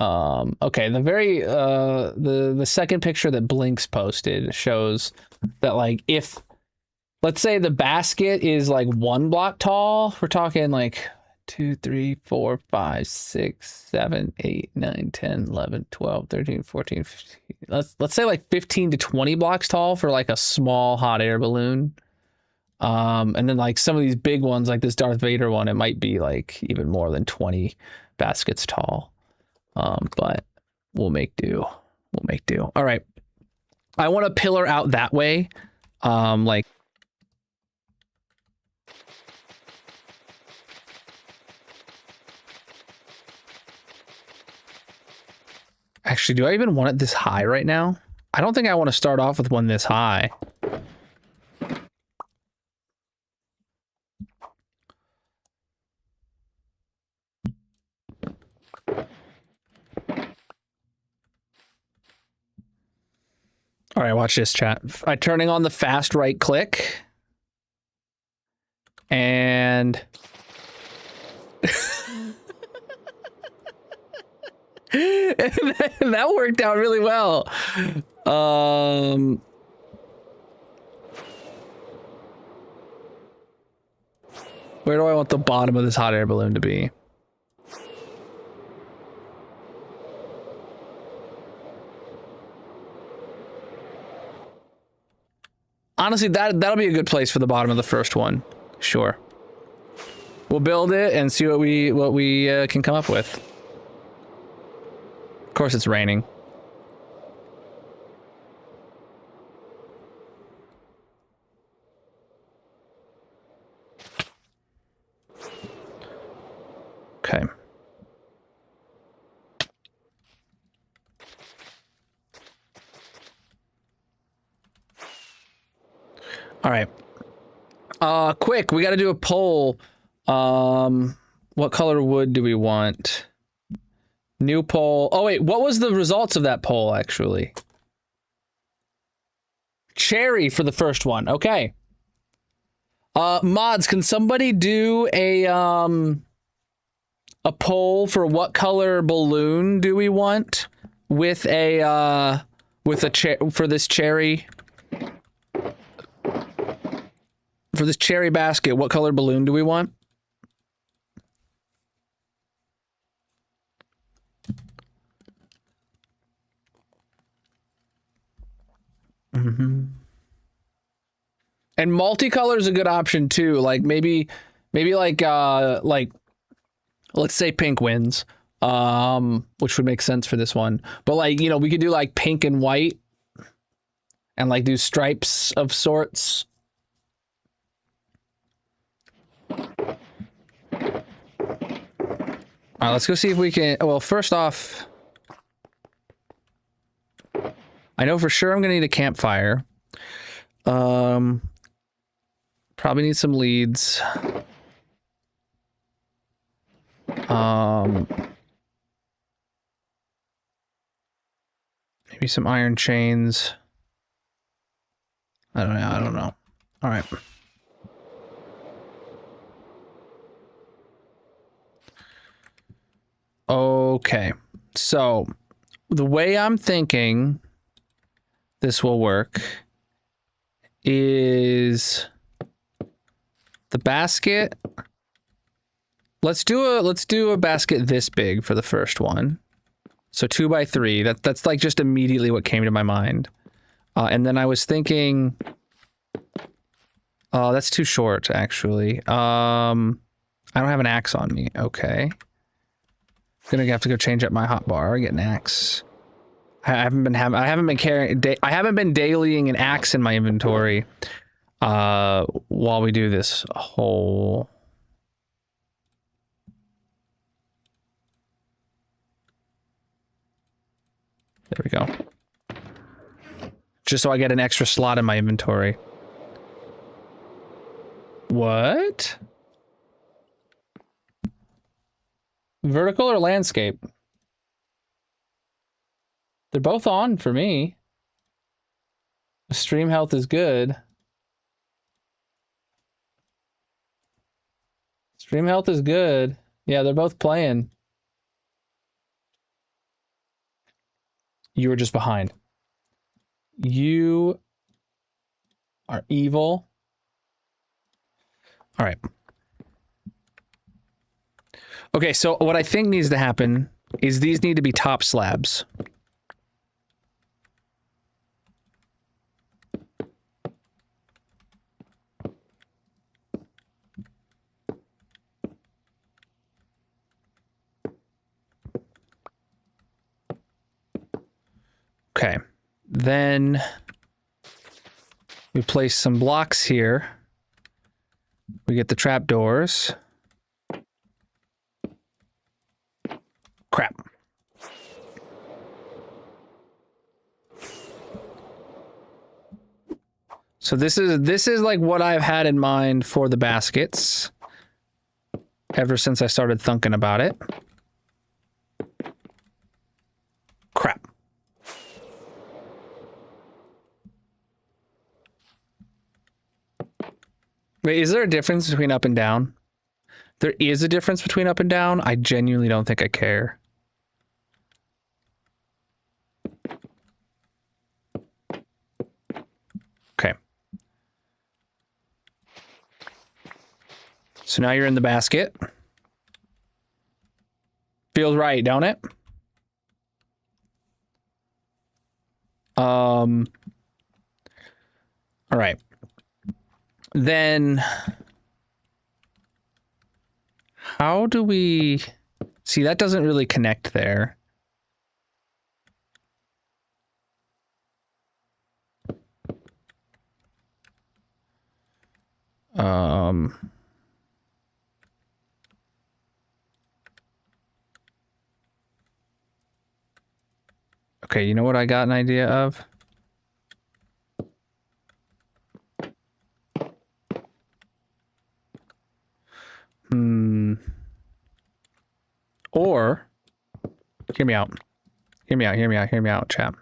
Okay, the second picture that Blinks posted shows that, like, if, let's say the basket is like 1 block tall, we're talking like 2, 3, 4, 5, 6, 7, 8, 9, 10, 11, 12, 13, 14, 15. Let's say like 15 to 20 blocks tall for like a small hot air balloon. And then like some of these big ones, like this Darth Vader one, it might be like even more than 20 baskets tall. But we'll make do. We'll make do. All right. I want to pillar out that way. Like, actually, do I even want it this high right now? I don't think I want to start off with one this high. All right, watch this, chat. I'm turning on the fast right click. And... that worked out really well. Where do I want the bottom of this hot air balloon to be? Honestly, that'll be a good place for the bottom of the first one. Sure. We'll build it and see what we can come up with. Of course, it's raining. Okay. All right. Quick, we got to do a poll. What color wood do we want? New poll. Oh wait, what was the results of that poll actually? Cherry for the first one. Okay. Mods, can somebody do a poll for what color balloon do we want with a for this cherry basket? What color balloon do we want? Mm-hmm. And multicolor is a good option too. Like maybe like let's say pink wins, which would make sense for this one. But like, you know, we could do like pink and white and like do stripes of sorts. All right, let's go see if we can. Well, first off, I know for sure I'm gonna need a campfire. Probably need some leads. Maybe some iron chains. I don't know. All right. Okay. So the way I'm thinking this will work is the basket. Let's do a basket this big for the first one. So 2 by 3. That's like just immediately what came to my mind. And then I was thinking, that's too short actually. I don't have an axe on me. Okay. Gonna have to go change up my hotbar, get an axe. I haven't been dailying an axe in my inventory while we do this whole. There we go. Just so I get an extra slot in my inventory. What? Vertical or landscape? They're both on for me. Stream health is good. Stream health is good. Yeah, they're both playing. You were just behind. You are evil. All right. Okay, so what I think needs to happen is these need to be top slabs. Okay, then we place some blocks here. We get the trapdoors. Crap. So this is like what I've had in mind for the baskets ever since I started thinking about it. Crap. Wait, is there a difference between up and down? There is a difference between up and down. I genuinely don't think I care. Okay. So now you're in the basket. Feels right, don't it? All right. Then how do we see that doesn't really connect there? Okay, you know what I got an idea of? Or, hear me out. Hear me out, hear me out, hear me out, chap.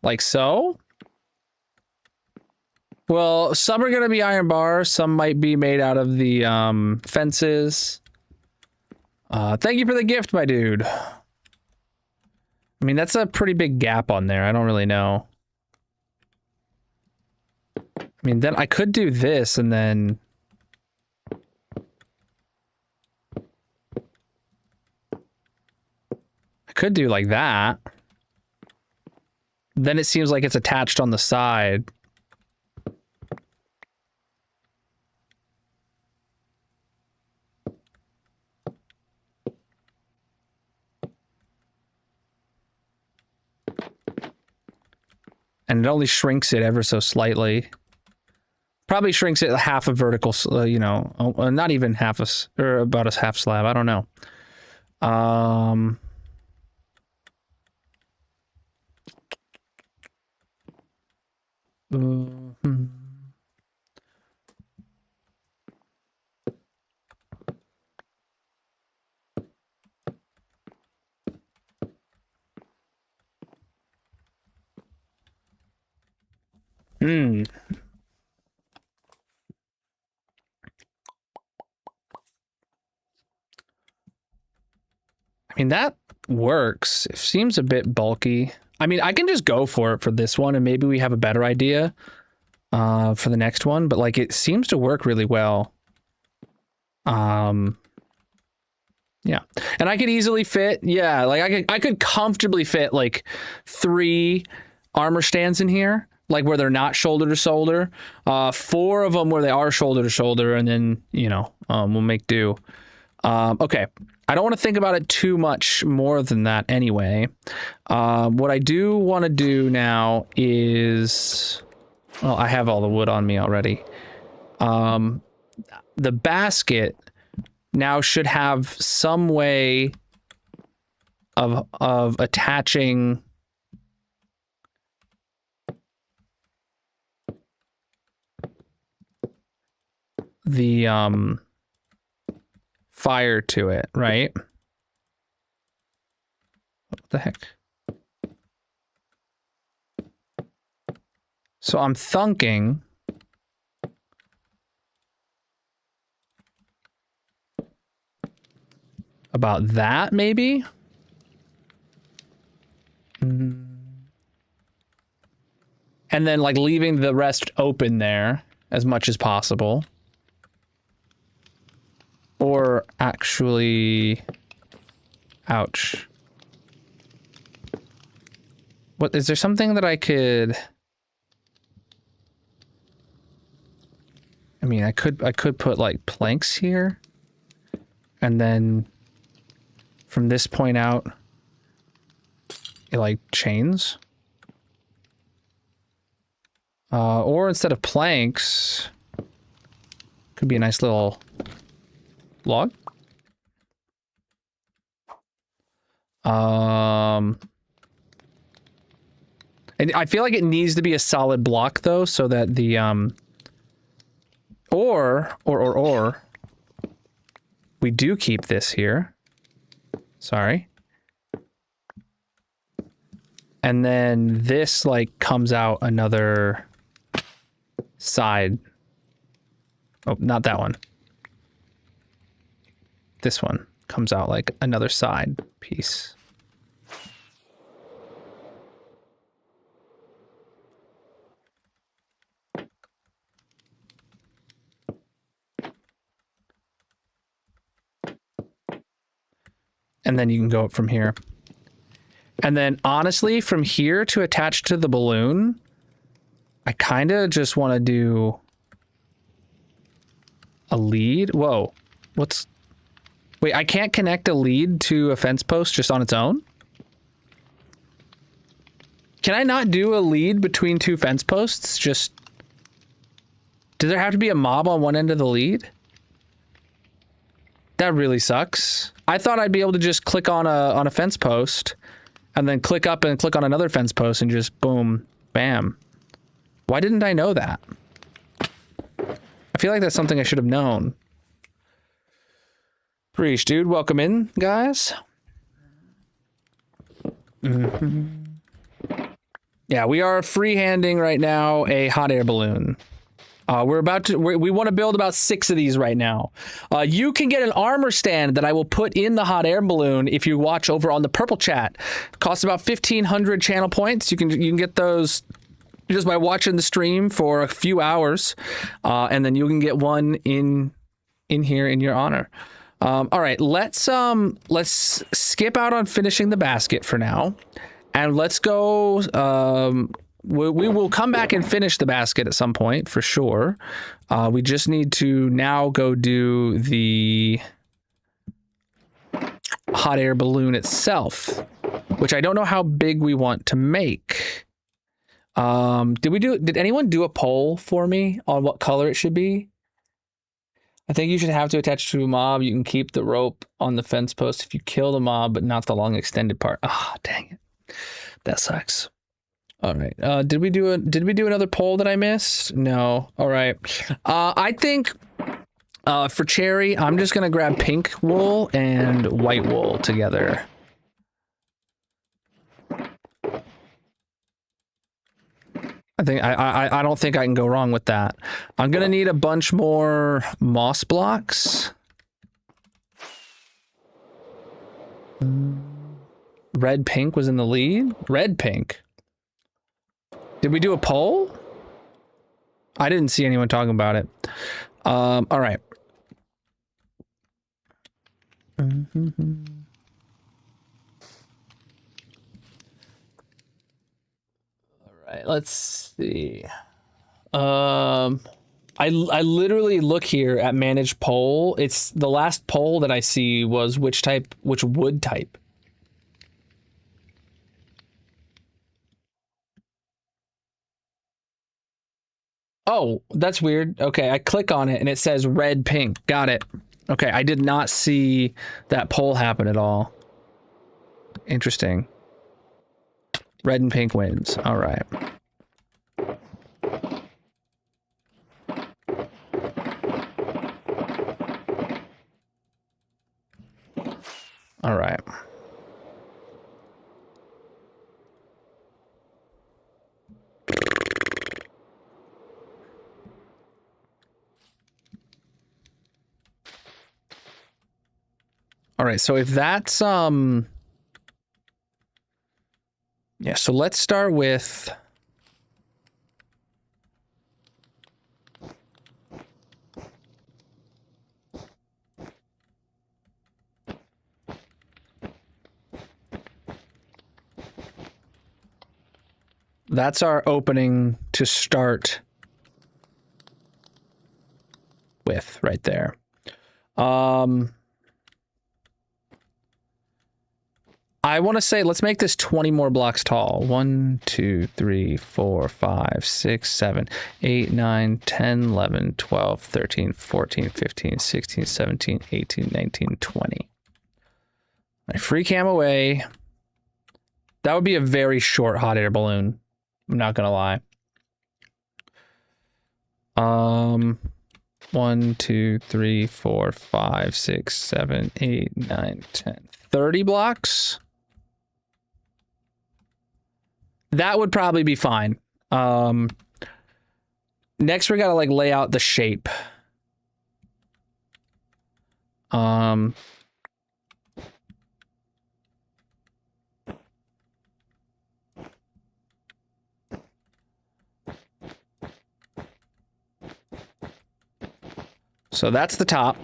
Like so? Well, some are going to be iron bars. Some might be made out of the fences. Thank you for the gift, my dude. I mean, that's a pretty big gap on there. I don't really know. I mean, then I could do this and then... I could do like that. Then it seems like it's attached on the side. And it only shrinks it ever so slightly. Probably shrinks it half a vertical, you know, not even half or about a half slab. I don't know. I mean, that works. It seems a bit bulky. I mean, I can just go for it for this one and maybe we have a better idea for the next one, but like it seems to work really well. Yeah. And I could easily fit, yeah, like I could comfortably fit like 3 armor stands in here, like where they're not shoulder to shoulder. 4 of them where they are shoulder to shoulder, and then, you know, we'll make do. Okay. I don't want to think about it too much more than that anyway. What I do want to do now is... Well, I have all the wood on me already. The basket now should have some way of attaching... the fire to it, right? What the heck? So I'm thinking about that, maybe? And then like leaving the rest open there as much as possible. Or actually, ouch. What, is there something that I could... I mean, I could put like planks here. And then from this point out, it like chains. Or instead of planks, could be a nice little log. And I feel like it needs to be a solid block though, so that the or we do keep this here. Sorry. And then this like comes out another side. Oh, not that one. This one comes out like another side piece. And then you can go up from here. And then honestly, from here to attach to the balloon, I kind of just want to do a lead. Whoa, what's... Wait, I can't connect a lead to a fence post just on its own? Can I not do a lead between 2 fence posts? Just... Does there have to be a mob on one end of the lead? That really sucks. I thought I'd be able to just click on a fence post and then click up and click on another fence post and just boom, bam. Why didn't I know that? I feel like that's something I should have known. Preach, dude. Welcome in, guys. Yeah, we are freehanding right now a hot air balloon. We want to build about 6 of these right now. You can get an armor stand that I will put in the hot air balloon if you watch over on the purple chat. It costs about 1,500 channel points. You can get those just by watching the stream for a few hours, and then you can get one in here in your honor. All right, let's skip out on finishing the basket for now, and let's go. We will come back and finish the basket at some point for sure. We just need to now go do the hot air balloon itself, which I don't know how big we want to make. Did anyone do a poll for me on what color it should be? I think you should have to attach to a mob. You can keep the rope on the fence post if you kill the mob, but not the long extended part. Ah, dang it. That sucks. All right. Did we do another poll that I missed? No. All right. I think for Cherry, I'm just gonna grab pink wool and white wool together. I don't think I can go wrong with that. I'm gonna need a bunch more moss blocks. Red pink was in the lead. Red pink. Did we do a poll? I didn't see anyone talking about it. All right. All right, let's see. I literally look here at manage poll. It's the last poll that I see was which wood type. Oh, that's weird. Okay, I click on it and it says red pink. Got it. Okay, I did not see that poll happen at all. Interesting. Red and pink wins. All right. All right. All right, so if that's yeah, so let's start with that's our opening to start with right there. I want to say, let's make this 20 more blocks tall. 1, 2, 3, 4, 5, 6, 7, 8, 9, 10, 11, 12, 13, 14, 15, 16, 17, 18, 19, 20. My free cam away. That would be a very short hot air balloon. I'm not going to lie. 1, 2, 3, 4, 5, 6, 7, 8, 9, 10. 30 blocks? That would probably be fine. Next, we gotta like lay out the shape. So that's the top.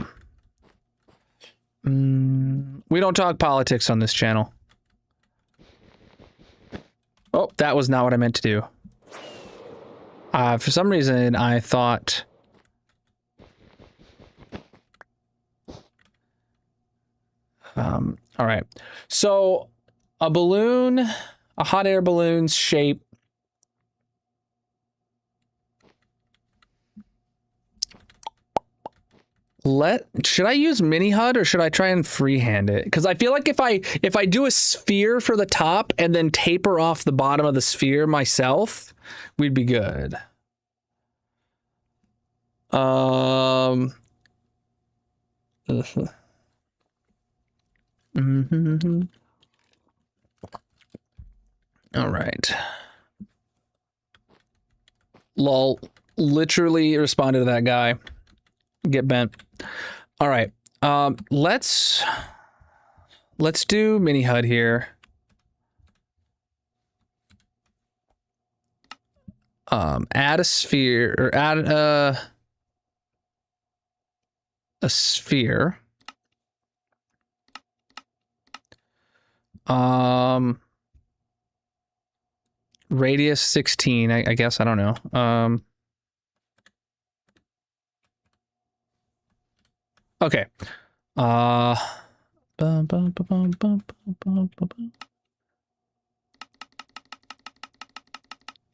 We don't talk politics on this channel. Oh, that was not what I meant to do. For some reason, I thought... all right. So, a balloon, a hot air balloon's shape. Should I use mini HUD or should I try and freehand it? Because I feel like if I do a sphere for the top and then taper off the bottom of the sphere myself, we'd be good. All right. Lol. Literally responded to that guy. Get bent. All right. Let's do mini HUD here. Add a sphere or add a sphere. Radius 16, I guess, I don't know. Okay.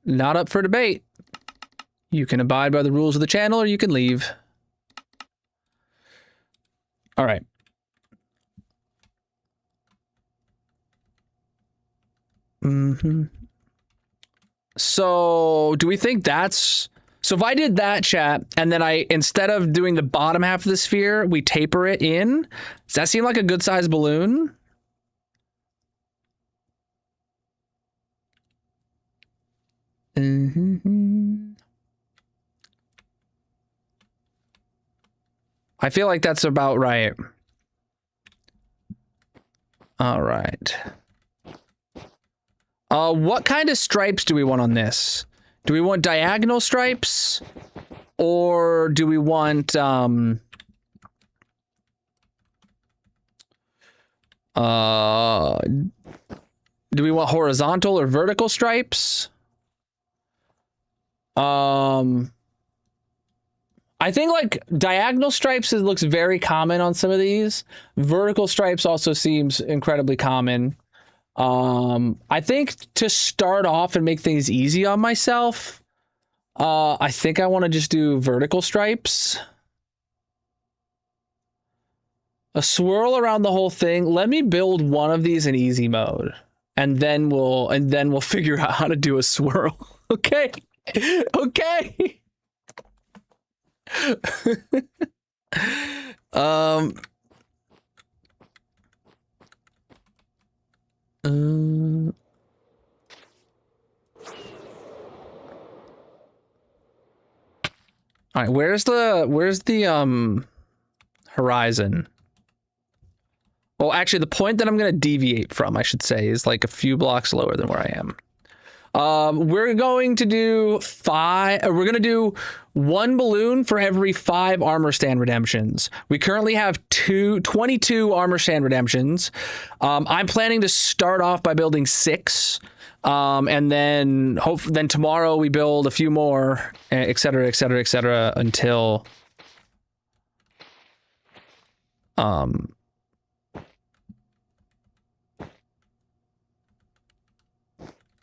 Not up for debate. You can abide by the rules of the channel or you can leave. All right. So do we think that's... So if I did that, chat, and then instead of doing the bottom half of the sphere, we taper it in, does that seem like a good size balloon? I feel like that's about right. All right. What kind of stripes do we want on this? Do we want diagonal stripes? Or do we want, do we want horizontal or vertical stripes? I think like diagonal stripes looks very common on some of these. Vertical stripes also seems incredibly common. I think to start off and make things easy on myself, I think I want to just do vertical stripes. A swirl around the whole thing. Let me build one of these in easy mode, and then we'll figure out how to do a swirl. Okay. Okay. All right, where's the horizon? Well, actually, the point that I'm going to deviate from, I should say, is like a few blocks lower than where I am. We're going to do we're going to do one balloon for every 5 armor stand redemptions. We currently have 22 armor stand redemptions. I'm planning to start off by building 6. And then then tomorrow we build a few more, et cetera, et cetera, et cetera, until all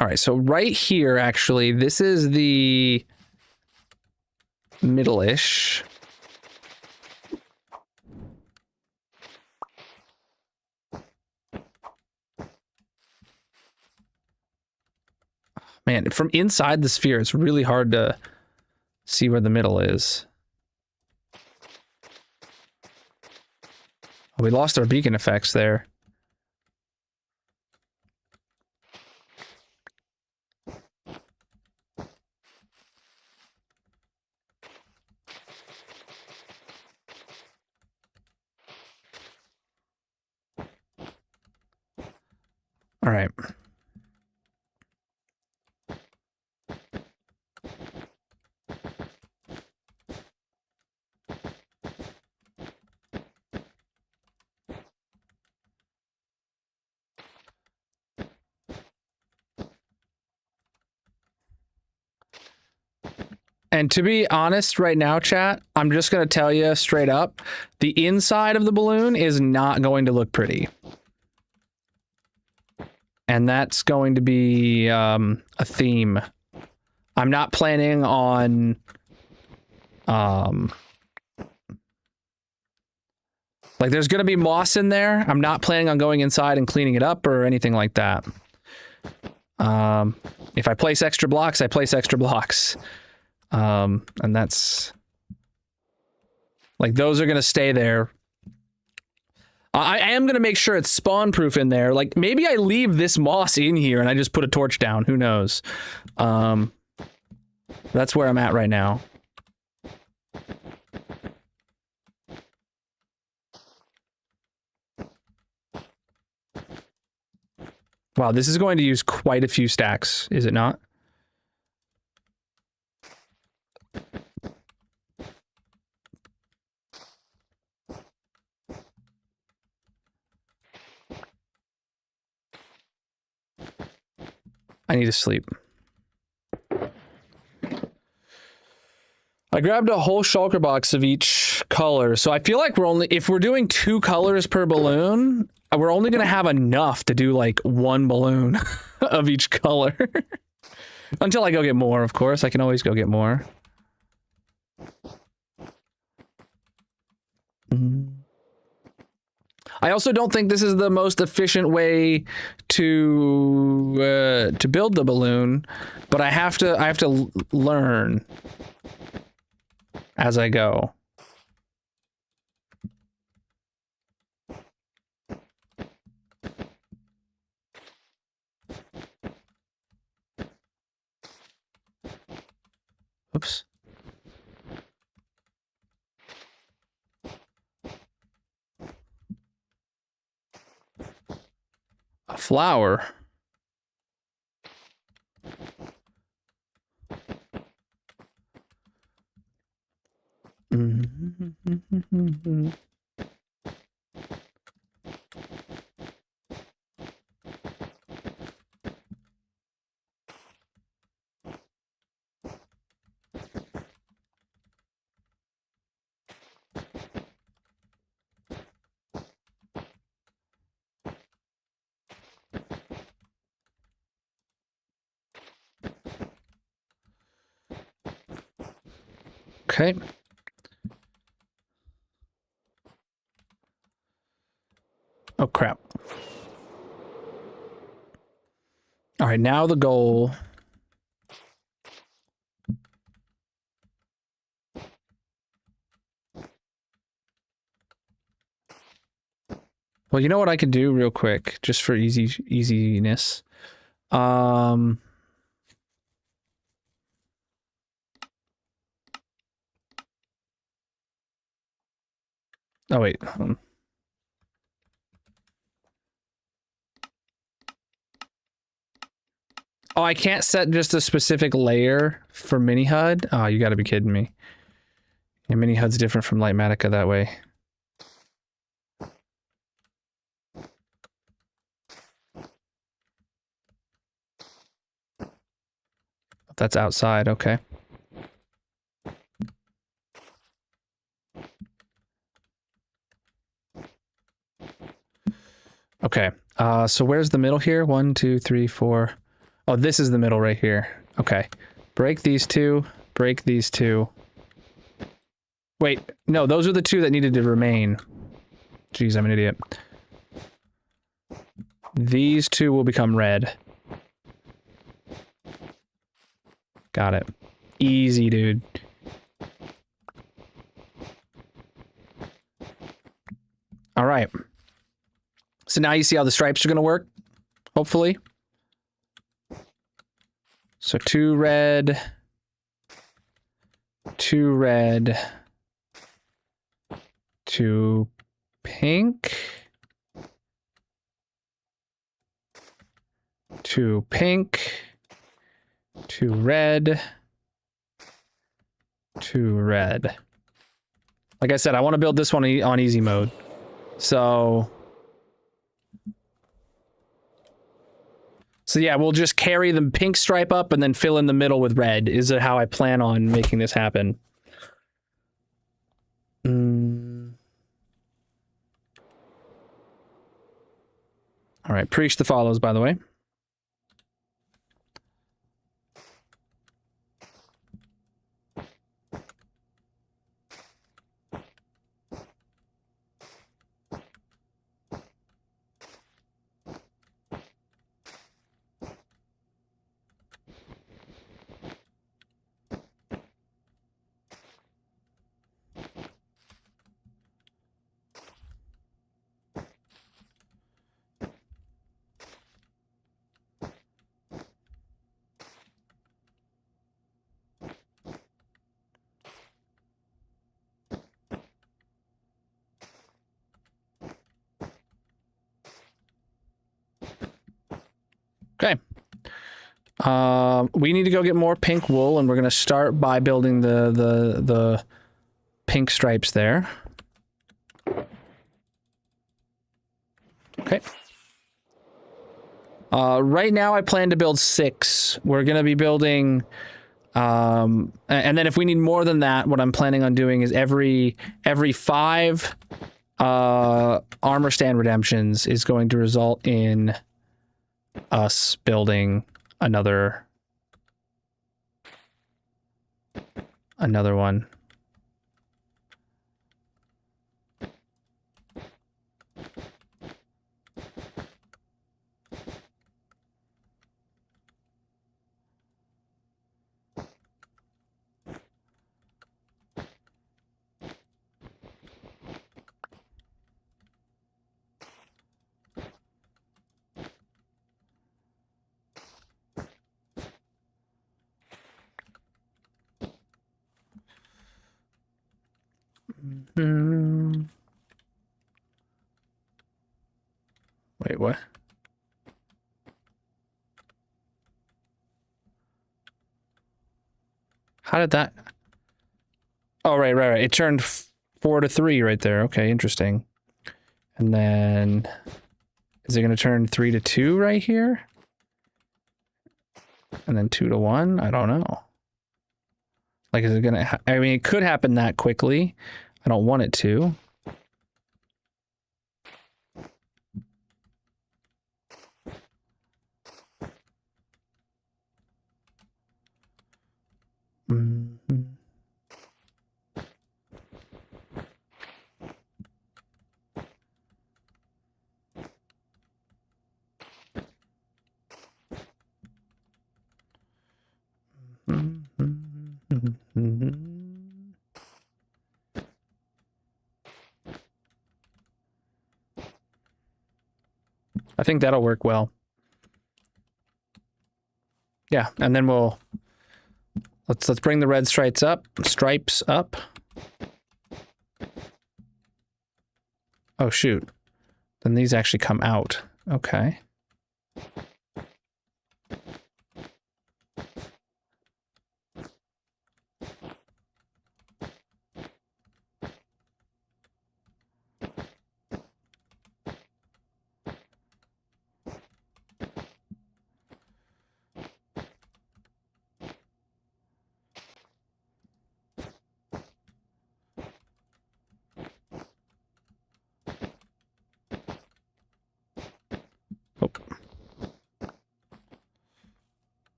right, so right here, actually, this is the middle-ish. Man, from inside the sphere, it's really hard to see where the middle is. Oh, we lost our beacon effects there. All right. And to be honest right now, chat, I'm just going to tell you straight up, the inside of the balloon is not going to look pretty. And that's going to be a theme. I'm not planning on Like, there's going to be moss in there. I'm not planning on going inside and cleaning it up or anything like that. If I place extra blocks, I place extra blocks. And that's... Like, those are going to stay there. I am going to make sure it's spawn-proof in there. Like, maybe I leave this moss in here and I just put a torch down. Who knows? That's where I'm at right now. Wow, this is going to use quite a few stacks, is it not? I need to sleep. I grabbed a whole shulker box of each color, so I feel like if we're doing 2 colors per balloon, we're only gonna have enough to do like 1 balloon of each color. Until I go get more, of course. I can always go get more. I also don't think this is the most efficient way to build the balloon, but I have to learn as I go. Oops. A flower. Okay. Oh, crap. All right, now the goal. Well, you know what I can do real quick, just for easiness. Oh, wait. Oh, I can't set just a specific layer for mini HUD? Oh, you gotta be kidding me. Yeah, mini HUD's different from Lightmatica that way. That's outside, okay. Okay, so where's the middle here? 1, 2, 3, 4. Oh, this is the middle right here. Okay. Break these 2. Break these 2. Wait, no, those are the 2 that needed to remain. Jeez, I'm an idiot. These 2 will become red. Got it. Easy, dude. All right. So now you see how the stripes are going to work, hopefully. So 2 red, 2 red, 2 pink, 2 pink, 2 red, 2 red. Like I said, I want to build this one on easy mode. So yeah, we'll just carry the pink stripe up and then fill in the middle with red, is how I plan on making this happen. All right, preach the follows, by the way. We need to go get more pink wool, and we're gonna start by building the pink stripes there. Okay. Right now I plan to build 6. We're gonna be building, and then if we need more than that, what I'm planning on doing is every 5 armor stand redemptions is going to result in us building another one. Wait, what? How did that? Oh, right. It turned 4 to 3 right there. Okay, interesting. And then is it going to turn 3 to 2 right here? And then 2 to 1? I don't know. Like, is it going to... I mean, it could happen that quickly. I don't want it to. I think that'll work well. Yeah, and then we'll let's bring the red stripes up. Oh shoot. Then these actually come out. Okay.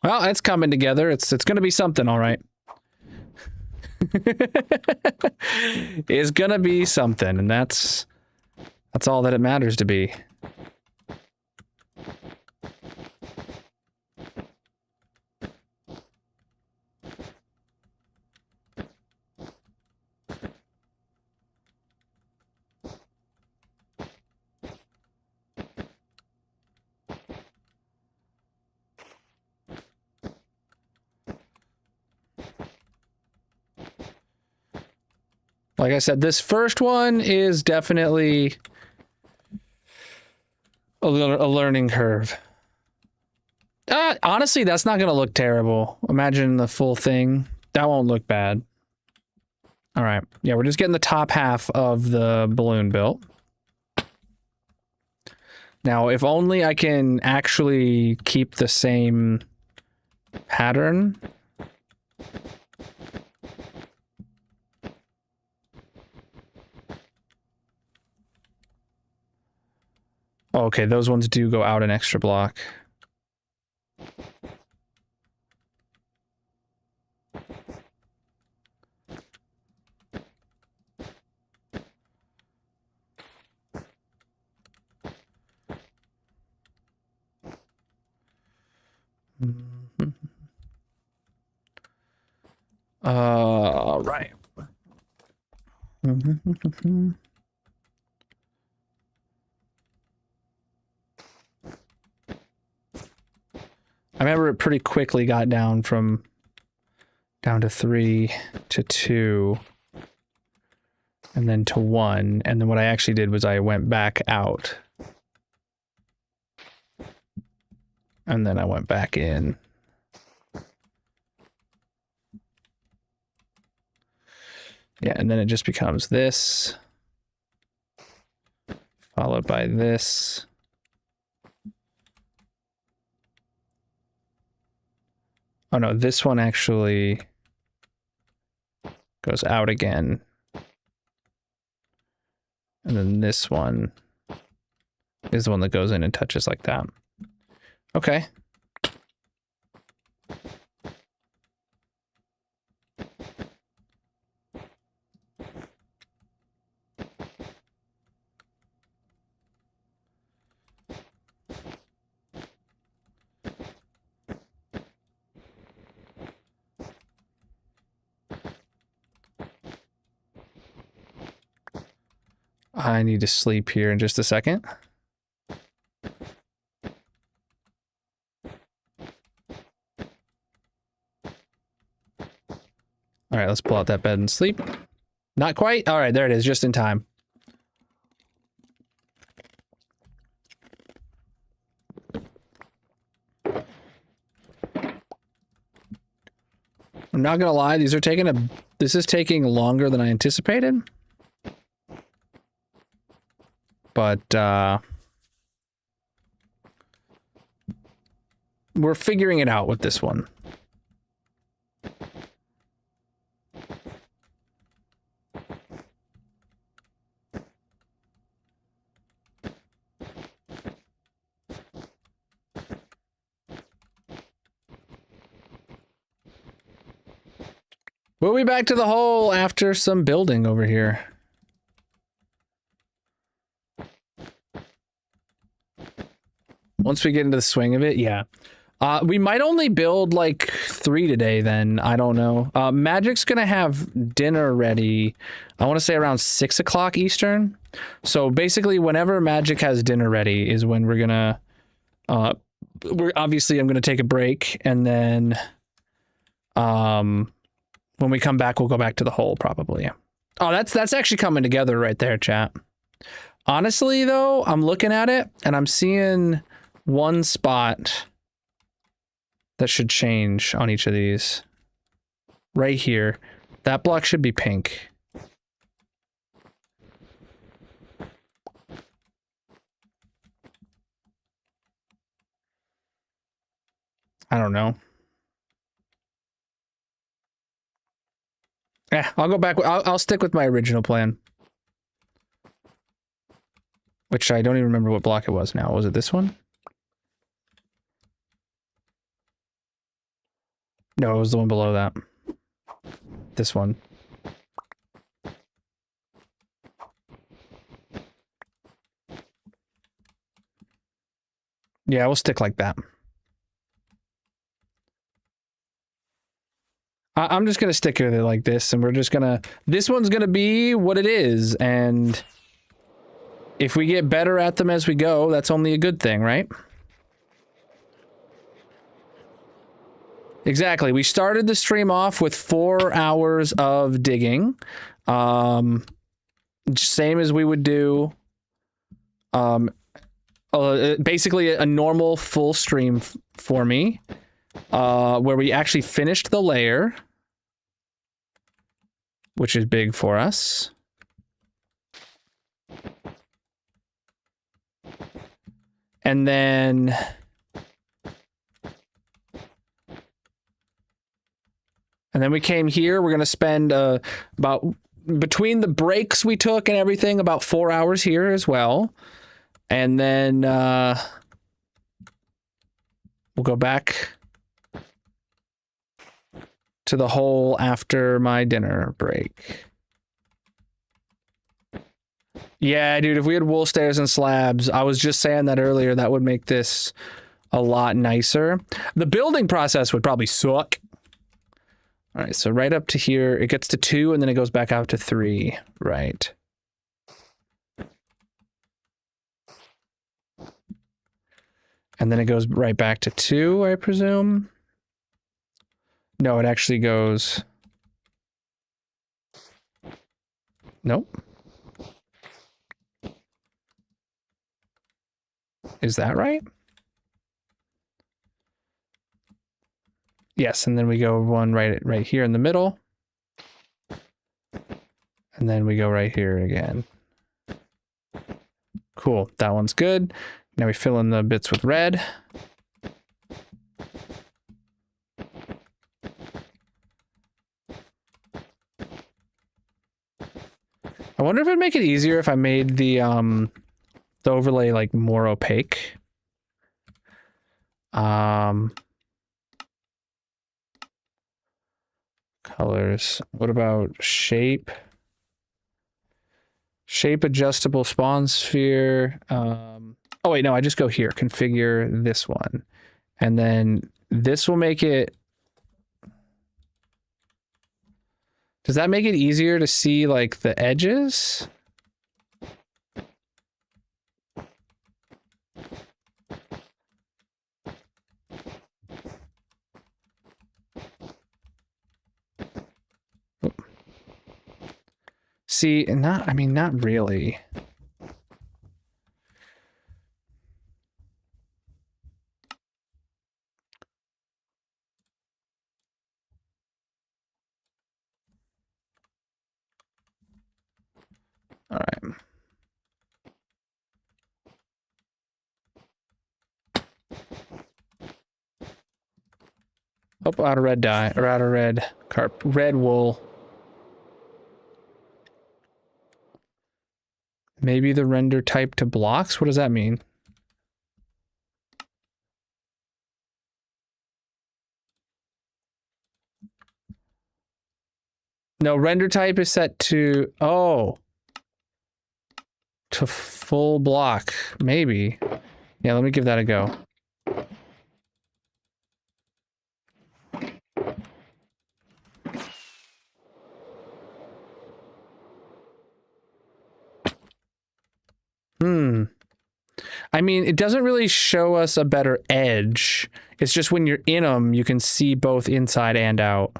Well, it's coming together. It's going to be something, all right. It's going to be something, and that's all that it matters to be. Like I said, this first one is definitely a learning curve. Honestly, that's not going to look terrible. Imagine the full thing. That won't look bad. All right. Yeah, we're just getting the top half of the balloon built. Now, if only I can actually keep the same pattern. Okay, those ones do go out an extra block. Right. I remember it pretty quickly got down to 3 to 2 and then to 1. And then what I actually did was I went back out And then I went back in. Yeah, and then it just becomes this, followed by this. Oh no, this one actually goes out again. And then this one is the one that goes in and touches like that. Okay. I need to sleep here in just a second. All right, let's pull out that bed and sleep. Not quite. All right, there it is, just in time. I'm not gonna lie, this is taking longer than I anticipated. But we're figuring it out with this one. We'll be back to the hole after some building over here. Once we get into the swing of it, yeah. We might only build like 3 today then. I don't know. Magic's gonna have dinner ready, I want to say around 6 o'clock Eastern. So basically whenever Magic has dinner ready is when we're gonna... I'm gonna take a break, and then... when we come back, we'll go back to the hole, probably. Oh, that's actually coming together right there, chat. Honestly, though, I'm looking at it, and I'm seeing one spot that should change on each of these. Right here. That block should be pink. I don't know. I'll go back. I'll stick with my original plan. Which I don't even remember what block it was now. Was it this one? No, it was the one below that. This one. Yeah, we'll stick like that. I'm just going to stick with it like this, and we're just going to... This one's going to be what it is, and if we get better at them as we go, that's only a good thing, right? Exactly. We started the stream off with 4 hours of digging. Same as we would do... basically a normal full stream for me, where we actually finished the layer, which is big for us. And then we came here. We're going to spend about, between the breaks we took and everything, about 4 hours here as well. And then we'll go back to the hole after my dinner break. Yeah, dude, if we had wool stairs and slabs, I was just saying that earlier, that would make this a lot nicer. The building process would probably suck. All right, so right up to here, it gets to 2 and then it goes back out to 3, right? And then it goes right back to 2, I presume. No, it actually goes... Nope. Is that right? Yes, and then we go one right here in the middle. And then we go right here again. Cool, that one's good. Now we fill in the bits with red. I wonder if it'd make it easier if I made the overlay like more opaque. Colors. What about shape? Shape adjustable spawn sphere. Oh wait, no, I just go here, configure this one. And then this will make it... Does that make it easier to see like the edges? See, not, I mean, not really. All right. Oh, out of red dye, or out of red wool. Maybe the render type to blocks? What does that mean? No, render type is set to, oh, to full block, maybe. Yeah, let me give that a go. I mean, it doesn't really show us a better edge. It's just when you're in them, you can see both inside and out.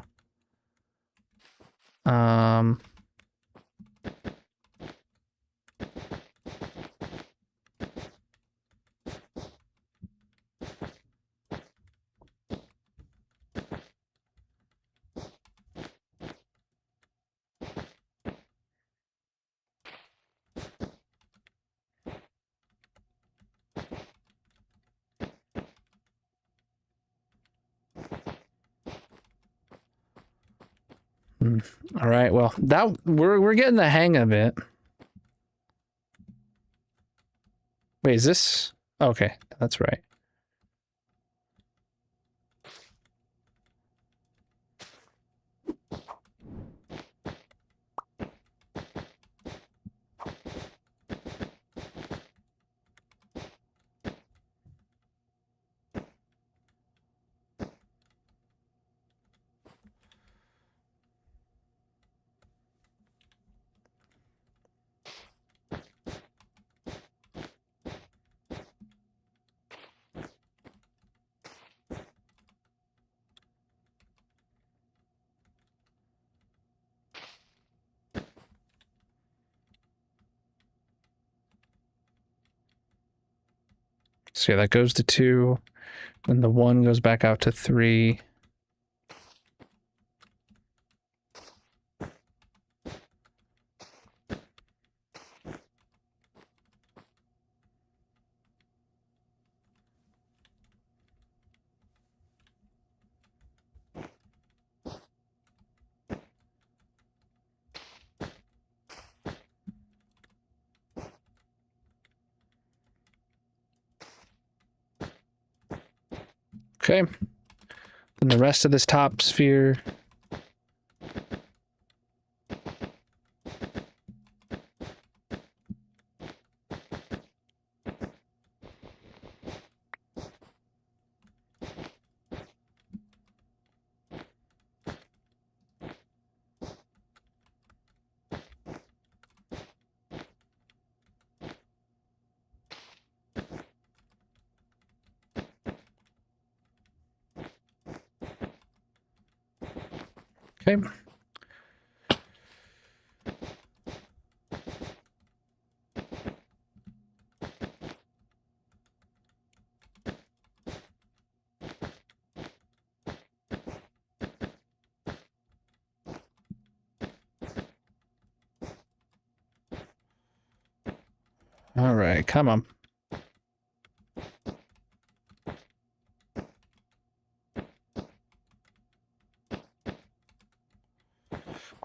All right, well, that we're getting the hang of it. Wait, is this? Okay, that's right. So yeah, that goes to 2, and the 1 goes back out to 3. Okay. Then the rest of this top sphere. Okay. All right, come on.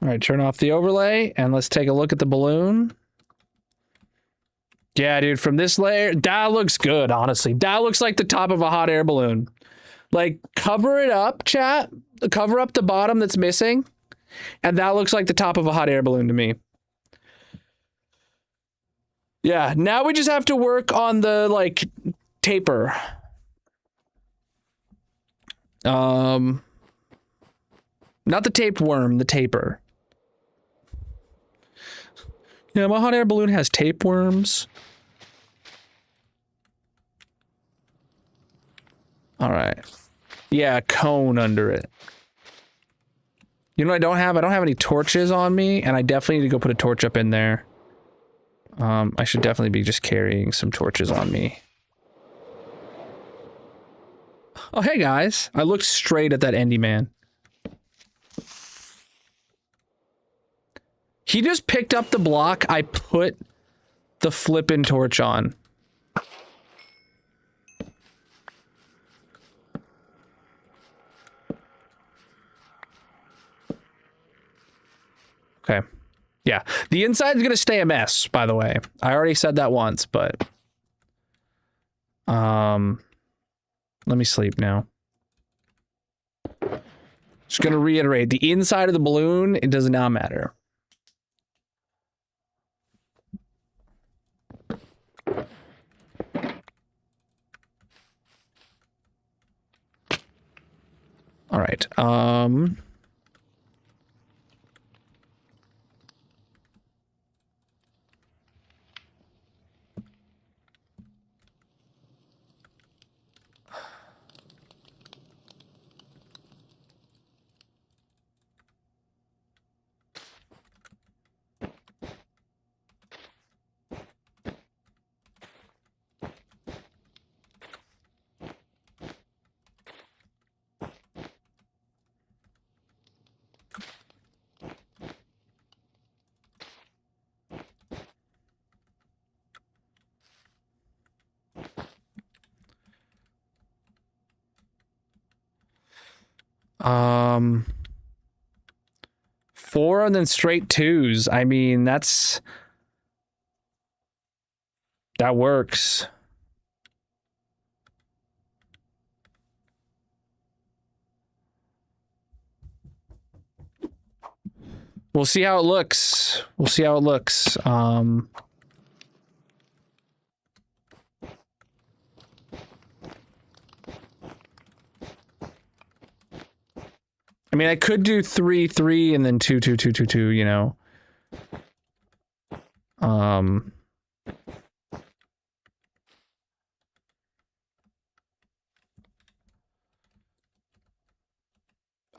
All right, turn off the overlay and let's take a look at the balloon. Yeah, dude, from this layer, that looks good, honestly. That looks like the top of a hot air balloon. Like, cover it up, chat. Cover up the bottom that's missing. And that looks like the top of a hot air balloon to me. Yeah, now we just have to work on the, like, taper. Not the tapeworm, the taper. Yeah, my hot air balloon has tapeworms. All right. Yeah, cone under it. You know what I don't have? I don't have any torches on me, and I definitely need to go put a torch up in there. I should definitely be just carrying some torches on me. Oh, hey guys. I looked straight at that Endy man. He just picked up the block I put the flippin' torch on. Okay. Yeah. The inside's gonna stay a mess, by the way. I already said that once, but... let me sleep now. Just gonna reiterate, the inside of the balloon, it does not matter. All right. Four and then straight twos. I mean, that works. We'll see how it looks. We'll see how it looks. I mean, I could do 3, 3, and then 2, 2, 2, 2, 2, you know. And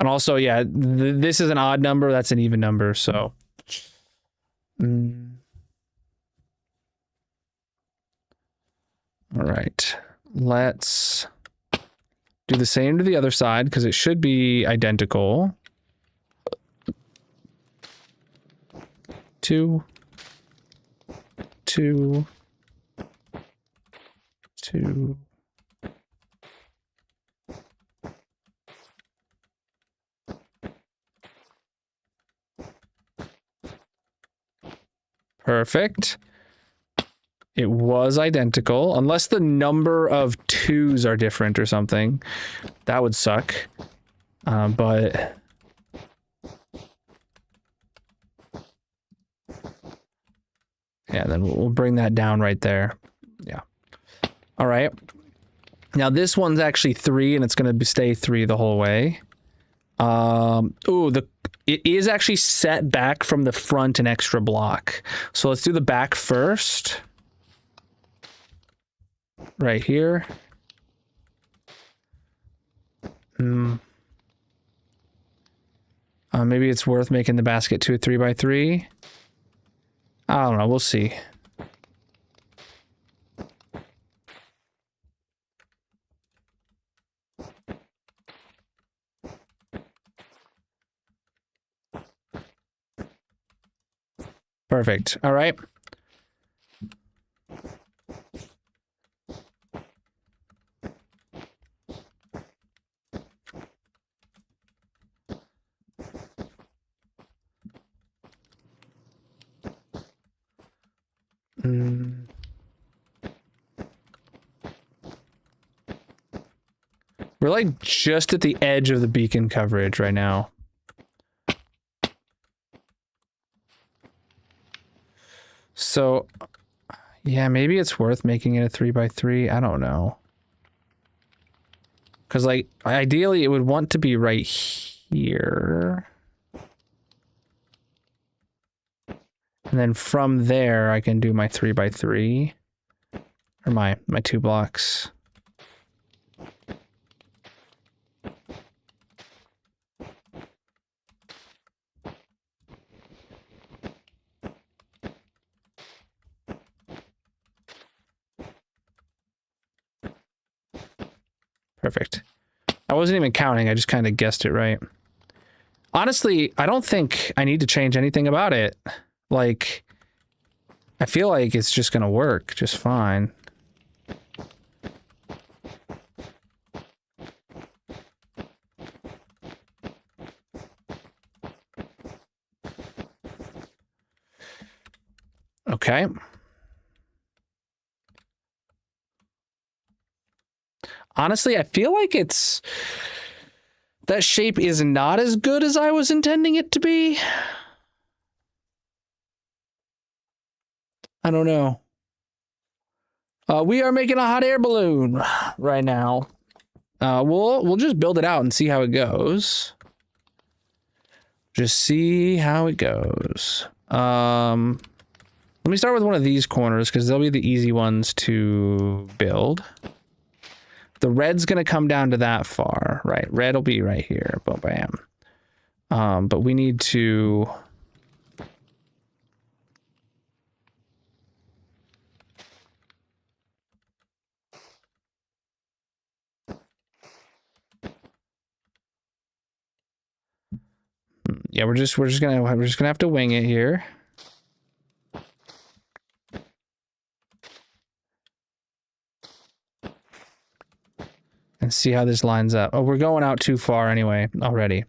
also, yeah, this is an odd number, that's an even number, so. All right, let's do the same to the other side, because it should be identical. 2, 2, 2. Perfect. It was identical, unless the number of twos are different or something. That would suck. But... yeah, then we'll bring that down right there. Yeah. All right. Now this one's actually 3, and it's going to stay 3 the whole way. It is actually set back from the front an extra block. So let's do the back first. Right here. Maybe it's worth making the basket 2 3x3. I don't know, we'll see. Perfect. All right. We're like just at the edge of the beacon coverage right now. So, yeah, maybe it's worth making it a 3x3. I don't know. Because, like, ideally it would want to be right here. And then from there, I can do my 3x3. Or my 2 blocks. Perfect. I wasn't even counting, I just kind of guessed it right. Honestly, I don't think I need to change anything about it. Like, I feel like it's just gonna work just fine. Okay. Honestly, I feel like it's... that shape is not as good as I was intending it to be. I don't know. We are making a hot air balloon right now. We'll just build it out and see how it goes. Just see how it goes. Let me start with one of these corners because they'll be the easy ones to build. The red's gonna come down to that far, right? Red will be right here. Boom, bam. But we need to... yeah, we're just gonna have to wing it here. And see how this lines up. Oh, we're going out too far anyway already.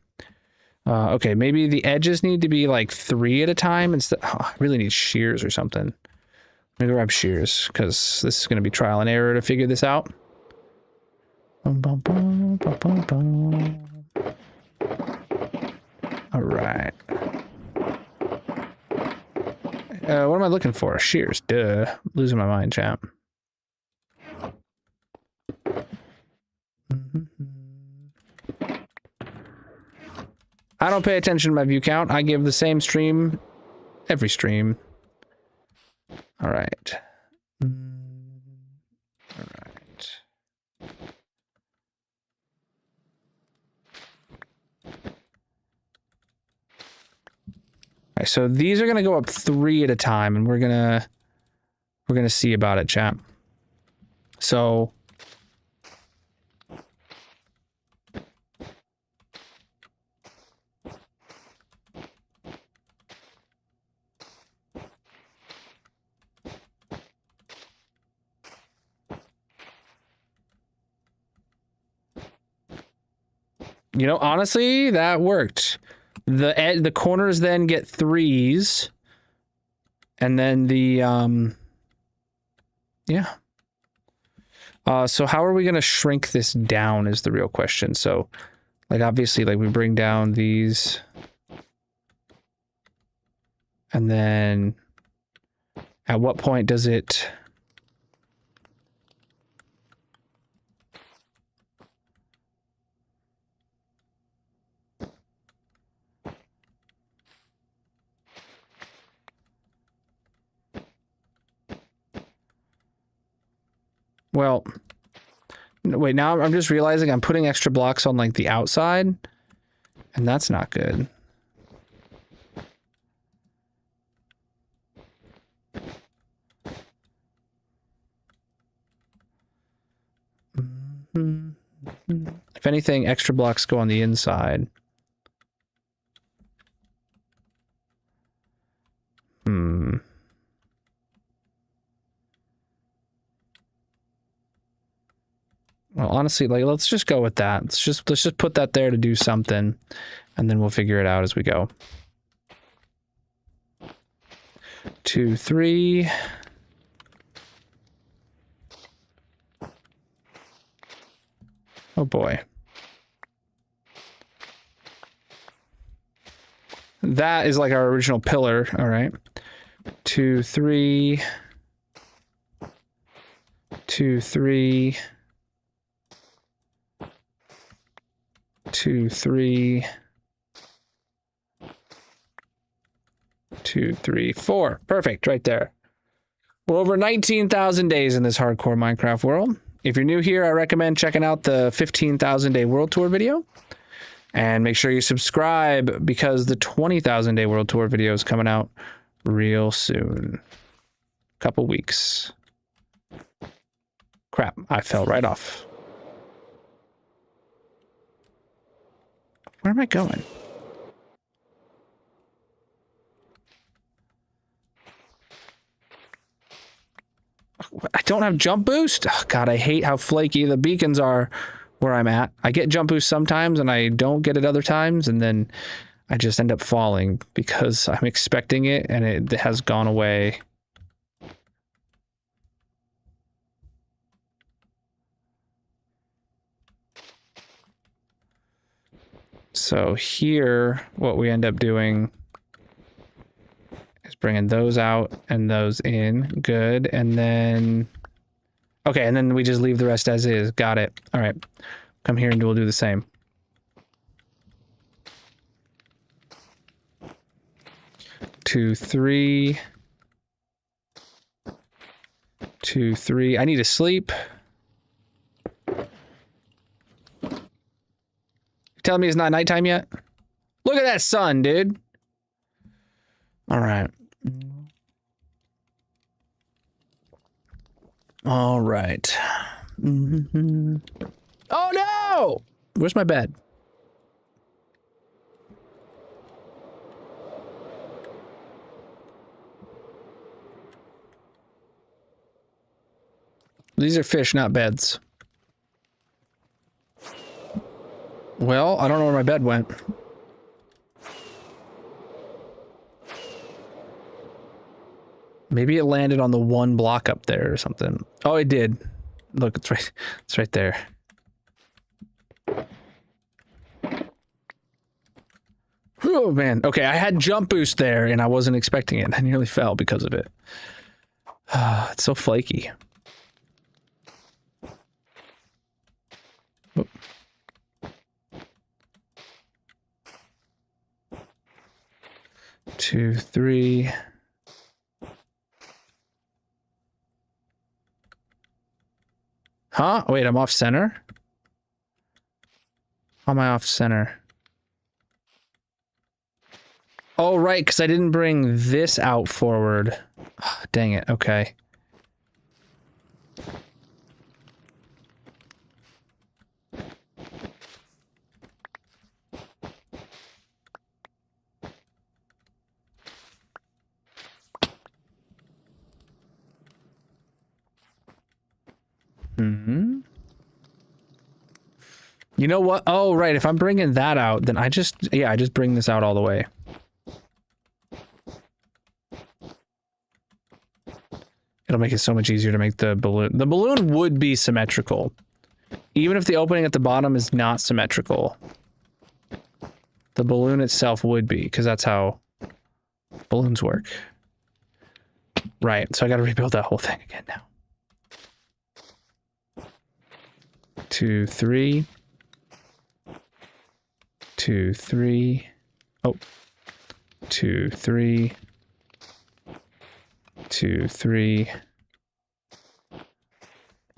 Okay, maybe the edges need to be like 3 at a time instead. Oh, I really need shears or something. Let me grab shears because this is going to be trial and error to figure this out. All right. What am I looking for? Shears. Duh. I'm losing my mind, champ. I don't pay attention to my view count. I give the same stream every stream. All right. All right. All right, so these are gonna go up 3 at a time, and we're gonna see about it, chat. So you know, honestly, that worked. The corners then get 3s, and then the yeah. So how are we gonna shrink this down is the real question. So, like, obviously, like, we bring down these, and then at what point does it? Well, wait, now I'm just realizing I'm putting extra blocks on, like, the outside, and that's not good. If anything, extra blocks go on the inside. Well, honestly, like, let's just go with that. Let's just put that there to do something, and then we'll figure it out as we go. 2, 3. Oh boy. That is like our original pillar. All right. 2, 3. 2, 3. 2, 3. 2, 3, 4. Perfect, right there. We're over 19,000 days in this hardcore Minecraft world. If you're new here, I recommend checking out the 15,000 day world tour video. And make sure you subscribe because the 20,000 day world tour video is coming out real soon. Couple weeks. Crap, I fell right off. Where am I going? I don't have jump boost. Oh, God, I hate how flaky the beacons are where I'm at. I get jump boost sometimes and I don't get it other times, and then I just end up falling because I'm expecting it and it has gone away. So here, what we end up doing is bringing those out and those in. Good. And then, okay, and then we just leave the rest as is. Got it. All right. Come here and we'll do the same. Two, 3. 2, 3. I need to sleep. Telling me it's not nighttime yet? Look at that sun, dude. All right. All right. Mm-hmm. Oh no! Where's my bed? These are fish, not beds. Well, I don't know where my bed went. Maybe it landed on the one block up there or something. Oh, it did. Look, it's right there. Oh man. Okay, I had jump boost there and I wasn't expecting it. I nearly fell because of it. It's so flaky. Oop. Two, 3. Huh? Wait, I'm off center? How am I off center? Oh, right, because I didn't bring this out forward. Oh, dang it, okay. Mm-hmm. You know what? Oh, right. If I'm bringing that out, then I just bring this out all the way. It'll make it so much easier to make the balloon. The balloon would be symmetrical. Even if the opening at the bottom is not symmetrical. The balloon itself would be, because that's how balloons work. Right. So I got to rebuild that whole thing again now. 2, 3. 2, 3. Oh. 2, 3. 2, 3.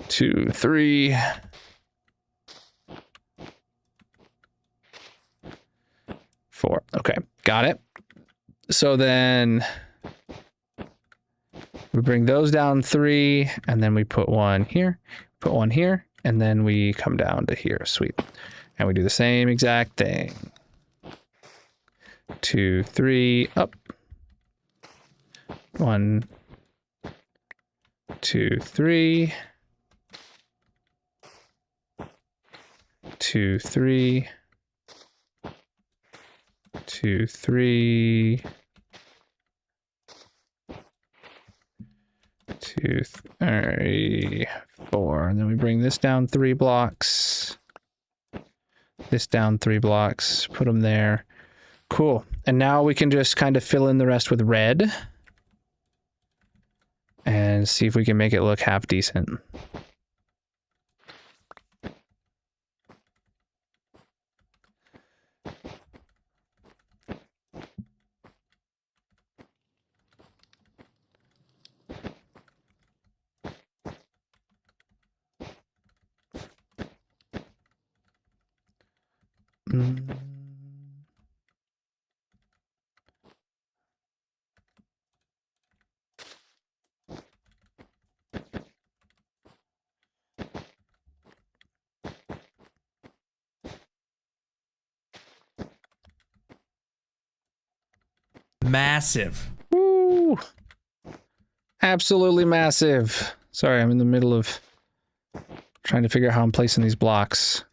2, 3. 4. Okay, got it. So then we bring those down 3, and then we put one here, put one here, and then we come down to here. Sweet. And we do the same exact thing. 2, 3, up. 1, 2, 3. 2, 3. 2, 3. 2, 3, 4. And then we bring this down 3 blocks. This down 3 blocks. Put them there. Cool. And now we can just kind of fill in the rest with red. And see if we can make it look half decent. Massive. Woo! Absolutely massive. Sorry, I'm in the middle of trying to figure out how I'm placing these blocks.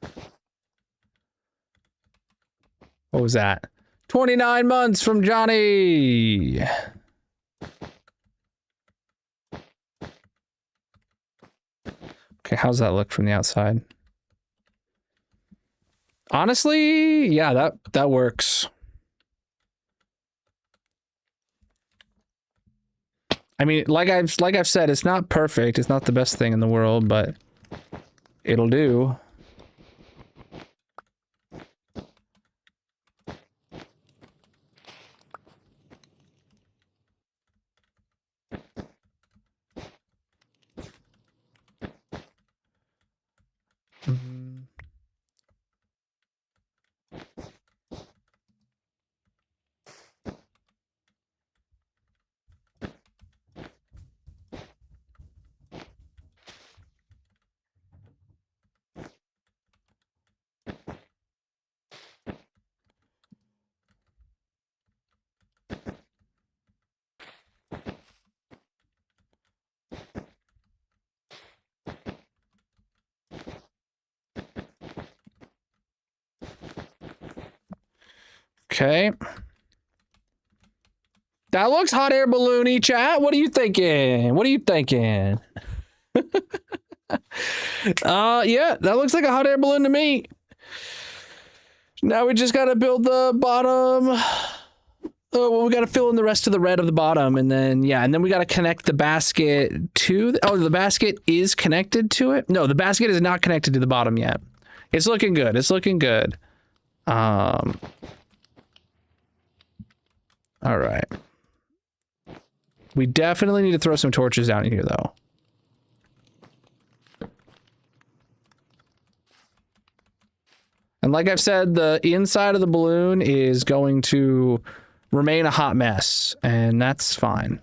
What was that? 29 months from Johnny! Okay, how's that look from the outside? Honestly, yeah, that works. I mean, like I've said, it's not perfect. It's not the best thing in the world, but it'll do. Okay. That looks hot air balloony, chat. What are you thinking? What are you thinking? Yeah, that looks like a hot air balloon to me. Now we just gotta build the bottom. Oh, well, we gotta fill in the rest of the red of the bottom, and then, yeah, and then we gotta connect the basket to the basket is connected to it? No, the basket is not connected to the bottom yet. It's looking good. It's looking good. All right. We definitely need to throw some torches down here, though. And like I've said, the inside of the balloon is going to remain a hot mess, and that's fine.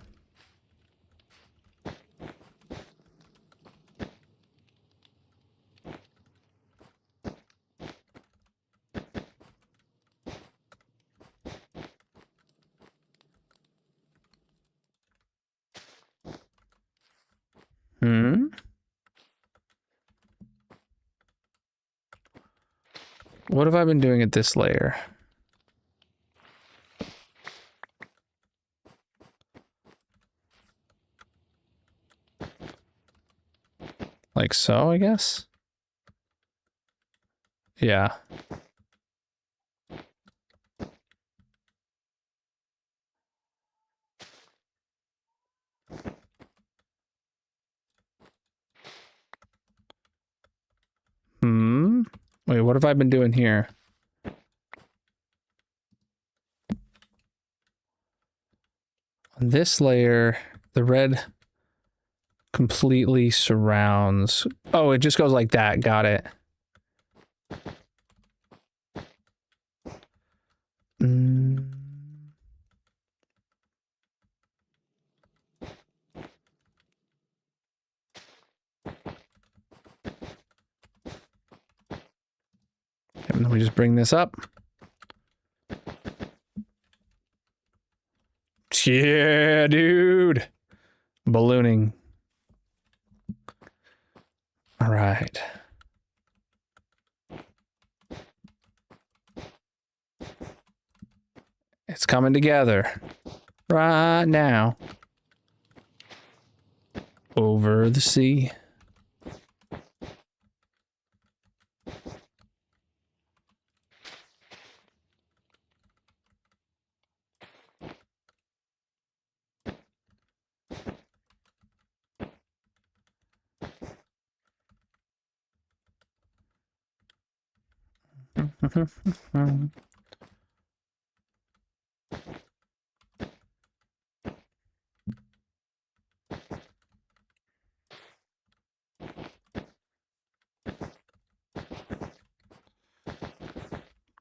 What have I been doing at this layer? Like so, I guess? Yeah. Wait, what have I been doing here? On this layer, the red completely surrounds. Oh, it just goes like that. Got it. And then we just bring this up. Yeah, dude. Ballooning. All right. It's coming together right now. Over the sea.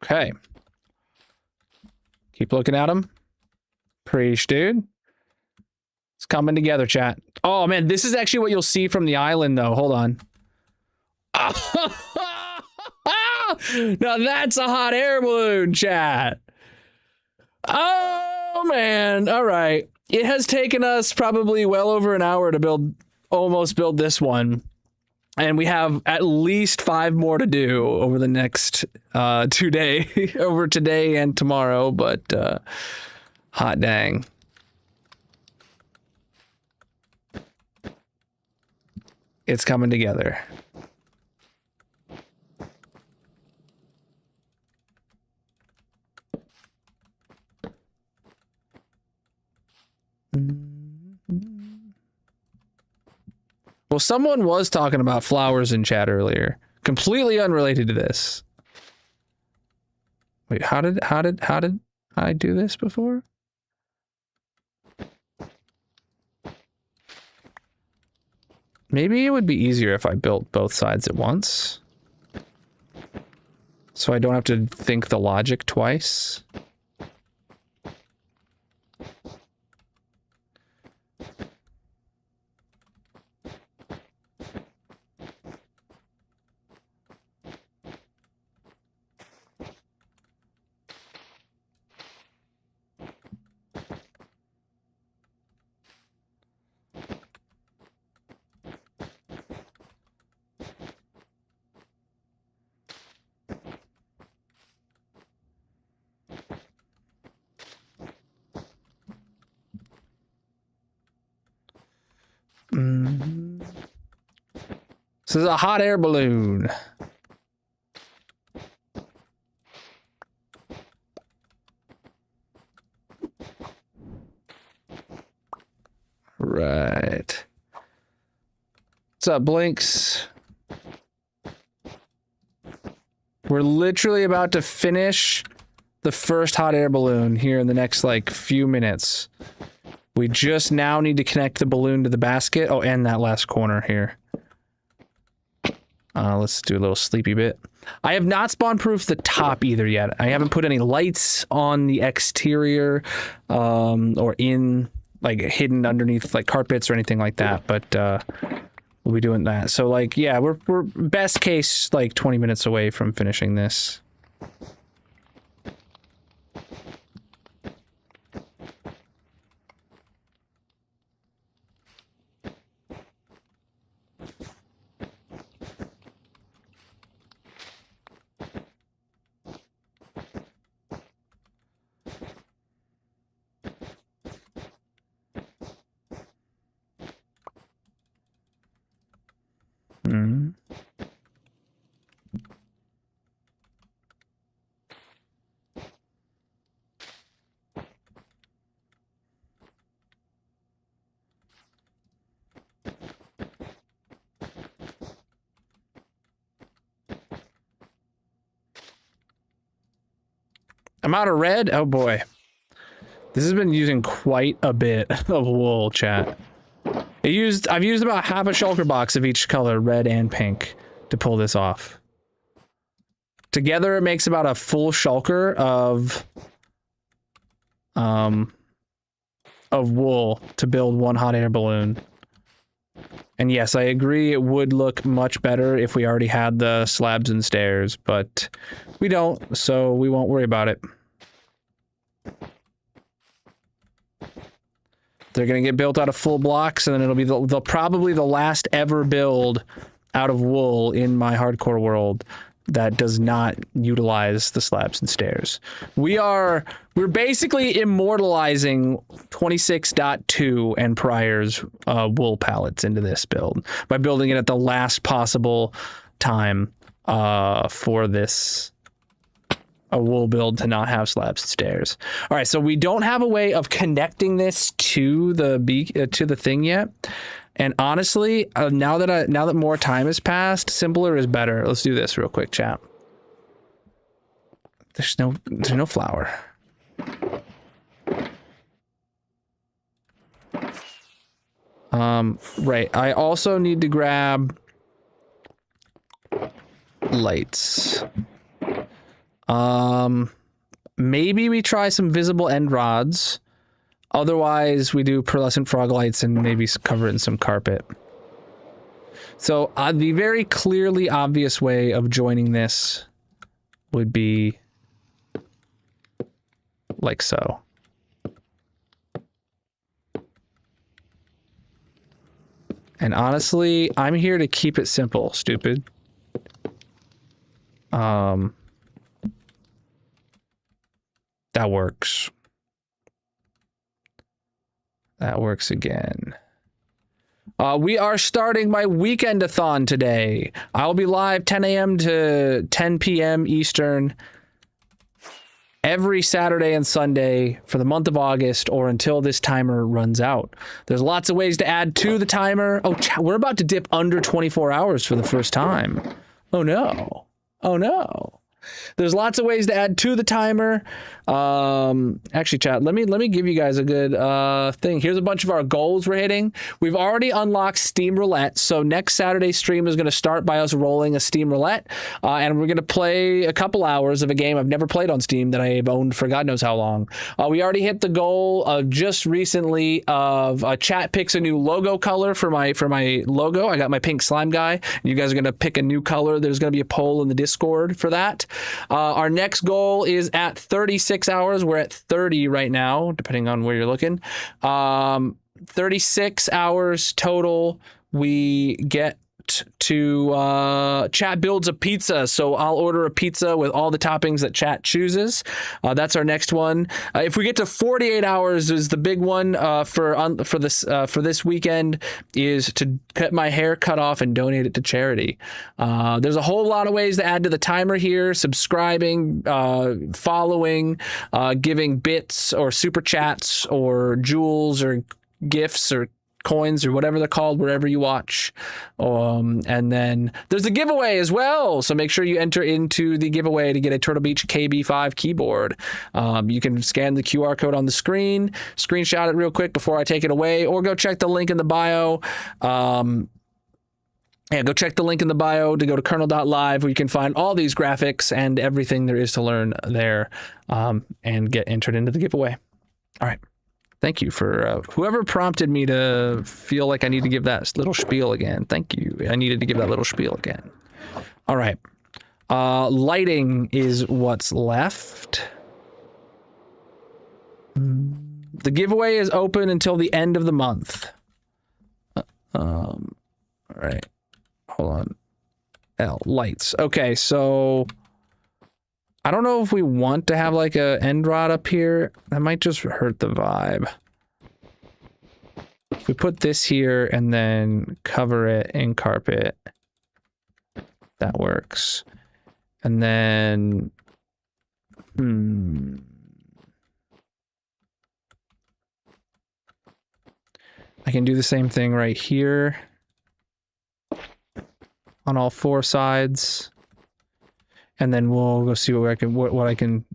Okay. Keep looking at him. Preach, dude. It's coming together, chat. Oh, man, this is actually what you'll see from the island, though. Hold on. Now that's a hot air balloon, chat. Oh, man. All right. It has taken us probably well over an hour to almost build this one. And we have at least 5 more to do over the next 2 days, over today and tomorrow, but hot dang. It's coming together. Well, someone was talking about flowers in chat earlier. Completely unrelated to this. Wait, how did I do this before? Maybe it would be easier if I built both sides at once. So I don't have to think the logic twice. This is a hot air balloon. Right. What's up, Blinks? We're literally about to finish the first hot air balloon here in the next, like, few minutes. We just now need to connect the balloon to the basket. Oh, and that last corner here. Let's do a little sleepy bit. I have not spawn-proofed the top either yet. I haven't put any lights on the exterior, or in, like, hidden underneath, like, carpets or anything like that, but, we'll be doing that. So, like, yeah, we're best case, like, 20 minutes away from finishing this. I'm out of red. Oh boy. This has been using quite a bit of wool, chat. I've used about half a shulker box of each color, red and pink, to pull this off. Together it makes about a full shulker of wool to build one hot air balloon. And yes, I agree it would look much better if we already had the slabs and stairs, but we don't, so we won't worry about it. They're gonna get built out of full blocks, and then it'll be probably the last ever build out of wool in my hardcore world that does not utilize the slabs and stairs. We're basically immortalizing 26.2 and prior's wool pallets into this build by building it at the last possible time for this a wool build to not have slabs and stairs. All right, so we don't have a way of connecting this to the thing yet. And honestly, now that more time has passed, simpler is better. Let's do this real quick, chat. There's no flour. Right. I also need to grab lights. Maybe we try some visible end rods. Otherwise, we do pearlescent frog lights and maybe cover it in some carpet. So the very clearly obvious way of joining this would be like so. And honestly, I'm here to keep it simple, stupid. That works. That works again. We are starting my Weekend-a-thon today. I'll be live 10 a.m. to 10 p.m. Eastern every Saturday and Sunday for the month of August or until this timer runs out. There's lots of ways to add to the timer. Oh, we're about to dip under 24 hours for the first time. Oh no. Oh no. There's lots of ways to add to the timer. Actually, chat, let me give you guys a good thing. Here's a bunch of our goals we're hitting. We've already unlocked Steam Roulette, so next Saturday's stream is going to start by us rolling a Steam Roulette, and we're going to play a couple hours of a game I've never played on Steam that I've owned for God knows how long. We already hit the goal of just recently of chat picks a new logo color for my logo. I got my pink slime guy. You guys are going to pick a new color. There's going to be a poll in the Discord for that. Our next goal is at 36 hours. We're at 30 right now, depending on where you're looking. 36 hours total. We get to chat builds a pizza, so I'll order a pizza with all the toppings that chat chooses. That's our next one. If we get to 48 hours, is the big one for this weekend, is to get my hair cut off and donate it to charity. There's a whole lot of ways to add to the timer here: subscribing, following, giving bits or super chats or jewels or gifts or coins or whatever they're called wherever you watch. And then there's a giveaway as well, so make sure you enter into the giveaway to get a Turtle Beach KB5 keyboard. You can scan the QR code on the screen, screenshot it real quick before I take it away, or go check the link in the bio. Go check the link in the bio to go to Colonal.live, where you can find all these graphics and everything there is to learn there, and get entered into the giveaway. All right. Thank you for whoever prompted me to feel like I need to give that little spiel again. Thank you. I needed to give that little spiel again. All right. Lighting is what's left. The giveaway is open until the end of the month. All right. Hold on. Lights. Okay, so I don't know if we want to have like a end rod up here. That might just hurt the vibe. If we put this here and then cover it in carpet, that works. And then, I can do the same thing right here on all four sides. And then we'll go see what I can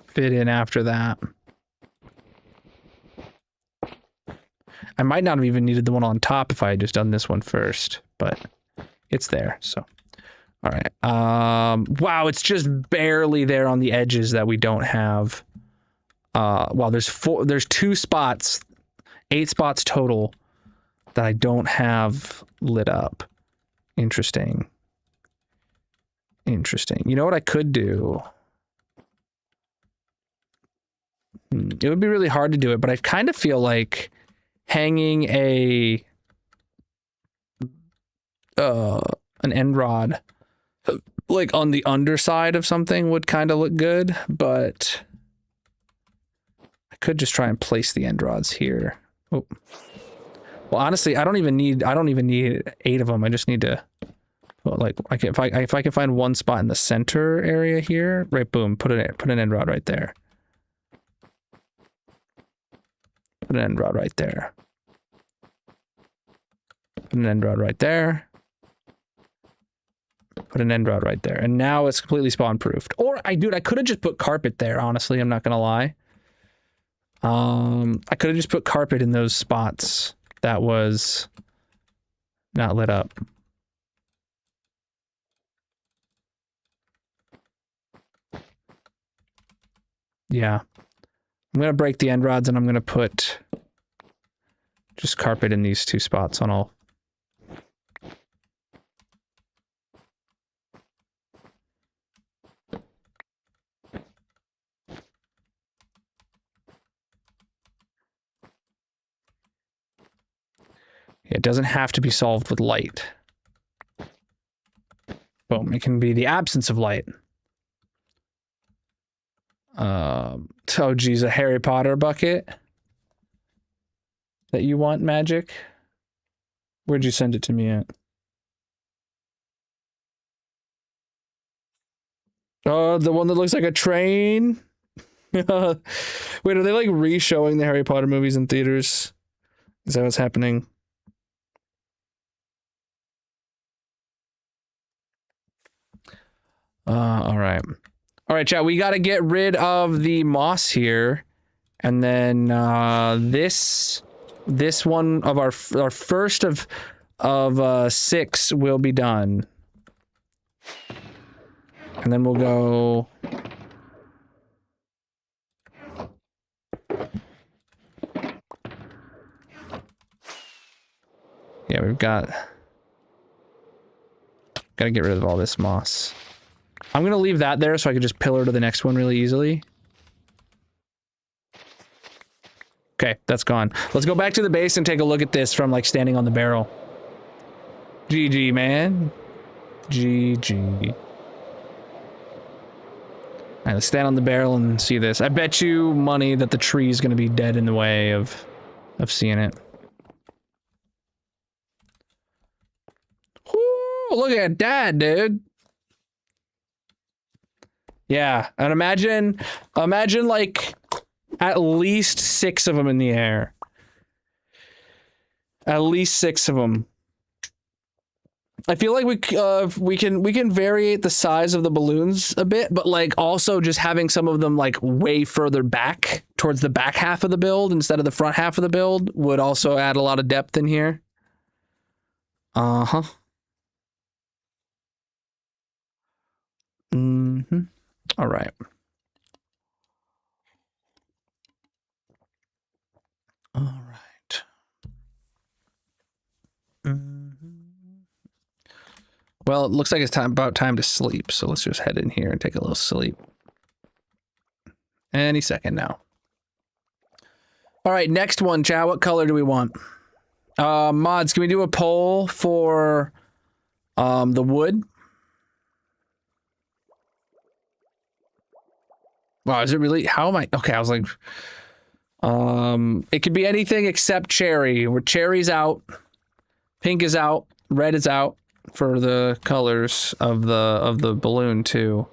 fit in after that. I might not have even needed the one on top if I had just done this one first, but it's there. So, all right. Wow, it's just barely there on the edges that we don't have. Well, there's 2 spots, 8 spots total that I don't have lit up. Interesting. You know what I could do? It would be really hard to do it, but I kind of feel like hanging an end rod like on the underside of something would kind of look good, but I could just try and place the end rods here. Oh. Well, honestly, I don't even need 8 of them. I just need to, well, like, if I can find one spot in the center area here, right, boom, put an end rod right there. Put an end rod right there. Put an end rod right there. Put an end rod right there. And now it's completely spawn proofed. Or I could have just put carpet there, honestly, I'm not gonna lie. I could have just put carpet in those spots that was not lit up. Yeah. I'm gonna break the end rods and I'm gonna put just carpet in these two spots on all. It doesn't have to be solved with light. Boom, it can be the absence of light. Oh geez, a Harry Potter bucket that you want, Magic? Where'd you send it to me at? Oh, the one that looks like a train? Wait, are they like re-showing the Harry Potter movies in theaters? Is that what's happening? All right. All right, chat, we got to get rid of the moss here. And then this one of our first of 6 will be done. And then we'll go yeah, we've got to get rid of all this moss. I'm gonna leave that there so I can just pillar to the next one really easily. Okay, that's gone. Let's go back to the base and take a look at this from like standing on the barrel. GG, man. GG. Alright, let's stand on the barrel and see this. I bet you money that the tree is gonna be dead in the way of seeing it. Woo, look at that, dude. Yeah, and imagine like at least 6 of them in the air. At least 6 of them. I feel like we can variate the size of the balloons a bit, but like also just having some of them like way further back towards the back half of the build instead of the front half of the build would also add a lot of depth in here. Uh-huh. Mm-hmm. All right. All right. Well, it looks like it's about time to sleep, so let's just head in here and take a little sleep. Any second now. All right, next one, chat. What color do we want? Mods, can we do a poll for the wood? Wow, is it really? How am I? Okay, I was like, it could be anything except cherry. Where cherry's out, pink is out, red is out for the colors of the balloon too.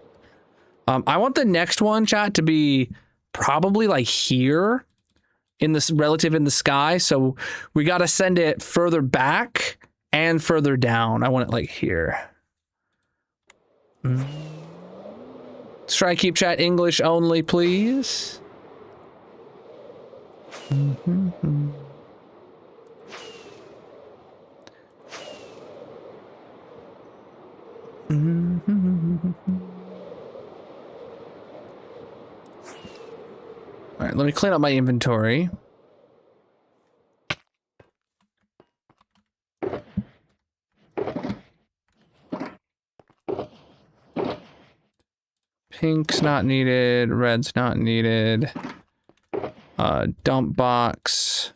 I want the next one, chat, to be probably like here in this relative in the sky. So we got to send it further back and further down. I want it like here. Let's try and keep chat English only, please. All right, let me clean up my inventory. Pink's not needed, red's not needed. Dump box,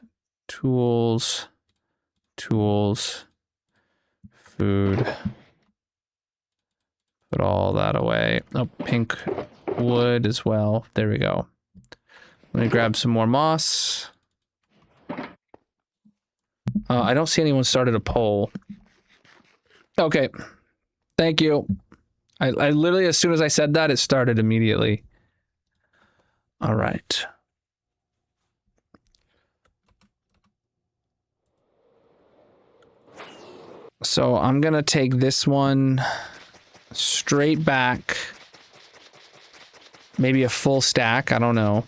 tools, food. Put all that away. Oh, pink wood as well. There we go. Let me grab some more moss. I don't see anyone started a poll. Okay. Thank you. I literally, as soon as I said that, it started immediately. All right. So I'm gonna take this one straight back. Maybe a full stack, I don't know.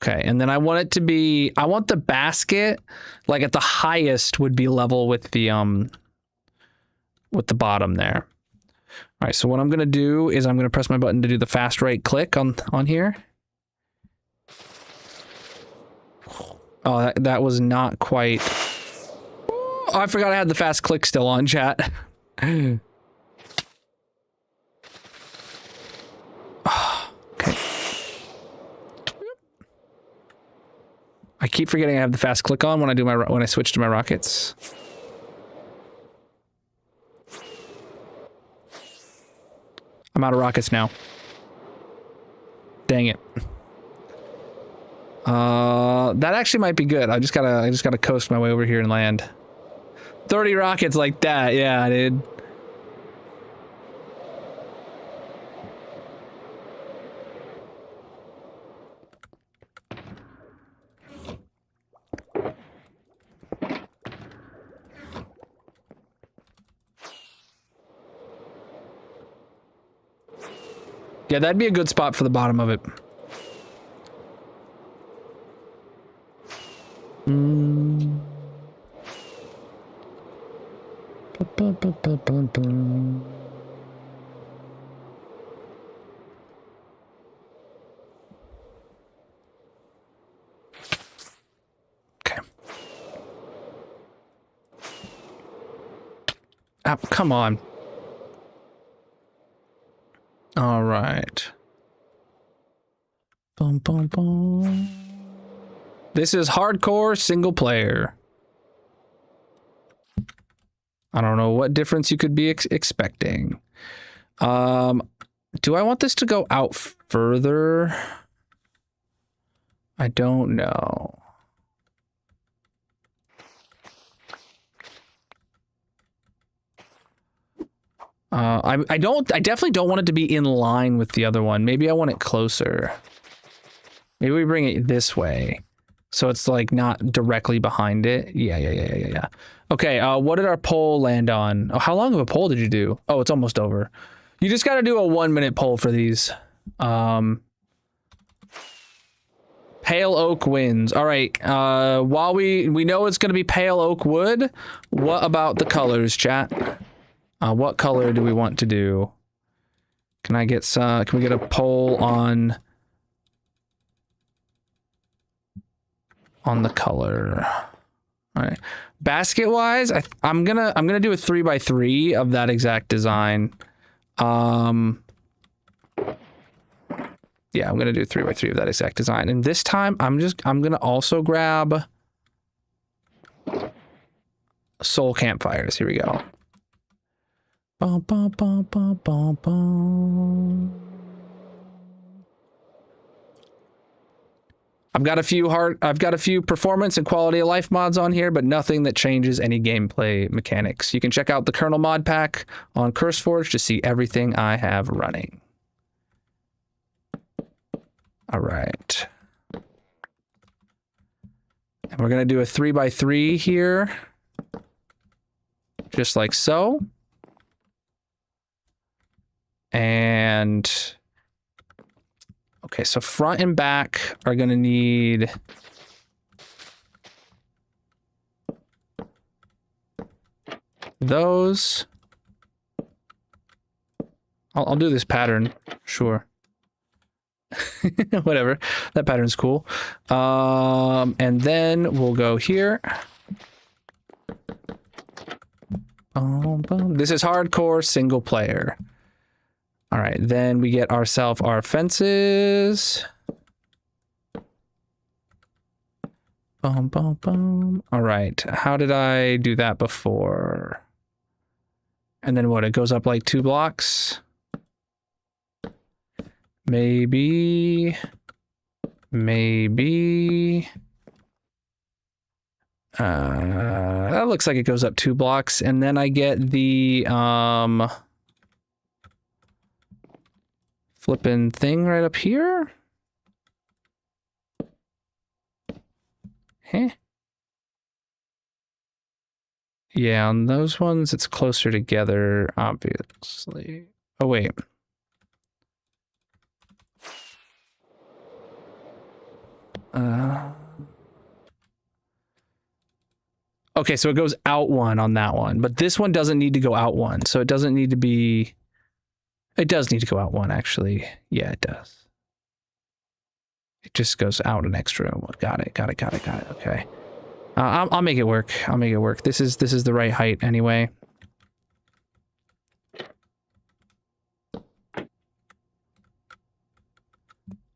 Okay, and then I want it to be, I want the basket, like at the highest would be level with the bottom there. All right, so what I'm gonna do is I'm gonna press my button to do the fast right click on here. Oh, that was not quite. Oh, I forgot I had the fast click still on, chat. Okay. I keep forgetting I have the fast click on when I switch to my rockets. I'm out of rockets now. Dang it. That actually might be good. I just gotta coast my way over here and land. 30 rockets like that, yeah, dude. Yeah, that'd be a good spot for the bottom of it. Okay. Ah, come on. All right. Boom, boom, boom. This is hardcore single player. I don't know what difference you could be expecting. Do I want this to go out further? I don't know. I definitely don't want it to be in line with the other one. Maybe I want it closer. Maybe we bring it this way. So it's like not directly behind it. Yeah. Okay, what did our poll land on? Oh, how long of a poll did you do? Oh, it's almost over. You just gotta do a 1-minute poll for these. Pale oak wins. All right, while we know it's gonna be pale oak wood, what about the colors, chat? What color do we want to do? Can we get a poll on the color? All right. Basket wise, I'm gonna do a 3x3 of that exact design. Yeah, I'm gonna do 3x3 of that exact design. And this time I'm gonna also grab soul campfires. Here we go. Bum, bum, bum, bum, bum, bum. I've got a few performance and quality of life mods on here, but nothing that changes any gameplay mechanics. You can check out the Colonel mod pack on CurseForge to see everything I have running. All right. And we're gonna do a 3x3 here. Just like so. And okay, so front and back are gonna need those. I'll do this pattern, sure. Whatever, that pattern's cool. And then we'll go here. This is hardcore single player. All right, then we get ourselves our fences. Boom, boom, boom. All right, how did I do that before? And then what, it goes up like 2 blocks? Maybe. That looks like it goes up 2 blocks, and then I get the flipping thing right up here. Huh? Yeah, on those ones, it's closer together, obviously. Oh, wait. Okay, so it goes out one on that one, but this one doesn't need to go out one, so it doesn't need to be... It does need to go out one, actually. Yeah, it does. It just goes out an extra one. Got it. Okay. I'll make it work. This is the right height anyway.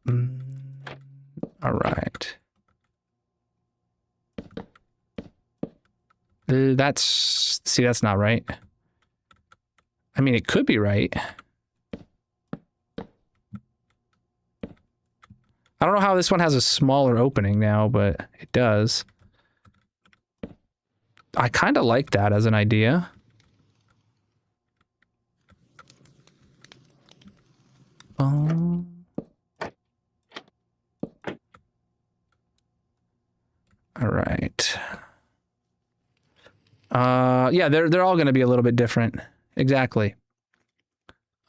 All right. That's not right. I mean, it could be right. I don't know how this one has a smaller opening now, but it does. I kind of like that as an idea. All right. Yeah, they're all going to be a little bit different. Exactly.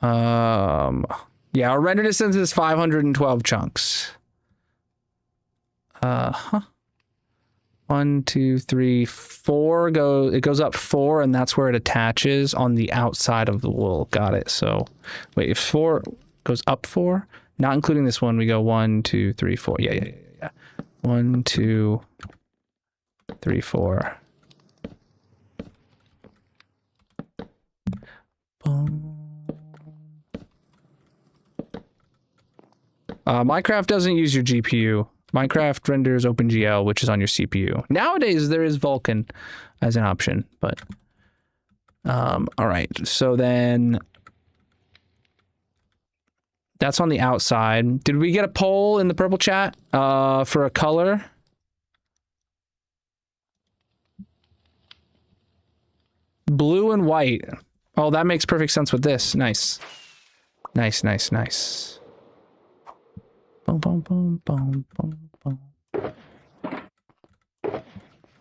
Yeah, our render distance is 512 chunks. 1, 2, 3, 4 it goes up 4, and that's where it attaches on the outside of the wool. Got it. So wait, if 4 goes up 4, not including this one, we go 1, 2, 3, 4. Yeah. 1, 2, 3, 4. Minecraft doesn't use your GPU. Minecraft renders OpenGL, which is on your CPU. Nowadays, there is Vulkan as an option, but... all right, so then... That's on the outside. Did we get a poll in the purple chat for a color? Blue and white. Oh, that makes perfect sense with this. Nice. Nice. Boom, boom, boom, boom, boom, boom.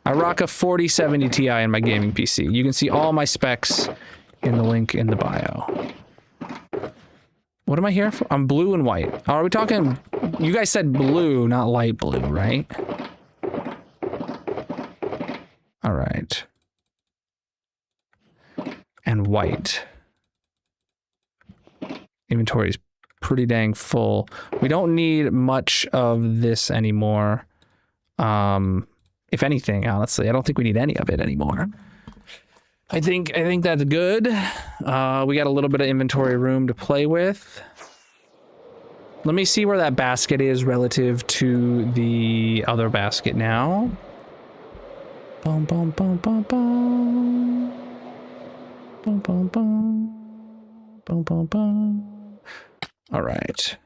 I rock a 4070 Ti in my gaming PC. You can see all my specs in the link in the bio. What am I here for? I'm blue and white. Are we talking... You guys said blue, not light blue, right? All right. And white. Inventory is pretty dang full. We don't need much of this anymore. If anything, honestly, I don't think we need any of it anymore. I think that's good. We got a little bit of inventory room to play with. Let me see where that basket is relative to the other basket now. Boom, boom, boom, boom, boom. Boom, boom, boom. Boom, boom, boom. All right.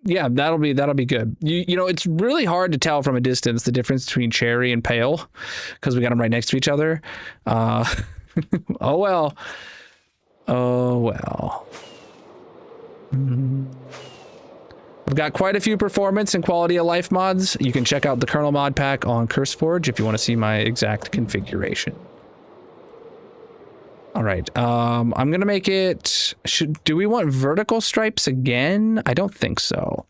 Yeah, that'll be good. You know, it's really hard to tell from a distance the difference between cherry and pale because we got them right next to each other. Oh well. I've got quite a few performance and quality of life mods. You can check out the Colonel mod pack on CurseForge if you want to see my exact configuration. All right, I'm gonna make it... Do we want vertical stripes again? I don't think so.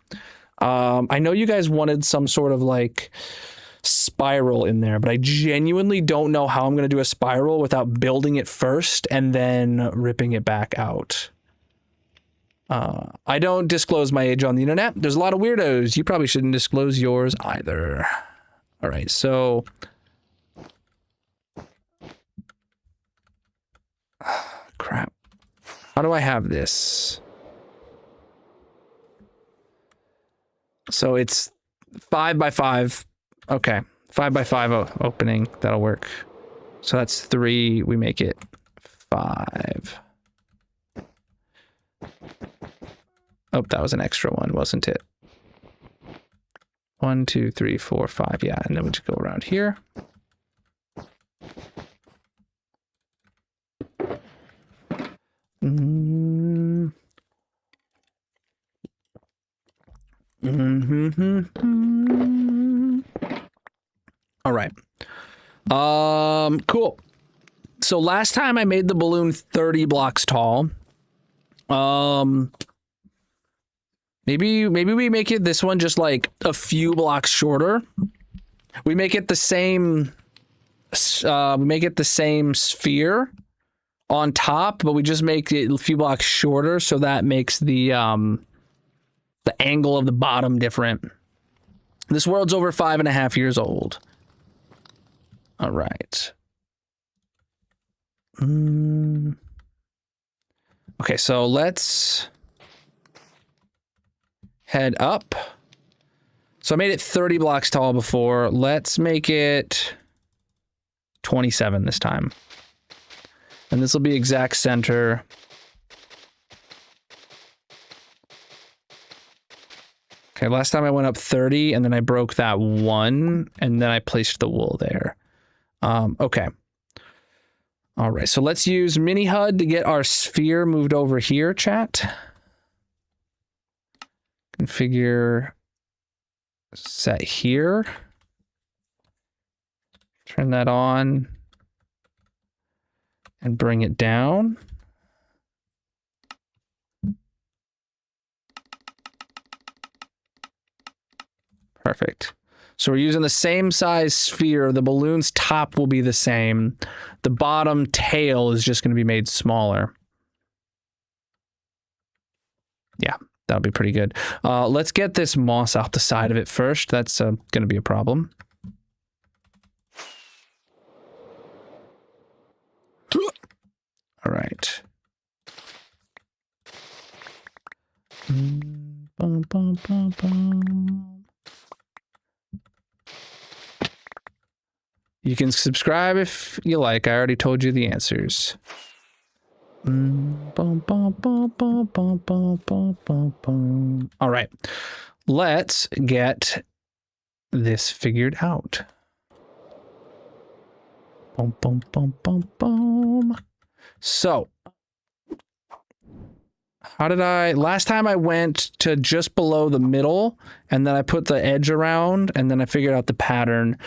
I know you guys wanted some sort of like spiral in there, but I genuinely don't know how I'm gonna do a spiral without building it first and then ripping it back out. I don't disclose my age on the internet. There's a lot of weirdos. You probably shouldn't disclose yours either. All right, so... Crap. How do I have this? So it's 5 by 5. Okay. 5 by 5 opening. That'll work. So that's 3. We make it 5. Oh, that was an extra one, wasn't it? 1, 2, 3, 4, 5. Yeah, and then we just go around here. Cool. So last time I made the balloon 30 blocks tall. Maybe we make it this one just like a few blocks shorter. We make it the same. We make it the same sphere on top, but we just make it a few blocks shorter, so that makes the angle of the bottom different. This world's over 5.5 years old. All right. Okay, so let's head up. So I made it 30 blocks tall before. Let's make it 27 this time. And this will be exact center. Okay, last time I went up 30 and then I broke that one and then I placed the wool there. Okay. All right, so let's use mini HUD to get our sphere moved over here, chat. Configure set here. Turn that on and bring it down. Perfect. So we're using the same size sphere. The balloon's top will be the same. The bottom tail is just going to be made smaller. Yeah, that'll be pretty good. Let's get this moss out the side of it first. That's going to be a problem. All right. Bum, bum, bum, bum. You can subscribe if you like. I already told you the answers. All right. Let's get this figured out. So, how did last time I went to just below the middle and then I put the edge around and then I figured out the pattern.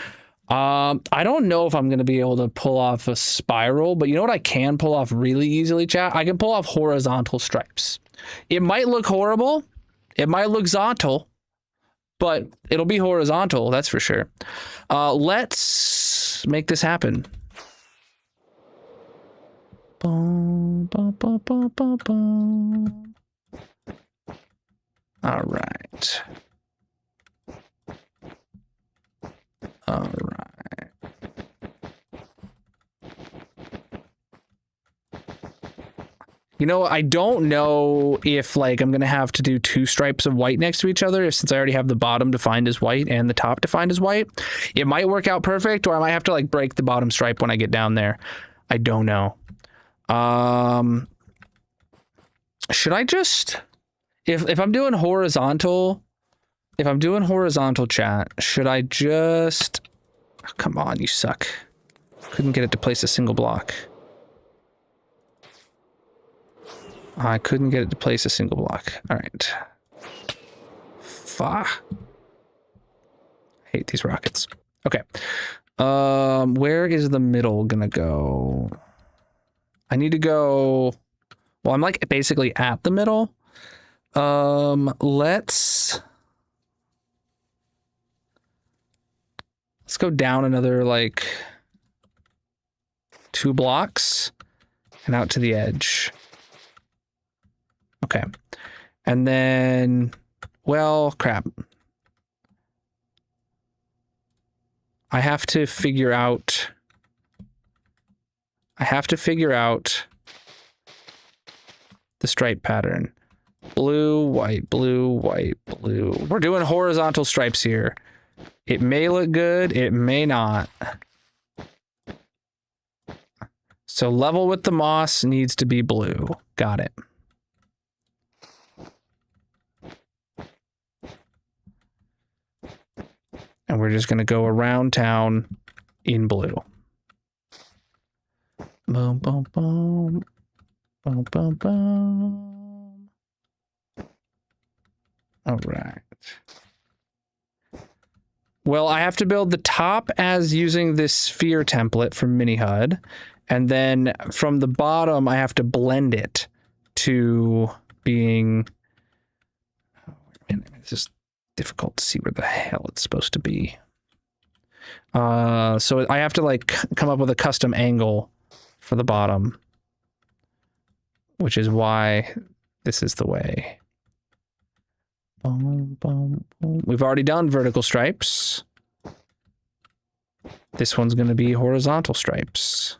I don't know if I'm going to be able to pull off a spiral, but you know what I can pull off really easily, chat? I can pull off horizontal stripes. It might look horrible. It might look zontal, but it'll be horizontal. That's for sure. Let's make this happen. Boom, boom, boom, boom, boom, boom. All right. All right. You know, I don't know if like I'm gonna have to do two stripes of white next to each other since I already have the bottom defined as white and the top defined as white. It might work out perfect, or I might have to like break the bottom stripe when I get down there. I don't know. Should I just if I'm doing horizontal chat, should I just oh, come on, you suck. Couldn't get it to place a single block. I couldn't get it to place a single block. All right. Hate these rockets. Okay. Where is the middle gonna go? I need to go. Well, I'm like basically at the middle. Let's go down another like 2 blocks and out to the edge. Okay. And then, well, crap. I have to figure out the stripe pattern. Blue, white, blue, white, blue. We're doing horizontal stripes here. It may look good, it may not. So level with the moss needs to be blue. Got it. And we're just going to go around town in blue. Boom, boom, boom. Boom, boom, boom. All right. Well, I have to build the top as using this sphere template from Mini HUD. And then from the bottom, I have to blend it to being... Oh, man, it's just difficult to see where the hell it's supposed to be. So I have to like come up with a custom angle for the bottom, which is why this is the way. Boom, boom, boom. We've already done vertical stripes. This one's going to be horizontal stripes.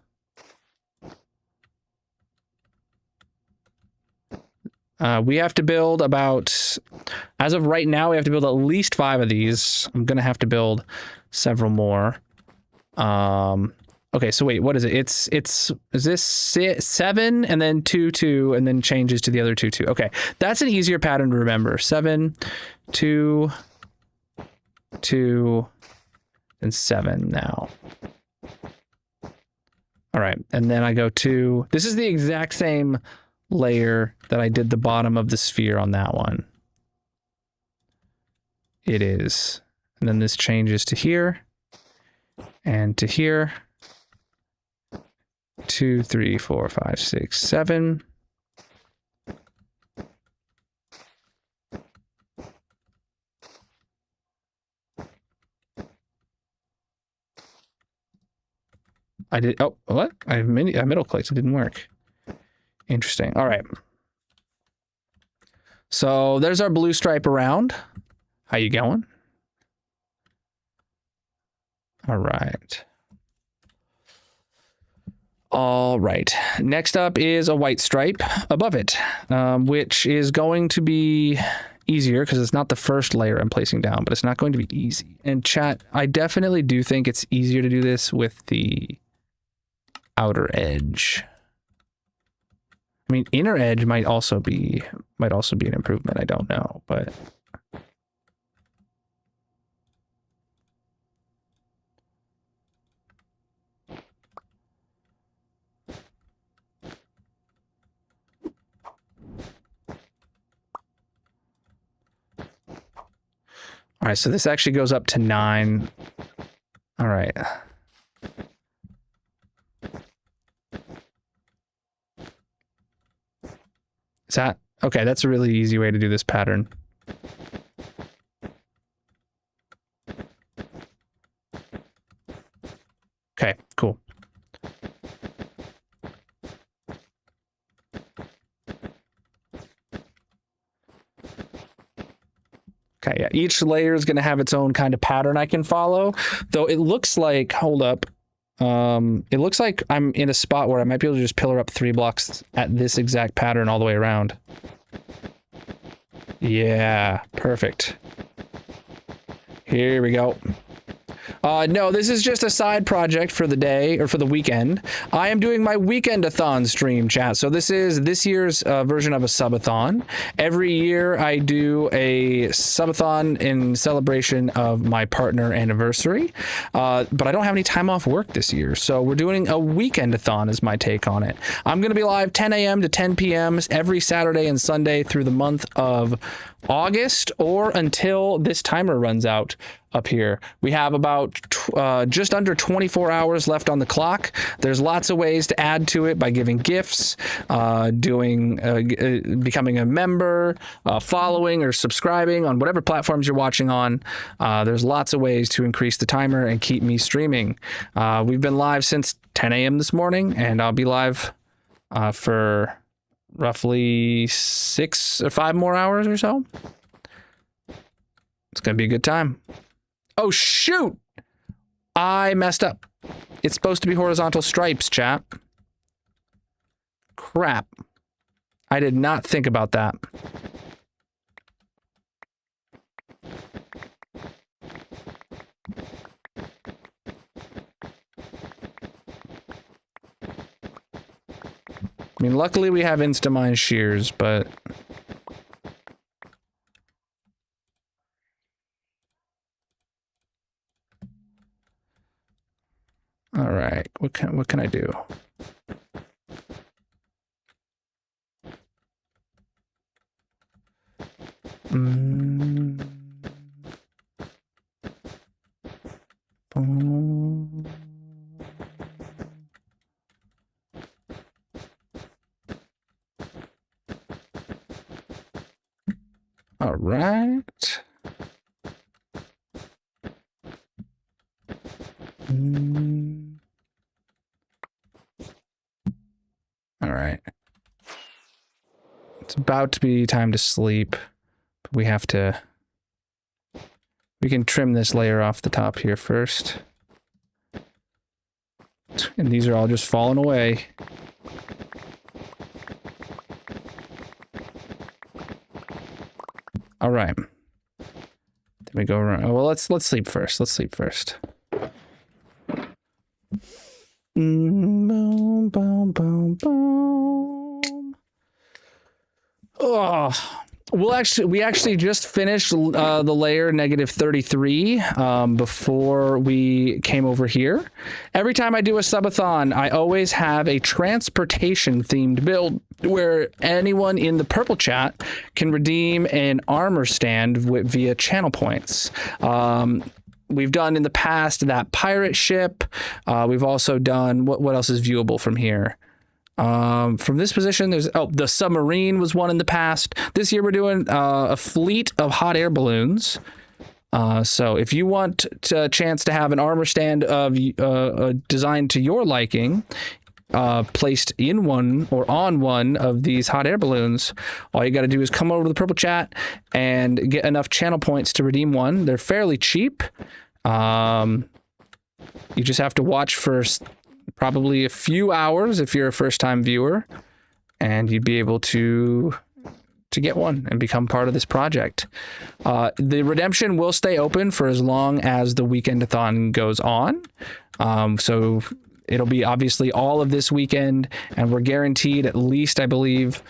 We have to build about, as of right now, we have to build at least 5 of these. I'm going to have to build several more. Okay, so wait, what is it? Is this 7 and then 2, 2, and then changes to the other 2, 2. Okay, that's an easier pattern to remember. 7, 2, 2, and 7 now. All right, and then I go to, this is the exact same layer that I did the bottom of the sphere on that one. It is. And then this changes to here and to here. 2, 3, 4, 5, 6, 7. I did. Oh, what? I middle clicked. It didn't work. Interesting. All right. So there's our blue stripe around. How you going? All right. All right. Next up is a white stripe above it, which is going to be easier because it's not the first layer I'm placing down, but it's not going to be easy. And chat, I definitely do think it's easier to do this with the outer edge. I mean, inner edge might also be an improvement. I don't know, but all right, so this actually goes up to 9. All right. Is that okay? That's a really easy way to do this pattern. Okay, cool. Okay, yeah, each layer is going to have its own kind of pattern I can follow, though it looks like, hold up, it looks like I'm in a spot where I might be able to just pillar up 3 blocks at this exact pattern all the way around. Yeah, perfect. Here we go. No, this is just a side project for the day, or for the weekend. I am doing my Weekend-a-thon stream, chat. So this is this year's version of a subathon. Every year I do a subathon in celebration of my partner anniversary, but I don't have any time off work this year. So we're doing a Weekend-a-thon is my take on it. I'm going to be live 10 a.m. to 10 p.m. every Saturday and Sunday through the month of August, or until this timer runs out up here. We have about just under 24 hours left on the clock. There's lots of ways to add to it by giving gifts, becoming a member, following or subscribing on whatever platforms you're watching on. There's lots of ways to increase the timer and keep me streaming. We've been live since 10 a.m. this morning, and I'll be live for roughly 6 or 5 more hours or so. It's gonna be a good time. Oh shoot, I messed up. It's supposed to be horizontal stripes, chat. Crap, I did not think about that. I mean, luckily we have Instamine shears, but all right, what can I do? All right. All right. It's about to be time to sleep. But we have to... We can trim this layer off the top here first. And these are all just falling away. All right. Then we go around. Oh, well, let's sleep first. Let's sleep first. Boom, boom, boom, boom. Oh, we actually just finished the layer -33 before we came over here. Every time I do a subathon, I always have a transportation themed build where anyone in the purple chat can redeem an armor stand via channel points. We've done in the past that pirate ship. We've also done what else is viewable from here? From this position, there's the submarine was one in the past. This year we're doing a fleet of hot air balloons. So if you want a chance to have an armor stand of designed to your liking, placed in one or on one of these hot air balloons, all you got to do is come over to the purple chat and get enough channel points to redeem one. They're fairly cheap. You just have to watch for probably a few hours if you're a first-time viewer, and you'd be able to get one and become part of this project. The redemption will stay open for as long as the Weekend-a-thon goes on. So it'll be obviously all of this weekend, and we're guaranteed at least, I believe,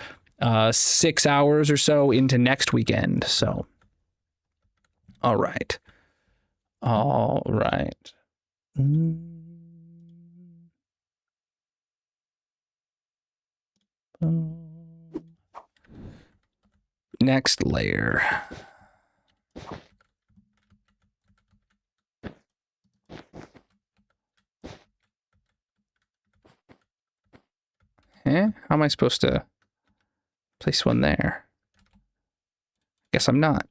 6 hours or so into next weekend. So, all right. All right. Next layer. How am I supposed to place one there? Guess I'm not.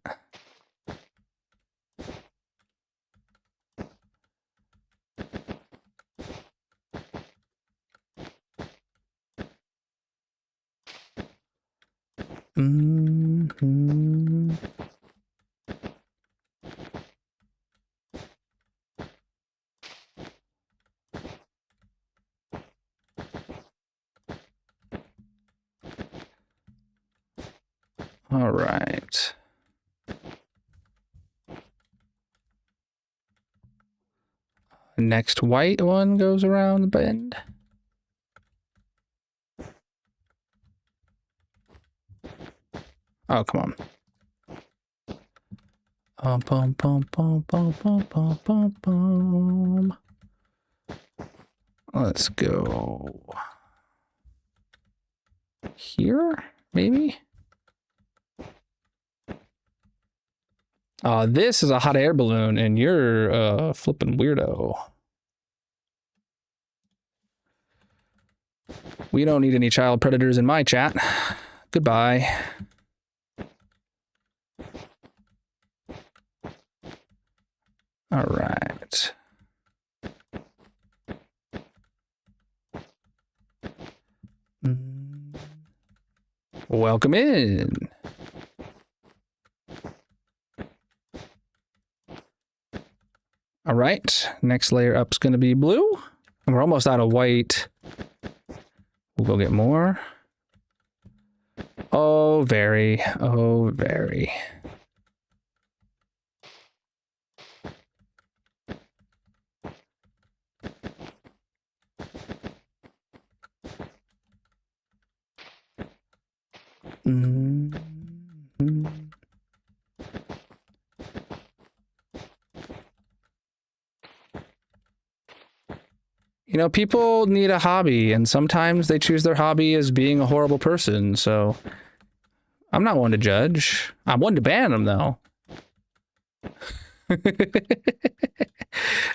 All right. Next white one goes around the bend. Oh, come on. Bum, bum, bum, bum, bum, bum, bum, bum. Let's go here, maybe? This is a hot air balloon, and you're a flippin' weirdo. We don't need any child predators in my chat. Goodbye. All right. Welcome in. All right, next layer up is going to be blue. And we're almost out of white. We'll go get more. Oh, very. Oh, very. You know, people need a hobby, and sometimes they choose their hobby as being a horrible person, so I'm not one to judge. I'm one to ban them, though.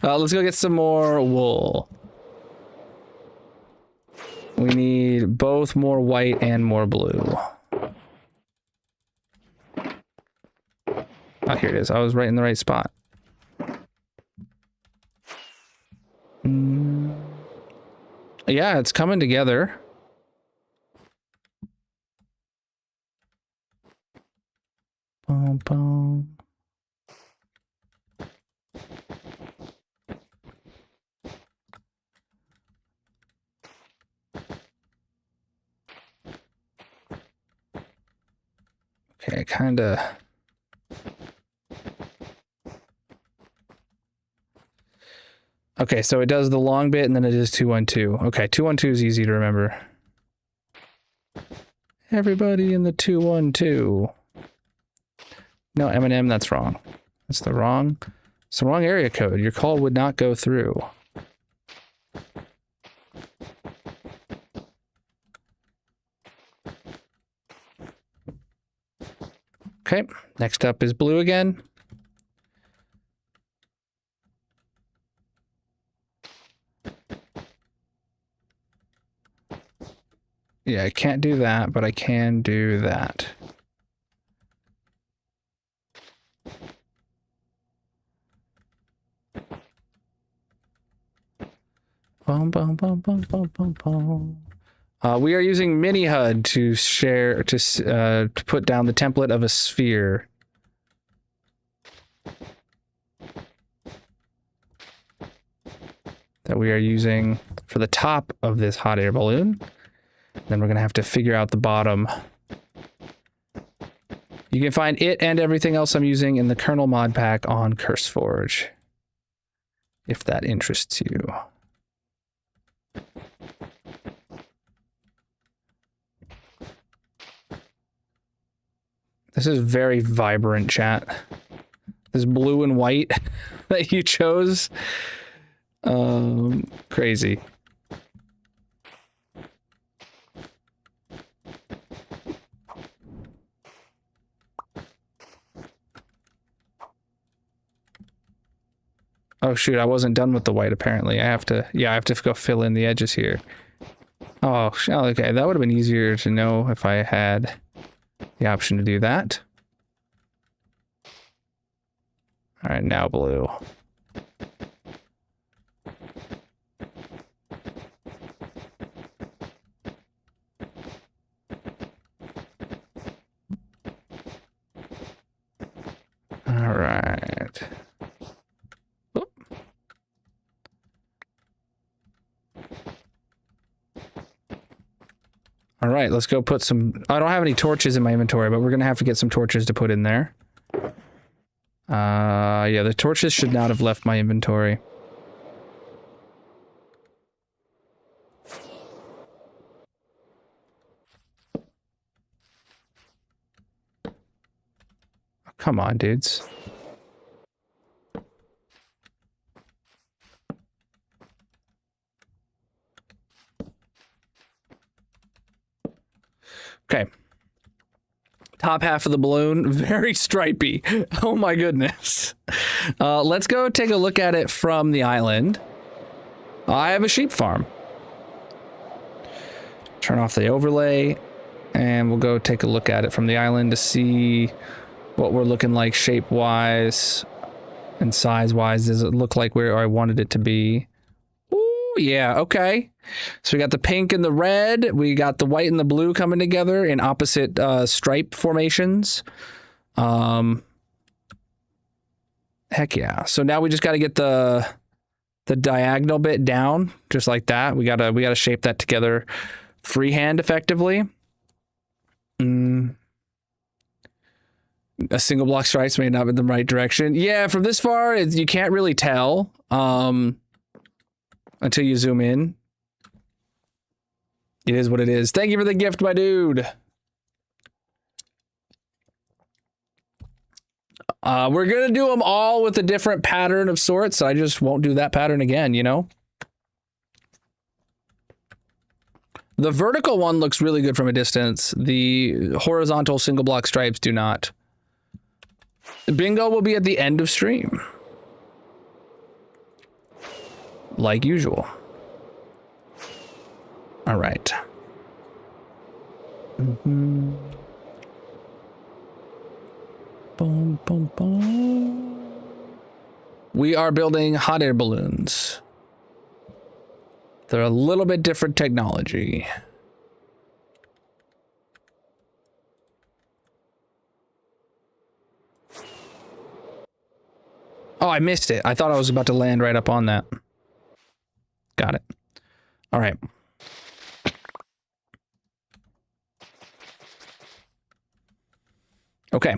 Let's go get some more wool. We need both more white and more blue. Oh, here it is. I was right in the right spot. Yeah, it's coming together. Boom, boom. Okay, kinda. Okay, so it does the long bit and then it is 212. Okay, 212 is easy to remember. Everybody in the 212. No, Eminem, that's wrong. It's the wrong area code. Your call would not go through. Okay, next up is blue again. Yeah, I can't do that, but I can do that. Boom, boom, boom, boom, boom, boom, boom. We are using mini HUD to share to put down the template of a sphere. That we are using for the top of this hot air balloon. Then we're gonna have to figure out the bottom. You can find it and everything else I'm using in the Colonal mod pack on CurseForge, if that interests you. This is very vibrant, chat. This blue and white that you chose. Crazy. Oh shoot, I wasn't done with the white apparently. I have to go fill in the edges here. Oh, okay, that would have been easier to know if I had the option to do that. All right, now blue. All right. Oop. All right, let's go put some... I don't have any torches in my inventory, but we're going to have to get some torches to put in there. Yeah, the torches should not have left my inventory. Oh, come on, dudes. Okay. Top half of the balloon, very stripy. Oh my goodness. Let's go take a look at it from the island. I have a sheep farm. Turn off the overlay, and we'll go take a look at it from the island to see what we're looking like shape-wise and size-wise. Does it look like where I wanted it to be? Ooh, yeah, okay. So we got the pink and the red. We got the white and the blue coming together in opposite stripe formations. Heck yeah. So now we just got to get the diagonal bit down just like that. We gotta shape that together freehand effectively. A single block stripes may not be in the right direction. Yeah, from this far, you can't really tell until you zoom in. It is what it is. Thank you for the gift, my dude. We're going to do them all with a different pattern of sorts. I just won't do that pattern again, you know? The vertical one looks really good from a distance. The horizontal single block stripes do not. Bingo will be at the end of stream. Like usual. All right. Boom, boom, boom. We are building hot air balloons. They're a little bit different technology. Oh, I missed it. I thought I was about to land right up on that. Got it. All right. Okay.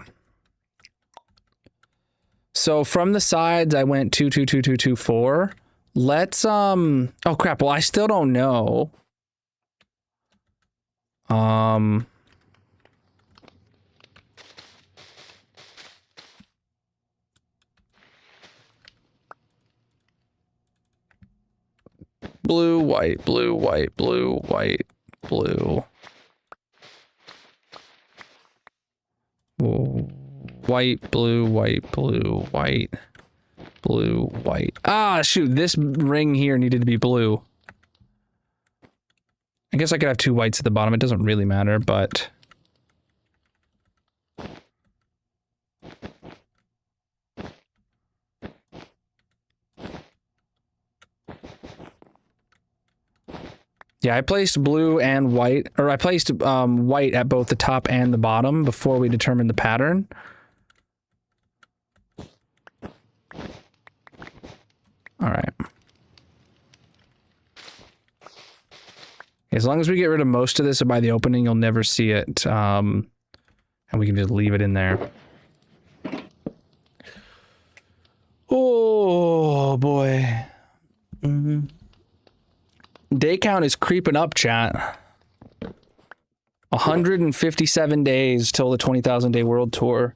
So from the sides, I went 2, 2, 2, 2, 2, 4. Let's oh crap. Well, I still don't know. Blue, white, blue, white, blue, white, blue. White, blue, white, blue, white, blue, white. Ah, shoot, this ring here needed to be blue. I guess I could have 2 whites at the bottom. It doesn't really matter, but... Yeah, I placed blue and white, or I placed white at both the top and the bottom before we determined the pattern. All right. As long as we get rid of most of this by the opening, you'll never see it. And we can just leave it in there. Oh, boy. Mm-hmm. Day count is creeping up, chat. 157 days till the 20,000 day world tour,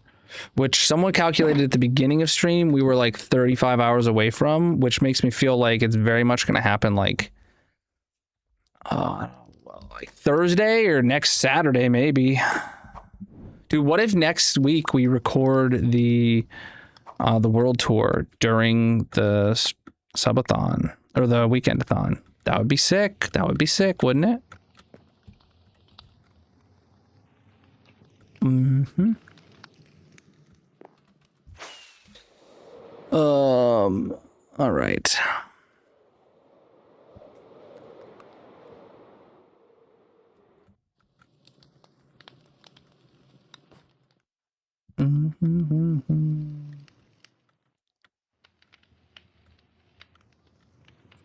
which someone calculated at the beginning of stream we were like 35 hours away from, which makes me feel like it's very much going to happen like like Thursday or next Saturday maybe. Dude, what if next week we record the world tour during the subathon or the weekend-a-thon? That would be sick. That would be sick, wouldn't it? Mm-hmm. All right.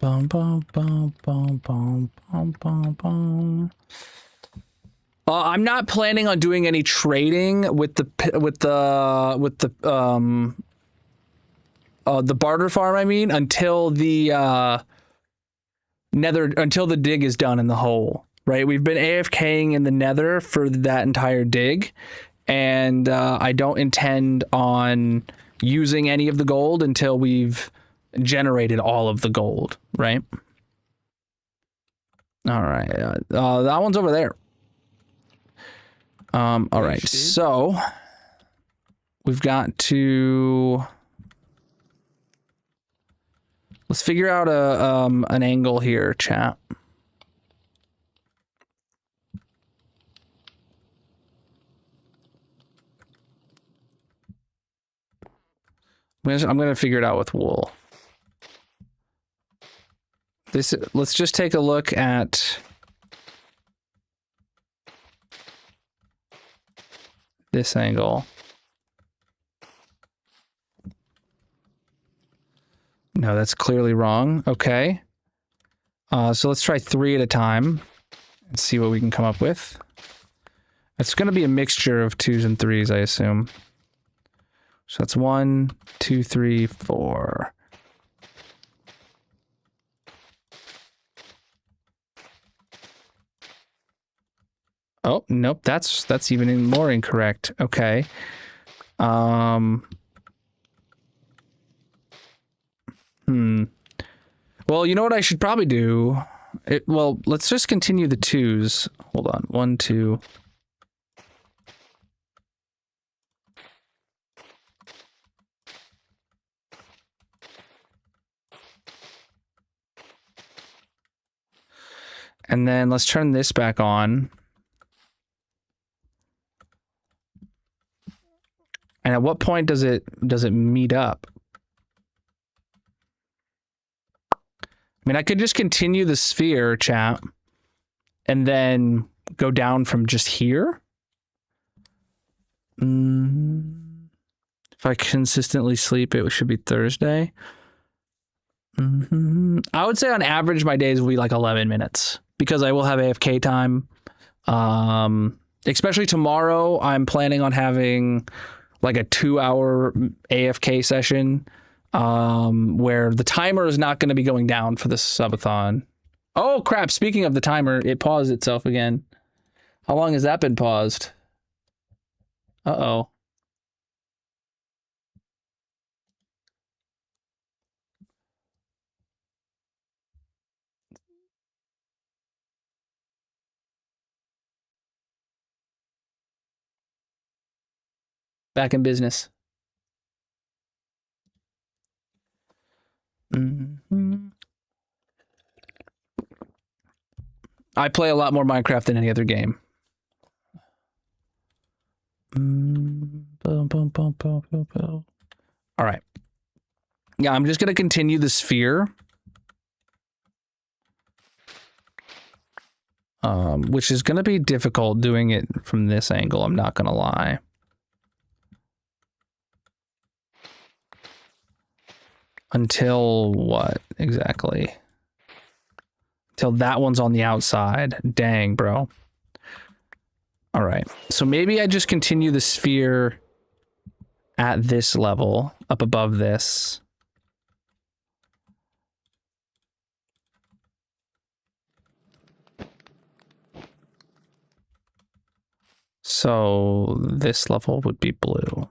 Bum, bum, bum, bum, bum, bum, bum, bum. I'm not planning on doing any trading with the barter farm. I mean, until the until the dig is done in the hole. Right? We've been AFKing in the nether for that entire dig, and I don't intend on using any of the gold until we've generated all of the gold, right? All right. That one's over there. All right. So we've got to... Let's figure out an angle here, chat. I'm going to figure it out with wool. Let's just take a look at this angle. No, that's clearly wrong. Okay. So let's try 3 at a time and see what we can come up with. It's going to be a mixture of 2s and 3s, I assume. So that's 1, 2, 3, 4. Oh, nope, that's even more incorrect. Okay. Well, you know what I should probably do? Well, let's just continue the 2s. Hold on. 1, 2. And then let's turn this back on. And at what point does it meet up? I mean, I could just continue the sphere, chat, and then go down from just here. If I consistently sleep, it should be Thursday. I would say on average, my days will be like 11 minutes because I will have AFK time. Especially tomorrow, I'm planning on having like a 2-hour AFK session where the timer is not going to be going down for the subathon. Oh, crap. Speaking of the timer, it paused itself again. How long has that been paused? Uh-oh. Back in business. I play a lot more Minecraft than any other game. All right. Yeah, I'm just going to continue the sphere. Which is going to be difficult doing it from this angle, I'm not going to lie. Until what exactly? Until that one's on the outside. Dang, bro. All right. So maybe I just continue the sphere at this level, up above this. So this level would be blue.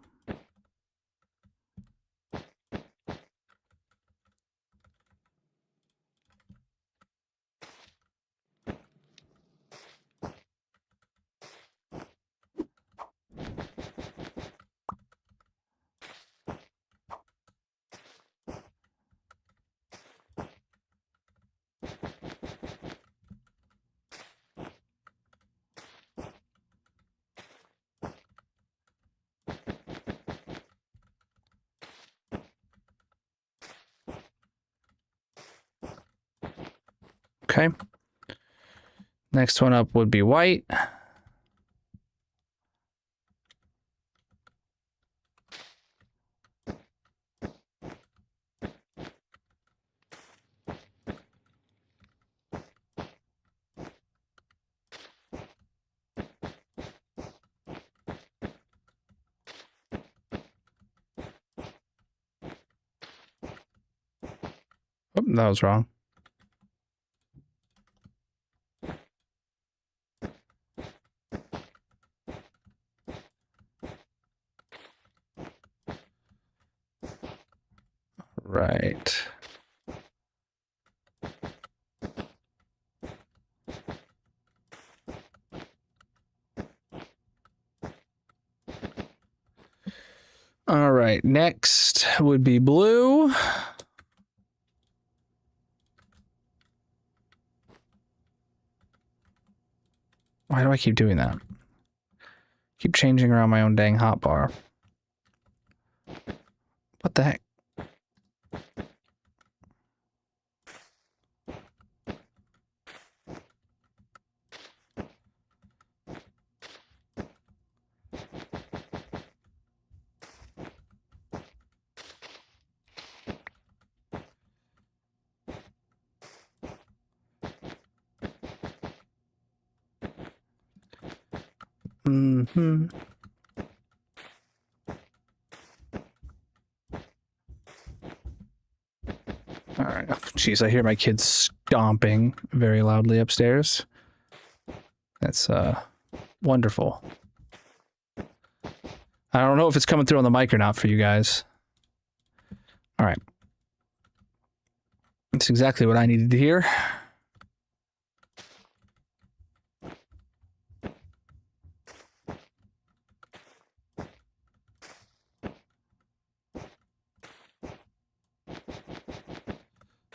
Okay. Next one up would be white. Oh, that was wrong. Right. All right, next would be blue. Why do I keep doing that? Keep changing around my own dang hotbar. What the heck? Mm-hmm. All right. Jeez, I hear my kids stomping very loudly upstairs. That's wonderful. I don't know if it's coming through on the mic or not for you guys. All right. That's exactly what I needed to hear.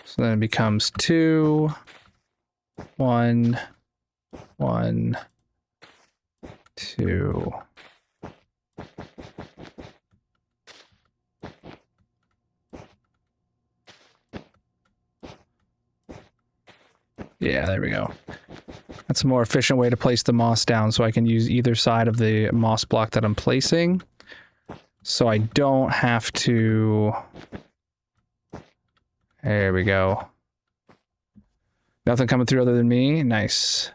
So then it becomes 2, 1, 1, 2, Yeah, there we go. That's a more efficient way to place the moss down, so I can use either side of the moss block that I'm placing. So I don't have to... There we go. Nothing coming through other than me. Nice.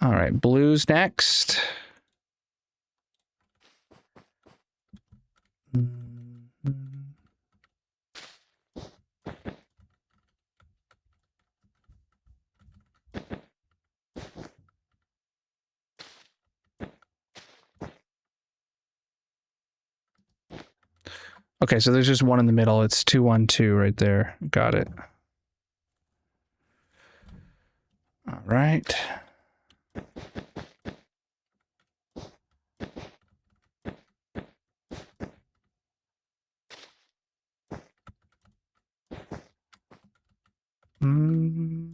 All right, blues next. Okay, so there's just one in the middle. It's 2, 1, 2 right there. Got it. All right. Oh,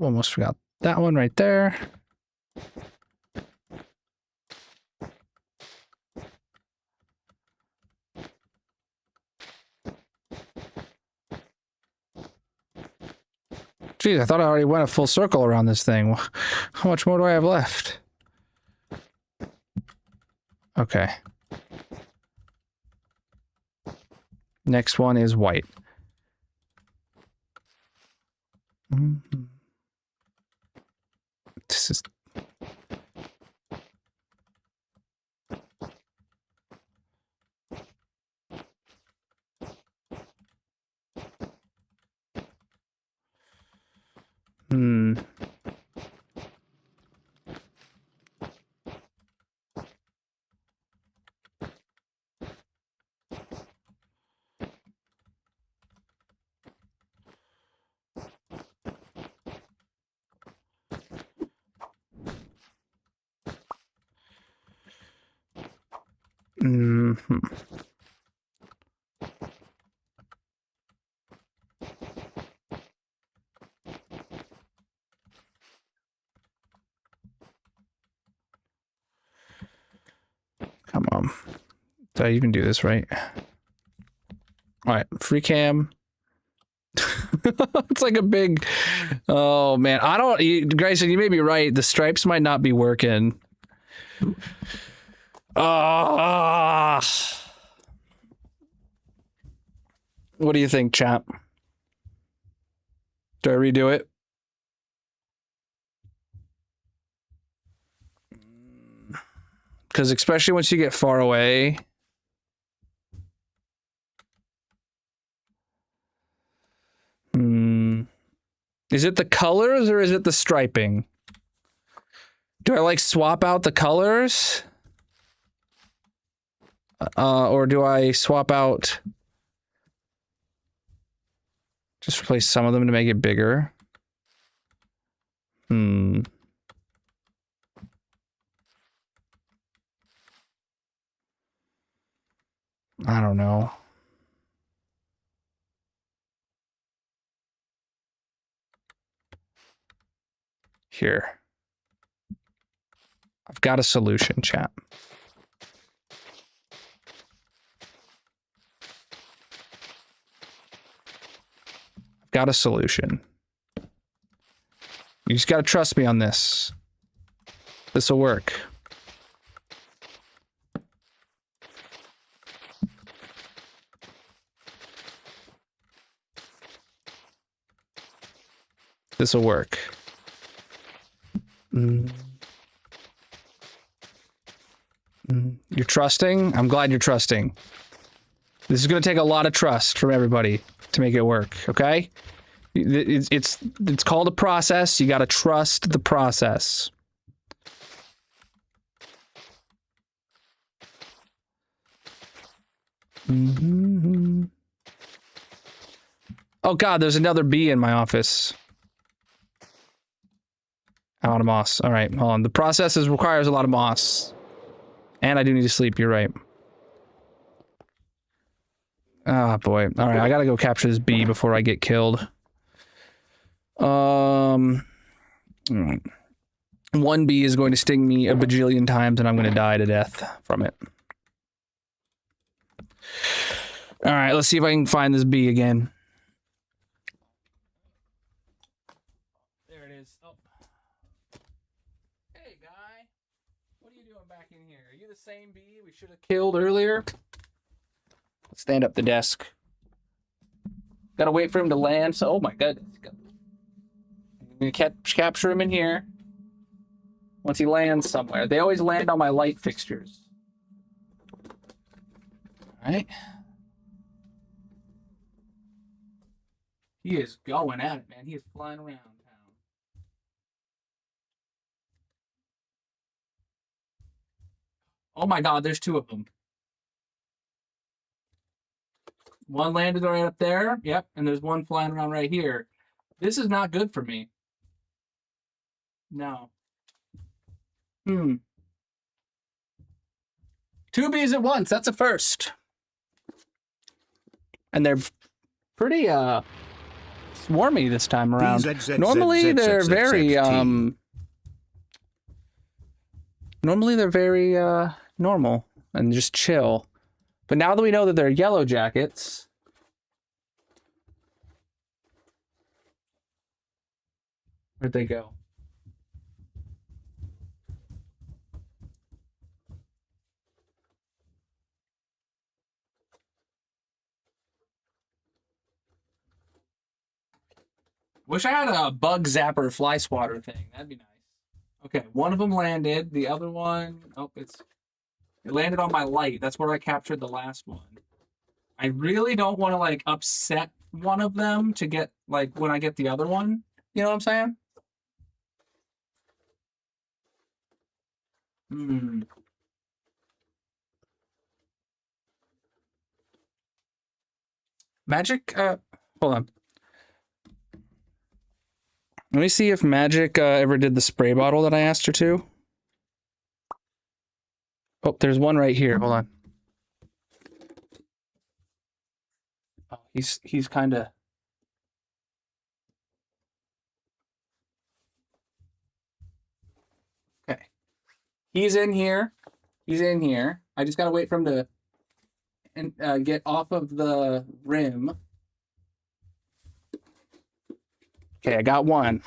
almost forgot that one right there. Geez, I thought I already went a full circle around this thing. How much more do I have left? Okay. Next one is white. This is... Come on. Did I even do this right? All right, free cam. It's like a big... Oh, man. I don't... Grayson, you may be right. The stripes might not be working. What do you think, chap? Do I redo it? Because especially once you get far away... Is it the colors or is it the striping? Do I like swap out the colors? Or do I swap out... Just replace some of them to make it bigger? I don't know. Here. I've got a solution, chat. I've got a solution. You just gotta trust me on this. This'll work. This'll work. You're trusting? I'm glad you're trusting. This is going to take a lot of trust from everybody to make it work, okay? It's called a process. You got to trust the process. Oh god, there's another bee in my office. A lot of moss. All right, hold on. The process requires a lot of moss. And I do need to sleep, you're right. Ah, boy. All right, I gotta go capture this bee before I get killed. One bee is going to sting me a bajillion times and I'm gonna die to death from it. All right, let's see if I can find this bee again. is. Oh. Hey, guy. What are you doing back in here? Are you the same bee we should have killed earlier? Let's stand up the desk. Gotta wait for him to land. So, oh my goodness. I'm gonna capture him in here. Once he lands somewhere. They always land on my light fixtures. All right. He is going at it, man. He is flying around town. Oh my God, there's two of them. One landed right up there. Yep, and there's one flying around right here. This is not good for me. No. Two bees at once. That's a first. And they're pretty swarmy this time around. Normally they're very normal and just chill. But now that we know that they're yellow jackets, where'd they go? Wish I had a bug zapper fly swatter thing. That'd be nice. Okay, one of them landed. The other one, oh, it landed on my light. That's where I captured the last one. I really don't want to like upset one of them to get like when I get the other one. You know what I'm saying? Magic, hold on. Let me see if Magic ever did the spray bottle that I asked her to. Oh, there's one right here. Hold on. Oh, he's kind of. Okay. He's in here. He's in here. I just gotta wait for him to get off of the rim. Okay, I got one.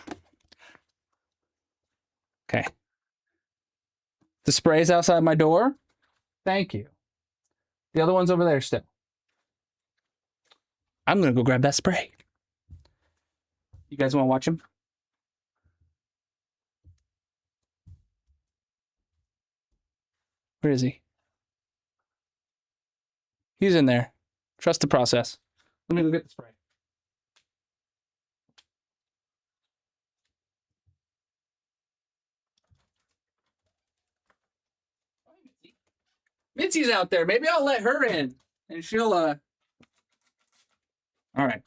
Okay. The spray's outside my door. Thank you. The other one's over there still. I'm gonna go grab that spray. You guys wanna watch him? Where is he? He's in there. Trust the process. Let me go get the spray. Mitzi's out there. Maybe I'll let her in and she'll all right.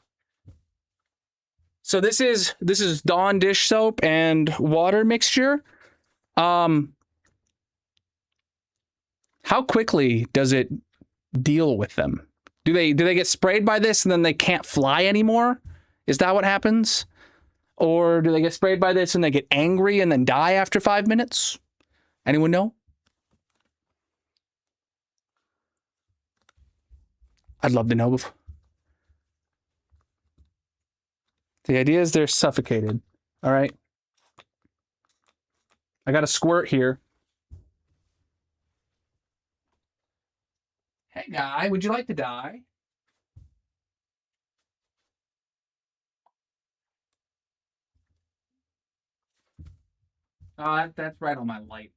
So this is Dawn dish soap and water mixture. How quickly does it deal with them? Do they get sprayed by this and then they can't fly anymore? Is that what happens? Or do they get sprayed by this and they get angry and then die after 5 minutes? Anyone know? I'd love to know. The idea is they're suffocated. All right. I got a squirt here. Hey, guy, would you like to die? Oh, that's right on my light.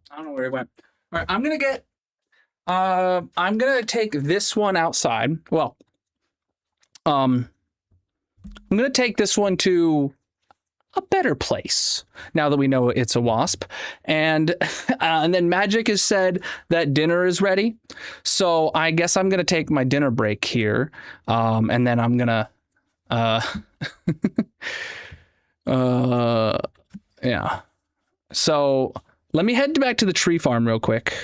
I don't know where it went. All right, I'm gonna take this one outside. Well, I'm gonna take this one to a better place now that we know it's a wasp. And then Magic has said that dinner is ready. So I guess I'm gonna take my dinner break here. And then I'm gonna yeah. So let me head back to the tree farm real quick.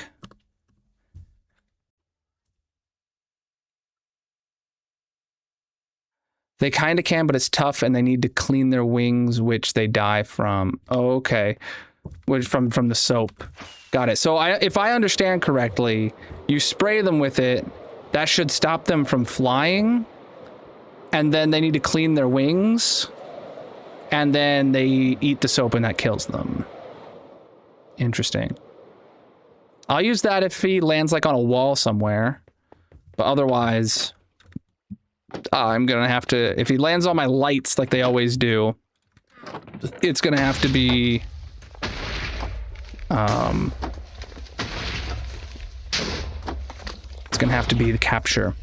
They kind of can, but it's tough, and they need to clean their wings, which they die from. Oh, okay. Which from the soap. Got it. So if I understand correctly, you spray them with it, that should stop them from flying, and then they need to clean their wings, and then they eat the soap and that kills them. Interesting. I'll use that if he lands like on a wall somewhere, but otherwise, I'm gonna have to, if he lands on my lights like they always do, it's gonna have to be, it's gonna have to be the capture.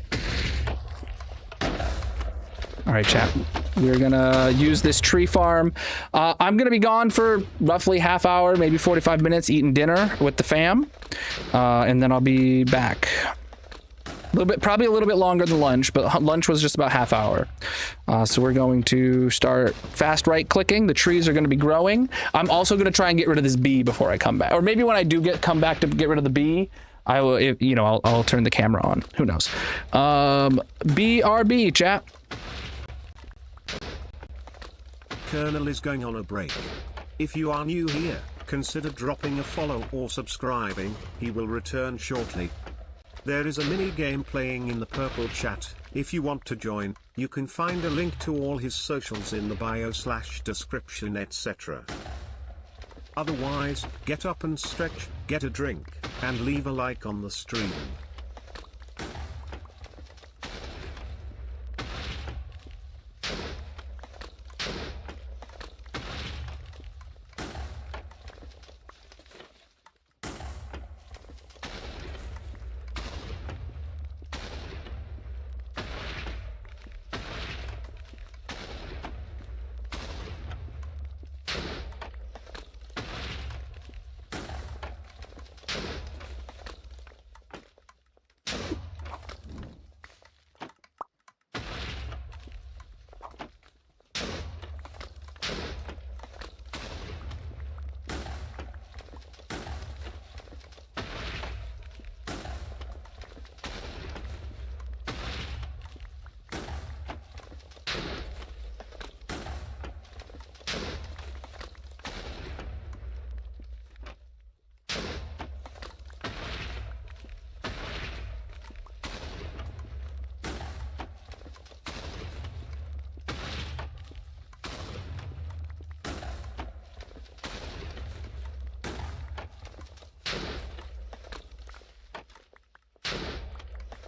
All right, chat. We're gonna use this tree farm. I'm gonna be gone for roughly half hour, maybe 45 minutes, eating dinner with the fam, and then I'll be back. A little bit, probably a little bit longer than lunch, but lunch was just about half hour. So we're going to start fast right-clicking. The trees are going to be growing. I'm also going to try and get rid of this bee before I come back, or maybe when I do come back to get rid of the bee, I will, you know, I'll turn the camera on. Who knows? BRB, chat. Colonel is going on a break. If you are new here, consider dropping a follow or subscribing. He will return shortly. There is a mini game playing in the purple chat. If you want to join, you can find a link to all his socials in the bio/description, etc. Otherwise, get up and stretch, get a drink, and leave a like on the stream.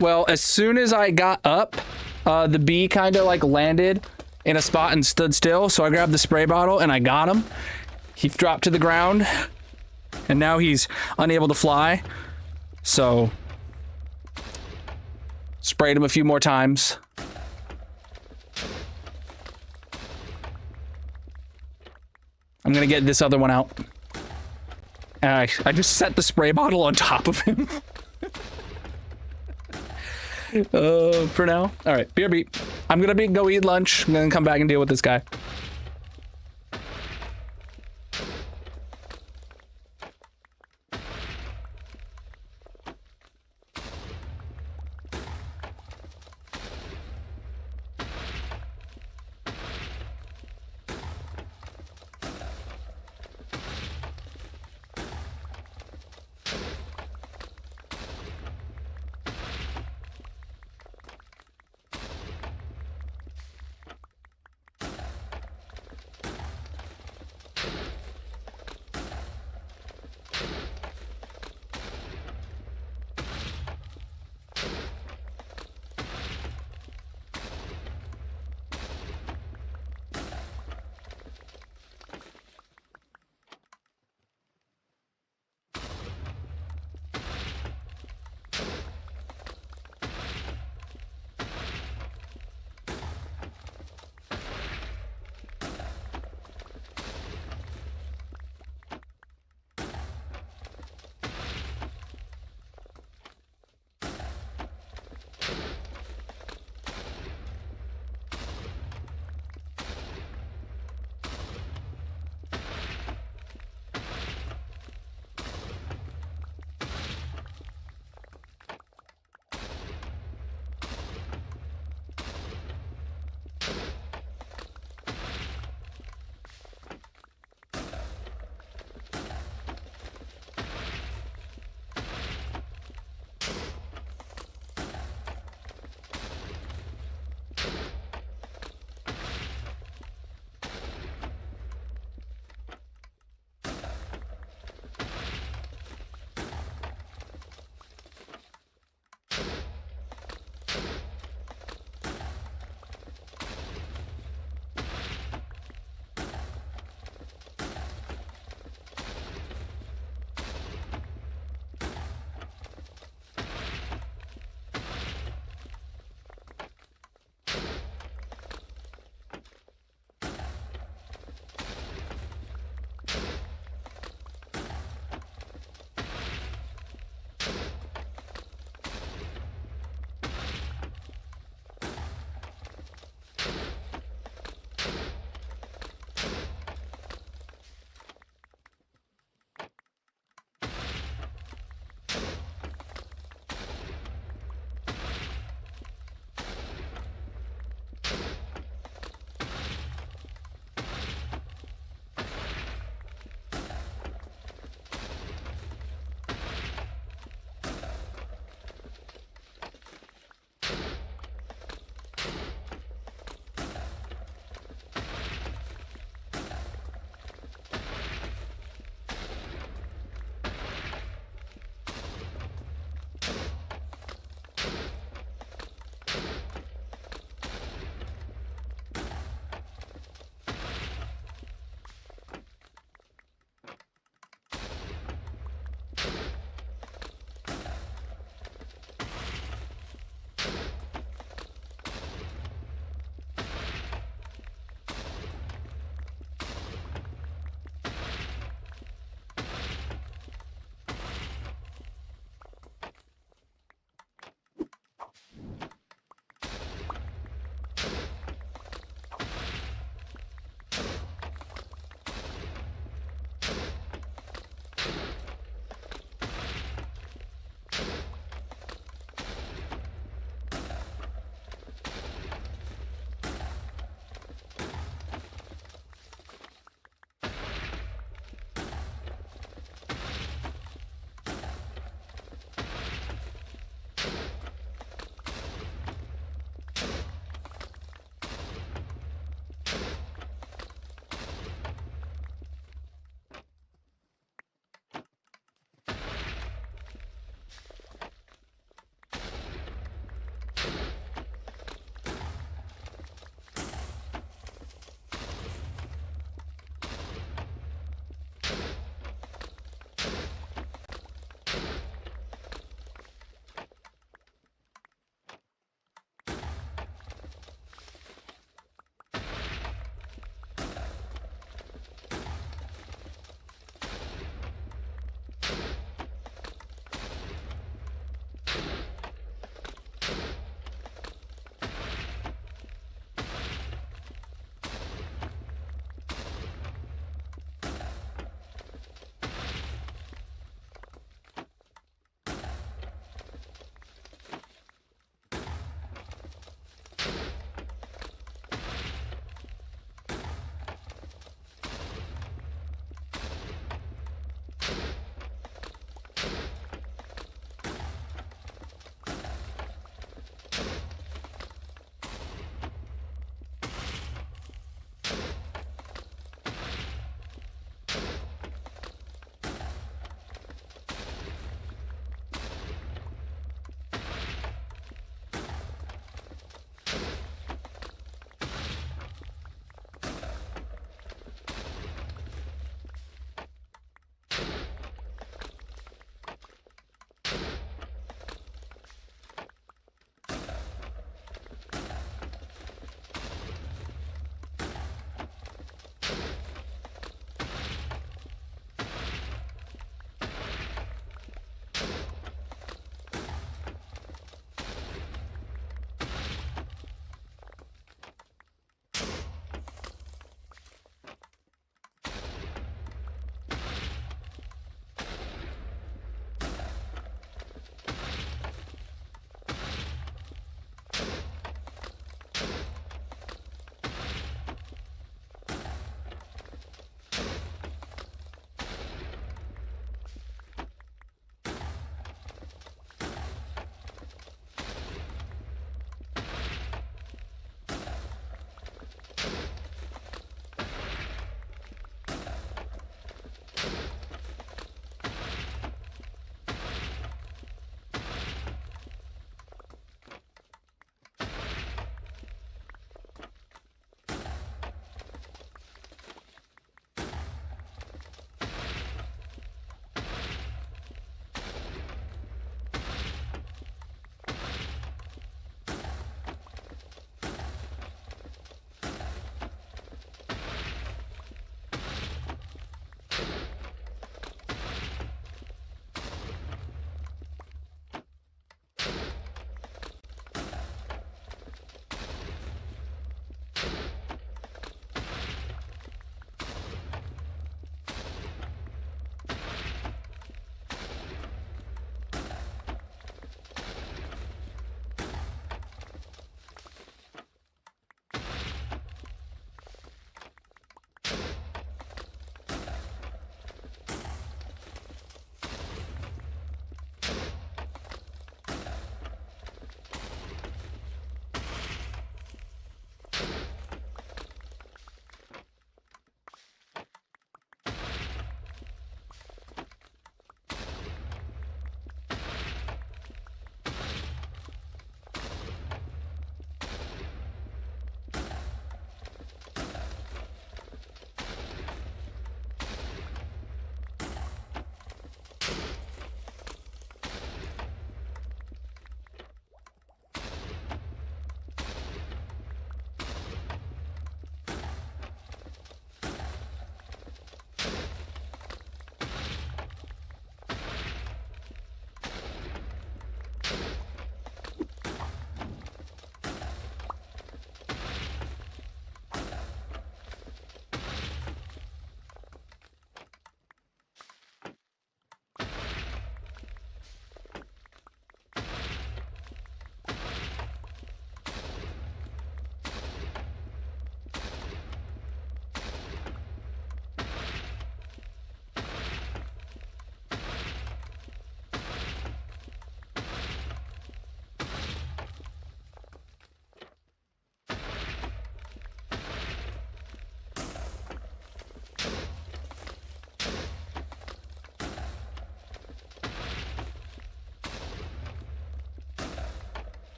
Well, as soon as I got up, the bee kind of like landed in a spot and stood still. So I grabbed the spray bottle and I got him. He dropped to the ground and now he's unable to fly. So sprayed him a few more times. I'm gonna get this other one out. And I just set the spray bottle on top of him. For now. All right, BRB. I'm gonna go eat lunch and then come back and deal with this guy.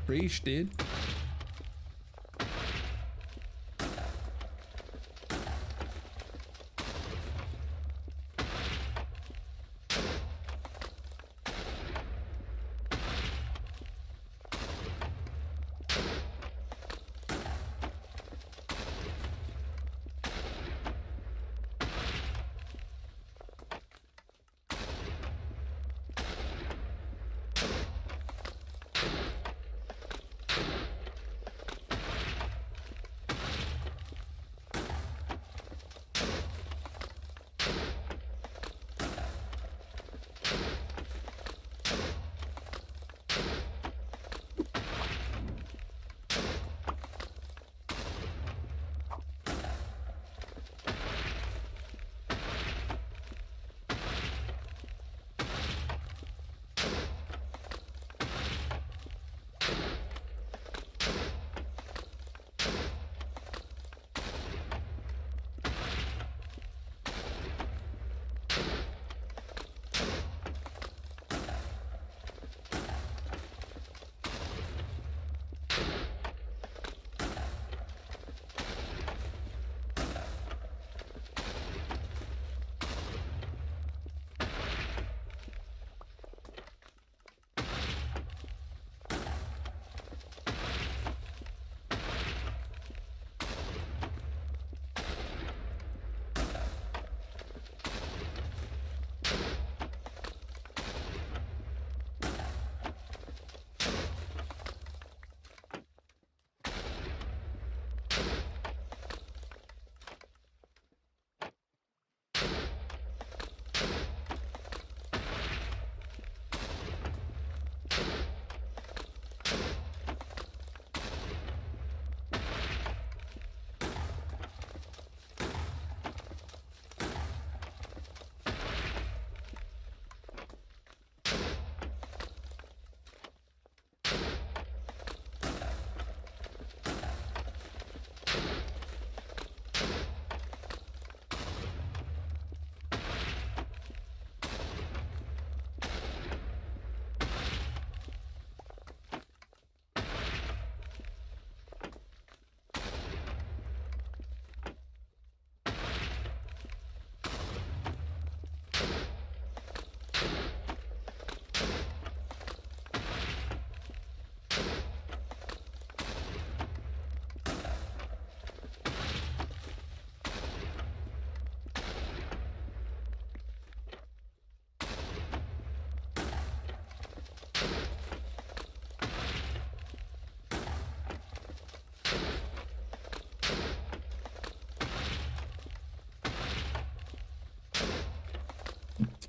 Preach, dude.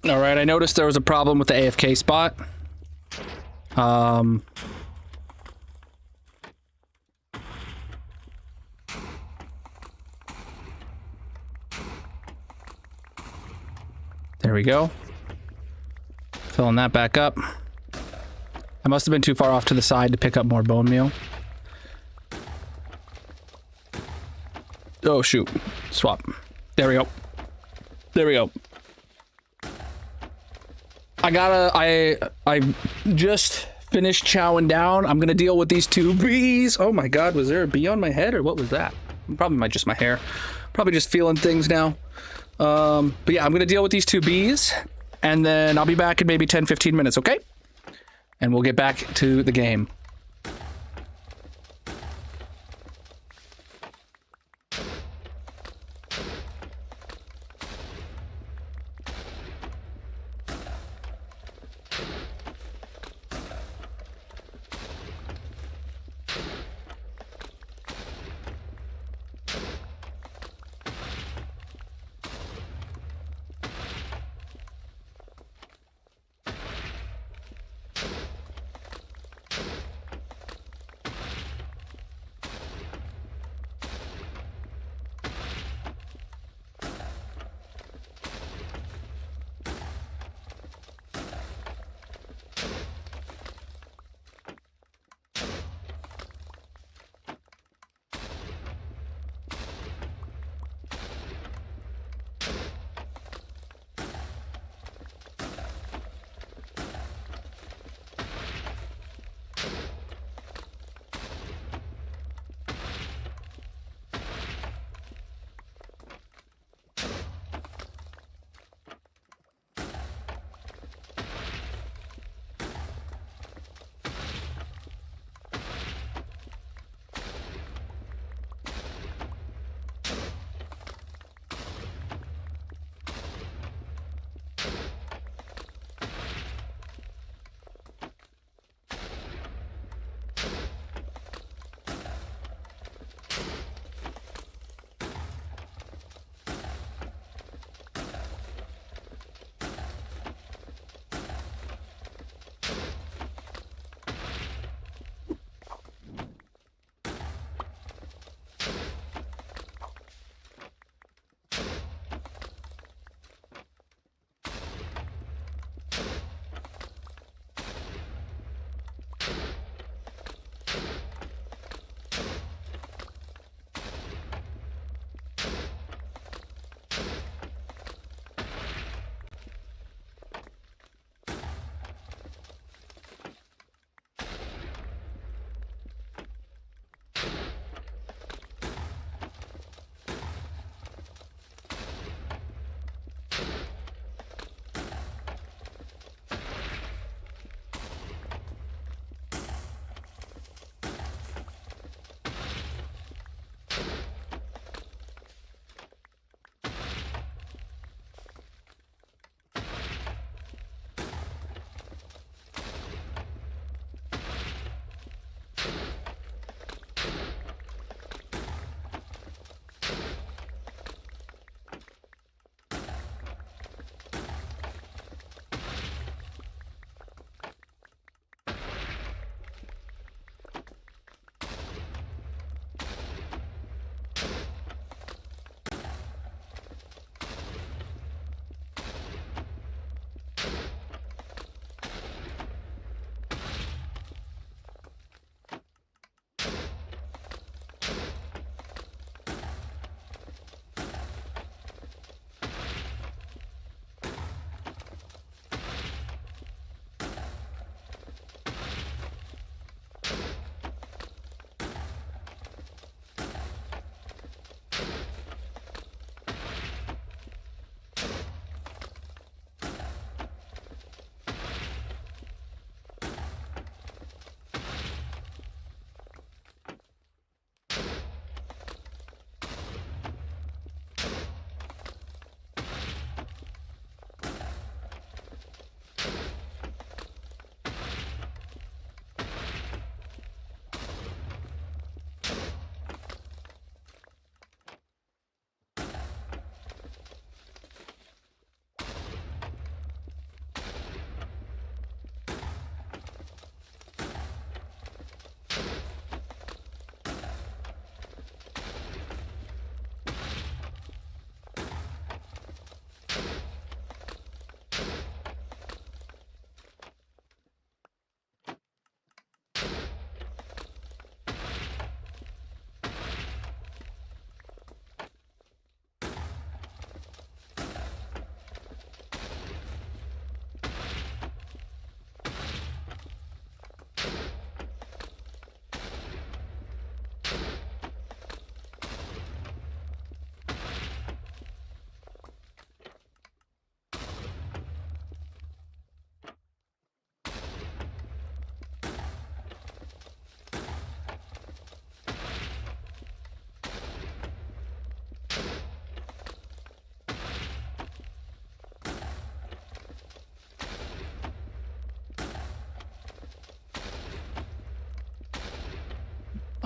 All right, I noticed there was a problem with the AFK spot. There we go. Filling that back up. I must have been too far off to the side to pick up more bone meal. Oh, shoot. Swap. There we go. There we go. I just finished chowing down. I'm gonna deal with these two bees. Oh my god, was there a bee on my head or what was that? Probably just my hair. Probably just feeling things now. But yeah, I'm gonna deal with these two bees and then I'll be back in maybe 10-15 minutes, okay? And we'll get back to the game.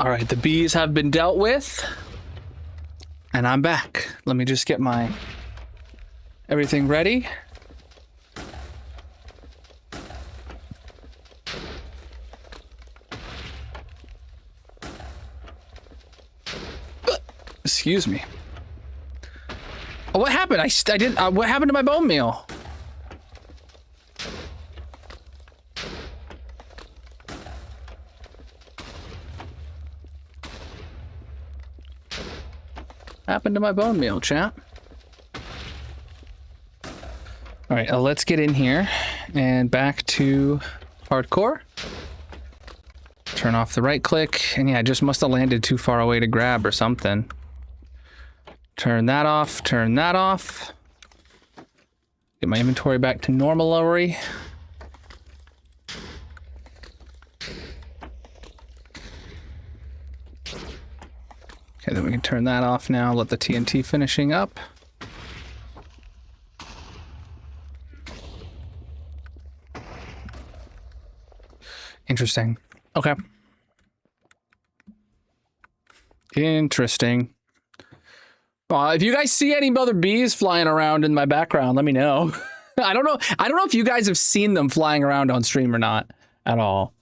All right, the bees have been dealt with, and I'm back. Let me just get my everything ready. Excuse me. Oh, what happened? I didn't. What happened to my bone meal? Happened to my bone meal, chat? All right, let's get in here and back to hardcore. Turn off the right click, and yeah, I just must have landed too far away to grab or something. Turn that off, turn that off. Get my inventory back to normalory. Okay, then we can turn that off now, let the TNT finishing up. Interesting. Okay. Interesting. If you guys see any other bees flying around in my background, let me know. I don't know if you guys have seen them flying around on stream or not at all.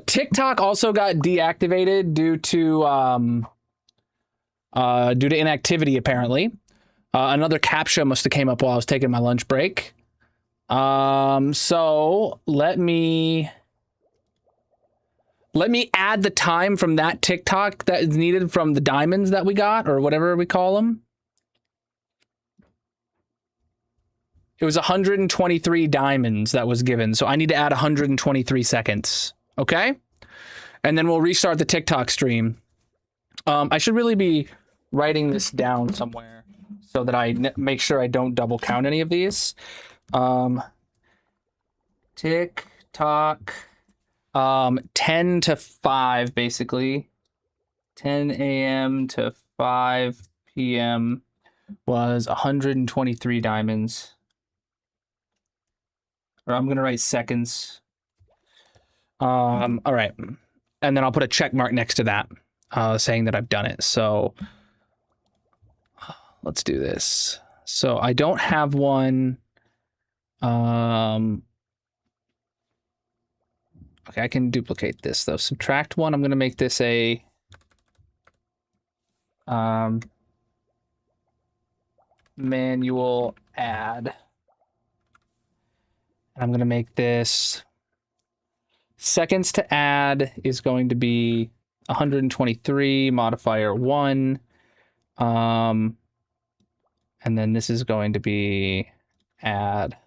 TikTok also got deactivated due to inactivity, apparently. Another CAPTCHA must have came up while I was taking my lunch break. So let me add the time from that TikTok that is needed from the diamonds that we got, or whatever we call them. It was 123 diamonds that was given, so I need to add 123 seconds, okay? And then we'll restart the TikTok stream. I should really be writing this down somewhere so that I make sure I don't double count any of these. TikTok, 10 to 5, basically. 10 a.m. to 5 p.m. was 123 diamonds. Or I'm going to write seconds. All right. And then I'll put a check mark next to that, saying that I've done it. So let's do this. So I don't have one. Okay, I can duplicate this though. Subtract one. I'm going to make this a manual add. And I'm going to make this seconds to add is going to be 123 modifier 1. And then this is going to be add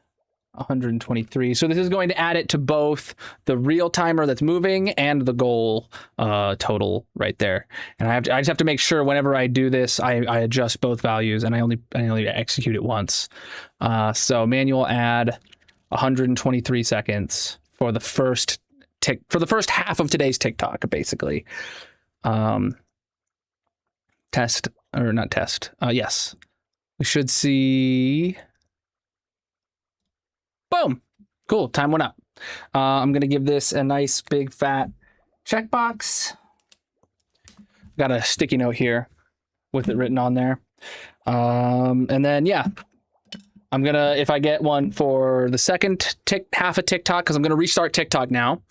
123. So this is going to add it to both the real timer that's moving and the goal total right there. And I just have to make sure whenever I do this, I adjust both values, and I only execute it once. So manual add 123 seconds for the first half of today's TikTok, basically. Test or not test? Yes, we should see. Boom. Cool. Time went up. I'm going to give this a nice big fat checkbox. Got a sticky note here with it written on there. And then, yeah, I'm going to, if I get one for the second half of TikTok, because I'm going to restart TikTok now.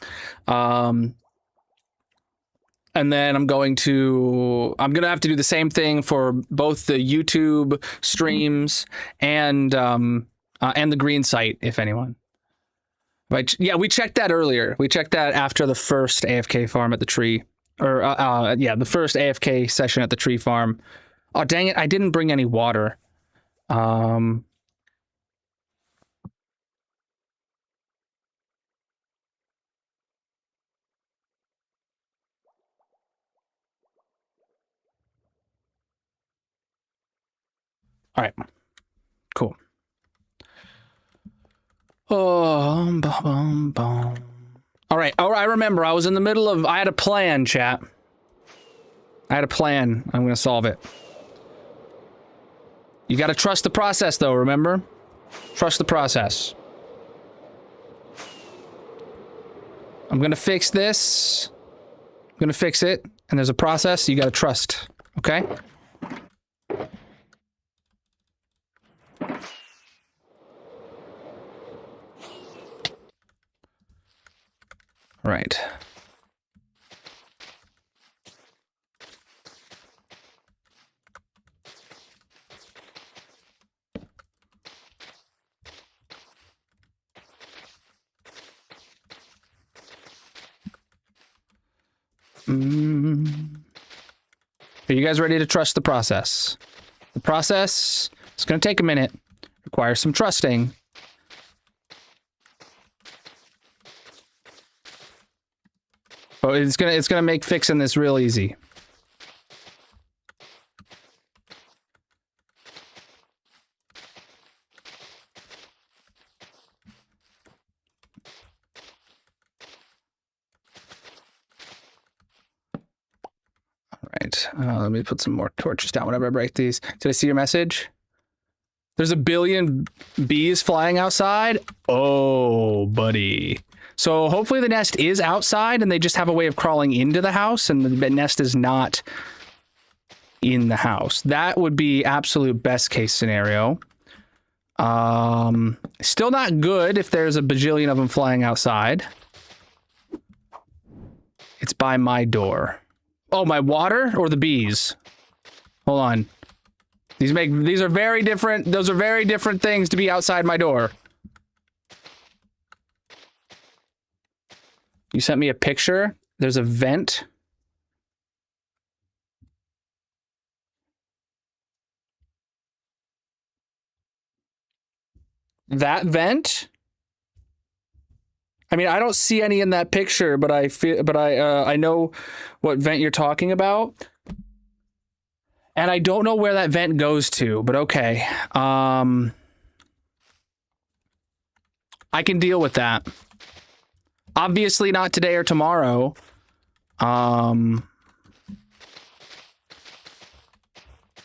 And then I'm going to have to do the same thing for both the YouTube streams and the green site, if anyone. Right? Yeah, we checked that earlier. We checked that after the first AFK farm at the tree. Or, yeah, the first AFK session at the tree farm. Oh, dang it, I didn't bring any water. All right. Cool. All right. Oh, I remember. I was in the middle of. I had a plan, chat. I had a plan. I'm gonna solve it. You gotta trust the process, though. Remember, trust the process. I'm gonna fix this. I'm gonna fix it, and there's a process you gotta trust, okay? Right. Are you guys ready to trust the process? The process is going to take a minute, requires some trusting. But it's gonna make fixing this real easy. Right. Let me put some more torches down whenever I break these. Did I see your message? There's a billion bees flying outside? Oh, buddy. So hopefully the nest is outside and they just have a way of crawling into the house and the nest is not in the house. That would be absolute best case scenario. Still not good if there's a bajillion of them flying outside. It's by my door. Oh, my water or the bees? Hold on. These are very different. Those are very different things to be outside my door. You sent me a picture. There's a vent. That vent? I mean, I don't see any in that picture, but I know what vent you're talking about. And I don't know where that vent goes to, but okay. I can deal with that. Obviously not today or tomorrow. In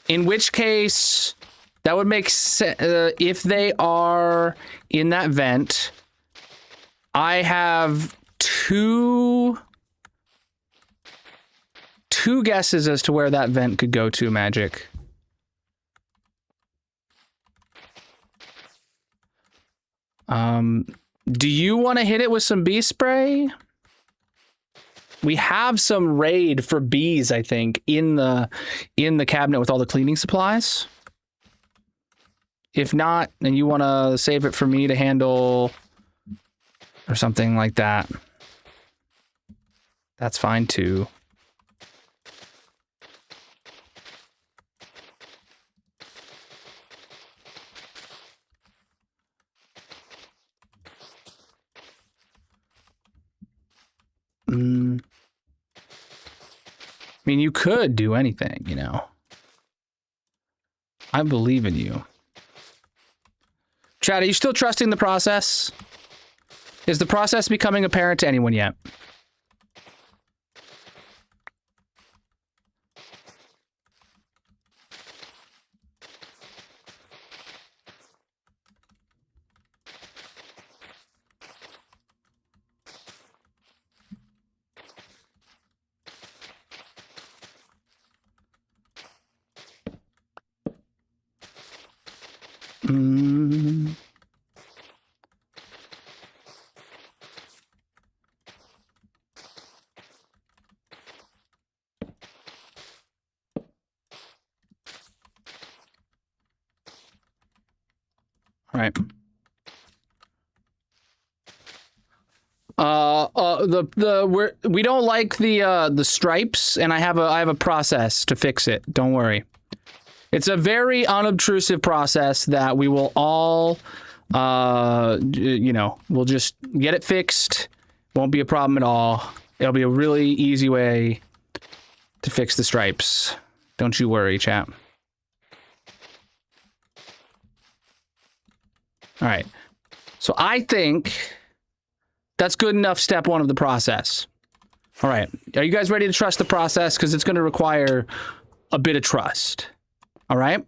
which case, that would make sense. If they are in that vent, I have two guesses as to where that vent could go to, Magic. Do you want to hit it with some bee spray? We have some raid for bees, I think, in the cabinet with all the cleaning supplies. If not, then you want to save it for me to handle or something like that. That's fine too. I mean, you could do anything, you know. I believe in you. Chad, are you still trusting the process? Is the process becoming apparent to anyone yet? Right. We don't like the stripes, and I have a process to fix it. Don't worry. It's a very unobtrusive process that we will all, you know, we'll just get it fixed. Won't be a problem at all. It'll be a really easy way to fix the stripes. Don't you worry, chap. All right. So I think that's good enough step one of the process. All right. Are you guys ready to trust the process? Because it's going to require a bit of trust. All right.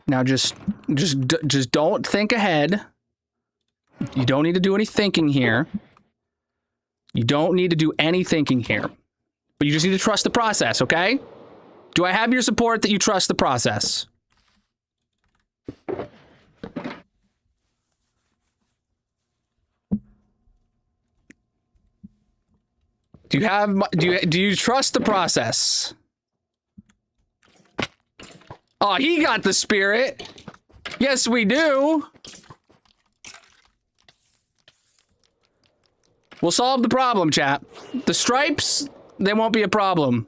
Now just don't think ahead. You don't need to do any thinking here. You don't need to do any thinking here. But you just need to trust the process, okay? Do I have your support that you trust the process? Do you have do you trust the process? Oh, he got the spirit. Yes, we do. We'll solve the problem, chap. The stripes, they won't be a problem.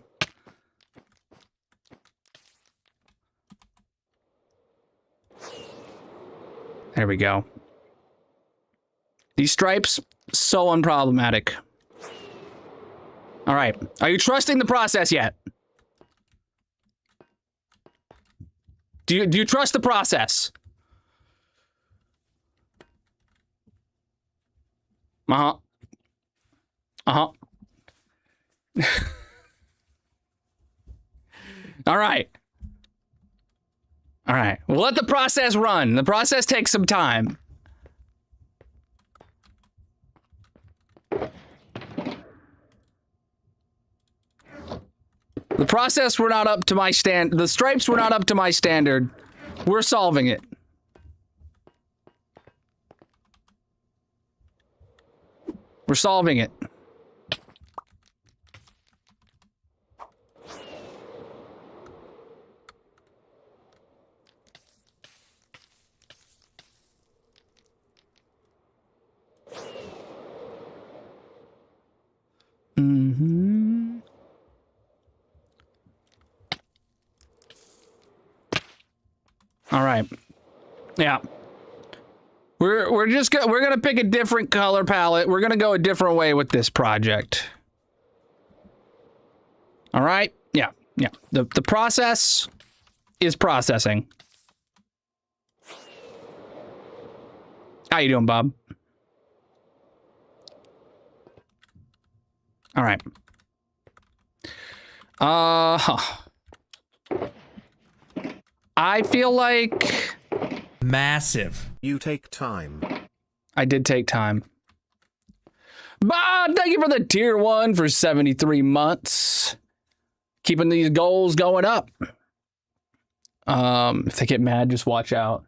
There we go. These stripes, so unproblematic. All right. Are you trusting the process yet? Do you trust the process? Uh-huh. Uh-huh. All right. All right. We'll let the process run. The process takes some time. The process were not up to my the stripes were not up to my standard. We're solving it. We're solving it. Mm-hmm. All right. Yeah. We're gonna pick a different color palette. We're gonna go a different way with this project. All right? Yeah. Yeah. The process is processing. How you doing, Bob? All right. I feel like massive. You take time. I did take time. Bob, thank you for the tier 1 for 73 months. Keeping these goals going up. If they get mad, just watch out.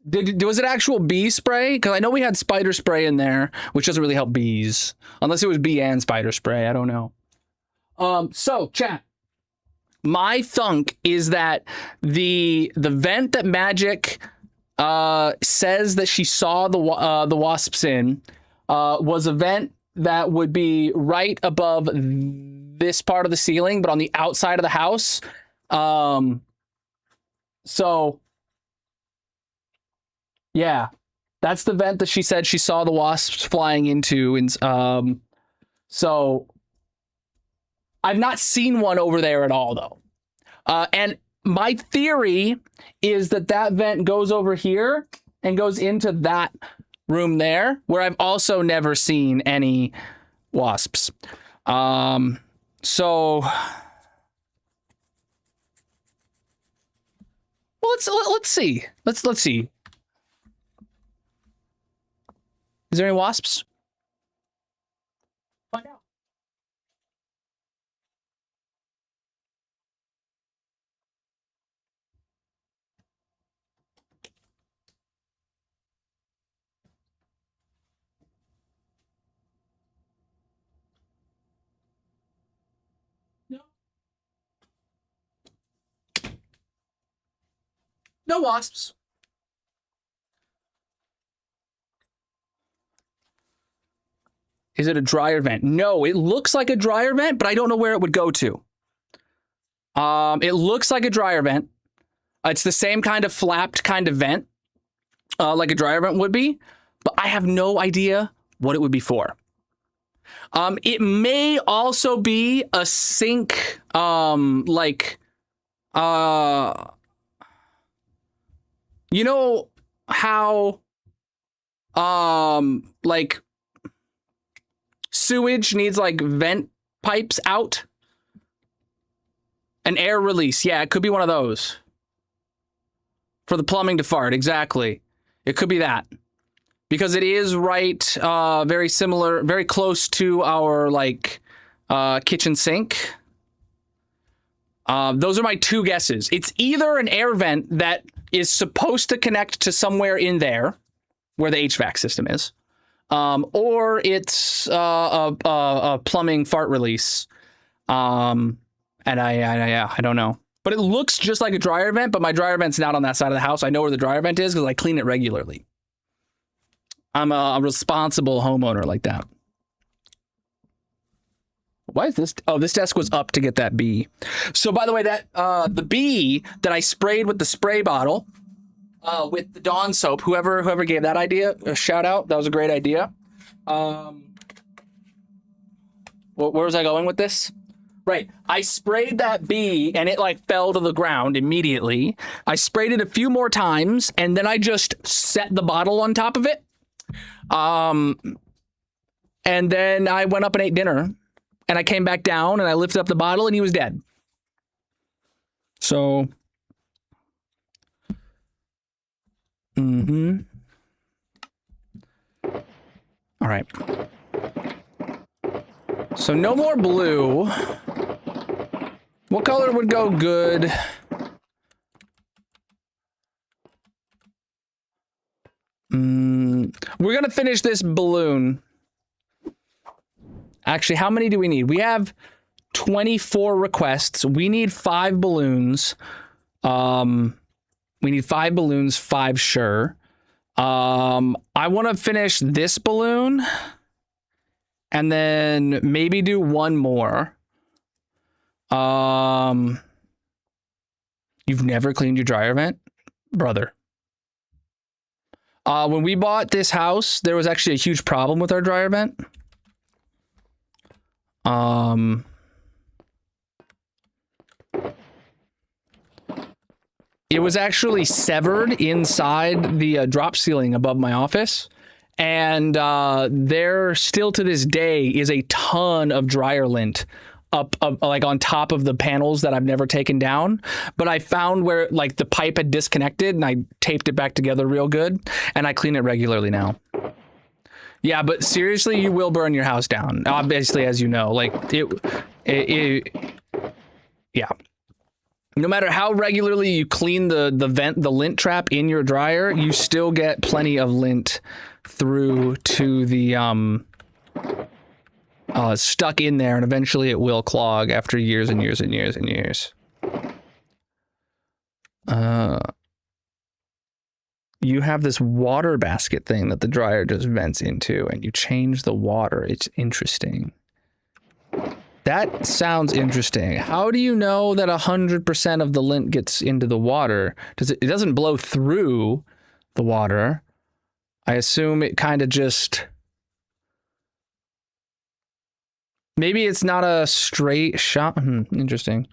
Was it actual bee spray? Because I know we had spider spray in there, which doesn't really help bees. Unless it was bee and spider spray. I don't know. So, chat. My thunk is that the vent that Magic says that she saw the wasps in was a vent that would be right above this part of the ceiling, but on the outside of the house. So, yeah, that's the vent that she said she saw the wasps flying into. And so I've not seen one over there at all, though. And my theory is that that vent goes over here and goes into that room there, where I've also never seen any wasps. So, well, let's see. Let's see. Is there any wasps? Find out. No. No wasps. Is it a dryer vent? No, it looks like a dryer vent, but I don't know where it would go to. It looks like a dryer vent. It's the same kind of flapped kind of vent, like a dryer vent would be, but I have no idea what it would be for. It may also be a sink, like, you know how, like, sewage needs like vent pipes out? An air release. Yeah, it could be one of those. For the plumbing to fart, exactly. It could be that. because it is right, very similar, very close to our like kitchen sink. Those are my two guesses. It's either an air vent that is supposed to connect to somewhere in there where the HVAC system is, or it's a plumbing fart release. And I don't know. But it looks just like a dryer vent, but my dryer vent's not on that side of the house. I know where the dryer vent is because I clean it regularly. I'm a responsible homeowner like that. Why is this? Oh, this desk was up to get that bee. So by the way, that the bee that I sprayed with the spray bottle with the Dawn soap, whoever gave that idea, a shout out. That was a great idea. Where was I going with this? Right. I sprayed that bee and it like fell to the ground immediately. I sprayed it a few more times and then I just set the bottle on top of it. And then I went up and ate dinner and I came back down and I lifted up the bottle and he was dead. So. All right. So no more blue. What color would go good? We're gonna finish this balloon. Actually, how many do we need? We have 24 requests. We need 5 balloons. We need 5 balloons, 5 sure. I want to finish this balloon. And then maybe do one more. You've never cleaned your dryer vent? Brother. When we bought this house, there was actually a huge problem with our dryer vent. It was actually severed inside the drop ceiling above my office. And there still to this day is a ton of dryer lint up like on top of the panels that I've never taken down. But I found where like the pipe had disconnected and I taped it back together real good and I clean it regularly now. Yeah, but seriously, you will burn your house down. Obviously, as you know, like yeah. No matter how regularly you clean the lint trap in your dryer, you still get plenty of lint through to the stuck in there, and eventually it will clog after years and years and years and years. You have this water basket thing that the dryer just vents into, and you change the water. It's interesting. That sounds interesting. How do you know that 100% of the lint gets into the water? It doesn't blow through the water. I assume it kind of just... Maybe it's not a straight shot. Interesting.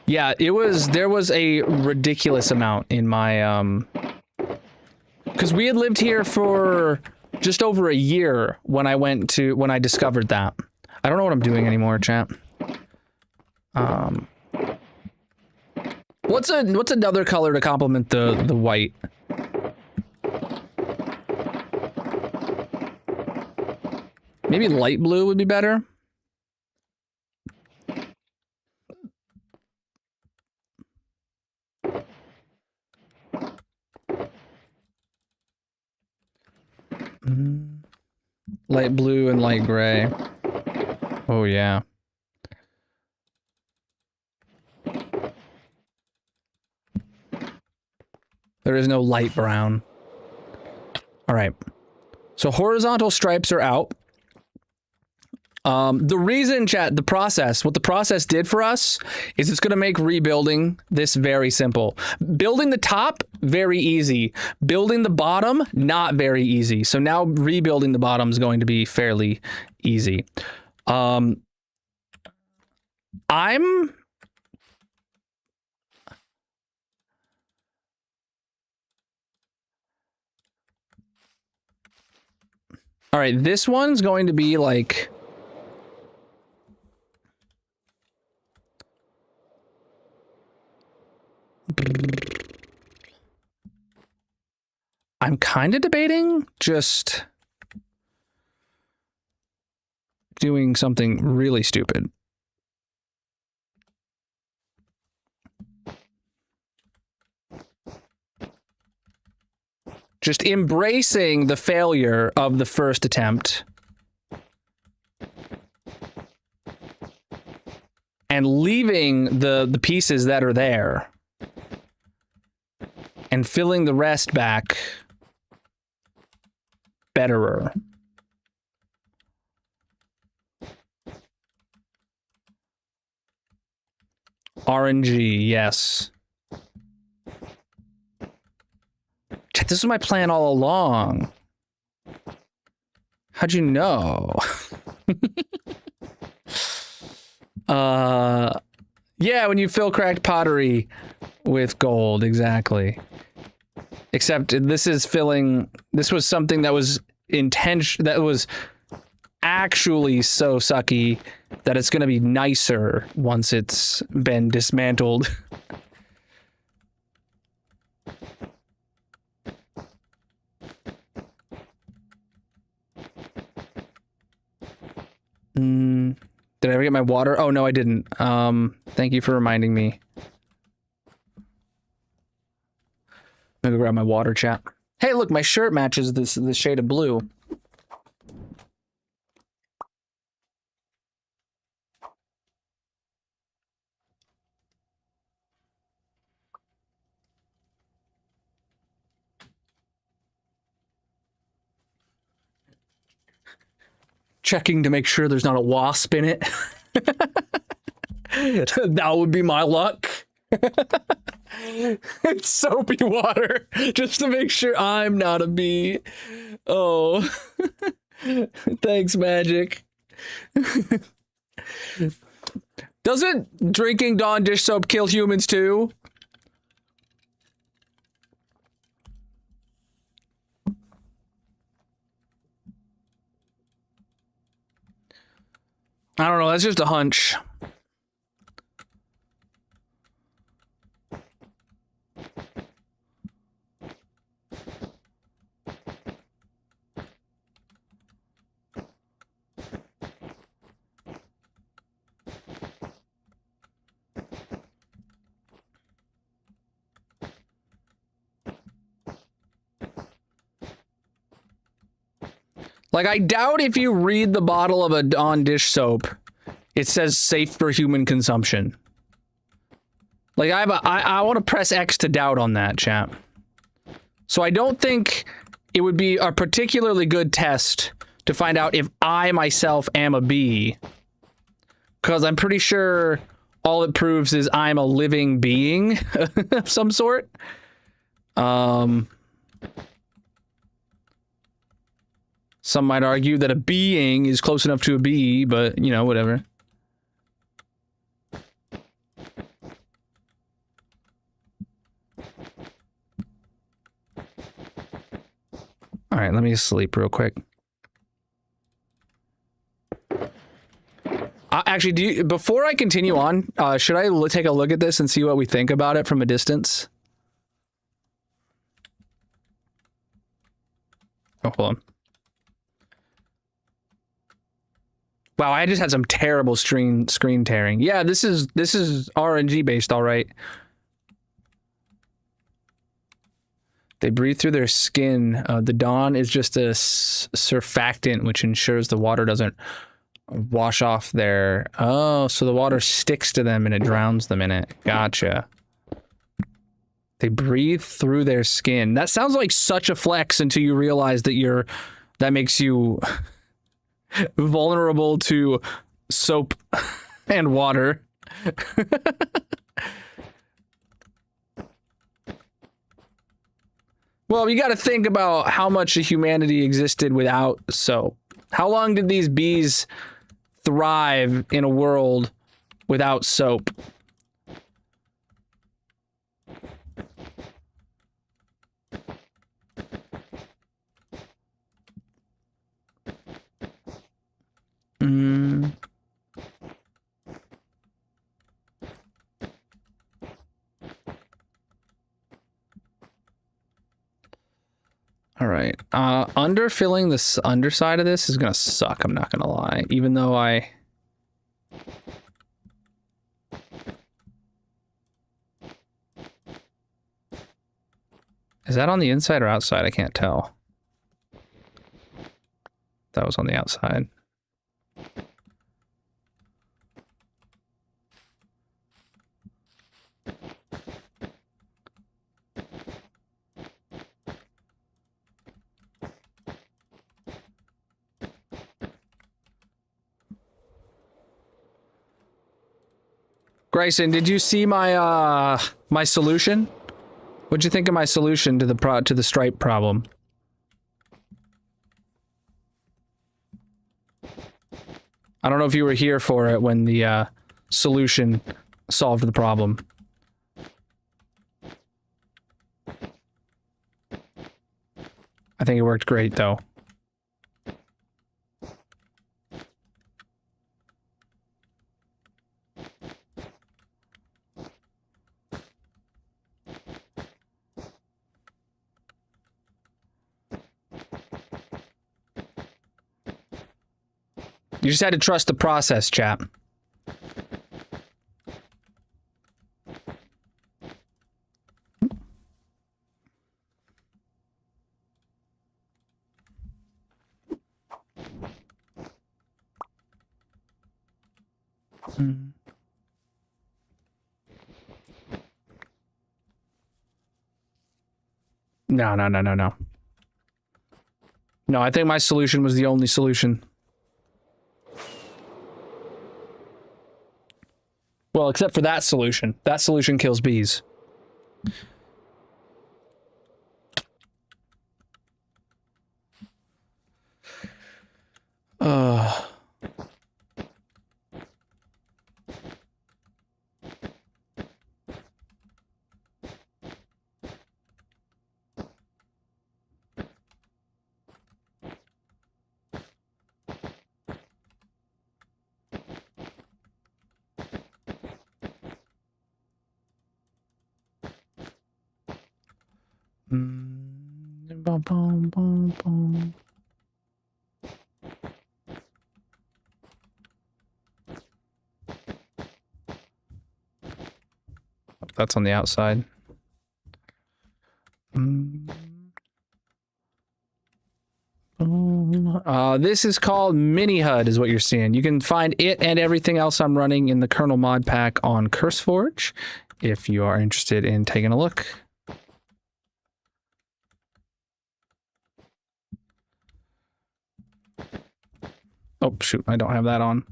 Yeah, there was a ridiculous amount in my, because we had lived here for just over a year when I discovered that. I don't know what I'm doing anymore, chat. What's another color to complement the white? Maybe light blue would be better. Light blue and light gray. Oh yeah. There is no light brown. All right. So horizontal stripes are out. The reason, chat, what the process did for us is it's going to make rebuilding this very simple. Building the top, very easy. Building the bottom, not very easy. So now rebuilding the bottom is going to be fairly easy. All right, this one's going to be like... I'm kind of debating just doing something really stupid. Just embracing the failure of the first attempt and leaving the pieces that are there and filling the rest back betterer. RNG, yes. This was my plan all along. How'd you know? Yeah, when you fill cracked pottery with gold, exactly. Except this is filling, this was something that was that was actually so sucky that it's gonna be nicer once it's been dismantled. Did I ever get my water? Oh, no, I didn't. Thank you for reminding me. I'm gonna go grab my water, chat. Hey, look, my shirt matches this shade of blue. Checking to make sure there's not a wasp in it. That would be my luck. It's soapy water, just to make sure I'm not a bee. Oh. Thanks, Magic. Doesn't drinking Dawn dish soap kill humans too? I don't know, that's just a hunch. Like, I doubt if you read the bottle of a Dawn dish soap, it says safe for human consumption. Like, I want to press X to doubt on that, chat. So I don't think it would be a particularly good test to find out if I myself am a bee. Because I'm pretty sure all it proves is I'm a living being of some sort. Some might argue that a being is close enough to a bee, but, you know, whatever. All right, let me sleep real quick. Actually, before I continue on, should I take a look at this and see what we think about it from a distance? Oh, hold on. Wow, I just had some terrible screen tearing. Yeah, this is RNG based, all right. They breathe through their skin. The Dawn is just a surfactant, which ensures the water doesn't wash off their... Oh, so the water sticks to them and it drowns them in it. Gotcha. They breathe through their skin. That sounds like such a flex until you realize that that makes you vulnerable to soap and water. Well, you got to think about how much of humanity existed without soap. How long did these bees thrive in a world without soap? All right. Underfilling this underside of this is gonna suck, I'm not gonna lie. Even though I... Is that on the inside or outside? I can't tell. That was on the outside. Grayson, did you see my my solution? What'd you think of my solution to the stripe problem? I don't know if you were here for it when the solution solved the problem. I think it worked great though. You just had to trust the process, chap. No. No, I think my solution was the only solution. Well, except for that solution. That solution kills bees. Bum, bum, bum, bum. That's on the outside. This is called Mini HUD is what you're seeing. You can find it and everything else I'm running in the Colonel mod pack on CurseForge if you are interested in taking a look. Oh, shoot, I don't have that on.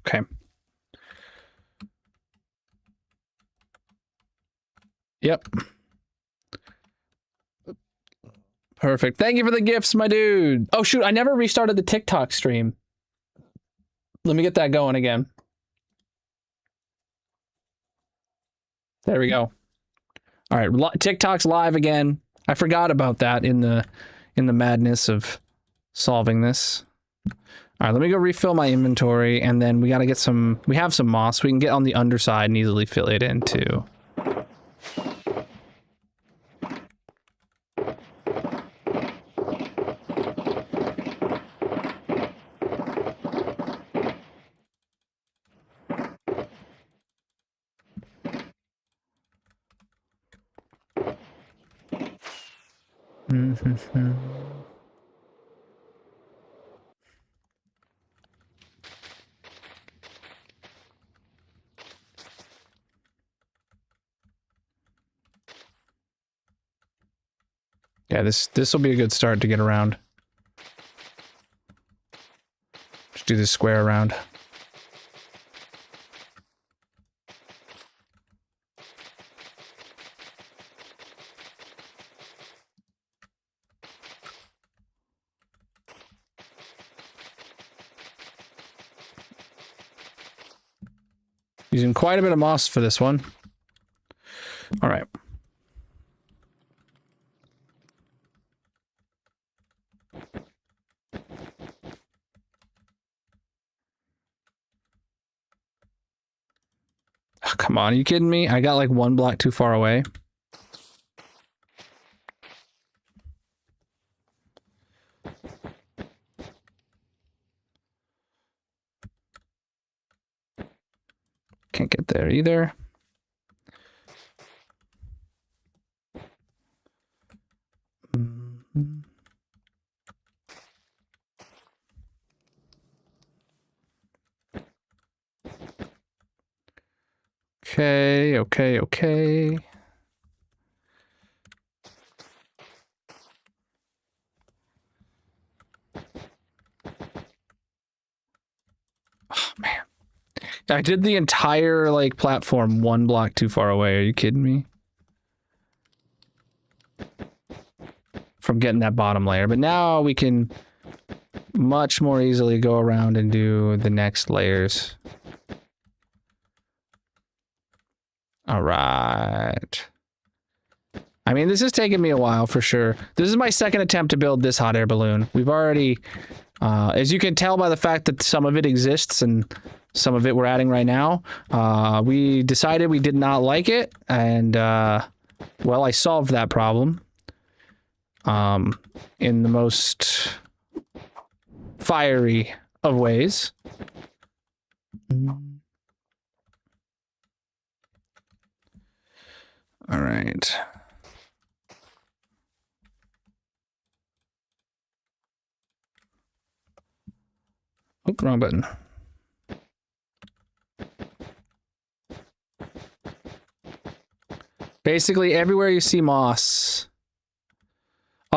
Okay. Yep. Perfect. Thank you for the gifts, my dude. Oh, shoot, I never restarted the TikTok stream. Let me get that going again. There we go. All right, TikTok's live again. I forgot about that in the madness of solving this. All right, let me go refill my inventory, and then we got to get some... We have some moss. We can get on the underside and easily fill it in, too. Yeah, this will be a good start to get around. Just do this square around. Using quite a bit of moss for this one. All right. come on, are you kidding me? I got like one block too far away. Can't get there either. Okay, okay, okay. Oh, man. I did the entire, like, platform one block too far away. Are you kidding me? From getting that bottom layer. But now we can much more easily go around and do the next layers. All right. I mean, this has taken me a while for sure. This is my second attempt to build this hot air balloon. We've already, as you can tell by the fact that some of it exists and some of it we're adding right now, we decided we did not like it. And, well, I solved that problem in the most fiery of ways. All right. Oop, wrong button. Basically, everywhere you see moss.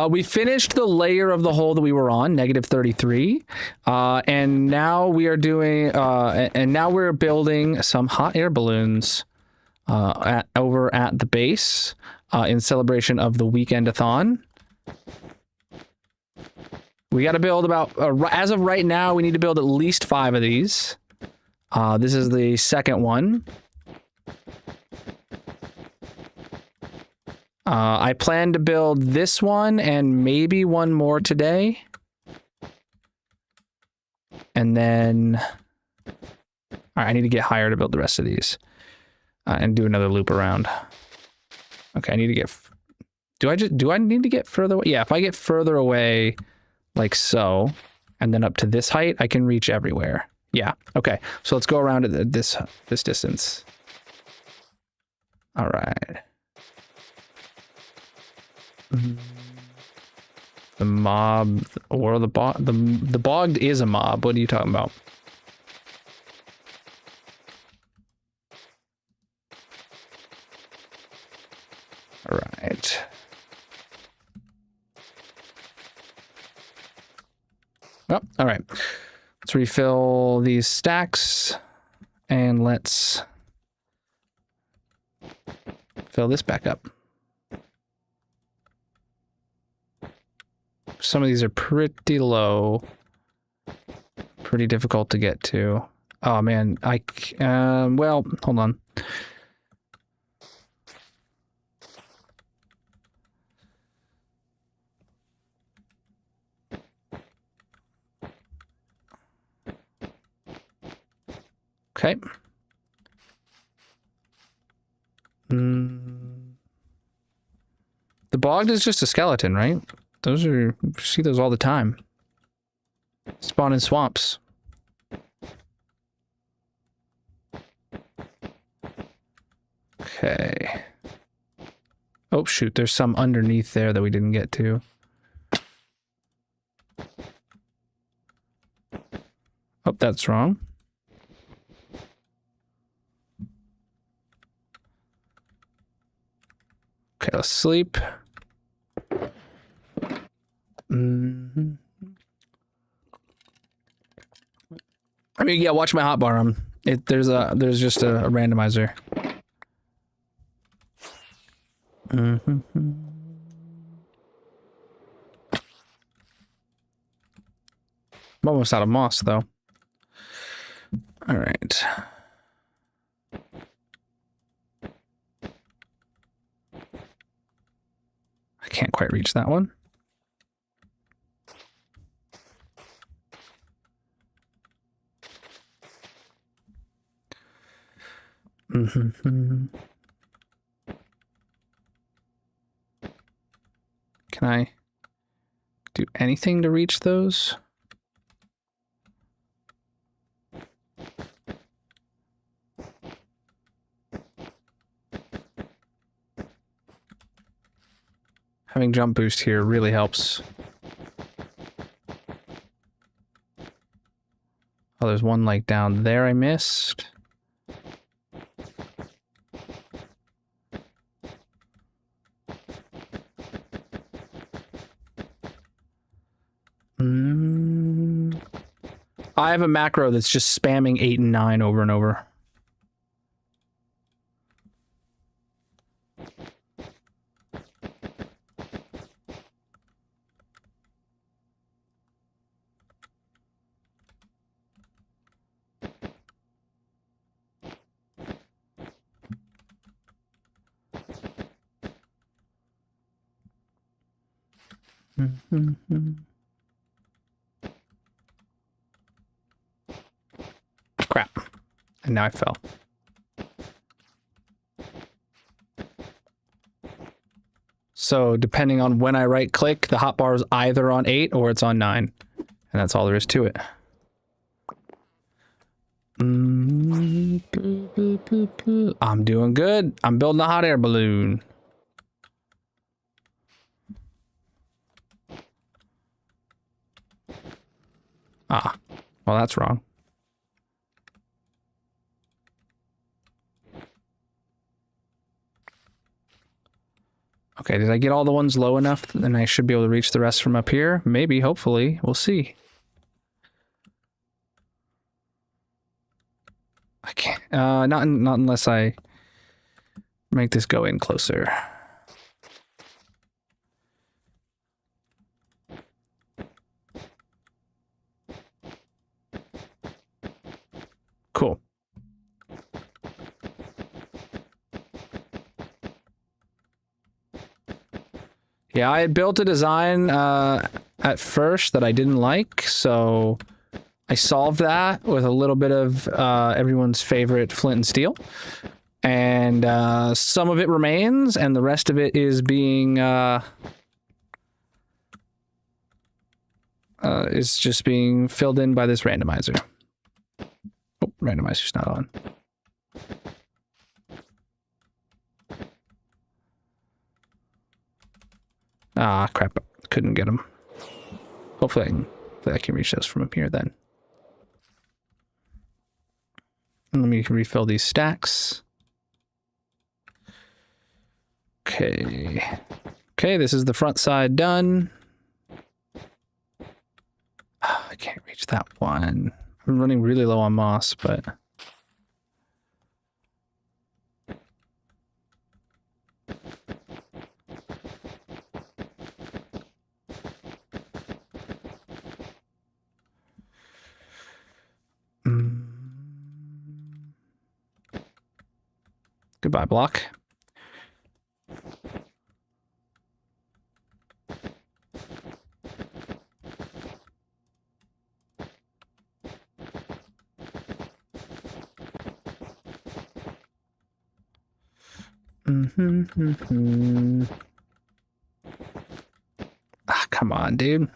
We finished the layer of the hole that we were on, -33, and now we are doing, and now we're building some hot air balloons over at the base in celebration of the Weekend-a-thon. We got to build about, as of right now, we need to build at least 5 of these. This is the second one. I plan to build this one and maybe one more today. And then, all right, I need to get higher to build the rest of these and do another loop around. Okay, I need to get, do I need to get further away? Yeah, if I get further away like so, and then up to this height, I can reach everywhere. Yeah, okay. So let's go around at this distance. All right. The mob, or the bogged is a mob. What are you talking about? All right. Oh, all right. Let's refill these stacks and let's fill this back up. Some of these are pretty low, pretty difficult to get to. Oh man, well, hold on. Okay. The bogged is just a skeleton, right? Those are, you see those all the time. Spawn in swamps. Okay. Oh shoot, there's some underneath there that we didn't get to. Oh, that's wrong. Okay, let's sleep. I mean, yeah, watch my hotbar. There's just a randomizer. I'm almost out of moss, though. All right. I can't quite reach that one. Can I do anything to reach those? Having jump boost here really helps. Oh, there's one like down there I missed. I have a macro that's just spamming 8 and 9 over and over. Crap. And now I fell. So depending on when I right click, the hotbar is either on 8 or it's on 9. And that's all there is to it. I'm doing good. I'm building a hot air balloon. Ah, well, that's wrong. Okay, did I get all the ones low enough? Then I should be able to reach the rest from up here. Maybe, hopefully. We'll see. I can't. Not unless I make this go in closer. Cool. Yeah, I had built a design at first that I didn't like, so I solved that with a little bit of everyone's favorite flint and steel. And some of it remains, and the rest of it is being is just being filled in by this randomizer. Oh, randomizer's not on. Ah, crap. Couldn't get them. Hopefully I can reach those from up here then. And let me refill these stacks. Okay. Okay, this is the front side done. I can't reach that one. I'm running really low on moss, but... Goodbye, block. Ah, come on, dude.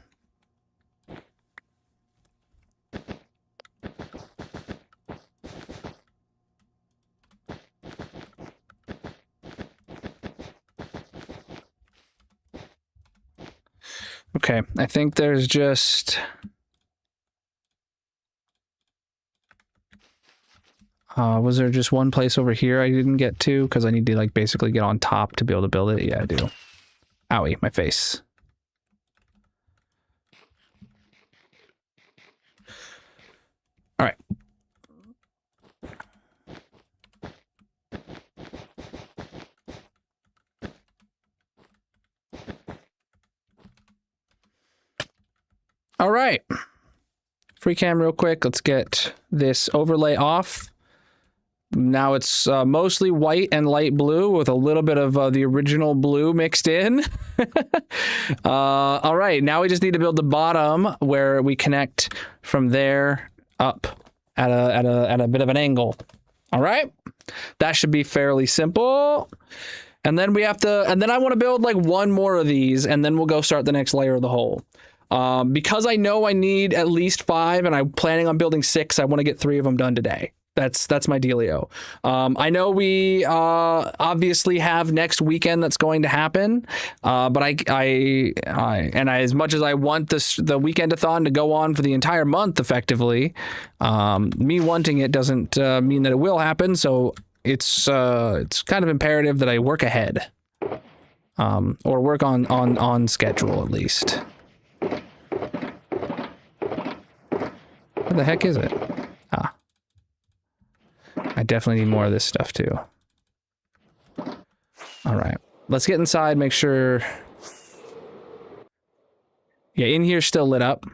Okay, I think there's just... was there just one place over here I didn't get to? Because I need to, like, basically get on top to be able to build it? Yeah, I do. Owie, my face. All right. All right. Free cam real quick. Let's get this overlay off. Now it's mostly white and light blue with a little bit of the original blue mixed in. All right, now we just need to build the bottom where we connect from there up at a bit of an angle. All right, that should be fairly simple. And then we have to, and then I want to build like one more of these, and then we'll go start the next layer of the hole. Because I know I need at least 5, and I'm planning on building 6. I want to get 3 of them done today. That's my dealio. I know we obviously have next weekend that's going to happen, but as much as I want the Weekend-a-thon to go on for the entire month effectively, me wanting it doesn't mean that it will happen. So it's kind of imperative that I work ahead, or work on schedule at least. Where the heck is it? Ah. I definitely need more of this stuff too. All right, let's get inside, make sure. Yeah, in here's still lit up.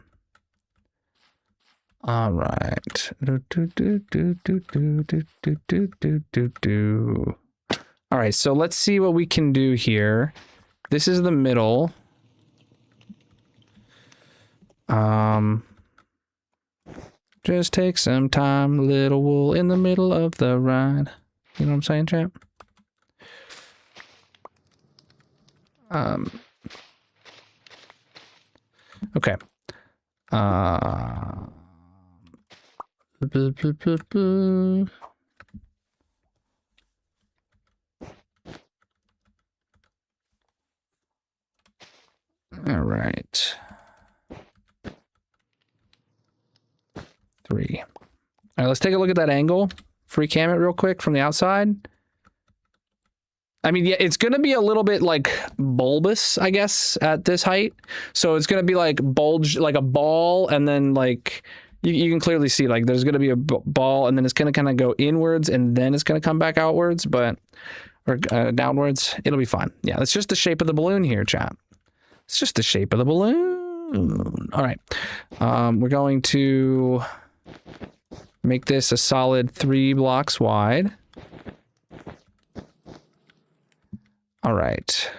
All right. All right, so let's see what we can do here. This is the middle. Just take some time, little wool in the middle of the ride. You know what I'm saying, champ? Okay. All right. 3. All right, let's take a look at that angle. Free cam it real quick from the outside. I mean, yeah, it's going to be a little bit like bulbous, I guess, at this height. So it's going to be like bulge, like a ball, and then like you can clearly see like there's going to be a ball, and then it's going to kind of go inwards, and then it's going to come back outwards, or downwards. It'll be fine. Yeah, that's just the shape of the balloon here, chat. It's just the shape of the balloon. All right, we're going to make this a solid 3 blocks wide. All right.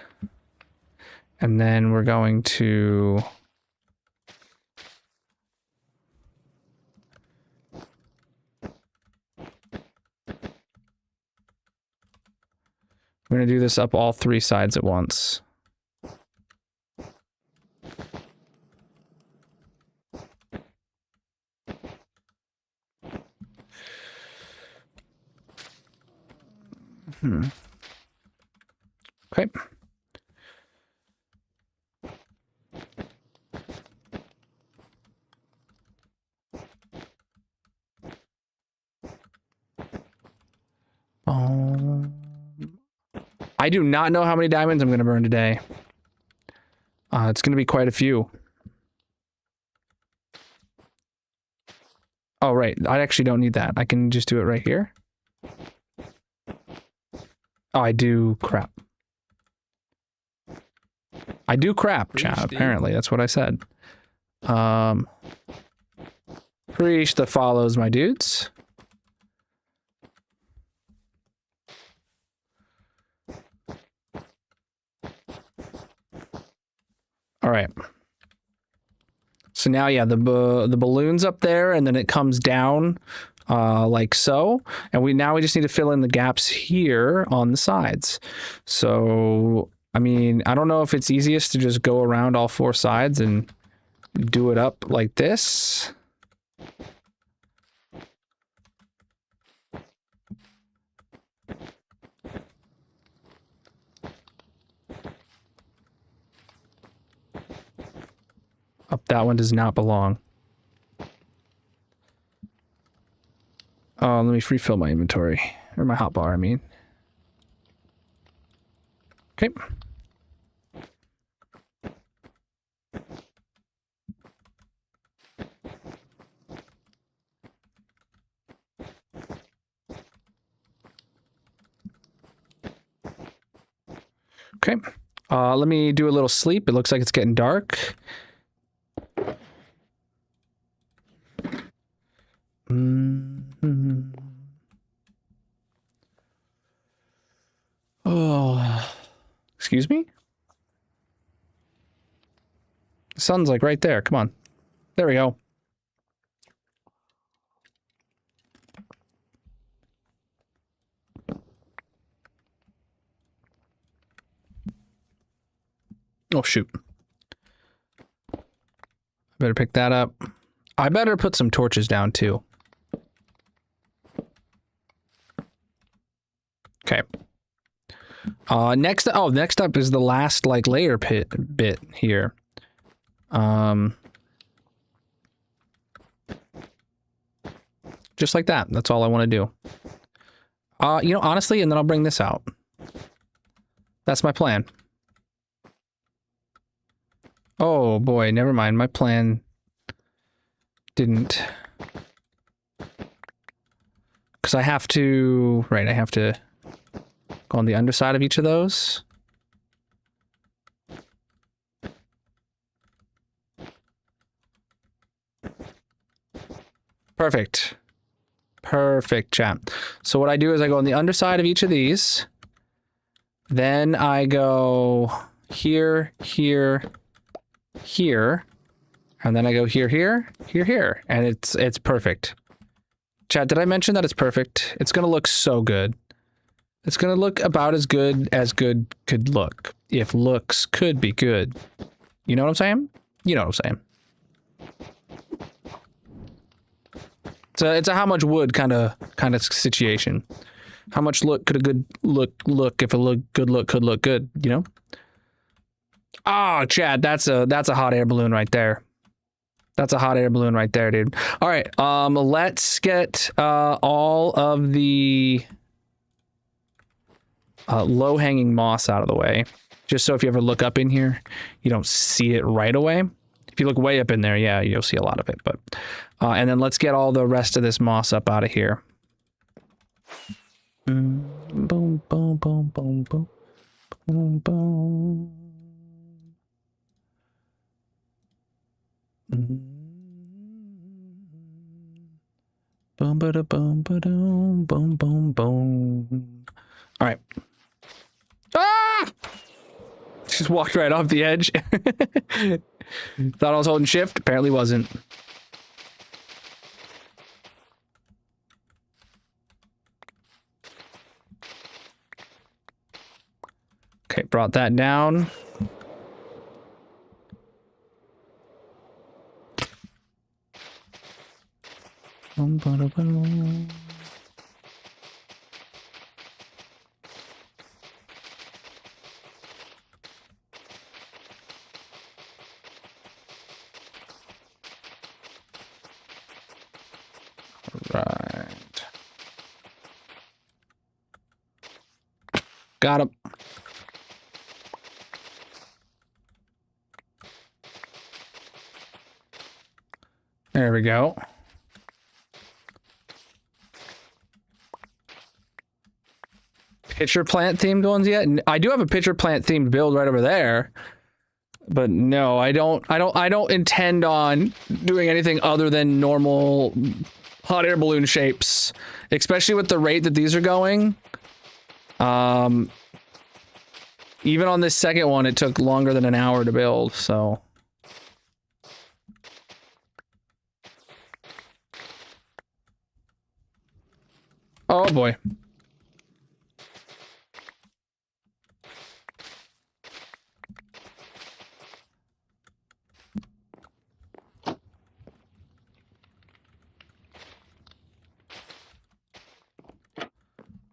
And then we're going to do this up all 3 sides at once. Okay. I do not know how many diamonds I'm going to burn today. It's going to be quite a few. Oh, right. I actually don't need that. I can just do it right here. Oh, I do crap. I do crap, chat, apparently. That's what I said. Preach the follows, my dudes. All right. So now, yeah, the balloon's up there, and then it comes down like so. And we just need to fill in the gaps here on the sides. So, I mean, I don't know if it's easiest to just go around all 4 sides and do it up like this. Up that one does not belong. Let me refill my inventory. Or my hotbar, I mean. Okay. Okay. Let me do a little sleep. It looks like it's getting dark. Oh, excuse me? The sun's like right there. Come on. There we go. Oh, shoot. Better pick that up. I better put some torches down, too. Okay. Next up is the last, like, layer bit here. Just like that. That's all I want to do. You know, honestly, and then I'll bring this out. That's my plan. Oh, boy, never mind. My plan didn't... Because I have to... Right, I have to go on the underside of each of those. Perfect. Perfect, chat. So what I do is I go on the underside of each of these. Then I go here, here, here. And then I go here, here, here, here. And it's perfect. Chat, did I mention that it's perfect? It's gonna look so good. It's gonna look about as good could look. If looks could be good. You know what I'm saying? You know what I'm saying. It's a how much wood kind of situation. How much look could a good look if a good look could look good, you know? Oh, Chad, that's a hot air balloon right there. That's a hot air balloon right there, dude. All right, let's get all of the low-hanging moss out of the way. Just so if you ever look up in here, you don't see it right away. If you look way up in there, yeah, you'll see a lot of it. But and then let's get all the rest of this moss up out of here. Boom, boom, boom, boom, boom, boom, boom. Boom, ba-da, boom, ba-dum, boom, boom, boom. All right. Ah! Just walked right off the edge. Thought I was holding shift. Apparently wasn't. Okay, brought that down. Right. Got him. There we go. Pitcher plant themed ones yet? I do have a pitcher plant themed build right over there. But no, I don't intend on doing anything other than normal hot air balloon shapes, especially with the rate that these are going. Even on this second one, it took longer than an hour to build, so. Oh boy.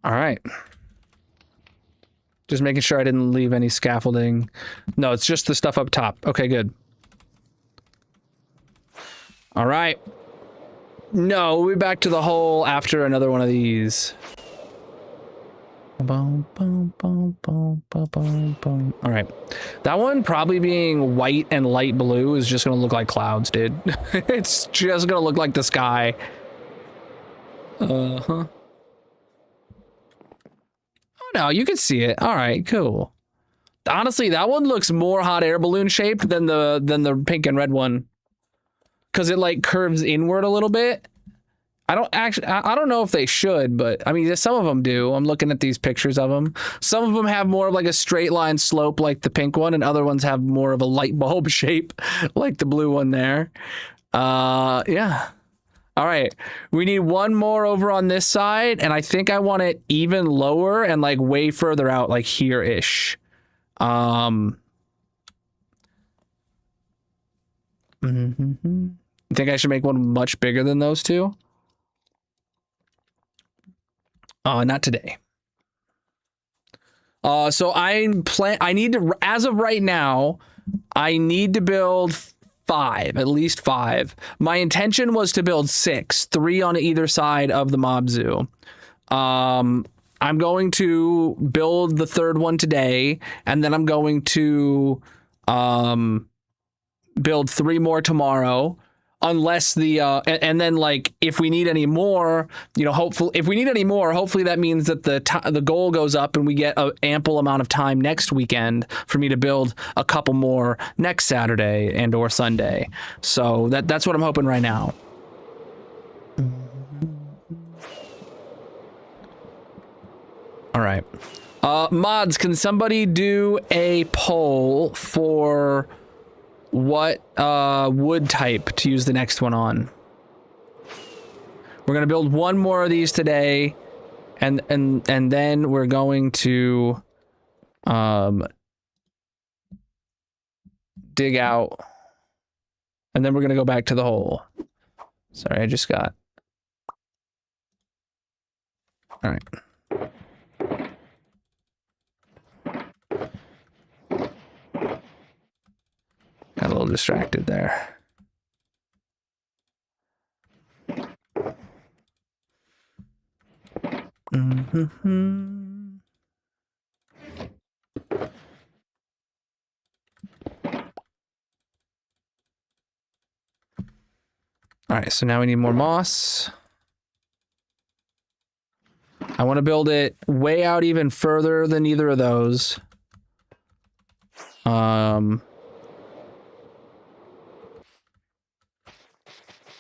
All right. Just making sure I didn't leave any scaffolding. No, it's just the stuff up top. Okay, good. All right. No, we'll be back to the hole after another one of these. Boom, boom, boom, boom, boom, boom, boom. All right. That one probably being white and light blue is just going to look like clouds, dude. It's just going to look like the sky. Uh-huh. No, you can see it. All right, cool. Honestly, that one looks more hot air balloon shaped than the pink and red one, because it like curves inward a little bit. I don't know if they should, but I mean, some of them do. I'm looking at these pictures of them. Some of them have more of like a straight line slope like the pink one, and other ones have more of a light bulb shape like the blue one there. Yeah. All right, we need one more over on this side, and I think I want it even lower and like way further out, like here-ish. You think I should make one much bigger than those two? Not today. So I need to, as of right now, I need to build 5, at least 5. My intention was to build 6, 3 on either side of the mob zoo. I'm going to build the 3rd one today, and then I'm going to build 3 more tomorrow. Unless the and then like if we need any more, you know, hopefully if we need any more, hopefully that means that the goal goes up and we get an ample amount of time next weekend for me to build a couple more next Saturday and or Sunday. So that's what I'm hoping right now. All right, mods, can somebody do a poll for what wood type to use the next one on? We're gonna build 1 more of these today, and then we're going to dig out, and then we're gonna go back to the hole. Sorry, I just got. All right. Got a little distracted there. All right, so now we need more moss. I want to build it way out even further than either of those.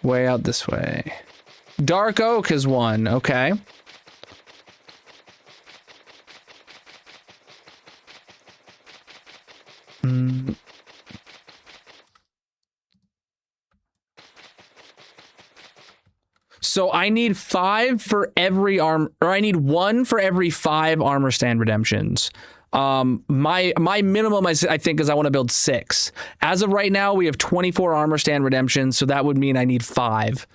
Way out this way. Dark oak is 1, okay. So I need 5 for every or I need 1 for every 5 armor stand redemptions. My minimum I think is I want to build 6. As of right now, we have 24 armor stand redemptions, so that would mean I need 5.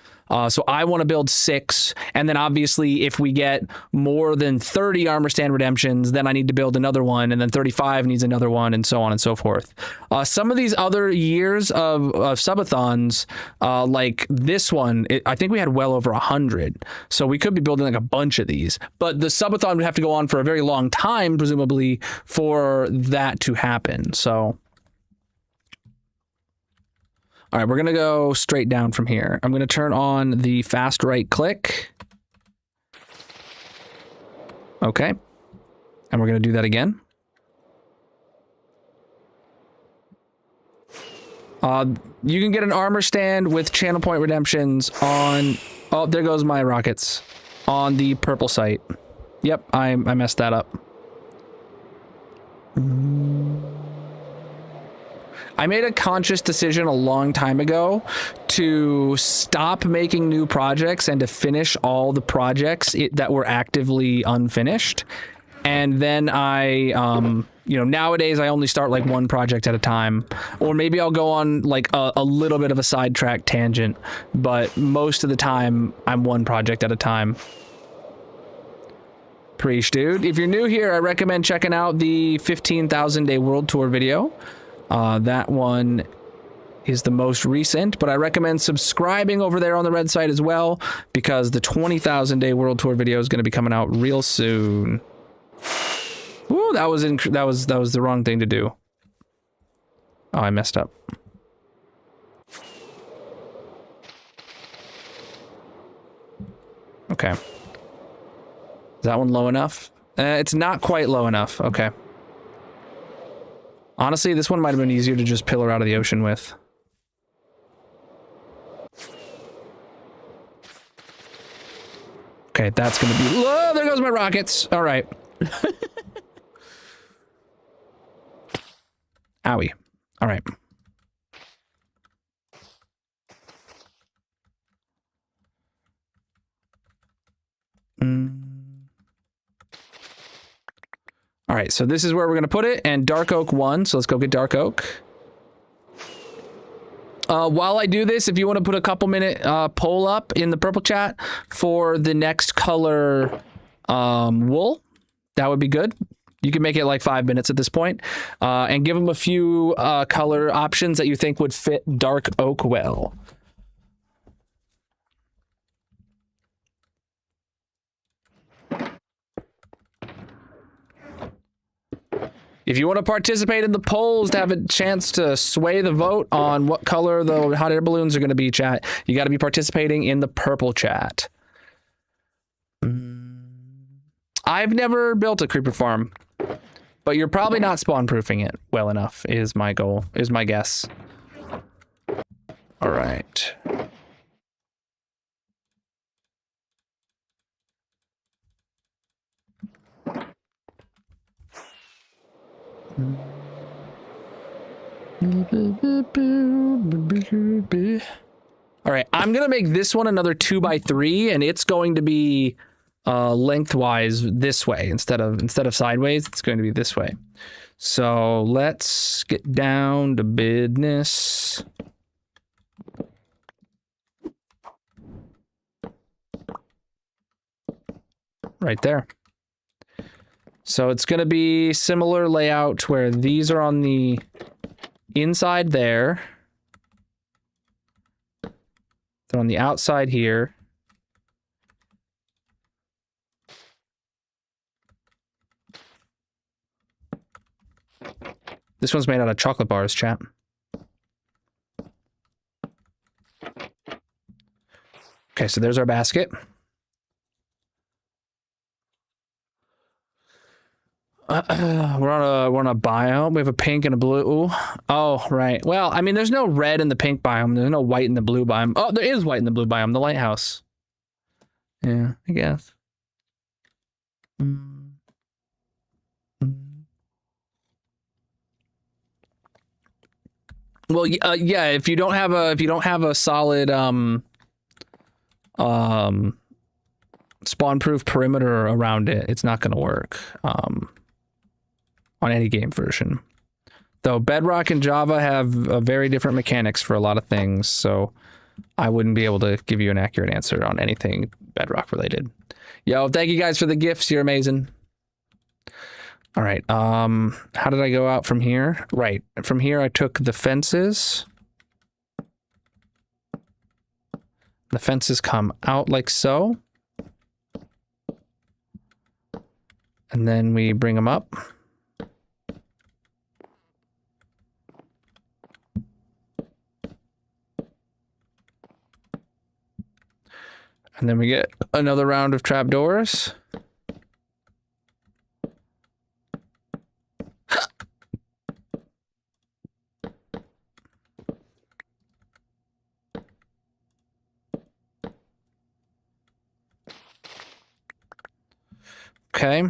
So I want to build 6, and then obviously if we get more than 30 armor stand redemptions, then I need to build another one, and then 35 needs another one, and so on and so forth. Some of these other years of subathons, like this one, I think we had well over 100, so we could be building like a bunch of these. But the subathon would have to go on for a very long time, presumably, for that to happen. So. All right, we're going to go straight down from here. I'm going to turn on the fast right click. Okay. And we're going to do that again. You can get an armor stand with channel point redemptions on... Oh, there goes my rockets. On the purple site. Yep, I messed that up. I made a conscious decision a long time ago to stop making new projects and to finish all the projects that were actively unfinished. And then I, you know, nowadays I only start like 1 project at a time, or maybe I'll go on like a little bit of a sidetrack tangent, but most of the time I'm 1 project at a time. Preach, dude. If you're new here, I recommend checking out the 15,000 day world tour video. That one is the most recent, but I recommend subscribing over there on the red side as well, because the 20,000 day world tour video is going to be coming out real soon. Ooh, that was the wrong thing to do. Oh, I messed up. Okay. Is that one low enough? It's not quite low enough. Okay. Honestly, this one might have been easier to just pillar out of the ocean with. Okay, that's gonna be... Oh, there goes my rockets! All right. Owie. All right. All right, so this is where we're going to put it, and dark oak 1, so let's go get dark oak. While I do this, if you want to put a couple minute poll up in the purple chat for the next color wool, that would be good. You can make it like 5 minutes at this point, and give them a few color options that you think would fit dark oak well. If you want to participate in the polls to have a chance to sway the vote on what color the hot air balloons are going to be, chat, you got to be participating in the purple chat. I've never built a creeper farm, but you're probably not spawn proofing it well enough, is my goal, is my guess. All right. All right, I'm gonna make this one another 2x3, and it's going to be lengthwise this way instead of sideways. It's going to be this way. So let's get down to business. Right there. So it's going to be similar layout where these are on the inside there. They're on the outside here. This one's made out of chocolate bars, chat. Okay, so there's our basket. We're on a biome. We have a pink and a blue. Oh, right. Well, I mean, there's no red in the pink biome. There's no white in the blue biome. Oh, there is white in the blue biome. The lighthouse. Yeah, I guess. Well, yeah. If you don't have a solid spawn-proof perimeter around it, it's not going to work. On any game version. Though Bedrock and Java have very different mechanics for a lot of things, so I wouldn't be able to give you an accurate answer on anything Bedrock related. Yo, thank you guys for the gifts. You're amazing. All right. How did I go out from here? Right. From here, I took the fences. The fences come out like so. And then we bring them up. And then we get another round of trapdoors. Okay.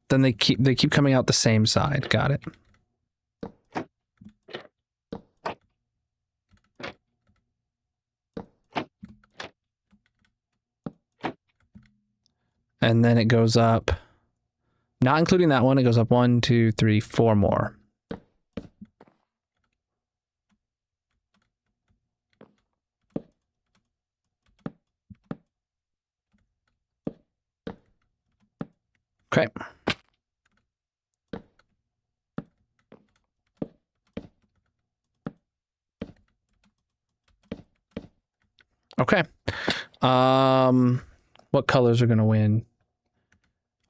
Then they keep coming out the same side. Got it. And then it goes up, not including that one, it goes up 1, 2, 3, 4 more. Okay. Okay. What colors are going to win?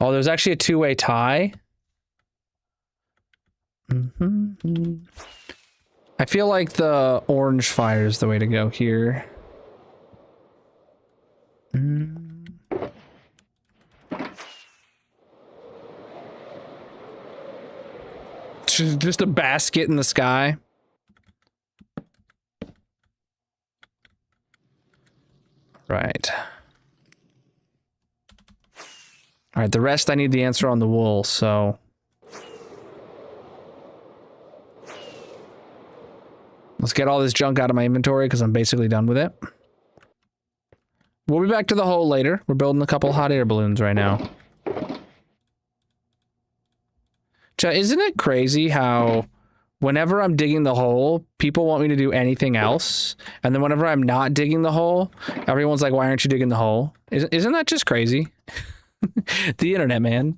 Oh, there's actually a two-way tie. I feel like the orange fire is the way to go here. Just a basket in the sky. Right. All right, the rest I need the answer on the wool, so... Let's get all this junk out of my inventory because I'm basically done with it. We'll be back to the hole later. We're building a couple hot air balloons right now. Isn't it crazy how whenever I'm digging the hole, people want me to do anything else? And then whenever I'm not digging the hole, everyone's like, why aren't you digging the hole? Isn't that just crazy? The internet, man.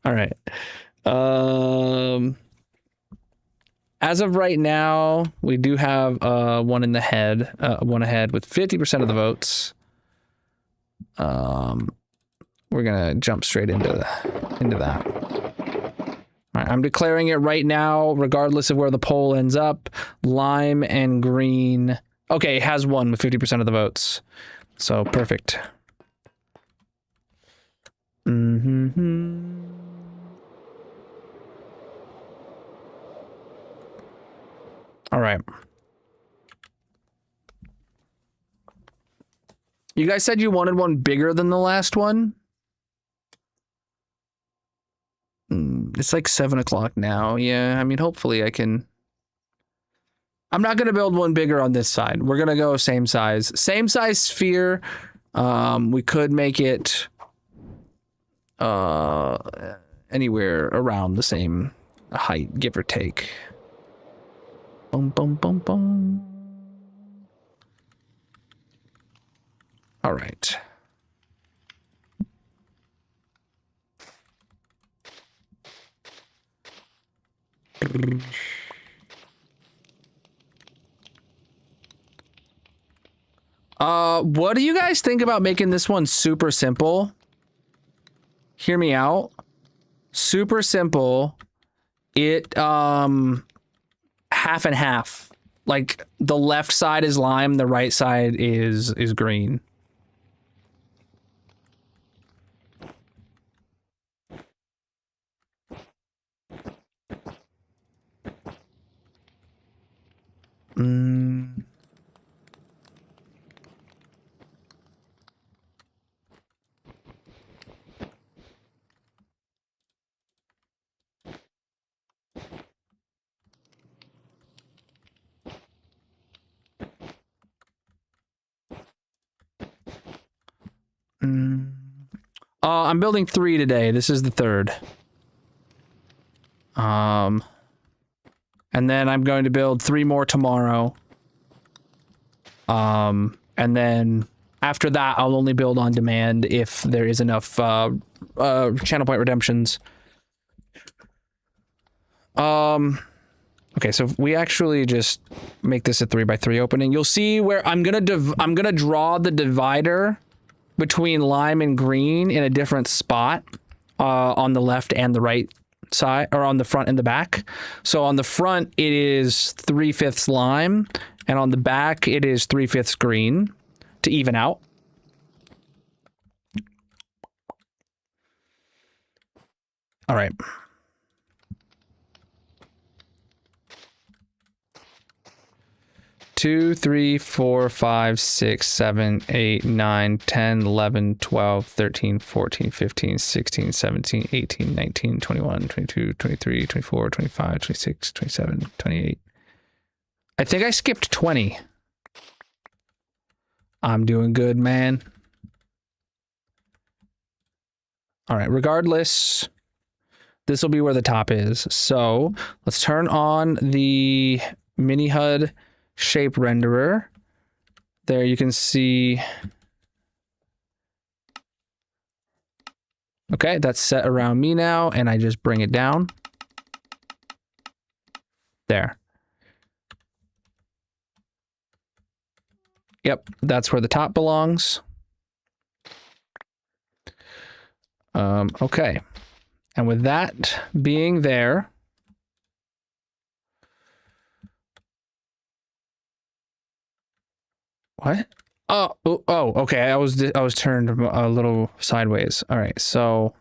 All right. As of right now, we do have one ahead with 50% of the votes. We're gonna jump straight into that. All right, I'm declaring it right now, regardless of where the poll ends up. Lime and green. Okay, it has one with 50% of the votes. So perfect. All right. You guys said you wanted one bigger than the last one? It's like 7 o'clock now. Yeah, I mean, hopefully I can... I'm not going to build one bigger on this side. We're going to go same size. Same size sphere. We could make it anywhere around the same height, give or take. Boom, boom, boom, boom. All right. What do you guys think about making this one super simple? Hear me out. Super simple. It, half and half. Like, the left side is lime, the right side is green. I'm building 3 today. This is the 3rd. And then I'm going to build 3 more tomorrow. And then after that, I'll only build on demand if there is enough channel point redemptions. Okay, so if we actually just make this a 3x3 opening, you'll see where I'm gonna draw the divider between lime and green in a different spot on the left and the right side, or on the front and the back. So on the front, it is 3/5 lime, and on the back, it is 3/5 green to even out. All right. Two, 3, 4, 5, 6, 7, 8, 9, 10, 11, 12, 13, 14, 15, 16, 17, 18, 19, 21, 22, 23, 24, 25, 26, 27, 28. I think I skipped 20. I'm doing good, man. All right, regardless, this will be where the top is. So let's turn on the mini HUD shape renderer. There you can see. Okay, that's set around me now, and I just bring it down. There. Yep, that's where the top belongs. Okay. And with that being there, what? Oh, okay. I was turned a little sideways. All right, so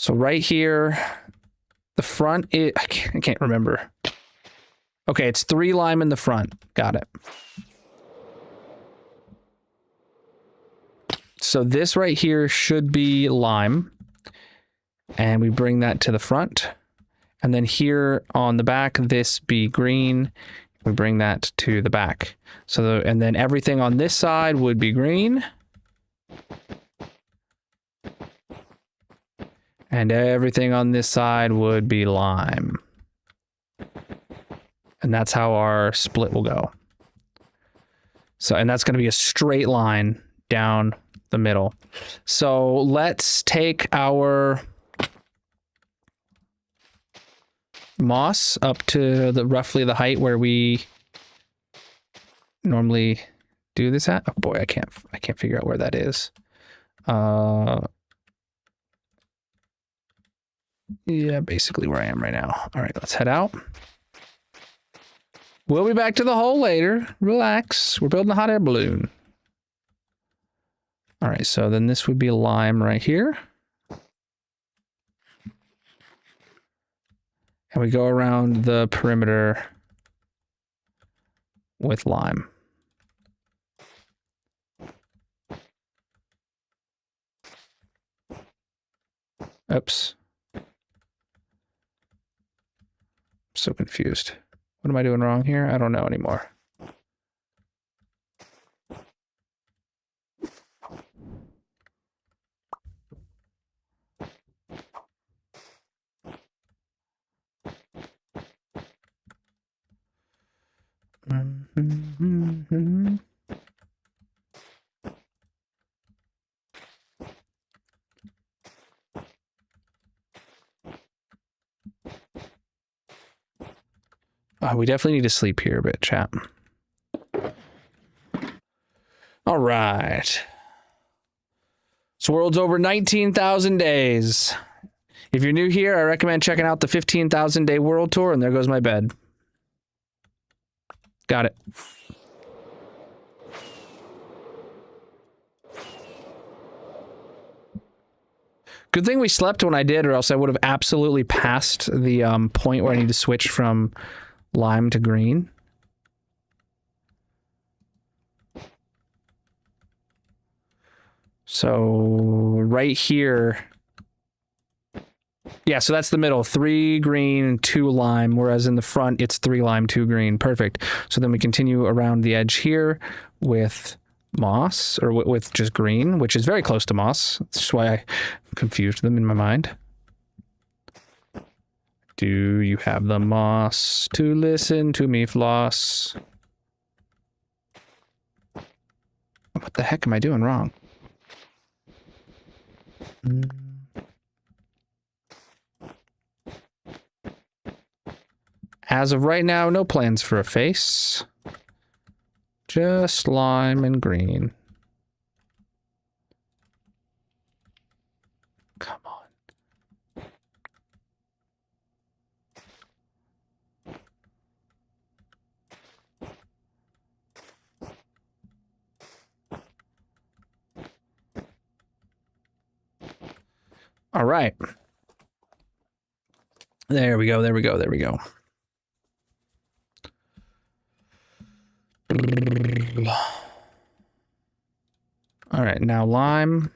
right here, the front is, I can't remember. Okay, it's 3 lime in the front. Got it. So this right here should be lime, and we bring that to the front, and then here on the back, this be green. We bring that to the back. So, and then everything on this side would be green. And everything on this side would be lime. And that's how our split will go. So, and that's going to be a straight line down the middle. So let's take our moss up to the roughly the height where we normally do this at. Oh boy, I can't figure out where that is. Yeah, basically where I am right now. All right, let's head out. We'll be back to the hole later. Relax. We're building a hot air balloon. All right, so then this would be lime right here. And we go around the perimeter with lime. Oops. I'm so confused. What am I doing wrong here? I don't know anymore. We definitely need to sleep here a bit, chat. All right. This world's over 19,000 days. If you're new here, I recommend checking out the 15,000 day world tour, and there goes my bed. Got it. Good thing we slept when I did, or else I would have absolutely passed the point where I need to switch from lime to green. So right here. Yeah, so that's the middle. 3 green, 2 lime, whereas in the front it's 3 lime, 2 green. Perfect. So then we continue around the edge here with moss, or with just green, which is very close to moss. That's why I confused them in my mind. Do you have the moss to listen to me floss? What the heck am I doing wrong? As of right now, no plans for a face. Just lime and green. Come on. All right. There we go, there we go, there we go. All right, now lime.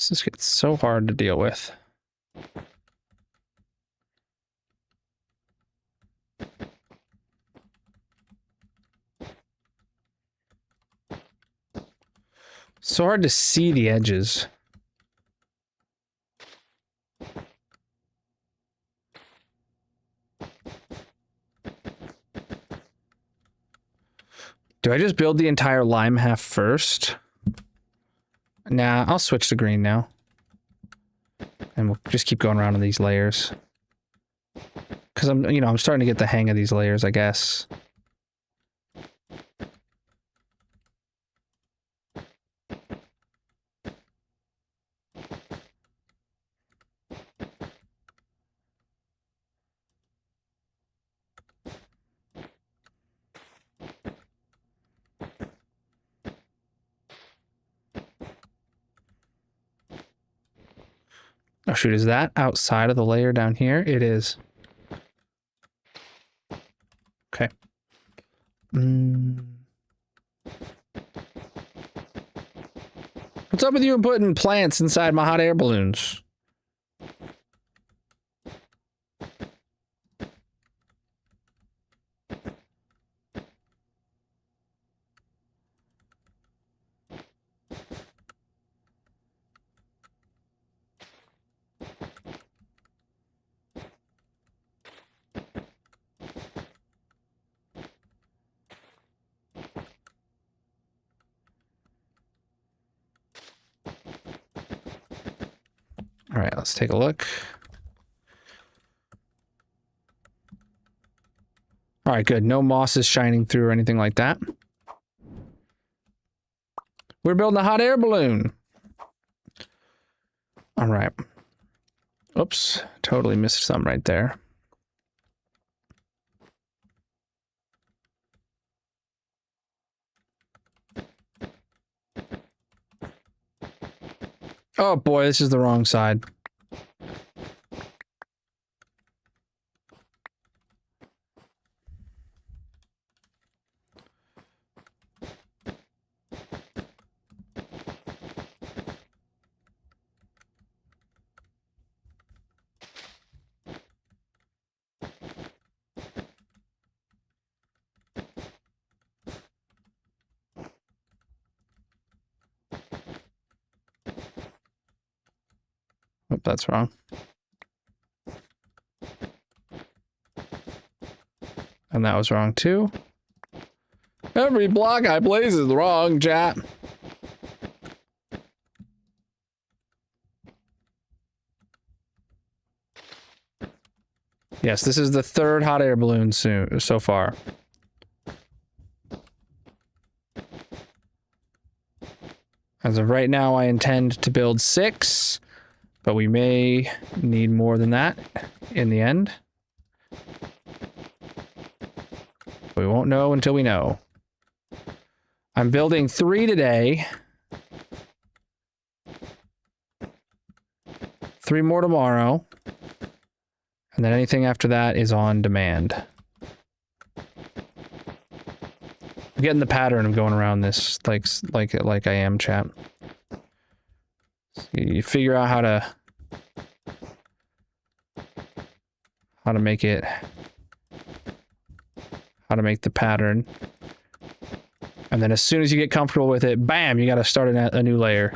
This gets so hard to deal with. So hard to see the edges. Do I just build the entire lime half first? Nah, I'll switch to green now. And we'll just keep going around in these layers. Because I'm starting to get the hang of these layers, I guess. Oh shoot, is that outside of the layer down here? It is. Okay. What's up with you and putting plants inside my hot air balloons? All right, let's take a look. All right, good. No moss is shining through or anything like that. We're building a hot air balloon. All right. Oops, totally missed some right there. Oh boy, this is the wrong side. Oh, that's wrong. And that was wrong too. Every block I place is wrong, chat. Yes, this is the third hot air balloon so far. As of right now, I intend to build 6, but we may need more than that in the end. We won't know until we know. I'm building 3 today. 3 more tomorrow. And then anything after that is on demand. I'm getting the pattern of going around this like I am, chat. So you figure out how to make it, how to make the pattern. And then as soon as you get comfortable with it, bam, you got to start a new layer.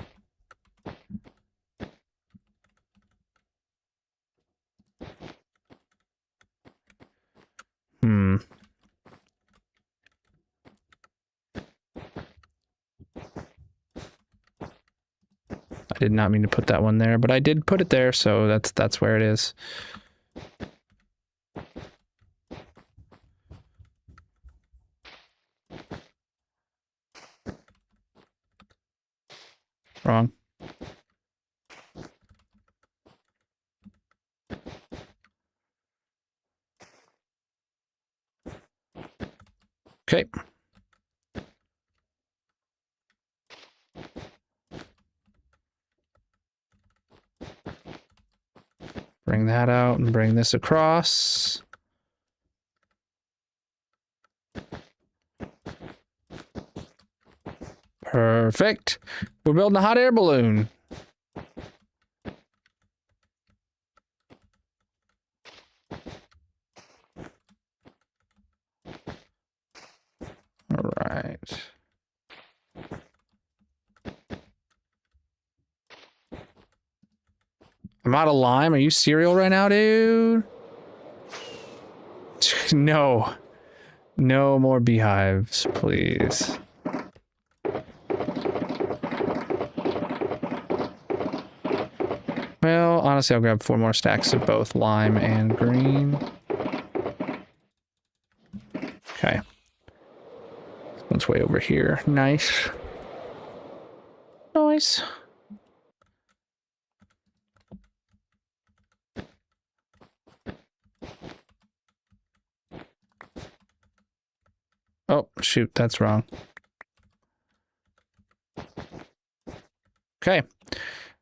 I did not mean to put that one there, but I did put it there, so that's where it is. Wrong. Okay. Bring that out and bring this across. Perfect. We're building a hot air balloon. All right. I'm out of lime. Are you cereal right now, dude? No. No more beehives, please. Well, honestly, I'll grab 4 more stacks of both lime and green. Okay. One's way over here. Nice. Nice. Oh, shoot, that's wrong. Okay.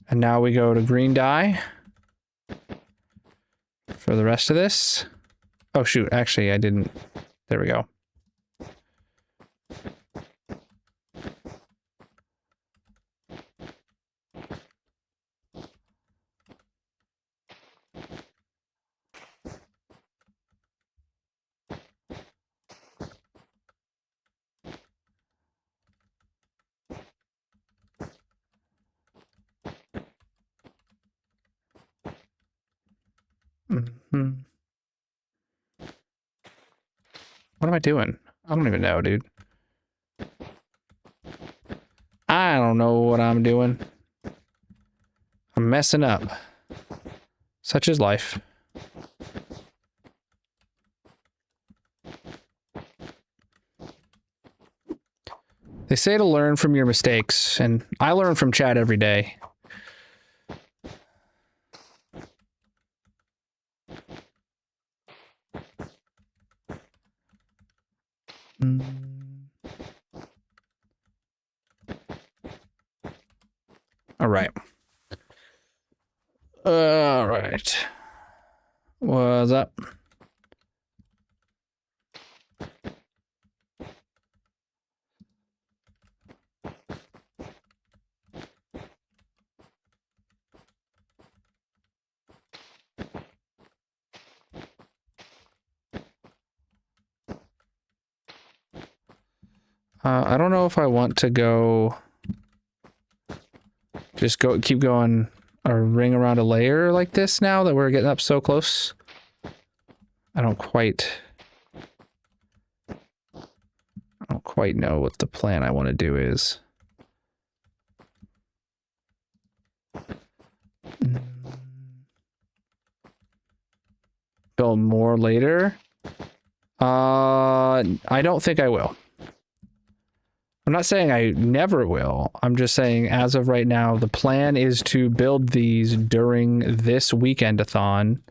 And now we go to green dye for the rest of this. Oh, shoot, actually, I didn't. There we go. Mm-hmm. What am I doing? I don't even know, dude. I don't know what I'm doing. I'm messing up. Such is life. They say to learn from your mistakes, and I learn from chat every day. All right. All right. What's up? I don't know if I want to go... Just keep going a ring around a layer like this now that we're getting up so close. I don't quite know what the plan I want to do is. Build more later? I don't think I will. I'm not saying I never will. I'm just saying as of right now, the plan is to build these during this Weekend-a-thon.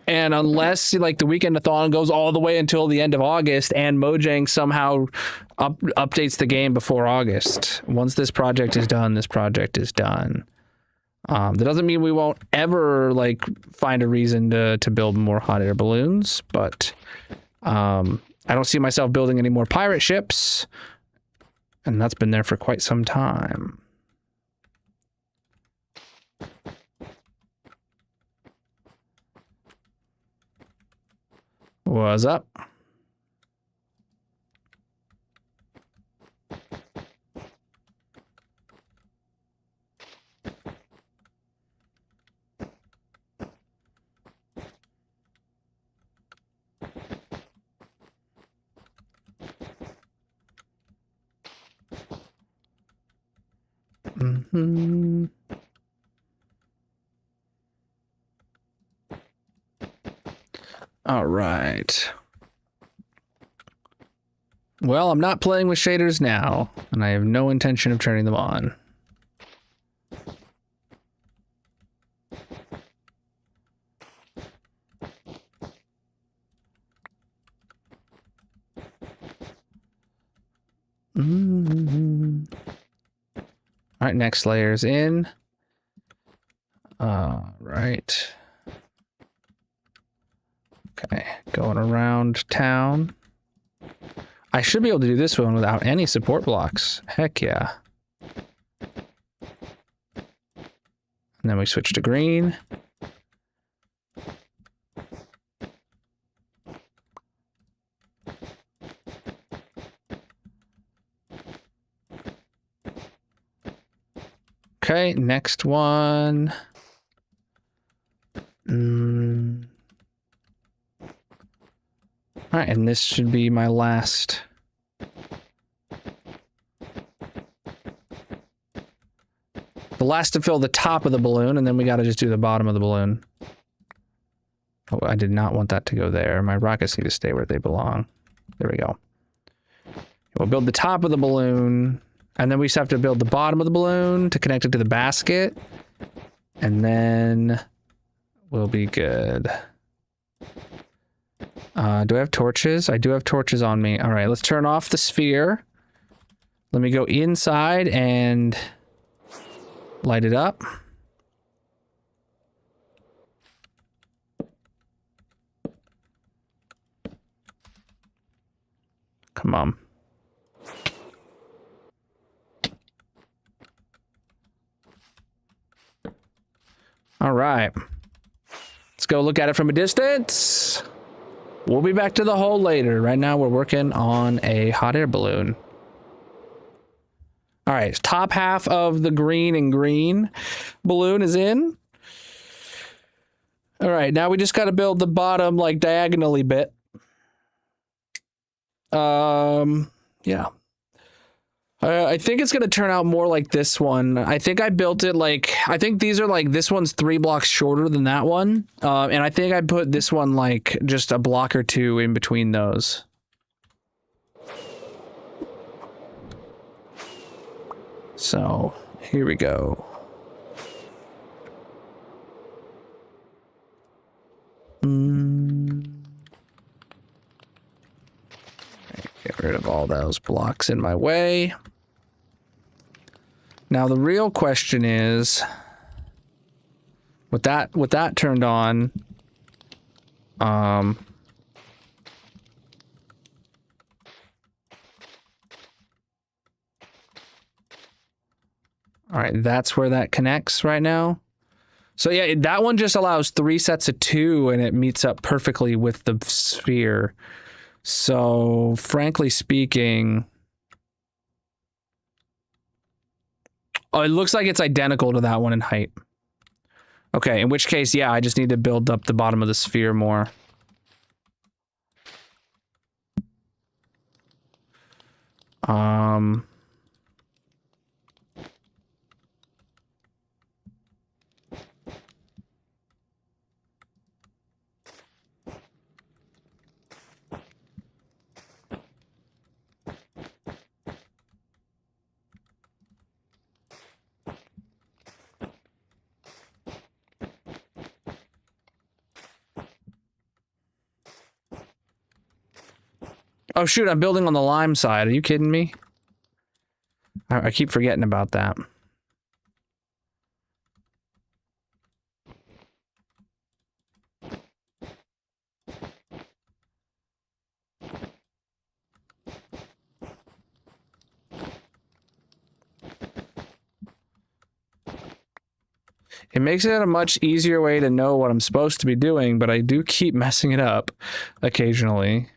And unless like the Weekend-a-thon goes all the way until the end of August and Mojang somehow updates the game before August. Once this project is done, this project is done. That doesn't mean we won't ever like find a reason to build more hot air balloons, but I don't see myself building any more pirate ships. And that's been there for quite some time. What's up? Mm-hmm. All right. Well, I'm not playing with shaders now, and I have no intention of turning them on. Mm-hmm. All right, next layer's in. All right. Okay, going around town. I should be able to do this one without any support blocks. Heck yeah. And then we switch to green. Okay, next one. All right, and this should be my last. The last to fill the top of the balloon, and then we got to just do the bottom of the balloon. Oh, I did not want that to go there. My rockets need to stay where they belong. There we go. We'll build the top of the balloon, and then we just have to build the bottom of the balloon to connect it to the basket, and then we'll be good. Do I have torches? I do have torches on me. All right, let's turn off the sphere. Let me go inside and light it up. Come on. All right. Let's go look at it from a distance. We'll be back to the hole later. Right now, we're working on a hot air balloon. All right, top half of the green and green balloon is in. All right, now we just got to build the bottom, like, diagonally bit. Yeah. I think it's going to turn out more like this one. I think I built it like, I think these are like, this one's 3 blocks shorter than that one. And I think I put this one like just a block or 2 in between those. So here we go. Get rid of all those blocks in my way. Now the real question is, with that turned on, all right, that's where that connects right now. So yeah, that one just allows 3 sets of 2 and it meets up perfectly with the sphere. So frankly speaking, oh, it looks like it's identical to that one in height. Okay, in which case, yeah, I just need to build up the bottom of the sphere more. Oh shoot, I'm building on the lime side. Are you kidding me? I keep forgetting about that. It makes it a much easier way to know what I'm supposed to be doing, but I do keep messing it up occasionally.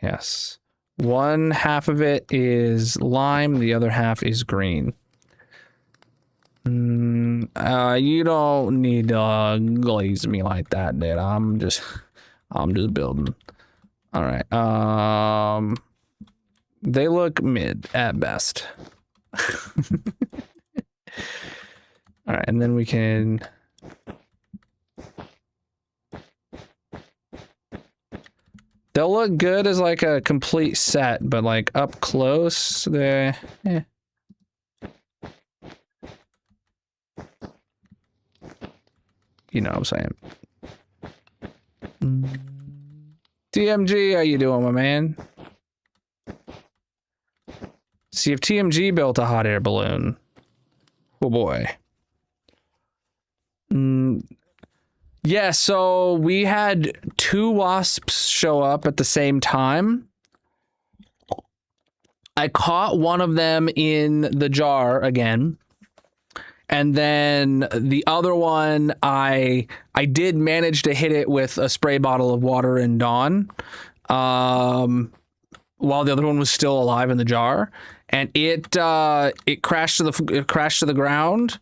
Yes. One half of it is lime, the other half is green. You don't need to glaze me like that, dude. I'm just building. All right. They look mid at best. All right, and then we can. They'll look good as like a complete set, but like up close, they're you know what I'm saying. TMG, how you doing, my man? See if TMG built a hot air balloon. Oh boy. Yeah, so we had 2 wasps show up at the same time. I caught one of them in the jar again. And then the other one, I did manage to hit it with a spray bottle of water and Dawn. While the other one was still alive in the jar. And it crashed to the ground.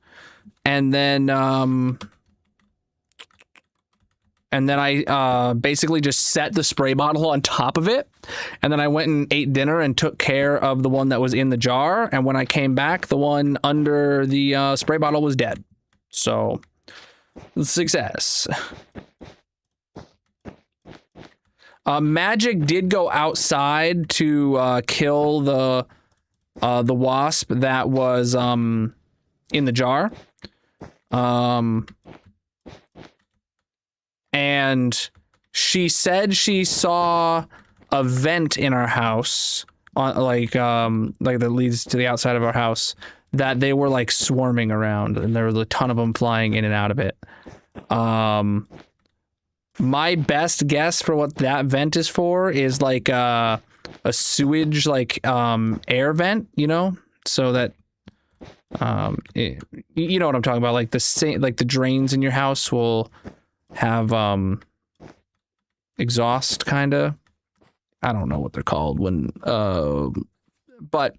And then I basically just set the spray bottle on top of it. And then I went and ate dinner and took care of the one that was in the jar. And when I came back, the one under the spray bottle was dead. So Success. Magic did go outside to kill the wasp that was in the jar. And she said she saw a vent in our house, like that leads to the outside of our house, that they were like swarming around, and there was a ton of them flying in and out of it. My best guess for what that vent is for is like a sewage, like air vent, you know, so that you know what I'm talking about, like the drains in your house will have exhaust, kind of. I don't know what they're called when but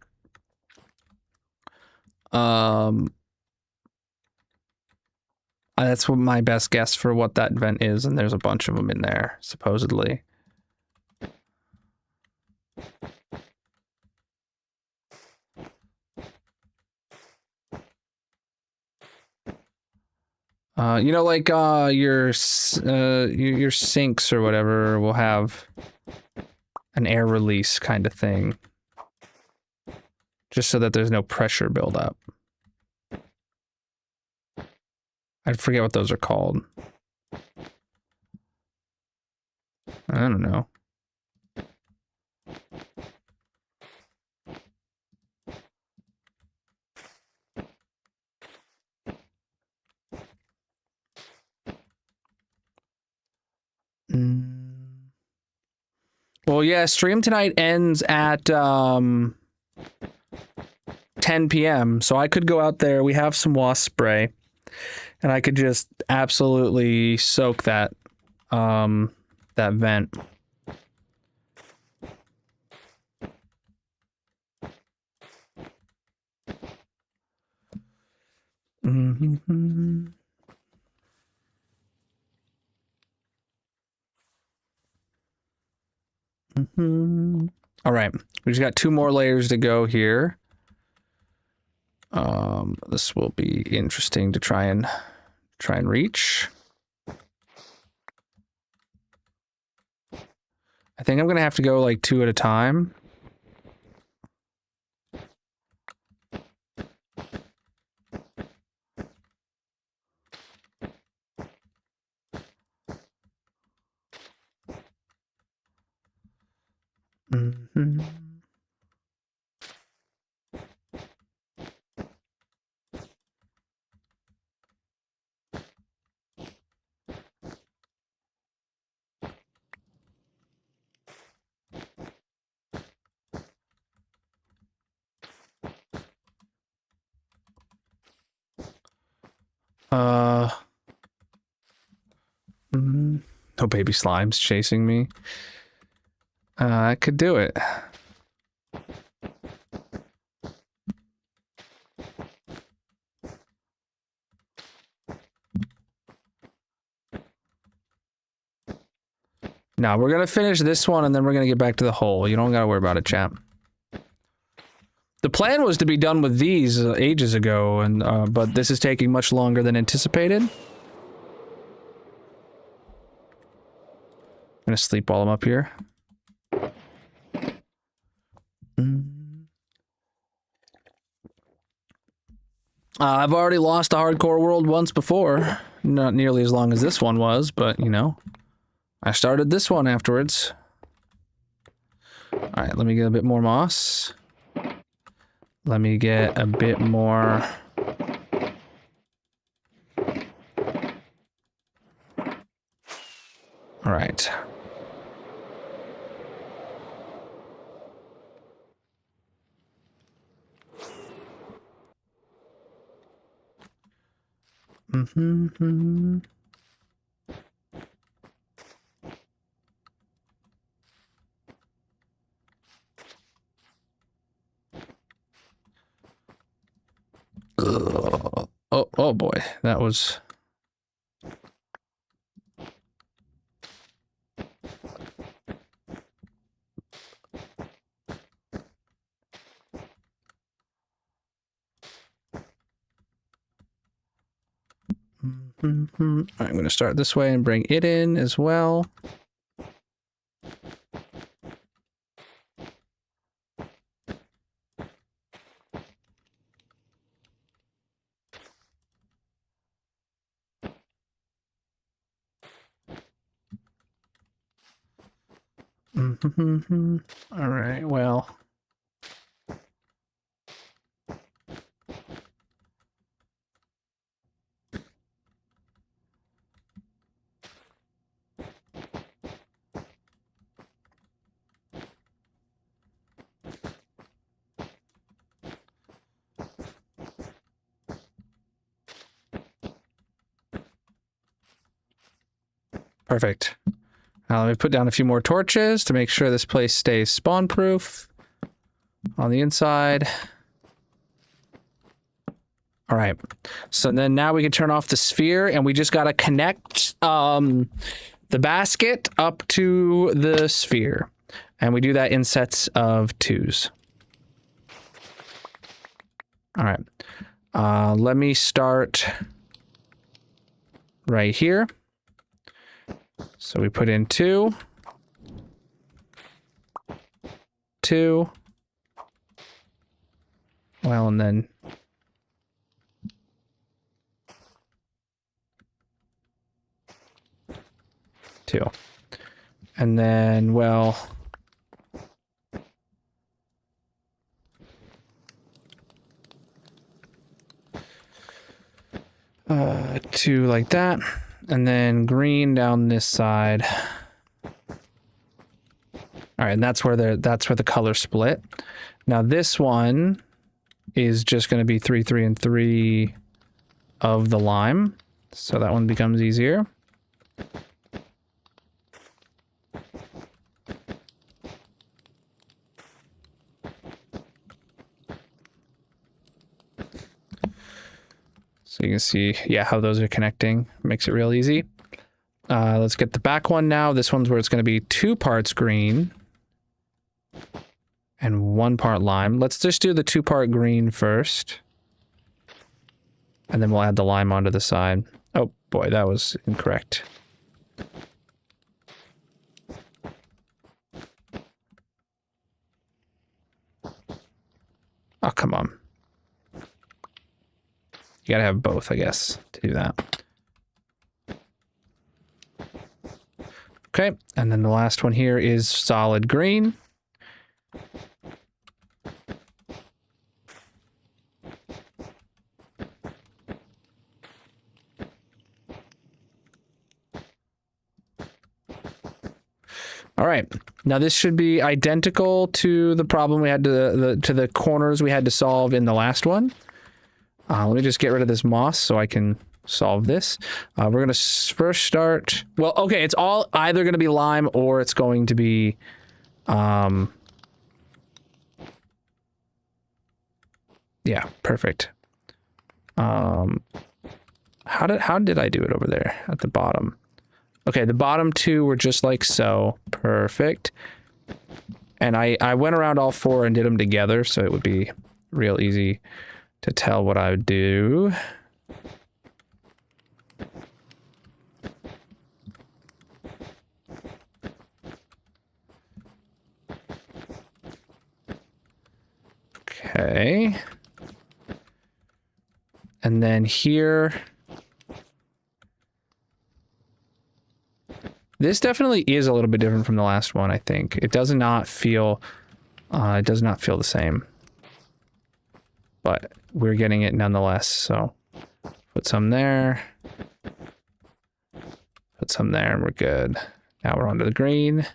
that's what my best guess for what that vent is, and there's a bunch of them in there, supposedly. You know, like your sinks or whatever will have an air release kind of thing, just so that there's no pressure buildup. I forget what those are called. I don't know. Well, yeah, stream tonight ends at 10 p.m. So I could go out there. We have some wasp spray, and I could just absolutely soak that that vent. Mm-hmm. Mm-hmm. All right, we just got 2 more layers to go here. This will be interesting to try and reach. I think I'm gonna have to go like 2 at a time. Mm-hmm. No baby slimes chasing me. I could do it. Now we're gonna finish this one and then we're gonna get back to the hole. You don't gotta worry about it, chap. The plan was to be done with these ages ago, and but this is taking much longer than anticipated. I'm gonna sleep while I'm up here. I've already lost a hardcore world once before. Not nearly as long as this one was, but you know, I started this one afterwards. Alright, let me get a bit more moss. Let me get a bit more... Alright. Mm-hmm. Oh boy, that was... I'm going to start this way and bring it in as well. All right, well. Perfect. Now let me put down a few more torches to make sure this place stays spawn-proof on the inside. All right. So then now we can turn off the sphere, and we just got to connect the basket up to the sphere. And we do that in sets of 2s. All right. Let me start right here. So we put in 2, 2, well, and then 2, and then, well, two like that. And then green down this side. All right, and that's where the color split. Now this one is just going to be 3, 3, and 3 of the lime, so that one becomes easier. So you can see, yeah, how those are connecting. Makes it real easy. Let's get the back one now. This one's where it's going to be 2 parts green and 1 part lime. Let's just do the 2-part green first. And then we'll add the lime onto the side. Oh boy, that was incorrect. Oh, come on. You gotta have both, I guess, to do that. Okay, and then the last one here is solid green. All right, now this should be identical to the problem we had to the corners we had to solve in the last one. Let me just get rid of this moss so I can solve this. We're going to first start... Well, okay, it's all either going to be lime or it's going to be... Yeah, perfect. How did I do it over there at the bottom? Okay, the bottom 2 were just like so. Perfect. And I went around all 4 and did them together, so it would be real easy to tell what I would do. Okay. And then here, this definitely is a little bit different from the last one, I think. It does not feel the same. But we're getting it nonetheless, so put some there. Put some there and we're good. Now we're onto the green.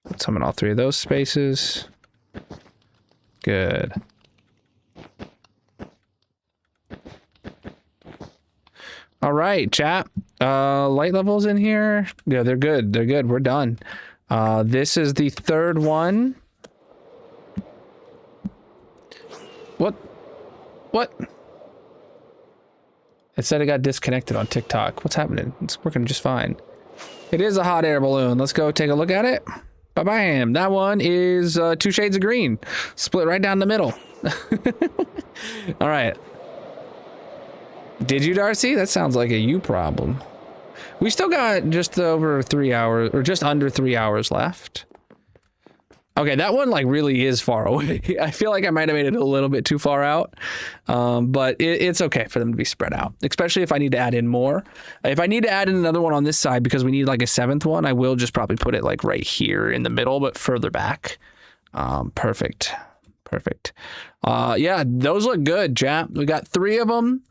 Put some in all 3 of those spaces. Good. All right, chat. Light levels in here. Yeah, they're good. They're good. We're done. This is the 3rd one. What? It said it got disconnected on TikTok. What's happening? It's working just fine. It is a hot air balloon. Let's go take a look at it. Ba-bam. That one is 2 shades of green. Split right down the middle. All right. Did you, Darcy? That sounds like a you problem. We still got just over 3 hours, or just under 3 hours left. Okay, that one like really is far away. I feel like I might have made it a little bit too far out, but it's okay for them to be spread out, especially if I need to add in more. If I need to add in another one on this side because we need like a 7th one, I will just probably put it like right here in the middle, but further back. Perfect. Perfect. Yeah, those look good, chat. We got 3 of them.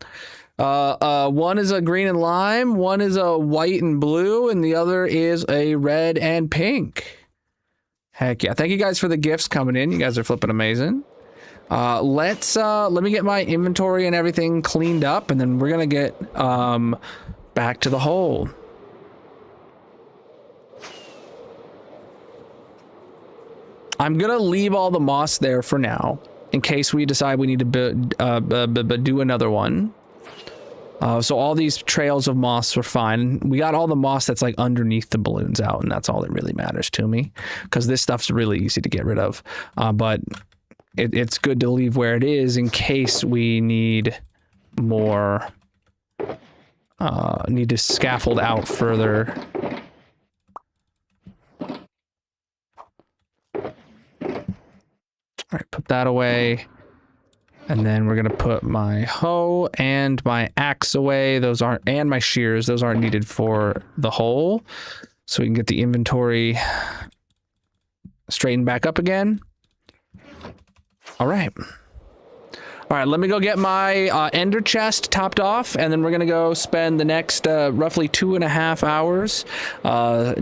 One is a green and lime, one is a white and blue, and the other is a red and pink. Heck yeah. Thank you guys for the gifts coming in. You guys are flipping amazing. Let me get my inventory and everything cleaned up, and then we're gonna get back to the hole. I'm gonna leave all the moss there for now in case we decide we need to do another one. So all these trails of moss are fine. We got all the moss that's like underneath the balloons out, and that's all that really matters to me, because this stuff's really easy to get rid of. But it's good to leave where it is in case we need more, need to scaffold out further. All right, put that away. And then we're gonna put my hoe and my axe away. Those aren't, and my shears, those aren't needed for the hole. So we can get the inventory straightened back up again. All right. All right, let me go get my ender chest topped off, and then we're gonna go spend the next roughly 2.5 hours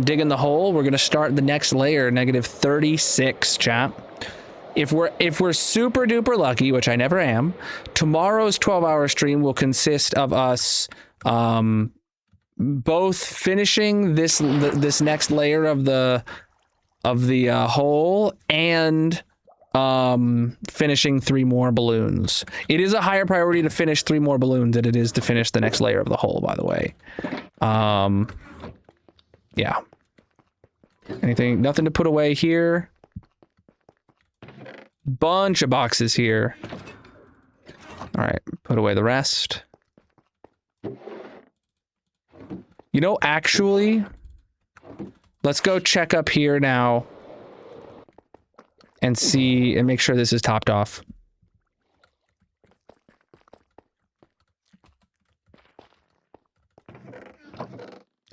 digging the hole. We're gonna start the next layer, -36, chat. If we're super duper lucky, which I never am, tomorrow's 12-hour stream will consist of us both finishing this next layer of the hole and finishing 3 more balloons. It is a higher priority to finish 3 more balloons than it is to finish the next layer of the hole, by the way. Yeah. Nothing to put away here. Bunch of boxes here. All right, put away the rest. You know, actually, let's go check up here now and see and make sure this is topped off.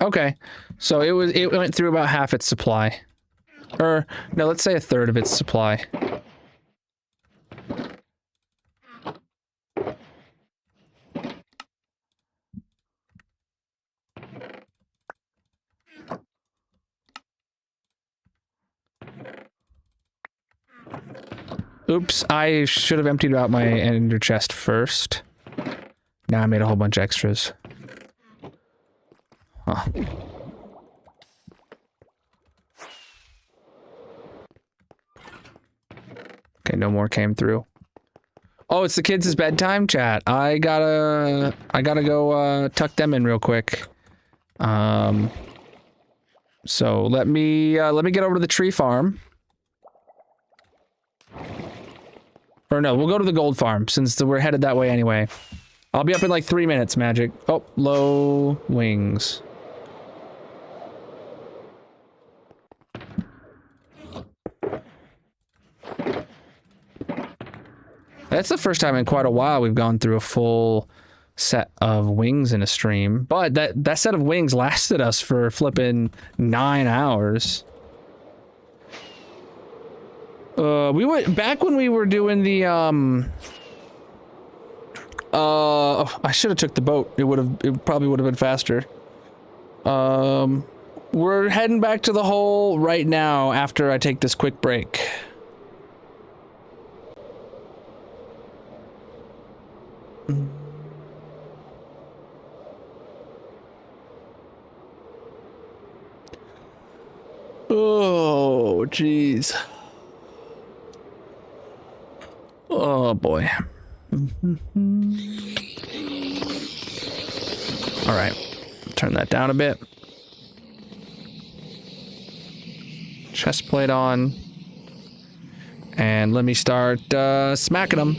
Okay, so it went through about half its supply. Or no, let's say 1/3 of its supply. Oops, I should have emptied out my ender chest first. Now I made a whole bunch of extras. Huh. Okay, no more came through. Oh, it's the kids' bedtime, chat. I gotta go tuck them in real quick. So let me get over to the tree farm. Or no, we'll go to the gold farm since we're headed that way anyway. I'll be up in like 3 minutes, Magic. Oh, low wings. That's the first time in quite a while we've gone through a full set of wings in a stream. But that set of wings lasted us for flipping 9 hours. We went back when we were doing the I should have took the boat. It probably would have been faster. We're heading back to the hole right now after I take this quick break. Oh, jeez. Oh, boy. All right. Turn that down a bit. Chest plate on. And let me start smacking them.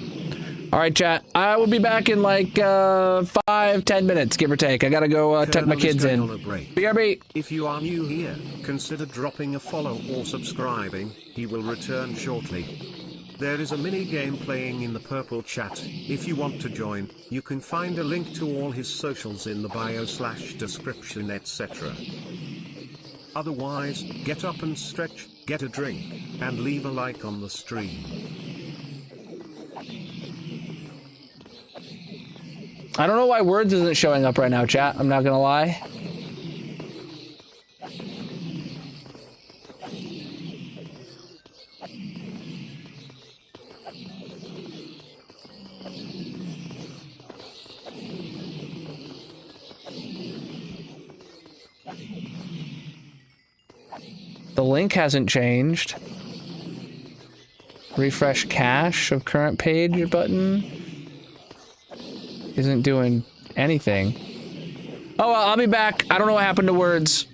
All right, chat. I will be back in like 5-10 minutes, give or take. I gotta go tuck my kids in. BRB. If you are new here, consider dropping a follow or subscribing. He will return shortly. There is a mini game playing in the purple chat. If you want to join, you can find a link to all his socials in the bio/description, etc. Otherwise, get up and stretch, get a drink, and leave a like on the stream. I don't know why Words isn't showing up right now, chat. I'm not gonna lie. The link hasn't changed. Refresh cache of current page button isn't doing anything. Oh, well, I'll be back. I don't know what happened to Words.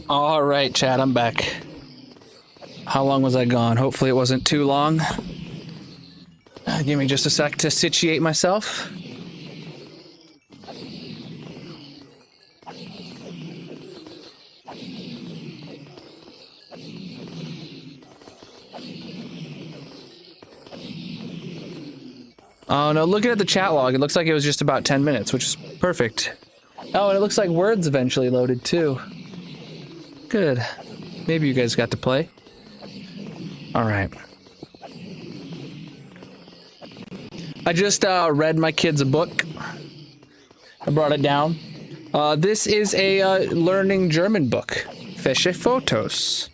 All right, chat, I'm back. How long was I gone? Hopefully it wasn't too long. Give me just a sec to situate myself. Oh no, looking at the chat log, it looks like it was just about 10 minutes, which is perfect. Oh, and it looks like words eventually loaded too. Good. Maybe you guys got to play. Alright. I just read my kids a book. I brought it down. This is a learning German book. Fesche Fotos.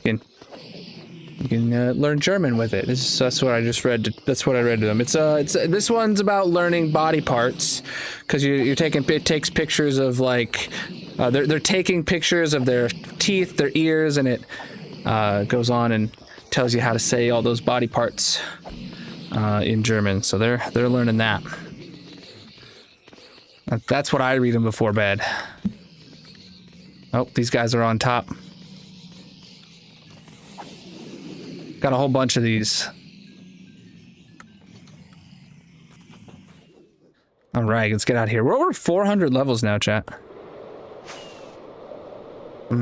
You can learn German with it. That's what I just read. That's what I read to them. It's this one's about learning body parts, because it takes pictures of like they're taking pictures of their teeth, their ears, and it goes on and tells you how to say all those body parts in German. So they're learning that. That's what I read them before bed. Oh, these guys are on top. Got a whole bunch of these. All right, let's get out of here. We're over 400 levels now, chat. To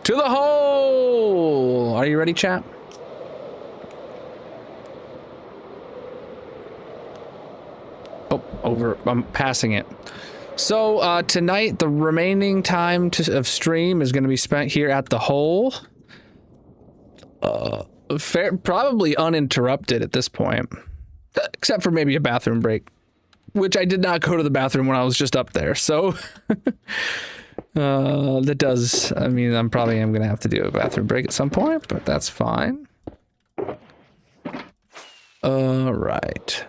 the hole! Are you ready, chat? I'm passing it. So tonight, the remaining time of stream is going to be spent here at the hole. Probably uninterrupted at this point, except for maybe a bathroom break, which I did not go to the bathroom when I was just up there. So that does. I mean, I'm going to have to do a bathroom break at some point, but that's fine. All right.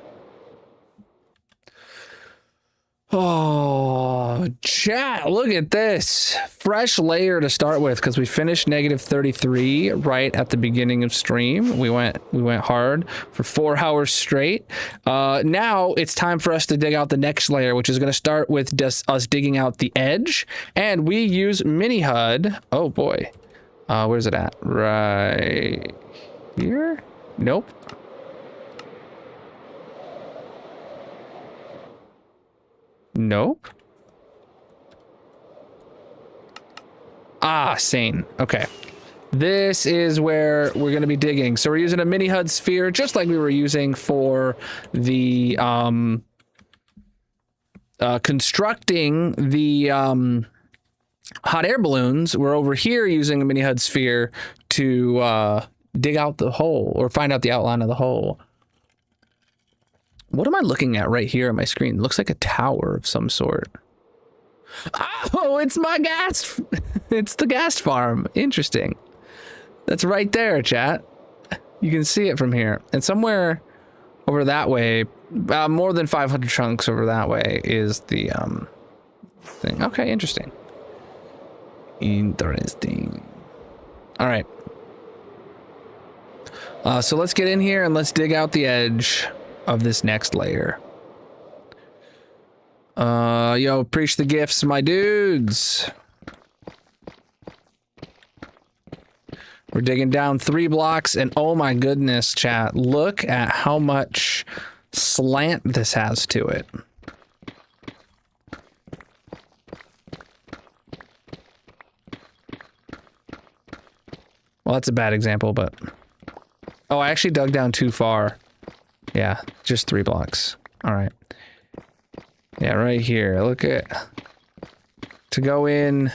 Oh, chat, look at this. Fresh layer to start with, because we finished -33 right at the beginning of stream. We went hard for 4 hours straight. Now it's time for us to dig out the next layer, which is going to start with just us digging out the edge. And we use mini HUD. Oh boy. Where's it at? Right here? Nope. Nope. Ah, sane. Okay. This is where we're going to be digging. So we're using a mini HUD sphere, just like we were using for the constructing the hot air balloons. We're over here using a mini HUD sphere to dig out the hole, or find out the outline of the hole. What am I looking at right here on my screen? It looks like a tower of some sort. Oh, it's my gas. It's the gas farm. Interesting. That's right there, chat. You can see it from here. And somewhere over that way, more than 500 chunks over that way is the thing. Okay, interesting. Interesting. All right. So let's get in here and let's dig out the edge of this next layer. Yo, preach the gifts, my dudes. We're digging down 3 blocks, and oh my goodness, chat, look at how much slant this has to it. Well, that's a bad example, but oh, I actually dug down too far. Yeah, just 3 blocks. All right. Yeah, right here. Look at... To go in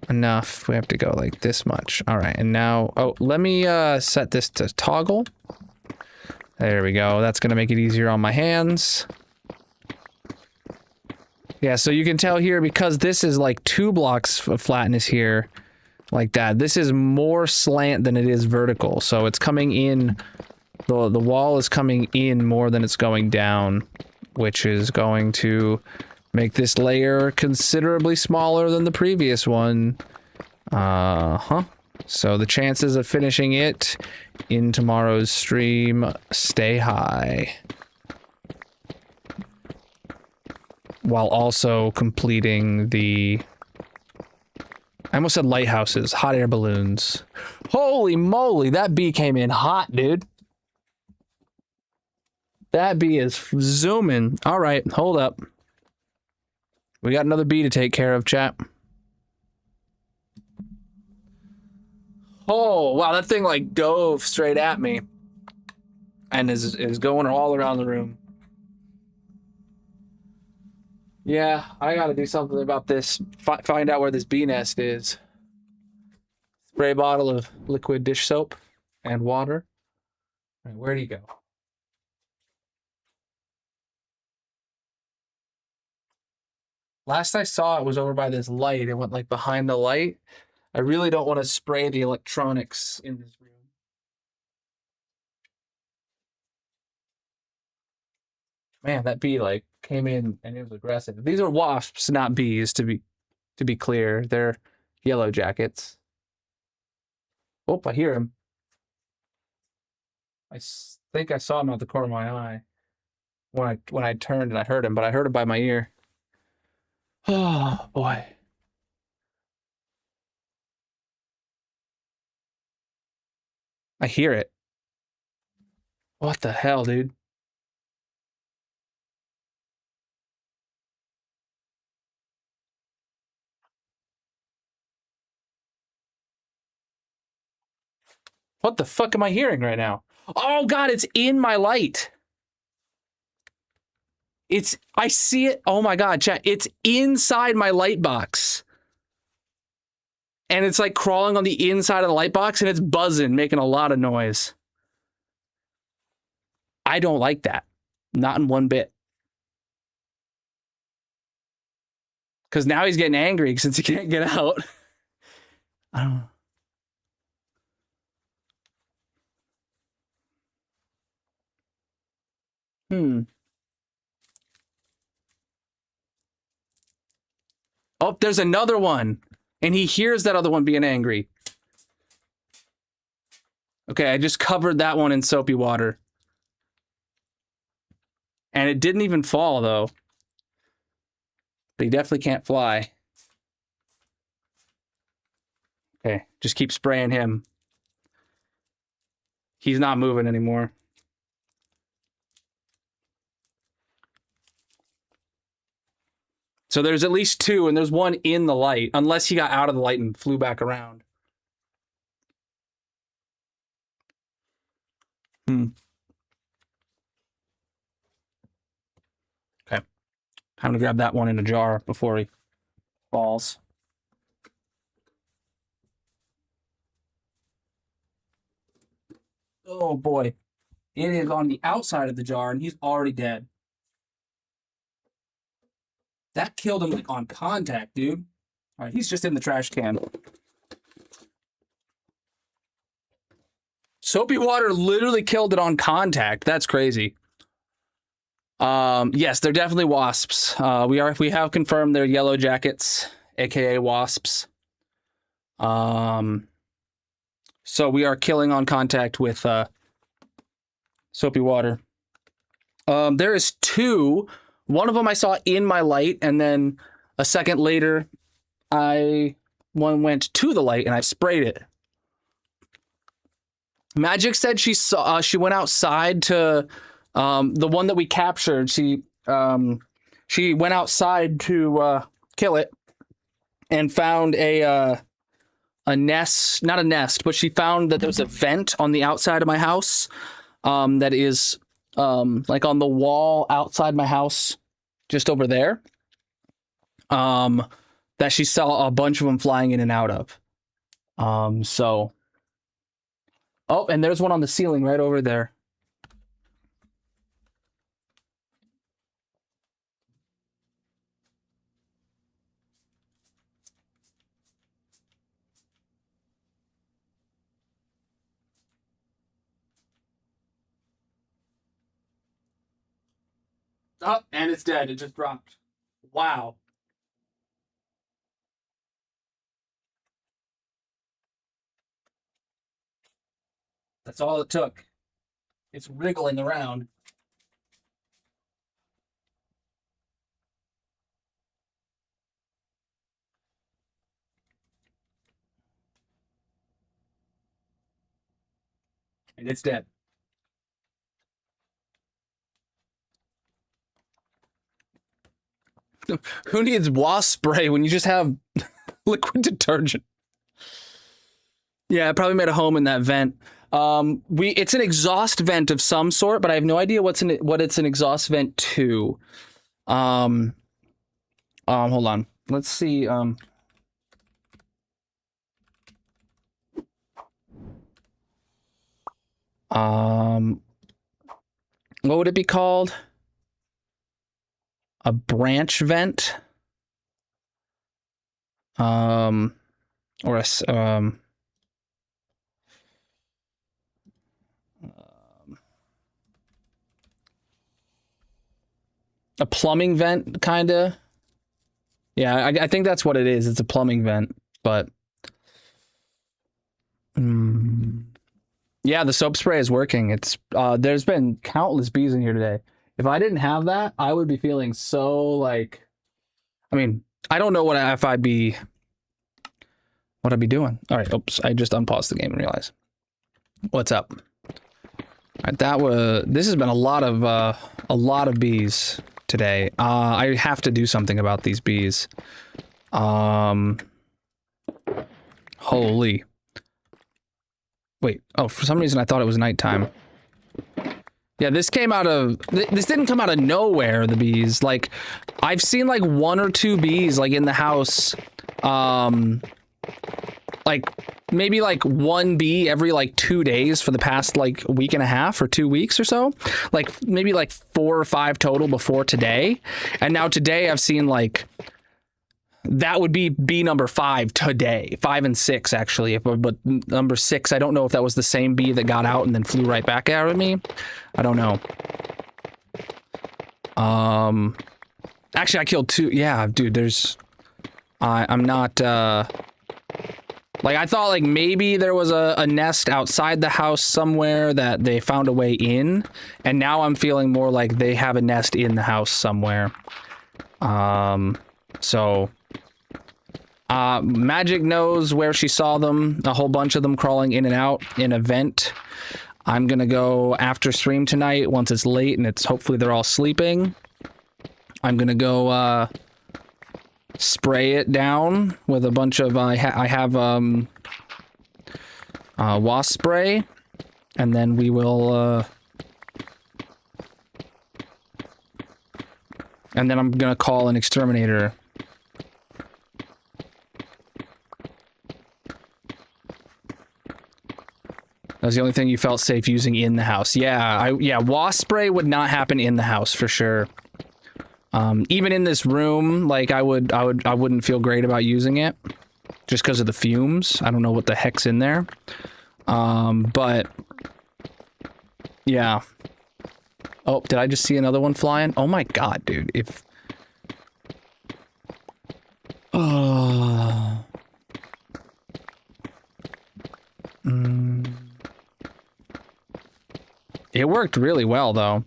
enough, we have to go like this much. All right, and now... Oh, let me set this to toggle. There we go. That's going to make it easier on my hands. Yeah, so you can tell here, because this is like 2 blocks of flatness here, like that. This is more slant than it is vertical, so it's coming in... The wall is coming in more than it's going down, which is going to make this layer considerably smaller than the previous one. So the chances of finishing it in tomorrow's stream stay high. While also completing the... I almost said lighthouses, hot air balloons. Holy moly, that bee came in hot, dude. That bee is zooming. All right, hold up. We got another bee to take care of, chat. Oh, wow, that thing like dove straight at me. And is going all around the room. Yeah, I gotta do something about this. Find out where this bee nest is. Spray bottle of liquid dish soap and water. All right, where'd he go? Last I saw it was over by this light. It went like behind the light. I really don't want to spray the electronics in this room. Man, that bee like came in and it was aggressive. These are wasps, not bees, to be clear. They're yellow jackets. Oh, I hear him. I think I saw him out the corner of my eye when I turned and I heard him, but I heard him by my ear. Oh boy. I hear it. What the hell, dude? What the fuck am I hearing right now? Oh god, it's in my light. I see it. Oh my god, chat. It's inside my light box. And it's like crawling on the inside of the light box and it's buzzing, making a lot of noise. I don't like that. Not in one bit. Because now he's getting angry since he can't get out. I don't know. Oh, there's another one. And he hears that other one being angry. Okay, I just covered that one in soapy water. And it didn't even fall, though. But he definitely can't fly. Okay, just keep spraying him. He's not moving anymore. So there's at least two, and there's one in the light, unless he got out of the light and flew back around. Okay. I'm gonna grab that one in a jar before he falls. Oh boy. It is on the outside of the jar, and he's already dead. That killed him like on contact, dude. All right, he's just in the trash can. Soapy water literally killed it on contact. That's crazy. Yes, they're definitely wasps. We have confirmed they're yellow jackets, aka wasps. So we are killing on contact with soapy water. There is two. One of them I saw in my light, and then a second later, one went to the light and I sprayed it. Magic said she went outside to the one that we captured. She went outside to kill it and found a nest, not a nest, but she found that there was a vent on the outside of my house that is like on the wall outside my house, just over there, that she saw a bunch of them flying in and out of. So, oh, and there's one on the ceiling right over there. Oh, and it's dead. It just dropped. Wow. That's all it took. It's wriggling around. And it's dead. Who needs wasp spray when you just have liquid detergent? Yeah, I probably made a home in that vent. It's an exhaust vent of some sort, but I have no idea what it's an exhaust vent to. Hold on. Let's see. What would it be called? A branch vent? Or a plumbing vent, kinda. Yeah, I think that's what it is. It's a plumbing vent, but yeah, the soap spray is working. It's there's been countless bees in here today. If I didn't have that, I would be feeling so like, I mean, I don't know what I'd be doing. All right, oops, I just unpaused the game and realized. What's up? All right, this has been a lot of bees today. I have to do something about these bees. Holy. Wait, oh, for some reason I thought it was nighttime. Yeah, this didn't come out of nowhere, the bees. Like, I've seen like 1 or 2 bees like in the house. Like maybe like 1 bee every like 2 days for the past like week and a half or 2 weeks or so. Like maybe like 4 or 5 total before today. And now today I've seen like, that would be bee number 5 today. 5 and 6 actually, but number 6, I don't know if that was the same bee that got out and then flew right back out at me. I don't know. Actually I killed 2. Yeah, dude, I'm not, like, I thought, like, maybe there was a nest outside the house somewhere that they found a way in, and now I'm feeling more like they have a nest in the house somewhere. Magic knows where she saw them, a whole bunch of them crawling in and out in a vent. I'm gonna go after stream tonight, once it's late and hopefully they're all sleeping. I'm gonna go, spray it down with a bunch of I have wasp spray, and then we will and then I'm gonna call an exterminator. That was the only thing you felt safe using in the house. Yeah, wasp spray would not happen in the house for sure. Even in this room, like I wouldn't feel great about using it just because of the fumes. I don't know what the heck's in there. But yeah. Oh, did I just see another one flying? Oh my God, dude. It worked really well though.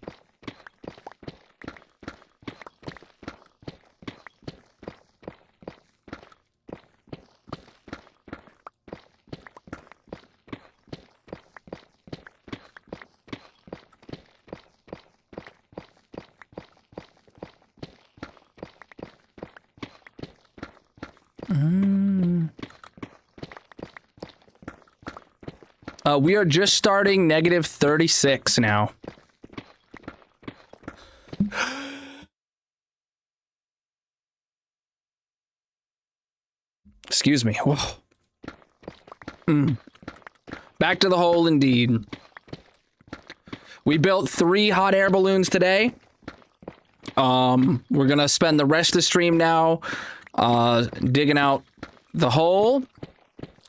We are just starting -36 now. Excuse me. Back to the hole indeed. We built 3 hot air balloons today. We're gonna spend the rest of the stream now digging out the hole.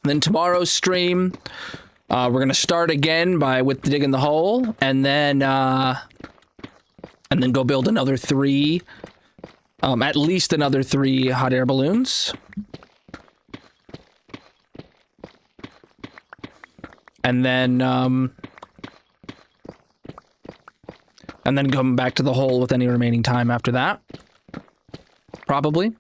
Then tomorrow's stream, we're gonna start again with digging the hole, and then go build another 3, at least another 3 hot air balloons. And then And then come back to the hole with any remaining time after that. Probably.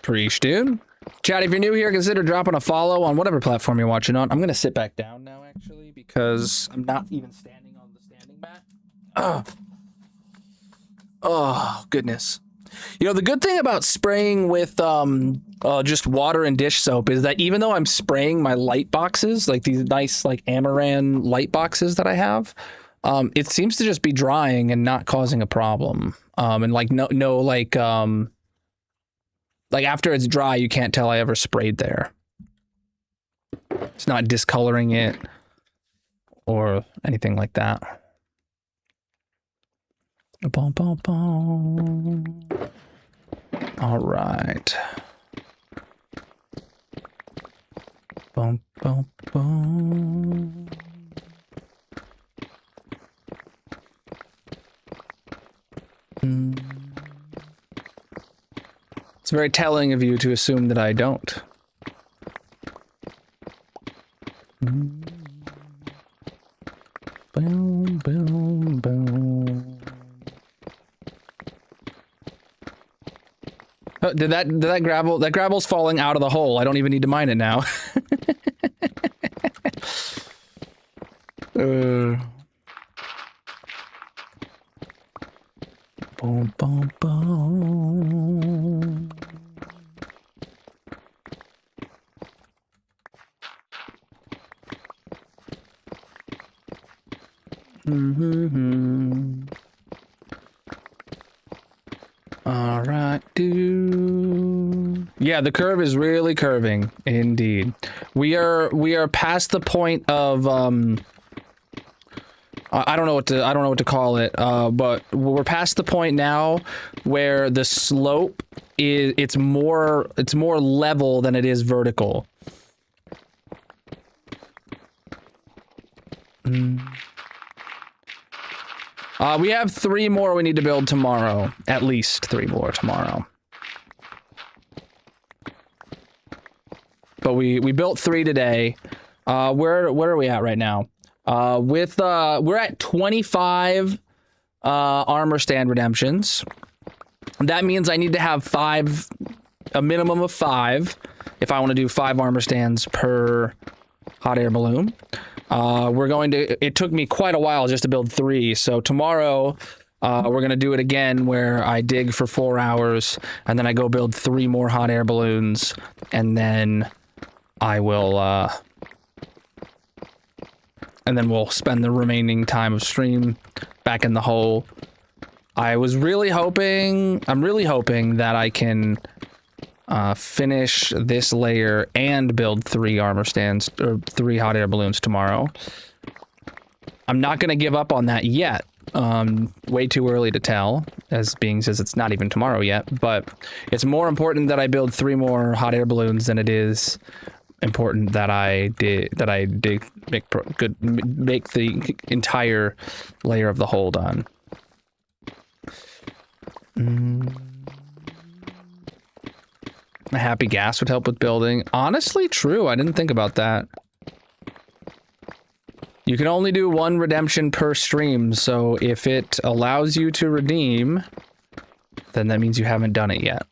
Preach, dude. Chat, if you're new here, consider dropping a follow on whatever platform you're watching on. I'm going to sit back down now, actually, because I'm not even standing on the standing mat. Ugh. Oh, goodness. You know, the good thing about spraying with just water and dish soap is that even though I'm spraying my light boxes, like these nice like Amaran light boxes that I have, it seems to just be drying and not causing a problem. And like like after it's dry, you can't tell I ever sprayed there. It's not discoloring it or anything like that. Bum, bum, bum. All right. Bum, bum, bum. It's very telling of you to assume that I don't. Boom, boom, boom. Oh, did that gravel? That gravel's falling out of the hole. I don't even need to mine it now. Boom, boom, boom. All right, dude. Yeah, the curve is really curving, indeed. We are past the point of I don't know what to call it, but we're past the point now where the slope is it's more level than it is vertical. We have 3 more we need to build tomorrow. At least 3 more tomorrow. But we built 3 today. Where are we at right now? We're at 25 armor stand redemptions. That means I need to have 5, a minimum of 5, if I want to do 5 armor stands per hot air balloon. It took me quite a while just to build 3, so tomorrow we're going to do it again where I dig for 4 hours, and then I go build 3 more hot air balloons, and then I will, and then we'll spend the remaining time of stream back in the hole. I'm really hoping that I can finish this layer and build 3 armor stands, or 3 hot air balloons tomorrow. I'm not going to give up on that yet. Way too early to tell, as it's not even tomorrow yet, but it's more important that I build 3 more hot air balloons than it is important that I make the entire layer of the hole done. A happy gas would help with building. Honestly, true. I didn't think about that. You can only do 1 redemption per stream, so if it allows you to redeem, then that means you haven't done it yet.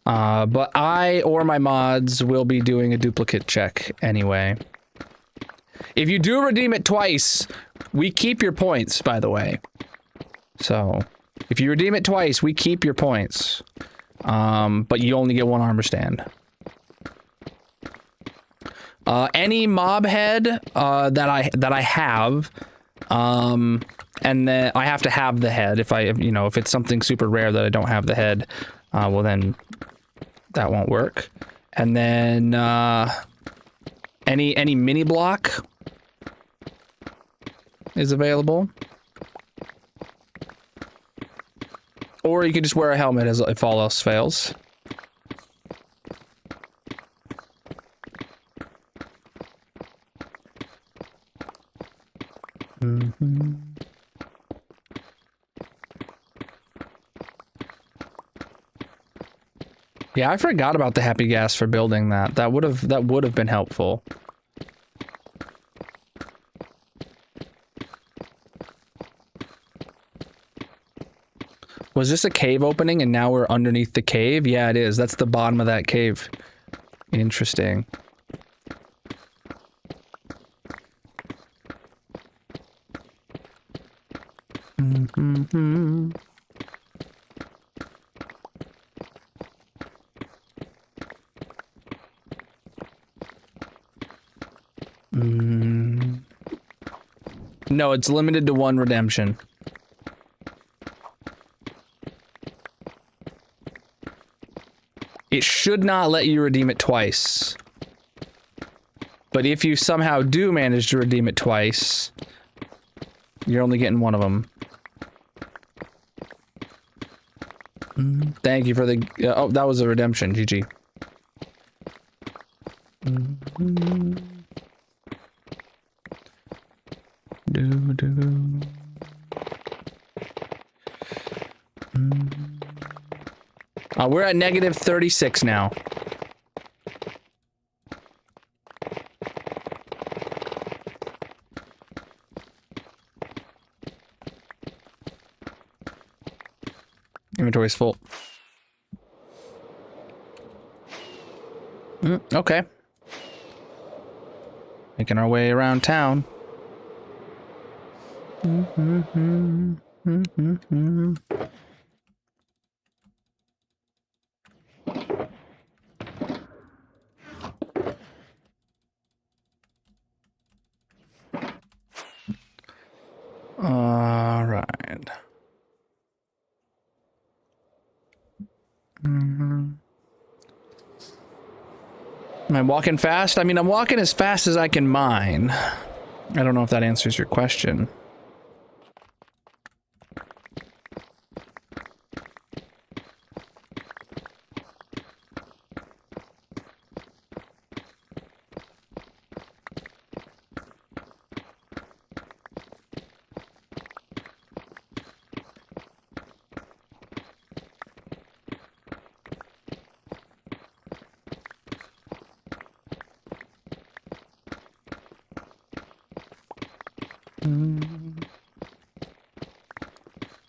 But I or my mods will be doing a duplicate check anyway. If you do redeem it twice, we keep your points, by the way. So, if you redeem it twice, we keep your points. But you only get 1 armor stand. Any mob head that I have, and then I have to have the head. If it's something super rare that I don't have the head, well then that won't work. And then any mini block is available. Or you could just wear a helmet if all else fails. Yeah, I forgot about the happy gas for building that. That would have been helpful. Was this a cave opening and now we're underneath the cave? Yeah, it is. That's the bottom of that cave. Interesting. Mm-hmm. No, it's limited to 1 redemption. It should not let you redeem it twice. But if you somehow do manage to redeem it twice, you're only getting 1 of them. Thank you for the... oh, that was a redemption. GG. We're at negative 36 now. Inventory's full. Okay. Making our way around town. All right. Am I walking fast? I mean, I'm walking as fast as I can mine. I don't know if that answers your question.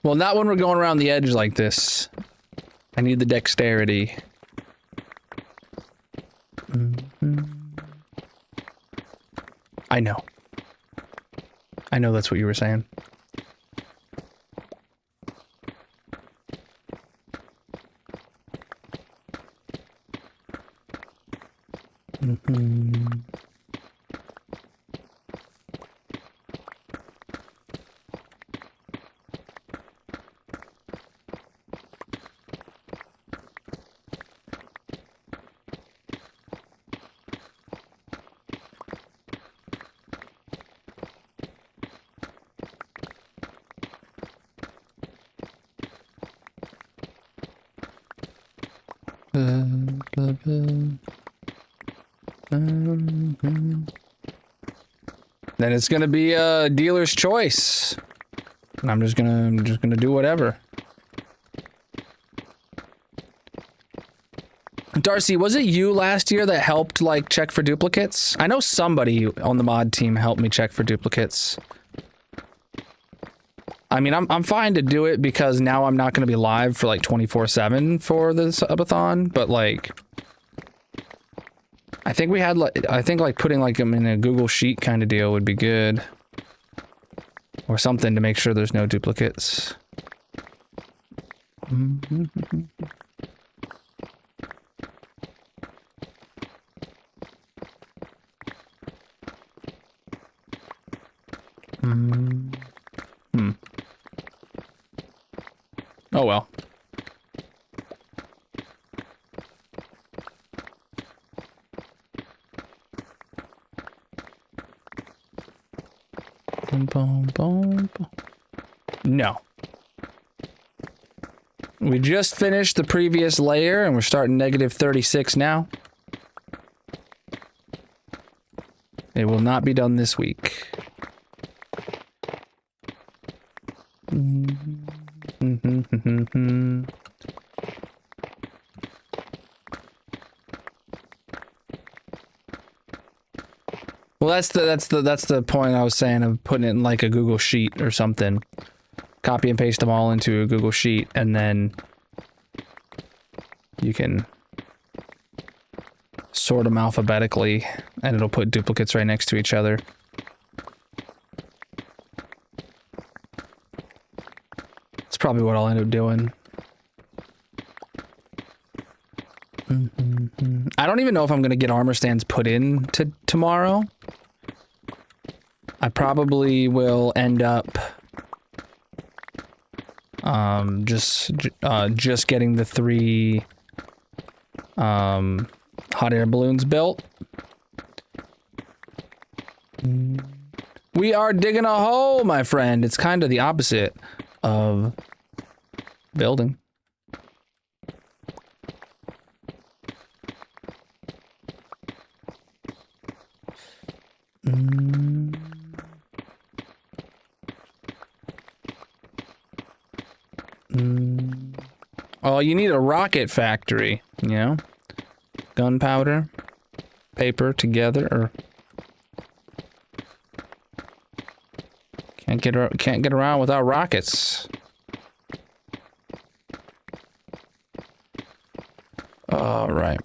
Well, not when we're going around the edge like this. I need the dexterity. I know. I know that's what you were saying. Then it's gonna be a dealer's choice. And I'm just gonna do whatever. Darcy, was it you last year that helped like check for duplicates? I know somebody on the mod team helped me check for duplicates. I mean, I'm fine to do it because now I'm not going to be live for like 24/7 for the subathon, but like I think like putting like them in a Google Sheet kind of deal would be good. Or something to make sure there's no duplicates. Oh well. No. We just finished the previous layer and we're starting negative 36 now. It will not be done this week. Well, that's the point I was saying of putting it in like a Google Sheet or something. Copy and paste them all into a Google Sheet, and then you can sort them alphabetically, and it'll put duplicates right next to each other. That's probably what I'll end up doing. I don't even know if I'm gonna get armor stands put in to tomorrow. I probably will end up just getting the 3 hot air balloons built. We are digging a hole, my friend. It's kind of the opposite of building. Oh, you need a rocket factory, you know? Gunpowder, paper together, or can't get around without rockets. All right.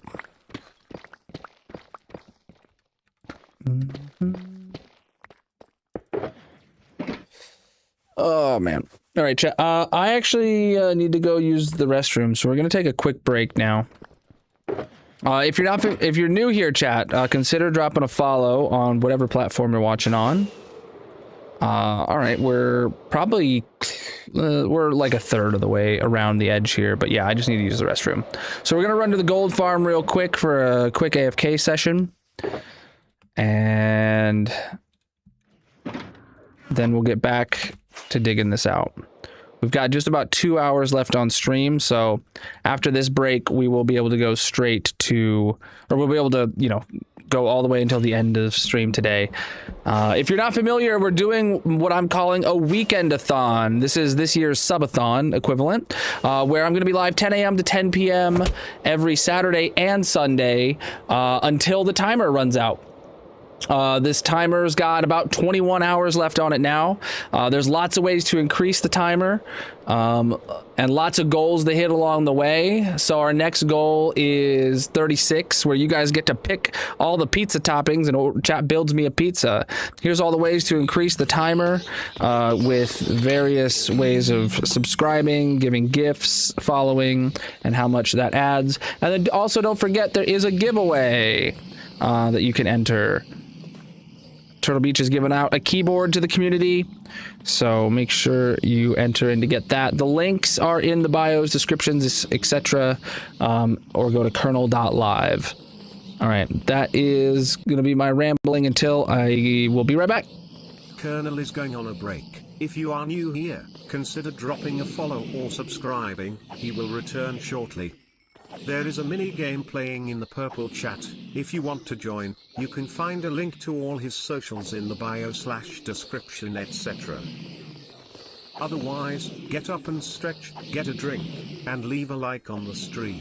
Oh man. All right, chat. I actually need to go use the restroom, so we're gonna take a quick break now. If you're new here, chat, consider dropping a follow on whatever platform you're watching on. All right, we're probably we're like a third of the way around the edge here, but yeah, I just need to use the restroom. So we're gonna run to the gold farm real quick for a quick AFK session, and then we'll get back to digging this out. We've got just about 2 hours left on stream, so after this break, we will be able to go straight to, or we'll be able to, you know, go all the way until the end of stream today. If you're not familiar, we're doing what I'm calling a Weekend-a-thon. This is this year's subathon equivalent, where I'm going to be live 10 a.m. to 10 p.m. every Saturday and Sunday until the timer runs out. This timer's got about 21 hours left on it now. There's lots of ways to increase the timer, and lots of goals to hit along the way. So our next goal is 36, where you guys get to pick all the pizza toppings, and chat builds me a pizza. Here's all the ways to increase the timer, with various ways of subscribing, giving gifts, following, and how much that adds. And then also don't forget there is a giveaway that you can enter. Turtle Beach is giving out a keyboard to the community, so make sure you enter in to get that. The links are in the bios, descriptions, etc., or go to colonel.live. All right, that is going to be my rambling until I will be right back. Colonel is going on a break. If you are new here, consider dropping a follow or subscribing. He will return shortly. There is a mini game playing in the purple chat. If you want to join, you can find a link to all his socials in the bio/description, etc. Otherwise, get up and stretch, get a drink, and leave a like on the stream.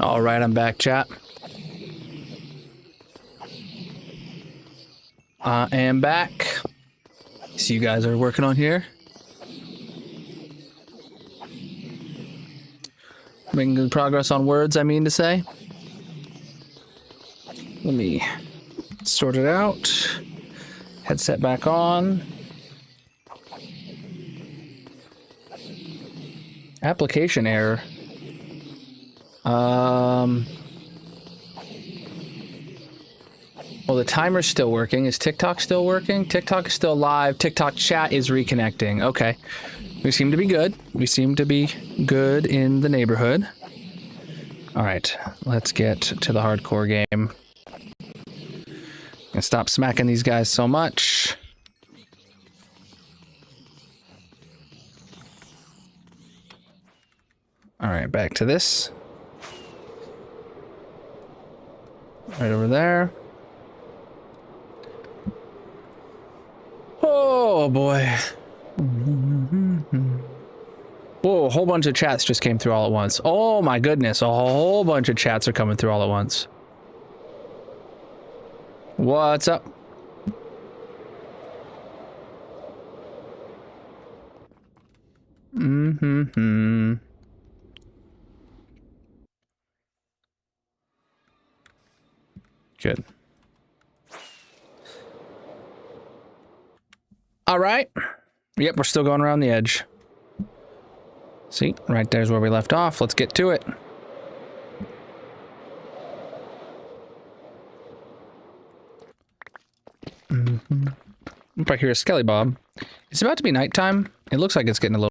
All right, I'm back, chat. I am back. So you guys are working on here. Making good progress on words, I mean to say. Let me sort it out. Headset back on. Application error. Well, the timer's still working. Is TikTok still working? TikTok is still live. TikTok chat is reconnecting. Okay. We seem to be good. We seem to be good in the neighborhood. All right. Let's get to the hardcore game. And stop smacking these guys so much. All right. Back to this. Right over there. Oh boy. Whoa, a whole bunch of chats just came through all at once. Oh my goodness, a whole bunch of chats are coming through all at once. What's up? Good. All right. Yep, we're still going around the edge. See, right there's where we left off. Let's get to it. If I hear a skelly bob, it's about to be nighttime. It looks like it's getting a little